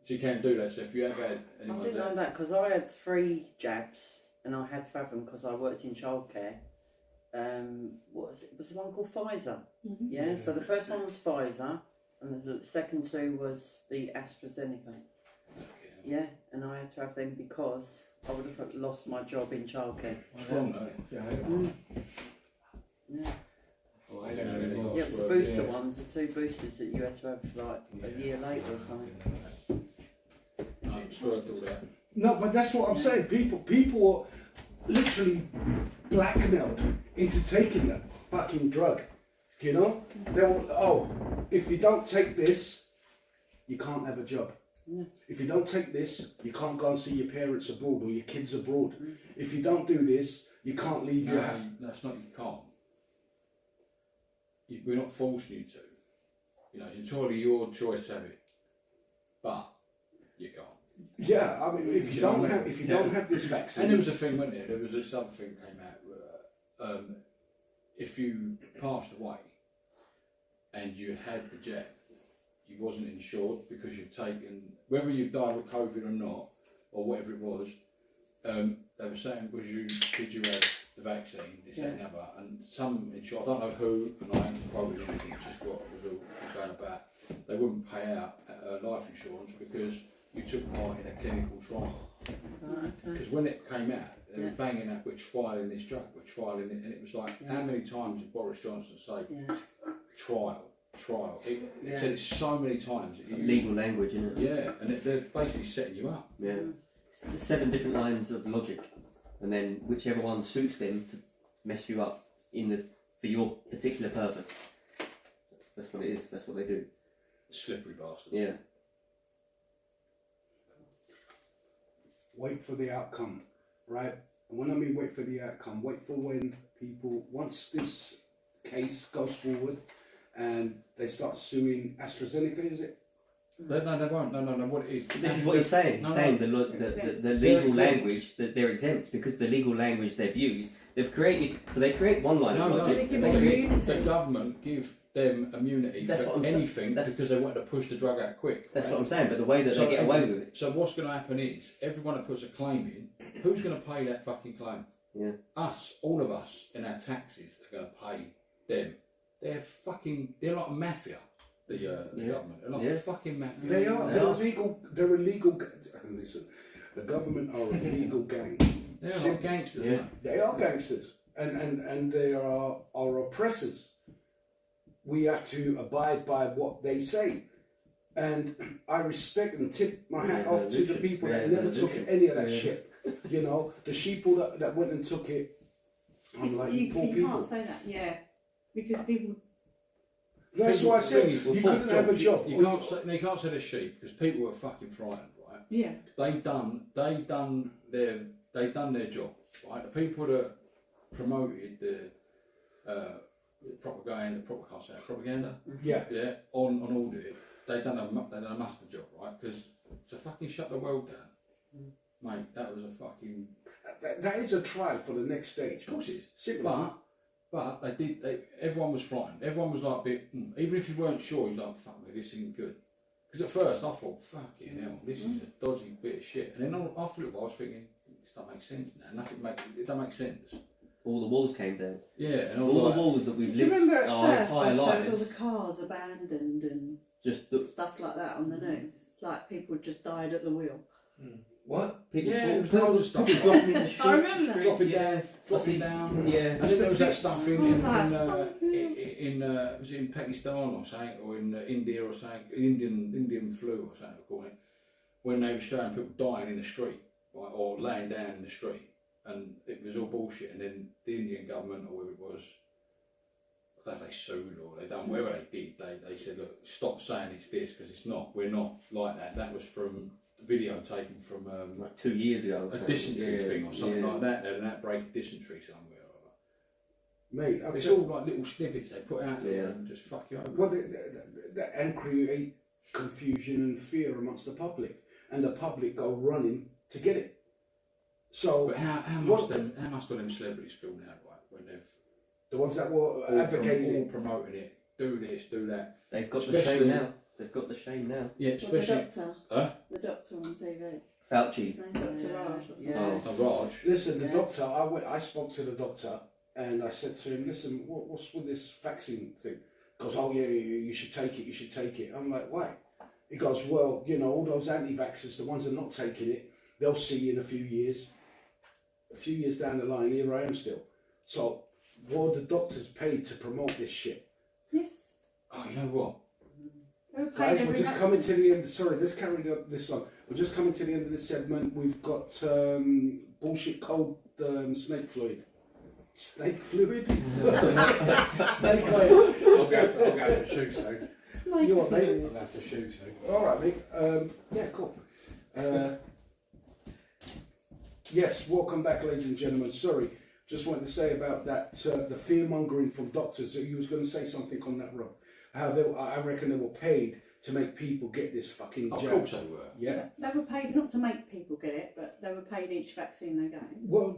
So you can do that. So if you have had I anyone didn't know that because I had 3 jabs and I had to have them because I worked in childcare. What was it? It was one called Pfizer. Mhm. Yeah, so the first one was Pfizer and the second 2 was the AstraZeneca. Yeah, and I had to have them because I would have lost my job in childcare. It's wrong, though. Yeah, Well, I don't know any more. yeah, it was the booster ones, the 2 boosters that you had to have like a year later or something. I'm swerved all that. No, but that's what I'm saying. People are literally blackmailed into taking that fucking drug. You know? They want, oh, if you don't take this, you can't have a job. Yeah. If you don't take this, you can't go and see your parents abroad or your kids abroad. If you don't do this, you can't leave your house. No, that's not you can't. We're not forcing you to. You know, it's entirely your choice to have it, but you can't. Yeah, I mean, if you don't have this vaccine, And there was a thing, wasn't there? There was this other thing that came out where if you passed away and you had the jab, you wasn't insured because you've taken, whether you've died with COVID or not, or whatever it was, they were saying, did you have the vaccine, this, that and the other, and some insured, I don't know who, and I ain't quoted anything, it's just what was all going about, they wouldn't pay out life insurance because you took part in a clinical trial. Right, okay. Because when it came out, they were Yeah. banging out, we're trialling this drug, we're trialling it, and it was like, how many times did Boris Johnson say, Yeah. trial? It Yeah. said it so many times. That Legal language, isn't it? Yeah, and they're basically setting you up. Yeah. There's 7 different lines of logic, and then whichever one suits them to mess you up for your particular purpose. That's what it is. That's what they do. Slippery bastards. Yeah. wait for the outcome, right? And when I mean wait for the outcome, wait for when people, once this case goes forward and they start suing AstraZeneca, is it? No, they won't. No. What it is? This is what he's saying. He's saying the legal exempt. language that they're exempt because the legal language they've used, they've created. So they create one line of logic. They They give create, immunity. The government give them immunity That's for what I'm saying. anything because they want to push the drug out quick. that's right? what I'm saying. But the way that they get away with it. So what's going to happen is everyone that puts a claim in, who's going to pay that fucking claim? Yeah. Us, all of us, in our taxes are going to pay them. They're like a mafia. The government, they're like fucking mafia. They are. They They're are. illegal. They're illegal. Listen, the government are a legal gang. They're like gangsters. Yeah. Aren't They are gangsters, and they are our oppressors. We have to abide by what they say, and I respect and tip my hat off to the people that never took any of that shit. You know, the sheeple that went and took it. I'm like, you poor you people. can't say that. Yeah. because people. That's why I said Thing is, you couldn't have a job. You can't say they're sheep because people were fucking frightened, right? Yeah. They done their job, right? The people that promoted the propaganda, Yeah. on all it, they done a master job, right? Because to fucking shut the world down, mate, that was a fucking. That is a trial for the next stage. Of course it is. Simple. But everyone was frightened. Everyone was like a bit, even if you weren't sure, you're like, fuck me, this isn't good. Because at first I thought, fucking hell, this is a dodgy bit of shit. And then after a while I was thinking, this don't make sense now. It don't make sense. All the walls came down. Yeah, and I was All like, the walls that we've Do you lived remember at our first entire they showed all lives. the cars abandoned and Just the stuff like that on the news? Like people just died at the wheel. What? people, Yeah, fall- it was people, loads of stuff. people dropping in the street. I remember that. dropping down. Yeah. And then there was that stuff in I was like, was it in Pakistan or something, or in India or something, Indian flu or something they call it, when they were showing people dying in the street, right, or laying down in the street, and it was all bullshit. And then the Indian government or whoever it was, I don't know if they sued or they done whatever they did. They said, look, stop saying it's this because it's not. We're not like that. That was from video taken from Like 2 years ago. Or a something. dysentery thing or something yeah. like that. They had an outbreak of dysentery somewhere. Mate, I'll It's tell all like little snippets they put out there Yeah. and just fuck you over. well, and create confusion and fear amongst the public, and the public go running to get it. So But how what- must all them celebrities feel now, right? When they've the ones that were advocating all it, promoting it, do this, do that. They've got Especially- the shame now. They've got the shame now. Yeah, Well, the especially. doctor. Huh? The doctor on TV. Fauci. His name, Dr. Raj. Or something. Yeah. Raj. listen, the Yeah. doctor. I spoke to the doctor, and I said to him, "Listen, what's with this vaccine thing?" He goes, "Oh yeah, you should take it. You should take it." I'm like, "Why?" He goes, "Well, you know, all those anti-vaxxers, the ones that are not taking it, they'll see in a few years. A few years down the line, here I am still. So, what are the doctors paid to promote this shit?" Yes. Oh, you know what? They were paid Guys, we're every just vaccine. coming to the end. Sorry, let's carry this on. We're just coming to the end of this segment. We've got bullshit cold snake fluid. Snake fluid? Snake oil. I'll go to shoot soon. Like You what, mate? fluid. I'll have to shoot soon. All right, mate. Yeah, cool. Yes, welcome back, ladies and gentlemen. Sorry, just wanted to say about that, the fear mongering from doctors. You was going to say something on that, Rob. How I reckon they were paid to make people get this fucking Of jab. course they were. Yeah. They were paid not to make people get it, but they were paid each vaccine they gave. Well,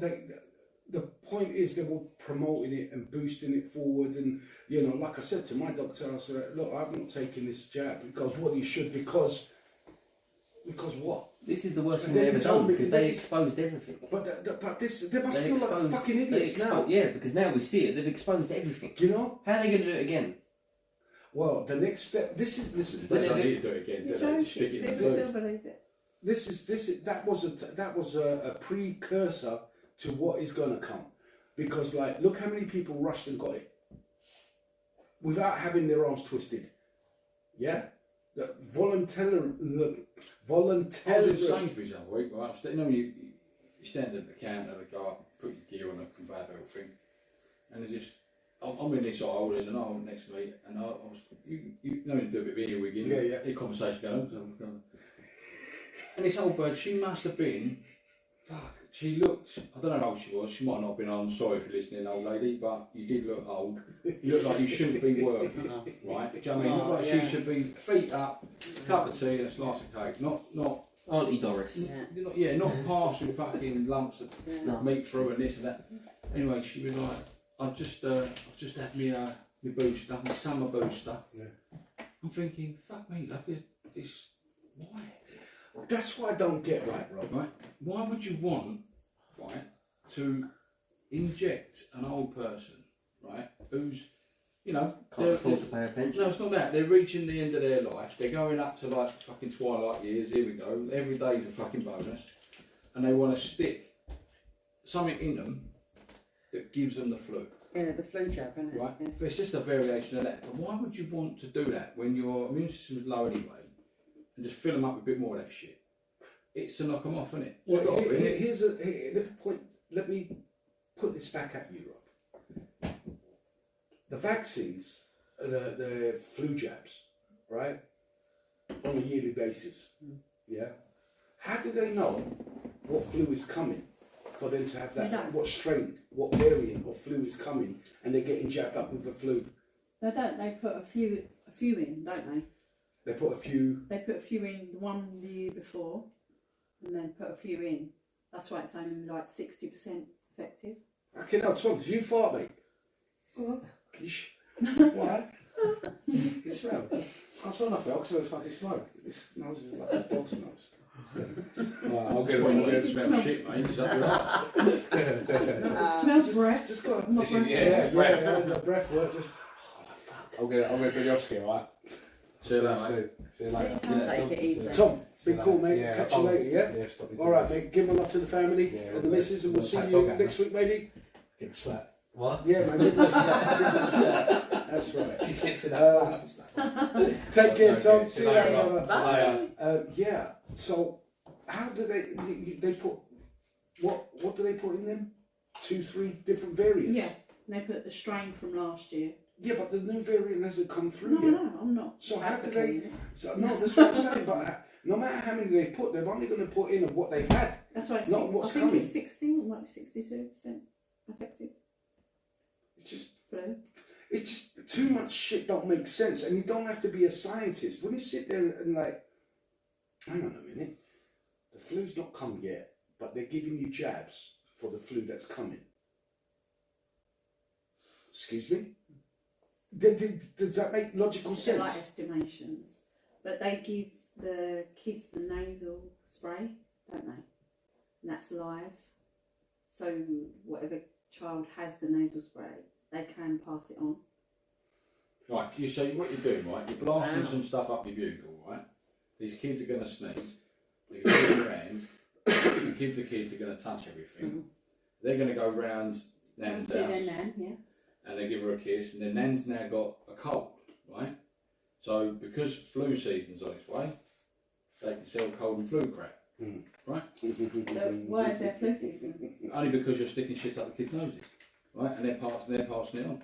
the point is they were promoting it and boosting it forward, and you know, like I said to my doctor, I said, "Look, I'm not taking this jab." Because what you should, because what? This is the worst thing They they ever told done me because that they it's- exposed everything. But this, they must They feel like exposed- fucking they idiots now. Yeah, because now we see it. They've exposed everything. You know? How are they going to do it again? Well, the next step. This is That's how you do it again. You're Don't they? Just stick joking. it in the People still food. believe it. that was a precursor to what is gonna come, because like, look how many people rushed and got it without having their arms twisted. Yeah, the voluntarily. I was in Sainsbury's the other week, right? You know, you stand at the counter, they go up, put your gear on a conveyor belt thing, and there's this. I'm in this aisle, there's an aisle next to me, and I was, you know, you do a bit of earwigging, Yeah. a conversation going on. And this old bird, she must have been, fuck, she looked, I don't know how old she was, she might not have been, I'm sorry if you're listening, old lady, but you did look old. You look like you shouldn't be working, right? Do you know what I mean? You look like yeah. she should be feet up, cup of tea and a slice of cake, not Auntie Doris. not passing fucking lumps of No. meat through and this and that. Anyway, she was like, I've just had me booster, my summer booster. Yeah. I'm thinking, fuck me, love this. Why? That's what I don't get, right, Rob. Right? Why would you want, right, to inject an old person, right, who's, you know, Can't they're- afford to pay a pension. no, it's not that. They're reaching the end of their life. They're going up to like fucking twilight years. Here we go. Every day's a fucking bonus, and they want to stick something in them that gives them the flu, Yeah, the flu jab, isn't it? right? Yeah. But it's just a variation of that. But why would you want to do that when your immune system is low anyway, and just fill them up with a bit more of that shit? It's to knock them off, isn't it? Well, here's the point. Let me put this back at you, Rob. the vaccines, the flu jabs, right, on a yearly basis. Yeah. How do they know what flu is coming for them to have that? They don't. What strain, what variant of flu is coming, and they're getting jabbed up with the flu? They don't. They put a few in, don't they? They put a few. They put a few in the year before, and then put a few in. That's why it's only like 60% effective. Okay, now Tom, did you fart, mate? What? Can you Why? You smell? I smell nothing. I smell fucking smoke. This nose is like a dog's nose. I'll get a smell shit, mate. Is that your ass? It smells breath. Just got My This is- breath. yeah, breath. the breath work. Just I'm gonna do the Oscar, right? See you later, mate. See you You later. can take it easy. Tom, See been you cool, later. mate. Yeah, Catch you later, yeah. Yeah, stop it. All right, mate. Give my love to the family Yeah, and the missus, and we'll see take you dog out. next week, maybe. Give a slap. What? Yeah, man. Give us That's right. She sits in that flat. Take care, Okay, Tom. see you later, brother. Bye. Yeah. So, how do they put what do they put in them? 2-3 different variants. Yeah, they put the strain from last year. Yeah, but the new variant hasn't come through No, yet. no, I'm not. So how do they? advocating it. So no, that's what I'm saying. But no matter how many they've put, they're only going to put in of what they've had. That's why it's Not what's I think coming. it's 60, it might be 62% effective It's just flu. It's just too much shit don't make sense, and you don't have to be a scientist. When you sit there and like, hang on a minute, the flu's not come yet, but they're giving you jabs for the flu that's coming. Excuse me? Does that make logical They're sense? like estimations, but they give the kids the nasal spray, don't they? And that's live. So whatever child has the nasal spray, they can pass it on. Right, you see what you're doing, right? You're blasting Wow. some stuff up your bugle, right? These kids are going to sneeze. They're going to put their hands. The kids are going to touch everything. They're going to go round Nan's See their house nan, yeah. and they give her a kiss, and then Nan's now got a cold, right? So because flu season's on its way, they can sell cold and flu crap, right? So why is there flu season? Only because you're sticking shit up the kids' noses, right? And they're passing it on.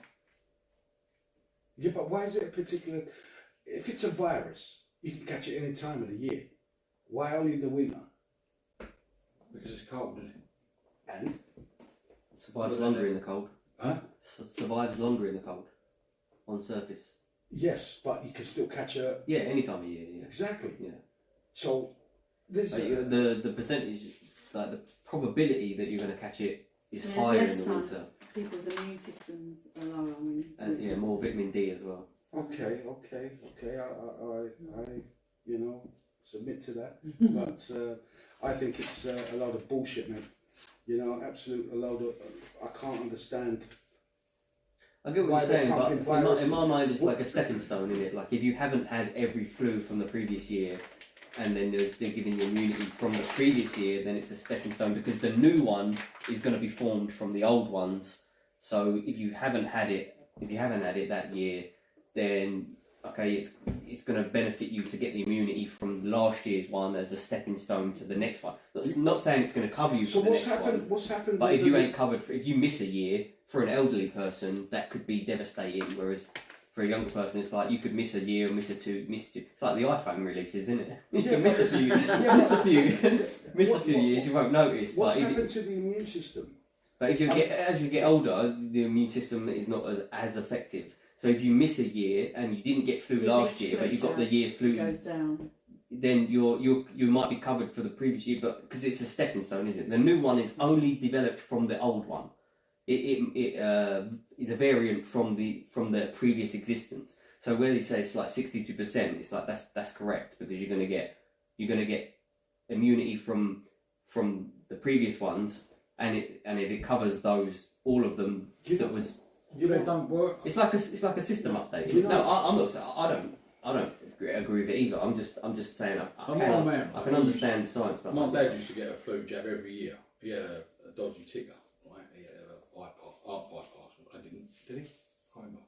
Yeah, but why is it a particular? If it's a virus, you can catch it any time of the year. Why only in the winter? Because it's cold, isn't it? And Survives longer in the cold. huh? Survives longer in the cold. On surface. Yes, but you can still catch a. Yeah, any time of year. Yeah. Exactly. Yeah. So there's The percentage, like the probability that you're going to catch it is There's higher less in the sun. winter, People's immune systems are lower. and yeah, more vitamin D as well. okay. I you know submit to that, but I think it's a load of bullshit, man. You know, absolute a load of. I can't understand. I get what Why you're they're saying, but pumping viruses. in my mind, it's like a stepping stone, isn't it? Like if you haven't had every flu from the previous year, and then they're giving you immunity from the previous year, then it's a stepping stone because the new one is going to be formed from the old ones. So if you haven't had it that year, then okay, it's going to benefit you to get the immunity from last year's one as a stepping stone to the next one. That's not saying it's going to cover you So for the what's next happened? one. What's happened? But with if you the- ain't covered, if you miss a year, for an elderly person, that could be devastating. Whereas for a younger person, it's like you could miss a year, miss a two. It's like the iPhone releases, isn't it? You Yeah, can miss a few, miss a few years, you won't notice. What's But happened to the immune system? if you as you get older, the immune system is not as effective. So if you miss a year and you didn't get flu The last big year, but you got flu the year flu, goes down. then you might be covered for the previous year, but because it's a stepping stone, isn't it? The new one is only developed from the old one. It is a variant from the previous existence. So where they say it's like 62%, it's like that's correct because you're gonna get immunity from the previous ones, and if it covers all of them, You that know- was You They know, don't work. it's like a system update. You know- No, I'm not saying I don't agree with it either. I'm just saying I'm not a man. I can understand the science behind My it. dad used to get a flu jab every year. He had a dodgy ticker, right? He had a heart bypass. I didn't, did he? Can't remember.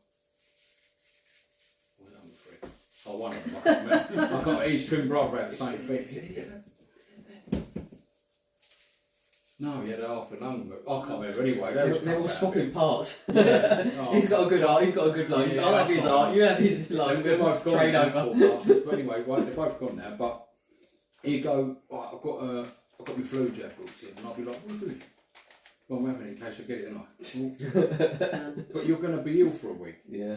Was it number 3? Oh, one of them. I can't remember. I got his twin brother had the same thing. No, he had half a lung. But I can't remember anyway. They're all swapping parts. Yeah. Oh. He's got a good heart. He's got a good lung. Yeah, I have his heart. You have his lung. They're both gone. Trade now, over. poor bastards. But anyway, right, they're both gone now. But he'd go, right, I've got my flu jab booked in, and I'll be like, what are you doing? Well, I'm having it in case I get it tonight. But you're going to be ill for a week. Yeah.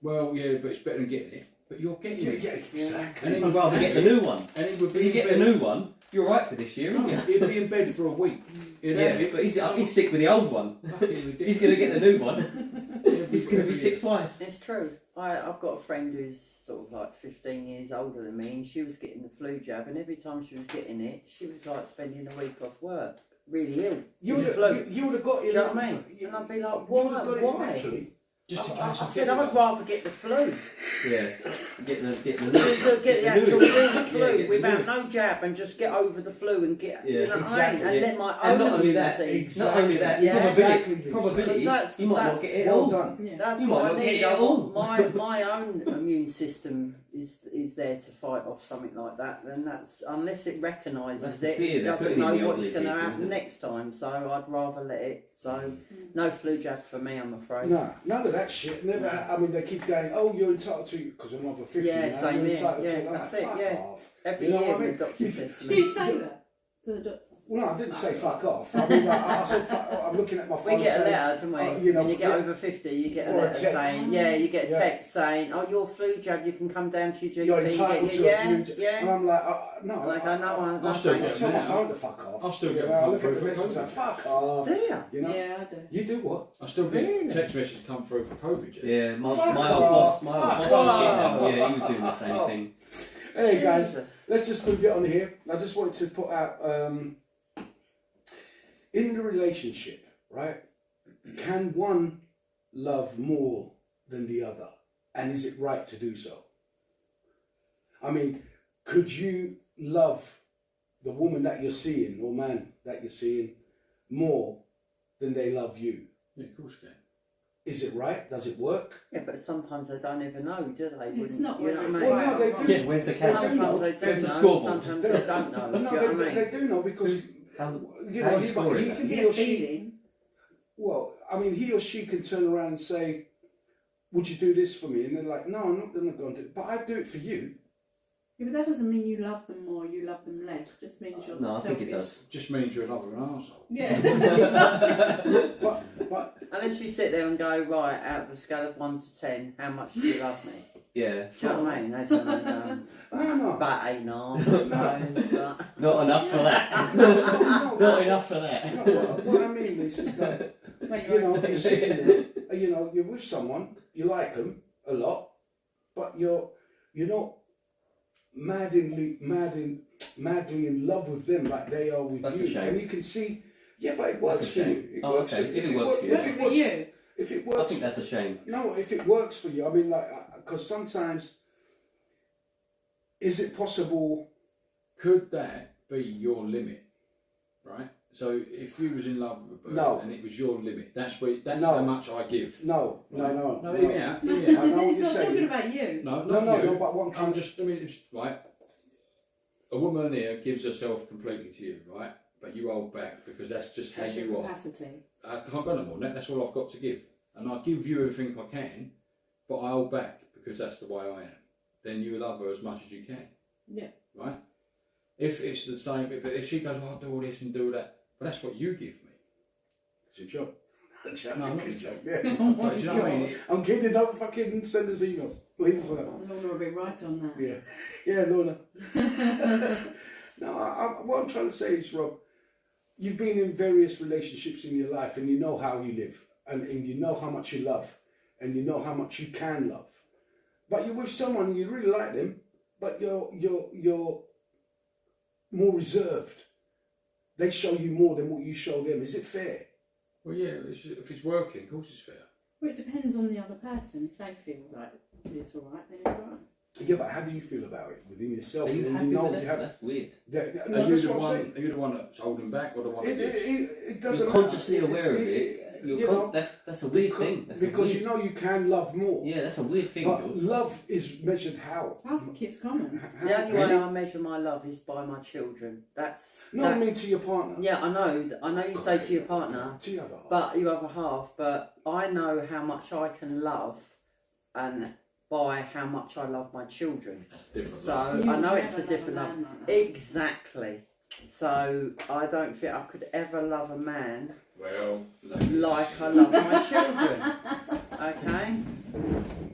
Well, yeah, but it's better than getting it. But you're getting it. Yeah, exactly. And he I'd would rather get the new one. And he would If be you in get bed. the new one, you're right for this year, No, aren't you? he'd be in bed for a week. He'd have Yeah, it. but he's sick with the old one. Fucking He's ridiculous. going to get the new one. He's going to be sick twice. It's true. I've got a friend who's sort of like 15 years older than me, and she was getting the flu jab, and every time she was getting it, she was like spending a week off work, really ill. You with would the flu. have got Do you know what I mean? And I'd be like, why? You would have got it Why? eventually. Just in I case I said get I'd it. rather get the flu. Yeah. Get the Get the actual newest. real Yeah, flu get the without newest. no jab and just get over the flu and get, Yeah, you know exactly, what I mean? And yeah. let my And own not only that, immunity. not only that, Yeah. Exactly. probabilities, That's- you might not that's get it Well all. done. Yeah. That's You what might I not get need. it at all. My own immune system is there to fight off something like that. And that's unless it recognises That's it, the fear it they're doesn't putting in know the what's elderly going to people, happen isn't it? next time. So I'd rather let it. So no flu jab for me, I'm afraid. Nah, none of that shit. Never. I mean, they keep going. Oh, you're entitled to because I'm over 50. Yeah, now, same you're here. entitled Yeah, to. I'm that's like, it, fuck yeah. off. Every You know year what I the mean? doctor says to Do you me. say that to the doctor? Well, no, I didn't say fuck off. I mean, I said I'm looking at my phone. We get a saying, letter, don't we? you know, when you get yeah. over 50, you get a Or a letter text. saying, yeah, you get a Yeah. text saying, oh, your flu jab, you can come down to your GP. You're entitled get to your, a flu jab. yeah, And I'm like, no. And I go, no, I still I get tell them my now. phone to fuck off. I still You get know, them I come look at through the for message and COVID. fuck off. do you? You know? Yeah, I do. You do what? I still get Really? text messages come through for COVID. Yeah, my Fuck old off. boss, my old Fuck boss was getting off. them. Yeah, he was doing the same thing. Hey guys, Jesus. let's just move it on here. I just wanted to put out in the relationship, right? Can one love more than the other? And is it right to do so? I mean, could you love the woman that you're seeing or man that you're seeing more than they love you? Yeah, of course you can. Is it right? Does it work? Yeah, but sometimes they don't even know, do they? It's not you know whether what it's I mean? Well, no, they do. Yeah, where's the count? Sometimes they do There's the know, scoreboard. sometimes they don't know. No, do you know what I mean? they do know because How, you how know you score he, it? You he get or a she. feeling. Well, I mean, he or she can turn around and say, "Would you do this for me?" And they're like, "No, I'm not going to go and do it, but I'd do it for you." Yeah, but that doesn't mean you love them more, you love them less. It just means you're No, I think selfish. it does. Just means you're a lover and an arsehole. Yeah. But Unless you sit there and go, right, out of a scale of 1 to 10, how much do you love me? Yeah. Do you know what I mean? They turn around and go, No. about 8.5, I suppose. But Not enough for that. no, Not enough for that. no, what I mean is that When you know you're you're sitting there, you know, you're with someone, you like them a lot, but you're not madly in love with them like they are with That's you, a shame. and you can see. Yeah, but it works That's a for you. shame. It Oh, works okay. for you. If it works for you. works for you. If it I works, think that's a shame. no, if it works for you, I mean, like, because sometimes, is it possible? Could that be your limit? Right? So if you was in love with a bird No. and it was your limit, that's No. how much I give. No, Right? no. No, hear me out. No, Hear me out. I know what he's you're not saying. talking about you. No, No, not you. no, but what I'm trying I'm just, I mean, it's right. A woman here gives herself completely to you, right? But you hold back because that's just how That's you your are. capacity. I can't go no more than that. That's all I've got to give. And I give you everything I can, but I hold back because that's the way I am. Then you love her as much as you can. Yeah. Right? If it's the same, but if she goes, I'll do all this and do that, but that's what you give me. It's a joke. No, not a joke. Yeah. Do you know what I mean? I'm kidding. Don't fucking send us emails. Leave us alone. Lorna will be right on that. Yeah, Lorna. No, what I'm trying to say is, Rob, you've been in various relationships in your life, and you know how you live, and you know how much you love, and you know how much you can love. But you're with someone you really like them, but you're more reserved. They show you more than what you show them. Is it fair? Well, yeah, if it's working, of course it's fair. Well, it depends on the other person. If they feel like it's all right, then it's all right. Yeah, but how do you feel about it within yourself? Are you when happy you know with you it? have. That's weird. No, that's what I'm saying. Are you the one that's holding back or the one that gives? It doesn't You're consciously matter. aware of it. that's a weird thing. That's because weird, you know you can love more. yeah, that's a weird thing, But George. love is measured how? I think it's common. The only Really? way I measure my love is by my children. No, I mean to your partner. Yeah, I know. I know you say to your partner, To your other half. but your other half. But I know how much I can love, and by how much I love my children. That's different. So You I know would it's a never different love love. a man like that. Exactly. So I don't think I could ever love a man well, like I love my children. Okay.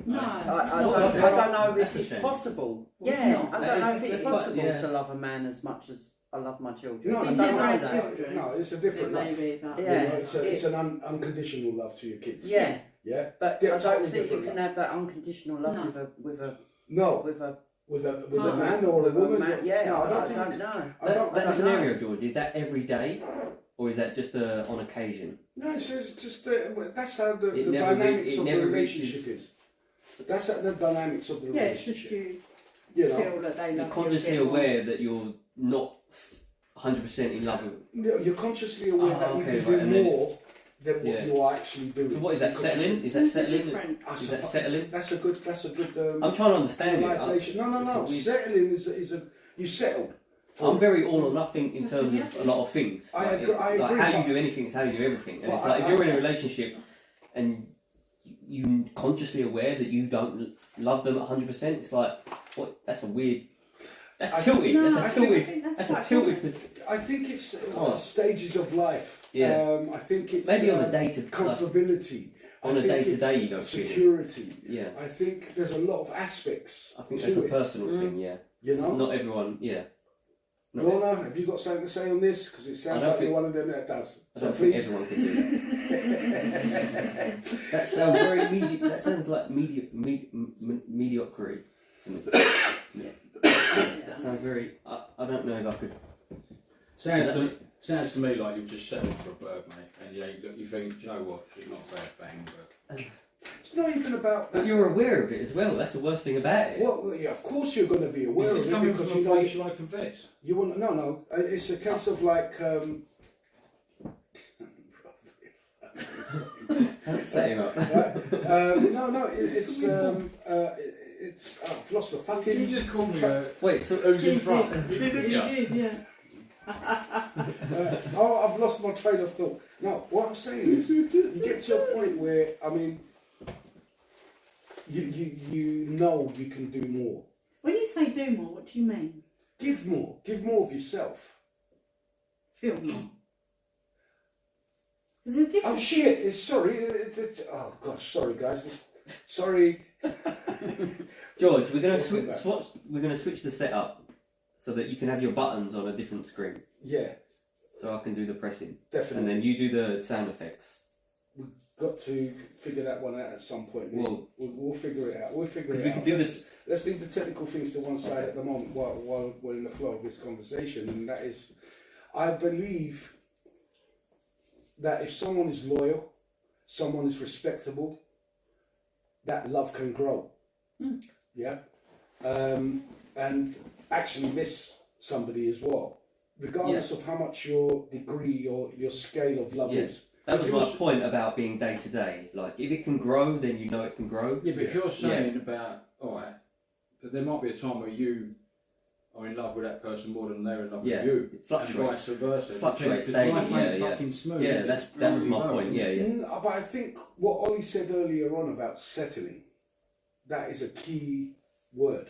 No. I don't know if That's a it's shame. possible. Well, it's Yeah, not. I That don't know is- if it's but, possible yeah. to love a man as much as I love my children. No, I If don't you never know had that. children, No, it's a it different may love. be, but Yeah. You know, it's an unconditional love to your kids. Yeah, Yeah. but They're I don't totally think you different can love. have that unconditional love No. No, with a with a Partner. man or a with woman. man. Yeah, no, I think. don't know. I don't. That don't scenario, know. George, is that every day, or is that just on occasion? No, it's just that's how the It never dynamics re- it of the never relationship reaches- is. That's how the dynamics of the yeah, it's just relationship. you You know, feel that they love You're you a consciously bit more. aware that you're not 100% in love with. you're consciously aware that you okay, can right, and do then- more than what Yeah. you are actually doing. So what is that, Because settling? Is that It's settling? different. I Is that suppo- settling? That's a good. I'm trying to understand it. realization. No. it's a weird- Settling is a you settled. I'm very all or nothing in terms Yeah. of a lot of things. I Like, agree- I like agree, how but- you do anything is how you do everything. And But it's like I- if you're in a relationship and you're consciously aware that you don't love them 100%, it's like, what? That's a weird. That's I- tilted. No, I that's a think tilted. that's That's a quite tilted. common. I think it's Oh. stages of life. Yeah. I think it's Maybe on a day to like, comfortability. on I a think day-to-day it's you don't feel it. security. yeah. I think there's a lot of aspects I think to that's a it. personal thing. Yeah. You know, Not everyone. Yeah. Not Lorna, have you got something to say on this? Because it sounds I don't like you're think- one of them that does. I So don't think please. everyone can do that. That sounds very that sounds like mediocrity to me. That sounds very. I don't know if I could. Sounds to me like you've just settled for a bird, mate. And you think, do you know what? She's not a bad bang, but It's not even about But that. you're aware of it as well. That's the worst thing about it. Well, yeah, of course you're going to be aware is of this it coming because from you a know place you want to confess? you want. No. It's a case of like. Don't set him up. It's I've lost the Did fucking. you just call me Wait, so who's in Did front? you? You did, didn't You you? did, yeah. I've lost my train of thought. Now, what I'm saying is, you get to a point where, I mean, you know you can do more. When you say do more, what do you mean? Give more of yourself. Feel more. There's a difference. Oh shit! Oh gosh, sorry guys. Sorry. George, we're gonna Welcome switch. back. We're gonna switch the setup so that you can have your buttons on a different screen, Yeah, so I can do the pressing, definitely. and then you do the sound effects. Got to figure that one out at some point. Well- We'll figure it out. We'll figure Because it we out. could do Let's- Let's leave the technical things to one side Okay. at the moment while we're in the flow of this conversation, and that is, I believe that if someone is loyal, someone is respectable, that love can grow. Mm. Yeah, and actually miss somebody as well, regardless of how much your degree or your scale of love Yes. is. That If was you're my s- point about being day to day. Like, if it can grow, then you know it can grow. Yeah, but if you're saying about, alright, but there might be a time where you are in love with that person more than they're in love Yeah, with you. it fluctuates. And vice versa. Fluctuates Because daily, life ain't yeah. fucking smooth. Yeah, is it? that was my Rocky road, point. Yeah, yeah. But I think what Ollie said earlier on about settling, that is a key word.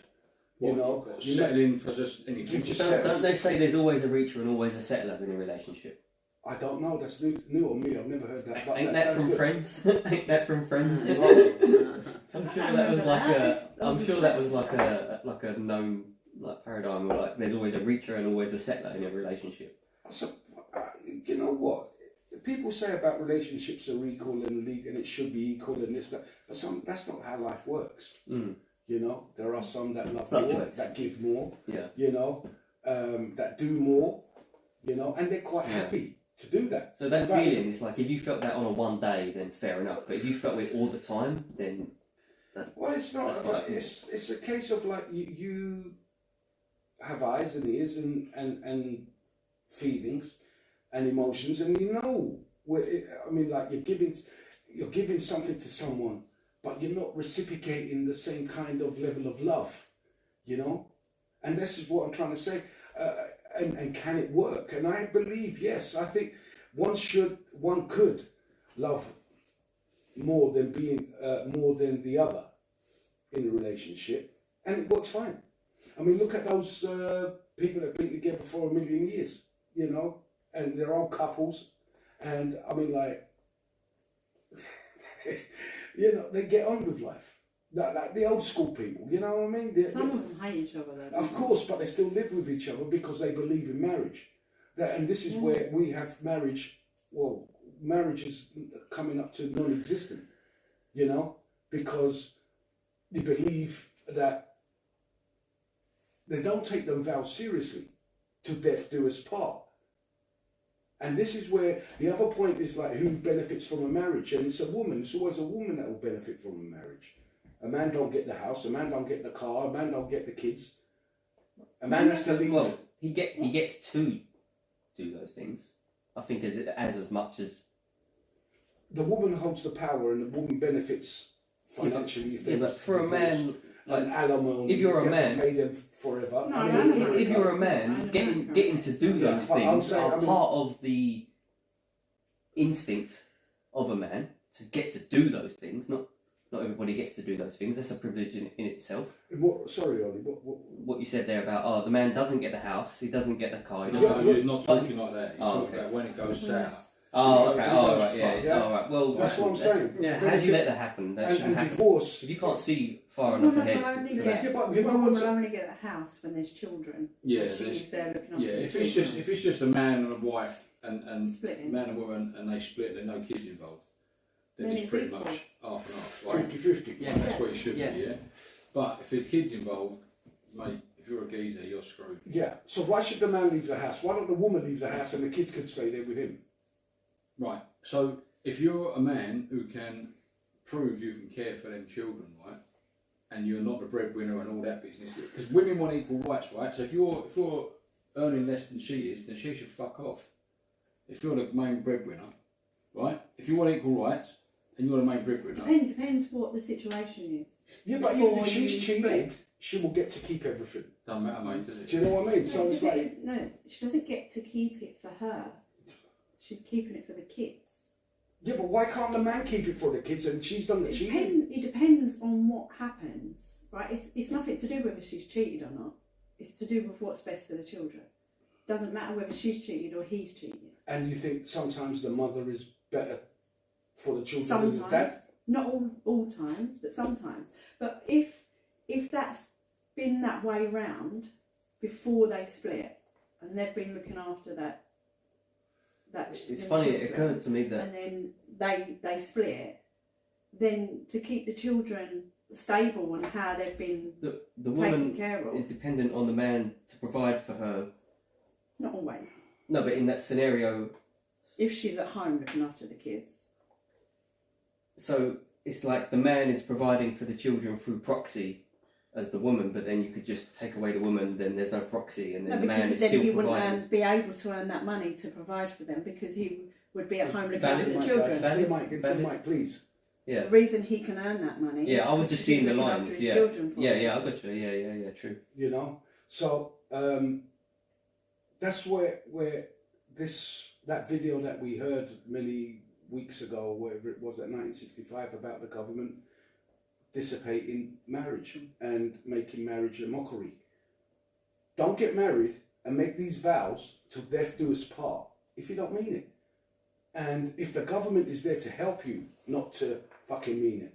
You know, you settling for just anything. You just Don't- settle. Don't they say there's always a reacher and always a settler in a relationship? I don't know. That's new on me. I've never heard that. But Ain't that that sounds from good. Friends? Ain't that from Friends? I'm sure that was like a. I'm sure that was like a known like paradigm where like there's always a reacher and always a settler in a relationship. So, you know what? People say about relationships are equal and it should be equal and this that, but that's not how life works. Mm. You know, there are some that love more, Fluctuates. that give more. Yeah. You know, that do more. You know, and they're quite Yeah. happy to do that. So that Right. feeling is like if you felt that on a one day, then fair enough. But if you felt it all the time, then Well, it's not. That's like- It's a case of like you have eyes and ears and feelings and emotions, and you know I mean, like you're giving something to someone, but you're not reciprocating the same kind of level of love, you know. And this is what I'm trying to say. And can it work? And I believe yes. I think one could love more than the other in a relationship, and it works fine. I mean, look at those people that have been together for 1,000,000 years, you know, and they're all couples, and I mean, like, you know, they get on with life. Like the old school people, you know what I mean? Some of them hate each other though. Of course, but they still live with each other because they believe in marriage. And this is where we have marriage. Well, marriage is coming up to non-existent, you know, because you believe that they don't take them vows seriously. To death do us part. And this is where the other point is like who benefits from a marriage, and it's a woman. It's always a woman that will benefit from a marriage. A man don't get the house, a man don't get the car, a man don't get the kids. A man has to leave. Well, he gets to do those things. I think as much as the woman holds the power, and the woman benefits financially. If they but for a man, like alimony, if you're a you have man, to pay them forever. No, I mean, no, if you're a man, getting to do those things are part of the instinct of a man to get to do those things. Not everybody gets to do those things. That's a privilege in itself. Sorry, Ollie. What you said there about the man doesn't get the house, he doesn't get the car. He No, doesn't, you're not talking like that. You're talking okay. about when it goes south. Oh, okay. Yeah, Oh, right. Yeah. yeah. Oh, right. Well, That's what I'm saying. Yeah. How do you let that happen? That shouldn't And happen. divorce. If you can't see far A enough woman ahead will only for get, that. Yeah, but a you know woman what's- will only get a house when there's children. Yeah, She's there looking after yeah. the If it's children. just a man and a wife and Splitting. man and woman and they split, there's no kids involved. Then Then it's it's pretty equal. much half and half, right? 50-50. Yeah. That's what it should Yeah. be, yeah. But if there's kids involved, mate, if you're a geezer, you're screwed. Yeah. So why should the man leave the house? Why don't the woman leave the house and the kids could stay there with him? Right. So if you're a man who can prove you can care for them children, right, and you're not the breadwinner and all that business, because women want equal rights, right? So if you're earning less than she is, then she should fuck off. If you're the main breadwinner, right? If you want equal rights and you're the main breadwinner, Depends what the situation is. Yeah, but even Before if she's you cheated, split. she will get to keep everything. doesn't matter, mate, does it? Do you know what I mean? So it's like, No, she doesn't get to keep it for her. She's keeping it for the kids. yeah, but why can't the man keep it for the kids and she's done the cheating? It depends on what happens, right? It's nothing to do whether she's cheated or not. It's to do with what's best for the children. Doesn't matter whether she's cheated or he's cheated. And you think sometimes the mother is better for the children than the Sometimes, dad? not all times, but sometimes. But if that's been that way round before they split, and they've been looking after that. It's them funny. It children, occurred to me that and then they split, then to keep the children stable and how they've been the taken woman care of. is dependent on the man to provide for her. Not always. No, but in that scenario, If she's at home looking after the kids. so it's like the man is providing for the children through proxy as the woman, but then you could just take away the woman, then there's no proxy, and then No, the man because is then still he wouldn't providing. be able to earn that money to provide for them because he would be at home looking Valid. after the Mike, children. Valid. Say Mike, please. Yeah. The reason he can earn that money is Yeah, I was because just seeing he's the looking after lines. his Yeah, children for yeah, them. yeah. I got you. Yeah. True. You know, so that's where that video that we heard many weeks ago, whatever it was, at 1965, about the government dissipating marriage and making marriage a mockery. Don't get married and make these vows till death do us part if you don't mean it. And if the government is there to help you, not to fucking mean it,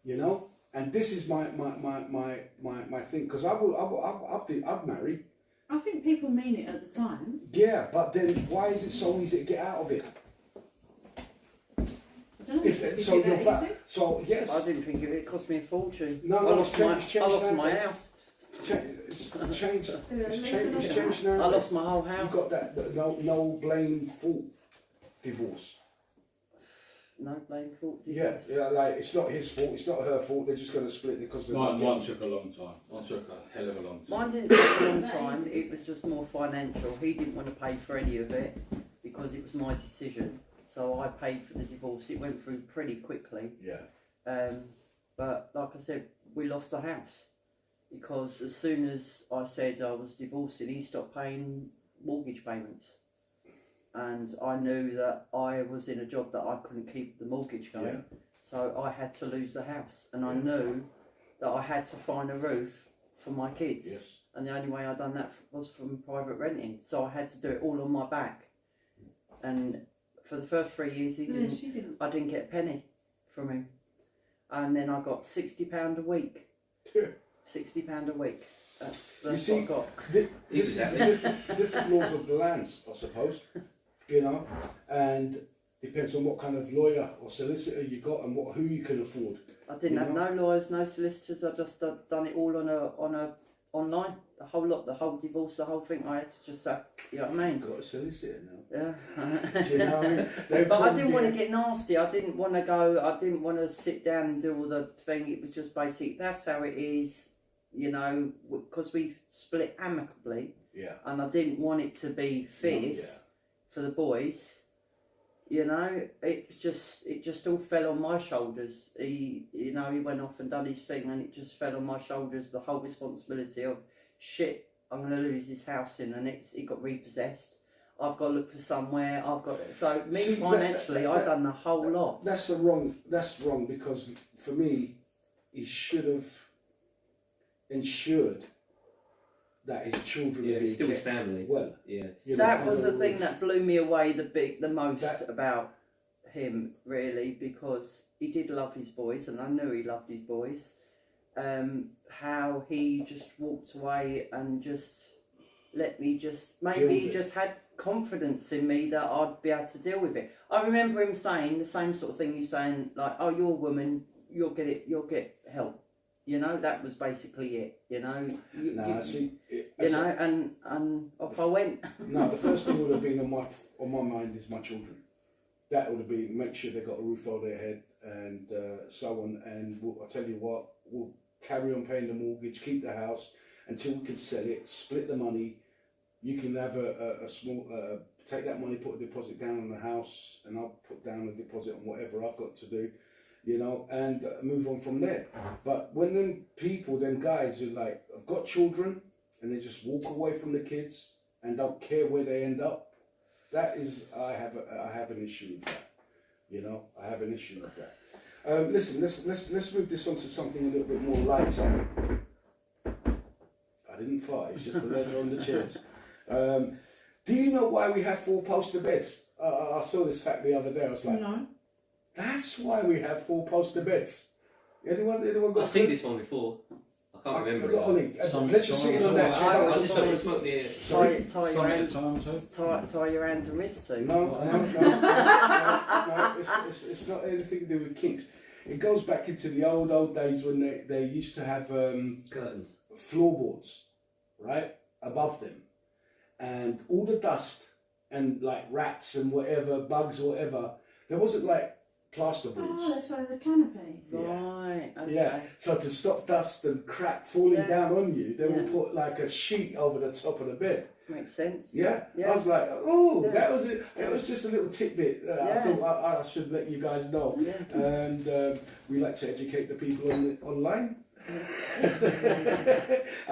you know. And this is my thing, because I'd marry. I think people mean it at the time. Yeah, but then why is it so easy to get out of it? I don't know if it's So that you're easy. so yes. I didn't think it cost me a fortune. No, I no, lost it's changed I lost my nowadays. house. It's changed. It's listen to changed that. now. I lost my whole You house. got that no blame fault divorce. No blame fault. Yeah, divorce. yeah, like it's not his fault, it's not her fault. They're just going to split because they're Mine not took a long time. Mine took a hell of a long time. Mine didn't take a long That time. easy. It was just more financial. He didn't want to pay for any of it because it was my decision. so I paid for the divorce. It went through pretty quickly. Yeah. But like I said, we lost the house because as soon as I said I was divorcing, he stopped paying mortgage payments. And I knew that I was in a job that I couldn't keep the mortgage going. Yeah. So I had to lose the house. And I knew that I had to find a roof for my kids. Yes. And the only way I done that was from private renting. So I had to do it all on my back. And for the first 3 years, She didn't. I didn't get a penny from him. And then I got £60 a week. £60 a week. That's see, what I got. This is the different laws of the lands, I suppose. You know, and depends on what kind of lawyer or solicitor you got and who you can afford. I didn't have no lawyers, no solicitors. I just done it all on a online. The whole lot, the whole divorce, the whole thing. I had to just say, you know what I mean? Got a solicitor now. Yeah. Do you know what I mean? But I didn't want to get nasty. I didn't want to go. I didn't want to sit down and do all the thing. It was just basic. That's how it is. You know, because we split amicably. Yeah. And I didn't want it to be fierce for the boys. You know, it just all fell on my shoulders. He went off and done his thing, and it just fell on my shoulders. The whole responsibility of shit. I'm going to lose this house in the next. It got repossessed. I've got to look for somewhere. Financially, I've done the whole lot. That's wrong because for me, he should have ensured that his children would be still his kept family. well. Yeah. That was the thing that blew me away the most about him, really, because he did love his boys, and I knew he loved his boys. How he just walked away and just let me he just had confidence in me that I'd be able to deal with it. I remember him saying the same sort of thing you're saying, like, "Oh, you're a woman, you'll get help." You know, that was basically it. You know, and off I went. No, the first thing would have been on my mind is my children. That would have been make sure they got a roof over their head and so on. And I'll tell you what, we'll carry on paying the mortgage, keep the house until we can sell it, split the money. You can have a small take that money, put a deposit down on the house, and I'll put down a deposit on whatever I've got to do. You know, and move on from there. But when them guys who like have got children and they just walk away from the kids and don't care where they end up, that is, I have an issue with that. You know, I have an issue with that. Listen, let's move this on to something a little bit more lighter. I didn't fart. It's just the leather on the chairs. Do you know why we have 4-poster beds? I saw this fact the other day. I was like, no. That's why we have 4-poster beds. Anyone got? I've seen this one before. I can't remember it. Ollie, let's just sit on that. I just thought it smoked the Tie your hands and wrists to. No, it's not anything to do with kinks. It goes back into the old days when they used to have curtains, floorboards, right, above them, and all the dust and like rats and whatever, bugs or whatever. There wasn't like plasterboards. Oh, that's why the canopy. Yeah. Right. Okay. Yeah. So to stop dust and crap falling down on you, they would put like a sheet over the top of the bed. Makes sense. Yeah. I was like, that was it. It was just a little tidbit that I thought I should let you guys know. Yeah. And we like to educate the people online. And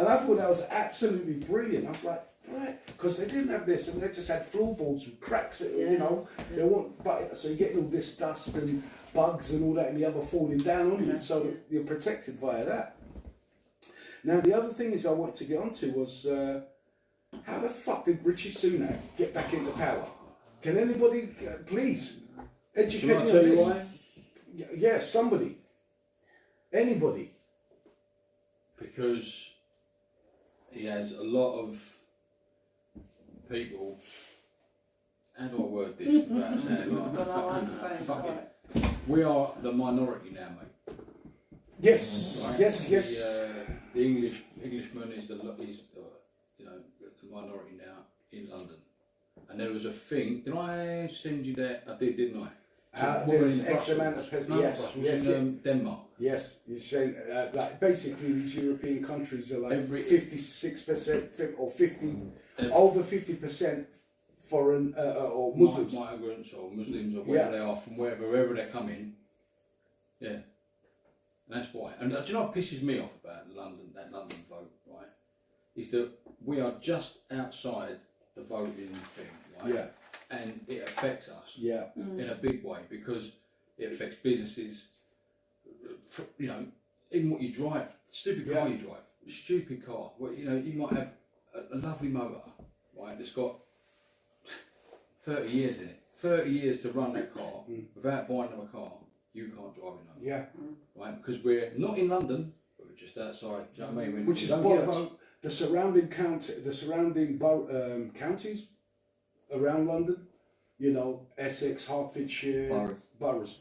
I thought that was absolutely brilliant. I was like, right, because they didn't have this, and they just had floorboards with cracks. You know, they want, but so you're getting all this dust and bugs and all that, and the other falling down on you, so you're protected via that. Now, the other thing is I wanted to get onto was how the fuck did Richie Sunak get back into power? Can anybody please educate me on Shall I tell you this? why? Yeah, somebody, anybody. Because he has a lot of people. How do I word this without sounding like But I understand. fuck Right. it? We are the minority now, mate. Yes, Right? yes. The Englishman is the minority now in London. And there was a thing. Did I send you that? I did, didn't I? There's X amount of Yes, in Denmark. Yes, you're saying like basically these European countries are like Every- 56% or 50 over 50% foreign or Muslims. Migrants or Muslims or wherever they are, from wherever they're coming. Yeah. And that's why. And do you know what pisses me off about that London vote, right? Is that we are just outside the voting thing, right? Yeah. And it affects us Yeah. in a big way because it affects businesses. You know, even what you drive, stupid car you drive, stupid car. Well, you know, you might have a lovely motor, right? That's got 30 years in it. 30 years to run that car without buying them a car. You can't drive it no more. Yeah. Right? Because we're not in London, but we're just outside. Do you know what I mean? Which is bollocks. The surrounding counties around London, you know, Essex, Hertfordshire, boroughs,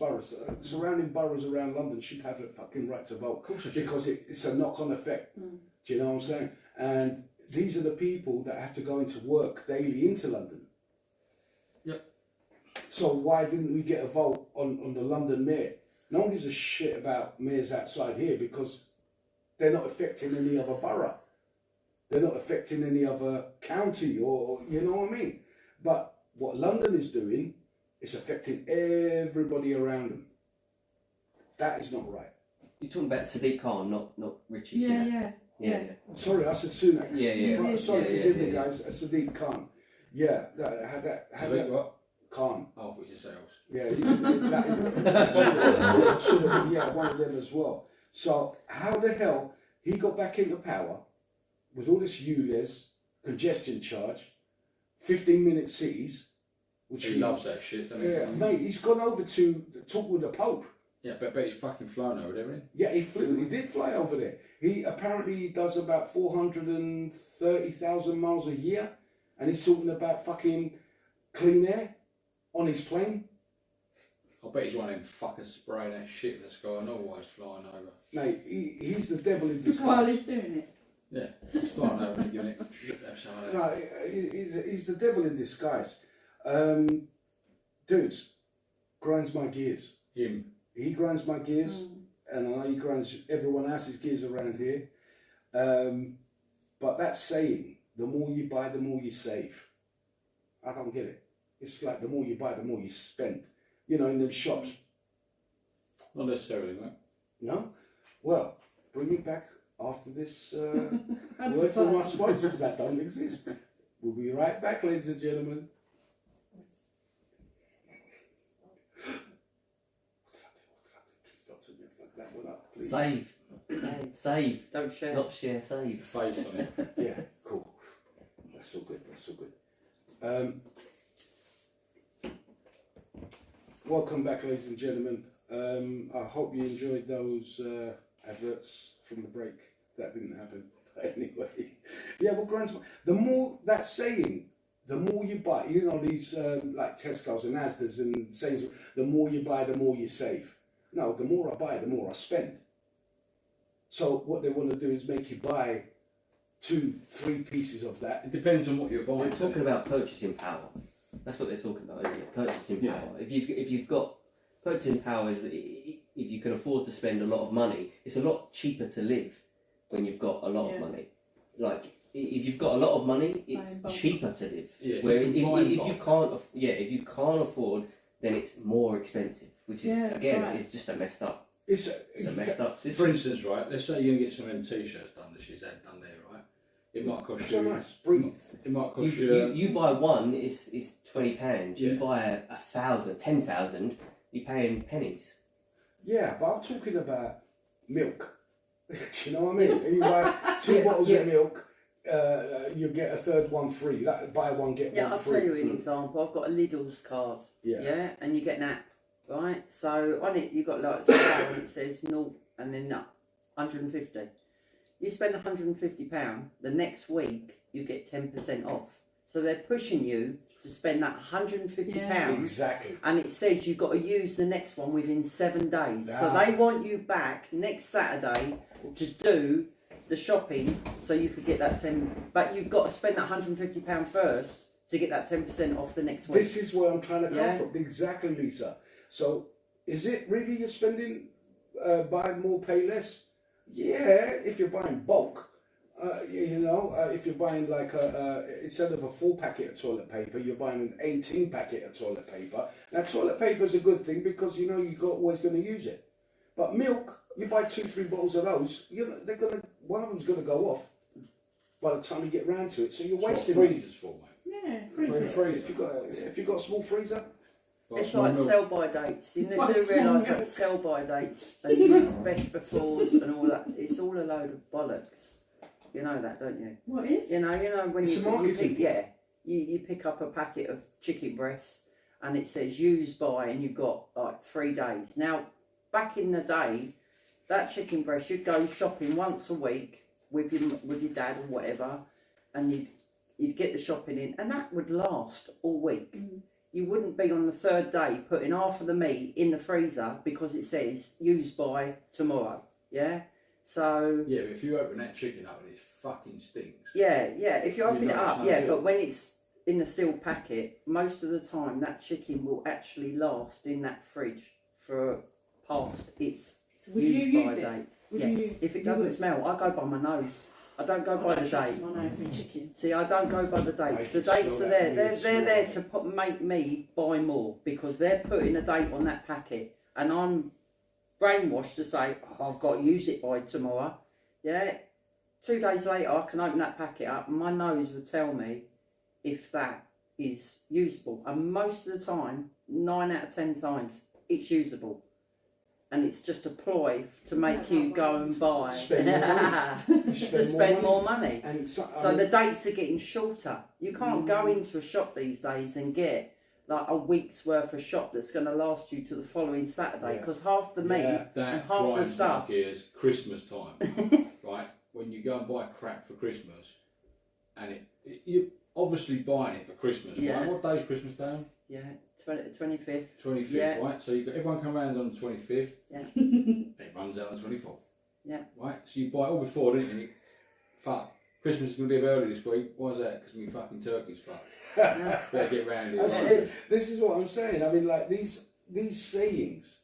surrounding boroughs around London should have a fucking right to vote because it's a knock-on effect. Do you know what I'm saying? And these are the people that have to go into work daily into London. Yep. So why didn't we get a vote on the London mayor? No one gives a shit about mayors outside here because they're not affecting any other borough. They're not affecting any other county or you know what I mean? But what London is doing is affecting everybody around them. That is not right. You're talking about Sadiq Khan, not Richie Yeah, Sunak. yeah. Sorry, I said Sunak. Yeah. Sorry, forgive me, guys. Sadiq Khan. Yeah, had that. What? Khan. Oh, which is sales. Yeah, should have been, one of them as well. So how the hell he got back into power with all this ULEZ, congestion charge, 15-minute cities, which He loves that shit, doesn't he? Yeah, mate, he's gone over to talk with the Pope. Yeah, but he's fucking flown over there, hasn't Yeah, he flew. He did fly over there. He apparently does about 430,000 miles a year, and he's talking about fucking clean air on his plane. I bet he's one of them fuckers spraying that shit in the sky and always flying over. Mate, he's the devil in While he's disguise. doing it. Yeah, he's flying over and giving it. Have some of that. No, he's the devil in disguise. Dudes, grinds my gears. Him. He grinds my gears, and I know he grinds everyone else's gears around here. But that saying, the more you buy, the more you save. I don't get it. It's like the more you buy, the more you spend. You know, in them shops. Not necessarily, mate. No? Well, bring it back after this word from our sponsors that don't exist. We'll be right back, ladies and gentlemen. Please don't turn that one up, please. Save. Don't share. Not share, save. Face on it. Yeah, cool. That's all good. That's all good. Welcome back, ladies and gentlemen. I hope you enjoyed those adverts from the break. That didn't happen. But anyway, yeah, well, the more that saying, the more you buy, you know, these like Tesco's and Asda's and sayings, the more you buy, the more you save. No, the more I buy, the more I spend. So what they want to do is make you buy 2-3 pieces of that. It depends on what you're buying. They're talking about purchasing power. That's what they're talking about, isn't it? Purchasing power. If you've got purchasing power, is that if you can afford to spend a lot of money, it's a lot cheaper to live when you've got a lot of money. Like if you've got a lot of money, it's cheaper to live. Yeah, Where if you can't afford, then it's more expensive, which is it's just a messed up. It's a messed up system. For instance, right, let's say you're going to get some of them t-shirts done that she's had done there, right? It might cost So you... nice. Breathe. It might cost you... You buy one, it's £20. You Yeah. buy 1,000, 10,000, you're paying pennies. Yeah, but I'm talking about milk. Do you know what I mean? You buy 2 bottles of milk, you get a third one free. Like, buy one, get one I'll free. tell you an example. I've got a Lidl's card. Yeah. And you get an app, right? So on it, you've got like a star and it says 0 and then 150. You spend £150, the next week you get 10% off. So they're pushing you to spend that £150. Exactly. And it says you've got to use the next one within 7 days. So they want you back next Saturday to do the shopping so you could get that 10. But you've got to spend that £150 first to get that 10% off the next week. This is where I'm trying to come from. Exactly, Lisa. So is it really you're spending, buy more, pay less? Yeah, if you're buying bulk. You You know, if you're buying like instead of a 4 packet of toilet paper, you're buying an 18 packet of toilet paper. Now, toilet paper is a good thing because you know you're always going to use it. But milk, you buy 2-3 bottles of those, one of them's going to go off by the time you get round to it. So you're wasting. Freezers for, mate. Yeah, If you got a small freezer. It's like sell-by dates. You do realise that sell-by dates and use best befores and all that. It's all a load of bollocks. You know that, don't you? What is? You know when It's a marketing. you pick up a packet of chicken breasts and it says used by, and you've got like 3 days. Now, back in the day, that chicken breast, you'd go shopping once a week with your dad or whatever, and you'd get the shopping in, and that would last all week. You wouldn't be on the 3rd day putting half of the meat in the freezer because it says used by tomorrow. Yeah. So. Yeah, but if you open that chicken up and it fucking stinks. Yeah. If you open it up, good. but when it's in a sealed packet, most of the time that chicken will actually last in that fridge for past its So would you use it? date. Would Yes. you- If it you doesn't would? smell, I go by my nose. I don't go by the date. My nose with chicken. See, I don't go by the dates. The can dates smell are that there. weird They're smell. there to make me buy more because they're putting a date on that packet, and I'm brainwashed to say, I've got to use it by tomorrow. Yeah. 2 days later, I can open that packet up, and my nose would tell me if that is usable. And most of the time, 9 out of 10 times, it's usable. And it's just a ploy to make you go and buy. Spend more money. You to spend more money. And so The dates are getting shorter. You can't go into a shop these days and get like a week's worth of shop that's going to last you to the following Saturday because half the meat and That half the grinds stuff. my gears. Christmas time, right? When you go and buy crap for Christmas, and you're obviously buying it for Christmas, Yeah. right? What day's Christmas Day? Yeah, 25th. 25th, Yeah. right? So you've got everyone come around on the 25th, Yeah. and it runs out on the 24th. Yeah. Right? So you buy it all before, don't you? Fuck. Christmas is going to be early this week. Why is that? Because my fucking turkey's fucked. Better get round here. That's it. This is what I'm saying. I mean, like these sayings,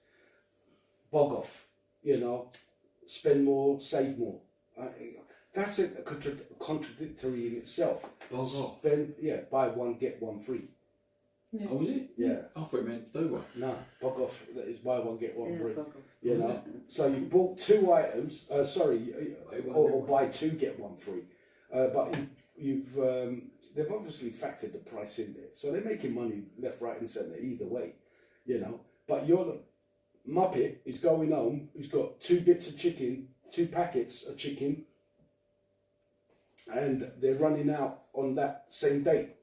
bog off, you know, spend more, save more. That's a contradictory in itself. Bog off. Buy one, get one free. Yeah. Oh, was it? Yeah. I thought it meant do one. No, bog off is buy one, get one free. fuck off. You know, so you bought 2 items. Or buy 2 get 1 free. But they've obviously factored the price in there, so they're making money left, right, and centre either way. You know, but your muppet is going home. Who's got 2 bits of chicken, 2 packets of chicken, and they're running out on that same date.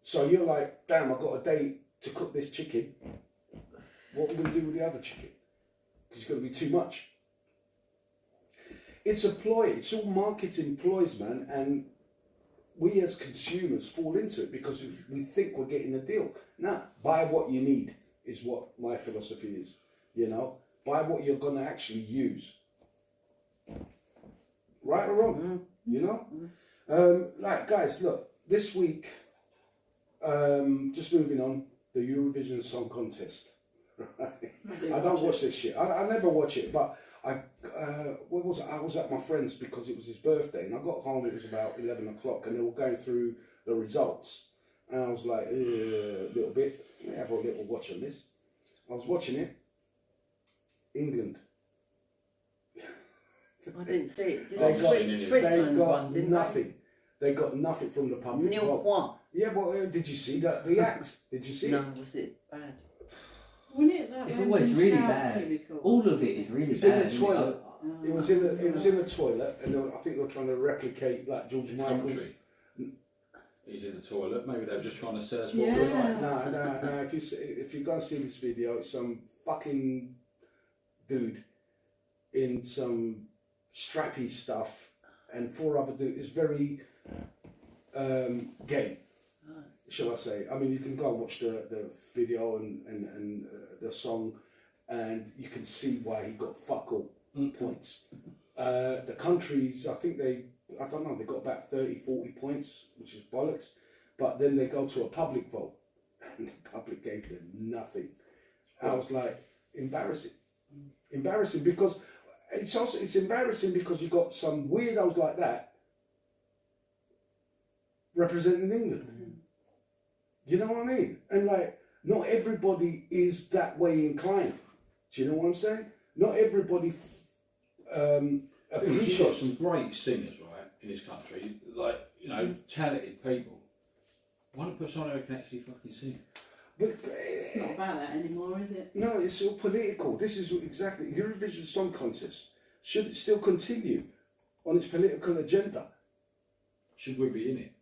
So you're like, damn, I've got a day to cook this chicken. What are we going to do with the other chicken? Because it's going to be too much. It's a ploy. It's all marketing ploys, man. And we as consumers fall into it because we think we're getting a deal. Nah, buy what you need is what my philosophy is. You know, buy what you're going to actually use. Right or wrong, you know? Like, guys, look, this week, just moving on, the Eurovision Song Contest. I don't watch this shit. I never watch it, but I was at my friend's because it was his birthday, and I got home, it was about 11 o'clock, and they were going through the results, and I was like, a little bit, let me have a little watch on this. I was watching it. England. I didn't see it. Did They Switzerland got won, didn't nothing. They got nothing from the public. Nil vote. point. Yeah, well, did you see that? The act? Did you see No, it? was it bad? Wasn't it that It's one always from really Shout bad. Clinical? All of it is really It's in bad. the isn't it? toilet. It was in the toilet, and I think they were trying to replicate like George Michael's. Country. He's in the toilet. Maybe they're just trying to say that's Yeah. what we're like. No. If you go and see this video, it's some fucking dude in some strappy stuff, and 4 other dudes. It's very gay, shall I say? I mean, you can go and watch the video and the song, and you can see why he got fuck all points. The countries, I think they got about 30, 40 points, which is bollocks. But then they go to a public vote, and the public gave them nothing. I was like, embarrassing because it's embarrassing because you got some weirdos like that representing England. You know what I mean? And like, not everybody is that way inclined. Do you know what I'm saying? Not everybody You've got appreciates. some great singers, right, in this country, like, you know, talented people. Why not put someone who can actually fucking sing? But It's not about that anymore, is it? no, it's all political. This is exactly Eurovision Song Contest. Should it still continue on its political agenda? Should we be in it?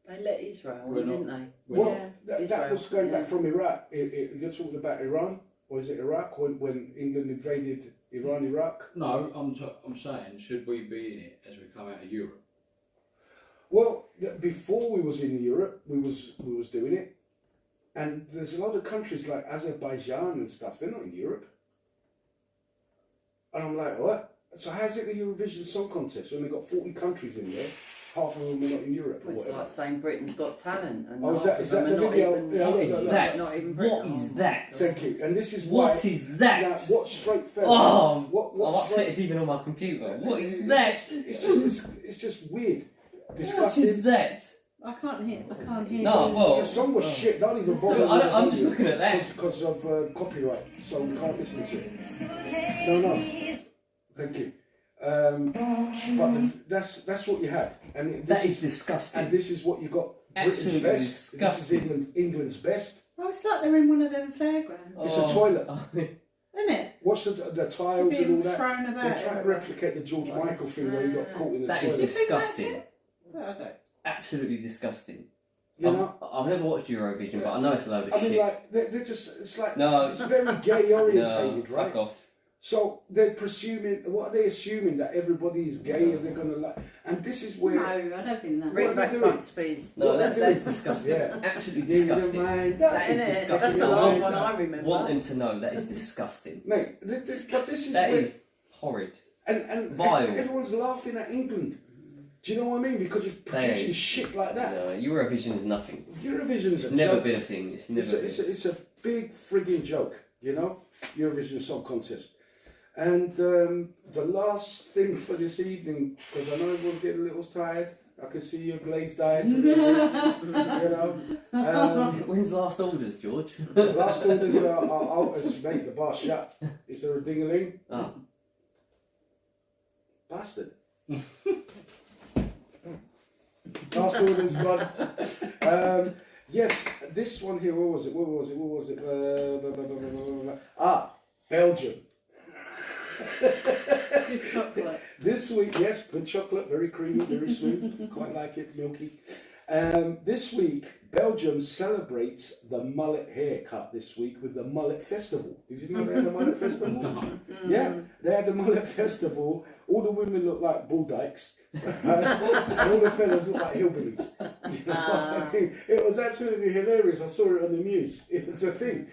They let Israel We're in, not. didn't they? Well, Yeah. that Israel, was going back yeah. from Iraq. You're talking about Iran, or is it Iraq? When England invaded Iran, Iraq? No, I'm saying, should we be in it as we come out of Europe? Well, before we was in Europe, we was doing it, and there's a lot of countries like Azerbaijan and stuff. They're not in Europe, and I'm like, what? So how's it a Eurovision Song Contest when they've got 40 countries in there? Half of them are not in Europe or It's whatever. like saying Britain's Got Talent, and Oh, is half that- of is that them the are not video? even. Yeah, What no, is no, no. that? Not even What Britain. is Oh, that? Thank you. And this is why. What is that? Now, what straight fella? Oh, what I'm upset straight- it's even on my computer. What is It's that? It's just weird, What disgusting. is that? I can't hear. No, you. well, The song was shit. Don't even bother. So, I'm just looking at that. because of copyright, so we can't listen to it. No. Thank you. But that's what you had, and That this is disgusting. and this is what you got. Britain's Absolutely best. disgusting. This is England's best. Oh, it's like they're in one of them fairgrounds, It's a toilet. isn't it? Watch the tiles and all Being that. thrown They about. try to replicate the George Michael thing where he got caught in the That is toilet. disgusting. Well, I don't. Absolutely disgusting. You know, I've never watched Eurovision, but I know it's a load of I mean, shit. like they're just. It's like No. it's very gay orientated, No, right? fuck off. So they're presuming, what are they assuming, that everybody is gay and they're gonna like, and this is where. No, I don't think that. What Bring are back they doing? Bugsby's. No, What that they're is doing. disgusting. Yeah. Absolutely Never disgusting. mind. That is is it. disgusting. That's the last one I I remember. want them to know that is disgusting. Mate, but this is That where, is horrid. and vile. everyone's laughing at England. Do you know what I mean? Because you're producing ain't. shit like that. No, Eurovision is nothing. Eurovision is It's a never joke. been a thing. It's never been. It's a big frigging joke, you know? Eurovision Song Contest. And the last thing for this evening, because I know everyone's getting a little tired. I can see your glazed eyes. A little bit, you know? When's last orders, George? The last orders are out. Mate, the bar's shut. Is there a ding-a-ling? Oh, Bastard. Last order's gone. Yes, this one here, what was it? Belgium. Good chocolate. This week, yes, good chocolate, very creamy, very smooth, quite like it, milky. This week, Belgium celebrates the mullet haircut this week with the Mullet Festival. Did you know they had the Mullet Festival? Yeah, they had the Mullet Festival. All the women look like bull dykes, and all the fellas look like hillbillies. You know what I mean? It was absolutely hilarious. I saw it on the news. It was a thing.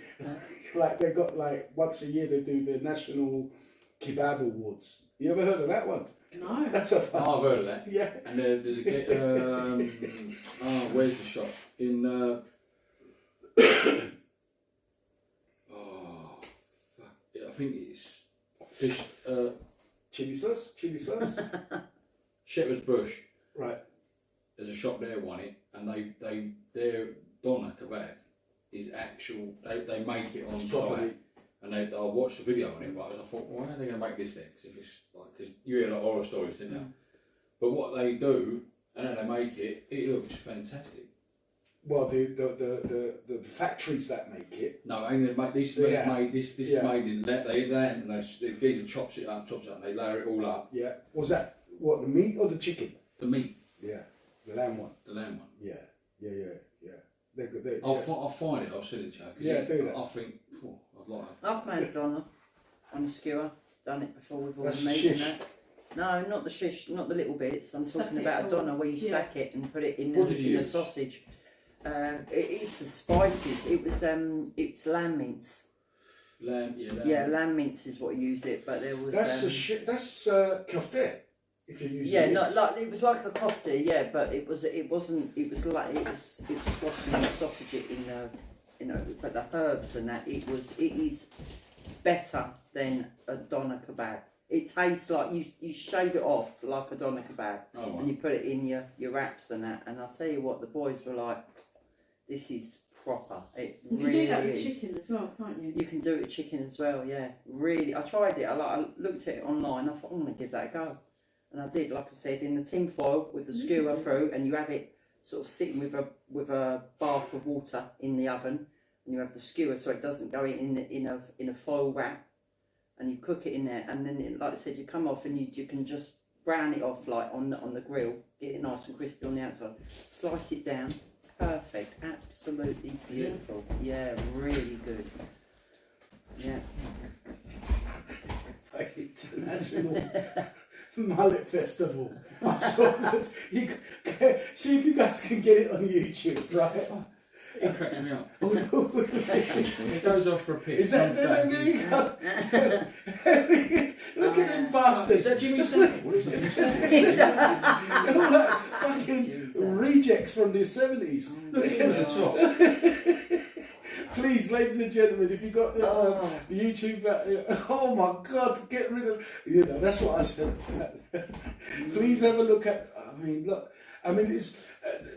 Like they got like once a year they do the National Kebab Awards. You ever heard of that one? No. That's a Oh, fun. I've heard of that. Yeah. And there's a where's the shop? In fuck, I think it's fish, Chili sauce. Shepherd's Bush. Right. There's a shop there won it, and their doner kebab is actual. They make it on It's proper site. meat. And I watched the video on it, but I thought, why are they going to make this then? Because you hear a lot of horror stories, didn't you? But what they do and how they make it, it looks fantastic. Well, the factories that make it. No, and they make this. Yeah. Made this. This Yeah. is made in that. They land and the geezer chops it up. And they layer it all up. Yeah. Was that what, the meat or the chicken? The meat, Yeah. The lamb one. the lamb one. Yeah. I'll find it. I'll send it to you. 'Cause Yeah, do that. I think I'd like. I've made doner on a skewer. Done it before with all That's the meat and shish. that. No, not the shish, not the little bits. I'm Stack talking it about a all. doner where you Yeah. stack it and put it in, What did you in a use? sausage. It is the spices. It was it's lamb mince. Lamb, lamb. Yeah, lamb mince is what used it, but there was. That's that's kofte. If you're using Yeah, it. not like it was like a kofta, yeah, but it wasn't. It was squashed in the sausage in the, but the herbs and that it is better than a doner kebab. It tastes like you shave it off like a doner kebab, Oh, and you put it in your wraps and that. And I'll tell you what, the boys were like, "This is proper." It You can really do that with is. chicken as well, can't you? You can do it with chicken as well, yeah. Really, I tried it. I looked at it online. I thought, I'm going to give that a go. And I did, like I said, in the tin foil with the skewer through, and you have it sort of sitting with a bath of water in the oven, and you have the skewer so it doesn't go in a foil wrap, and you cook it in there, and then, like I said, you come off and you can just brown it off like on the grill, get it nice and crispy on the outside, slice it down. Perfect, absolutely beautiful. Yeah, really good. Yeah. International Mullet Festival. I saw that. See if you guys can get it on YouTube, right? It cracks me up. Oh, no. He goes off for a piss. Is that Look at them bastards. Is that Jimmy Snap? What is that? Jimmy Snap? They're all like fucking rejects from the 70s. Look at the top. Please, ladies and gentlemen, if you got the YouTube, oh my God, get rid of, that's what I said. Please have a look at,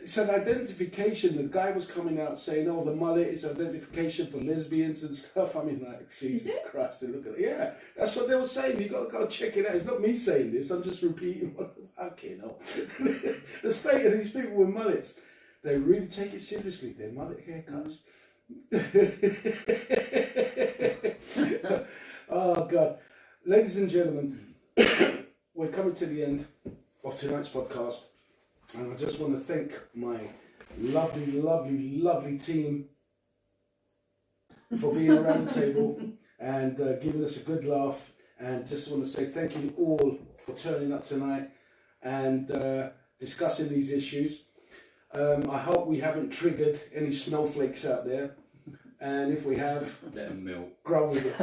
it's an identification. The guy was coming out saying, oh, the mullet is identification for lesbians and stuff. I mean, like, Jesus Christ, look at it. Yeah, that's what they were saying. You got to go check it out. It's not me saying this. I'm just repeating what, okay, no. The state of these people with mullets, they really take it seriously. Their mullet haircuts. Oh God, ladies and gentlemen, we're coming to the end of tonight's podcast, and I just want to thank my lovely team for being around the table and giving us a good laugh, and just want to say thank you all for turning up tonight and discussing these issues. I hope we haven't triggered any snowflakes out there. And if we have, let them melt. Grow with it.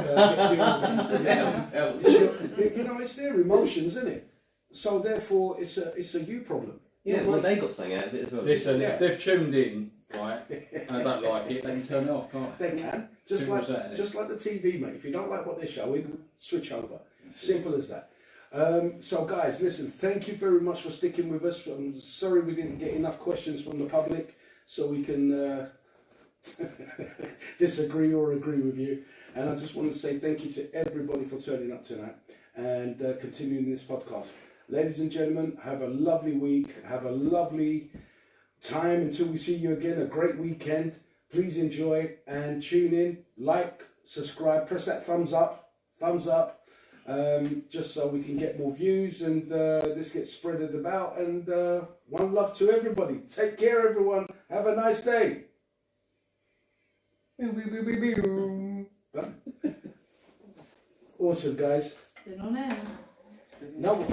It's their emotions, isn't it? So therefore, it's a you problem. Yeah, well, they got something out of it as well. Listen, if they've tuned in, right, and I don't like it, they can turn it off, can't they? They can. Just like the TV, mate. If you don't like what they're showing, switch over. Simple as that. So guys, listen, thank you very much for sticking with us. I'm sorry we didn't get enough questions from the public, so we can disagree or agree with you. And I just want to say thank you to everybody for turning up tonight and continuing this podcast. Ladies and gentlemen, have a lovely week. Have a lovely time until we see you again. A great weekend. Please enjoy and tune in. Like, subscribe, press that thumbs up. Just so we can get more views and this gets spreaded about. And one love to everybody. Take care, everyone. Have a nice day. Awesome, guys. Still on air. No.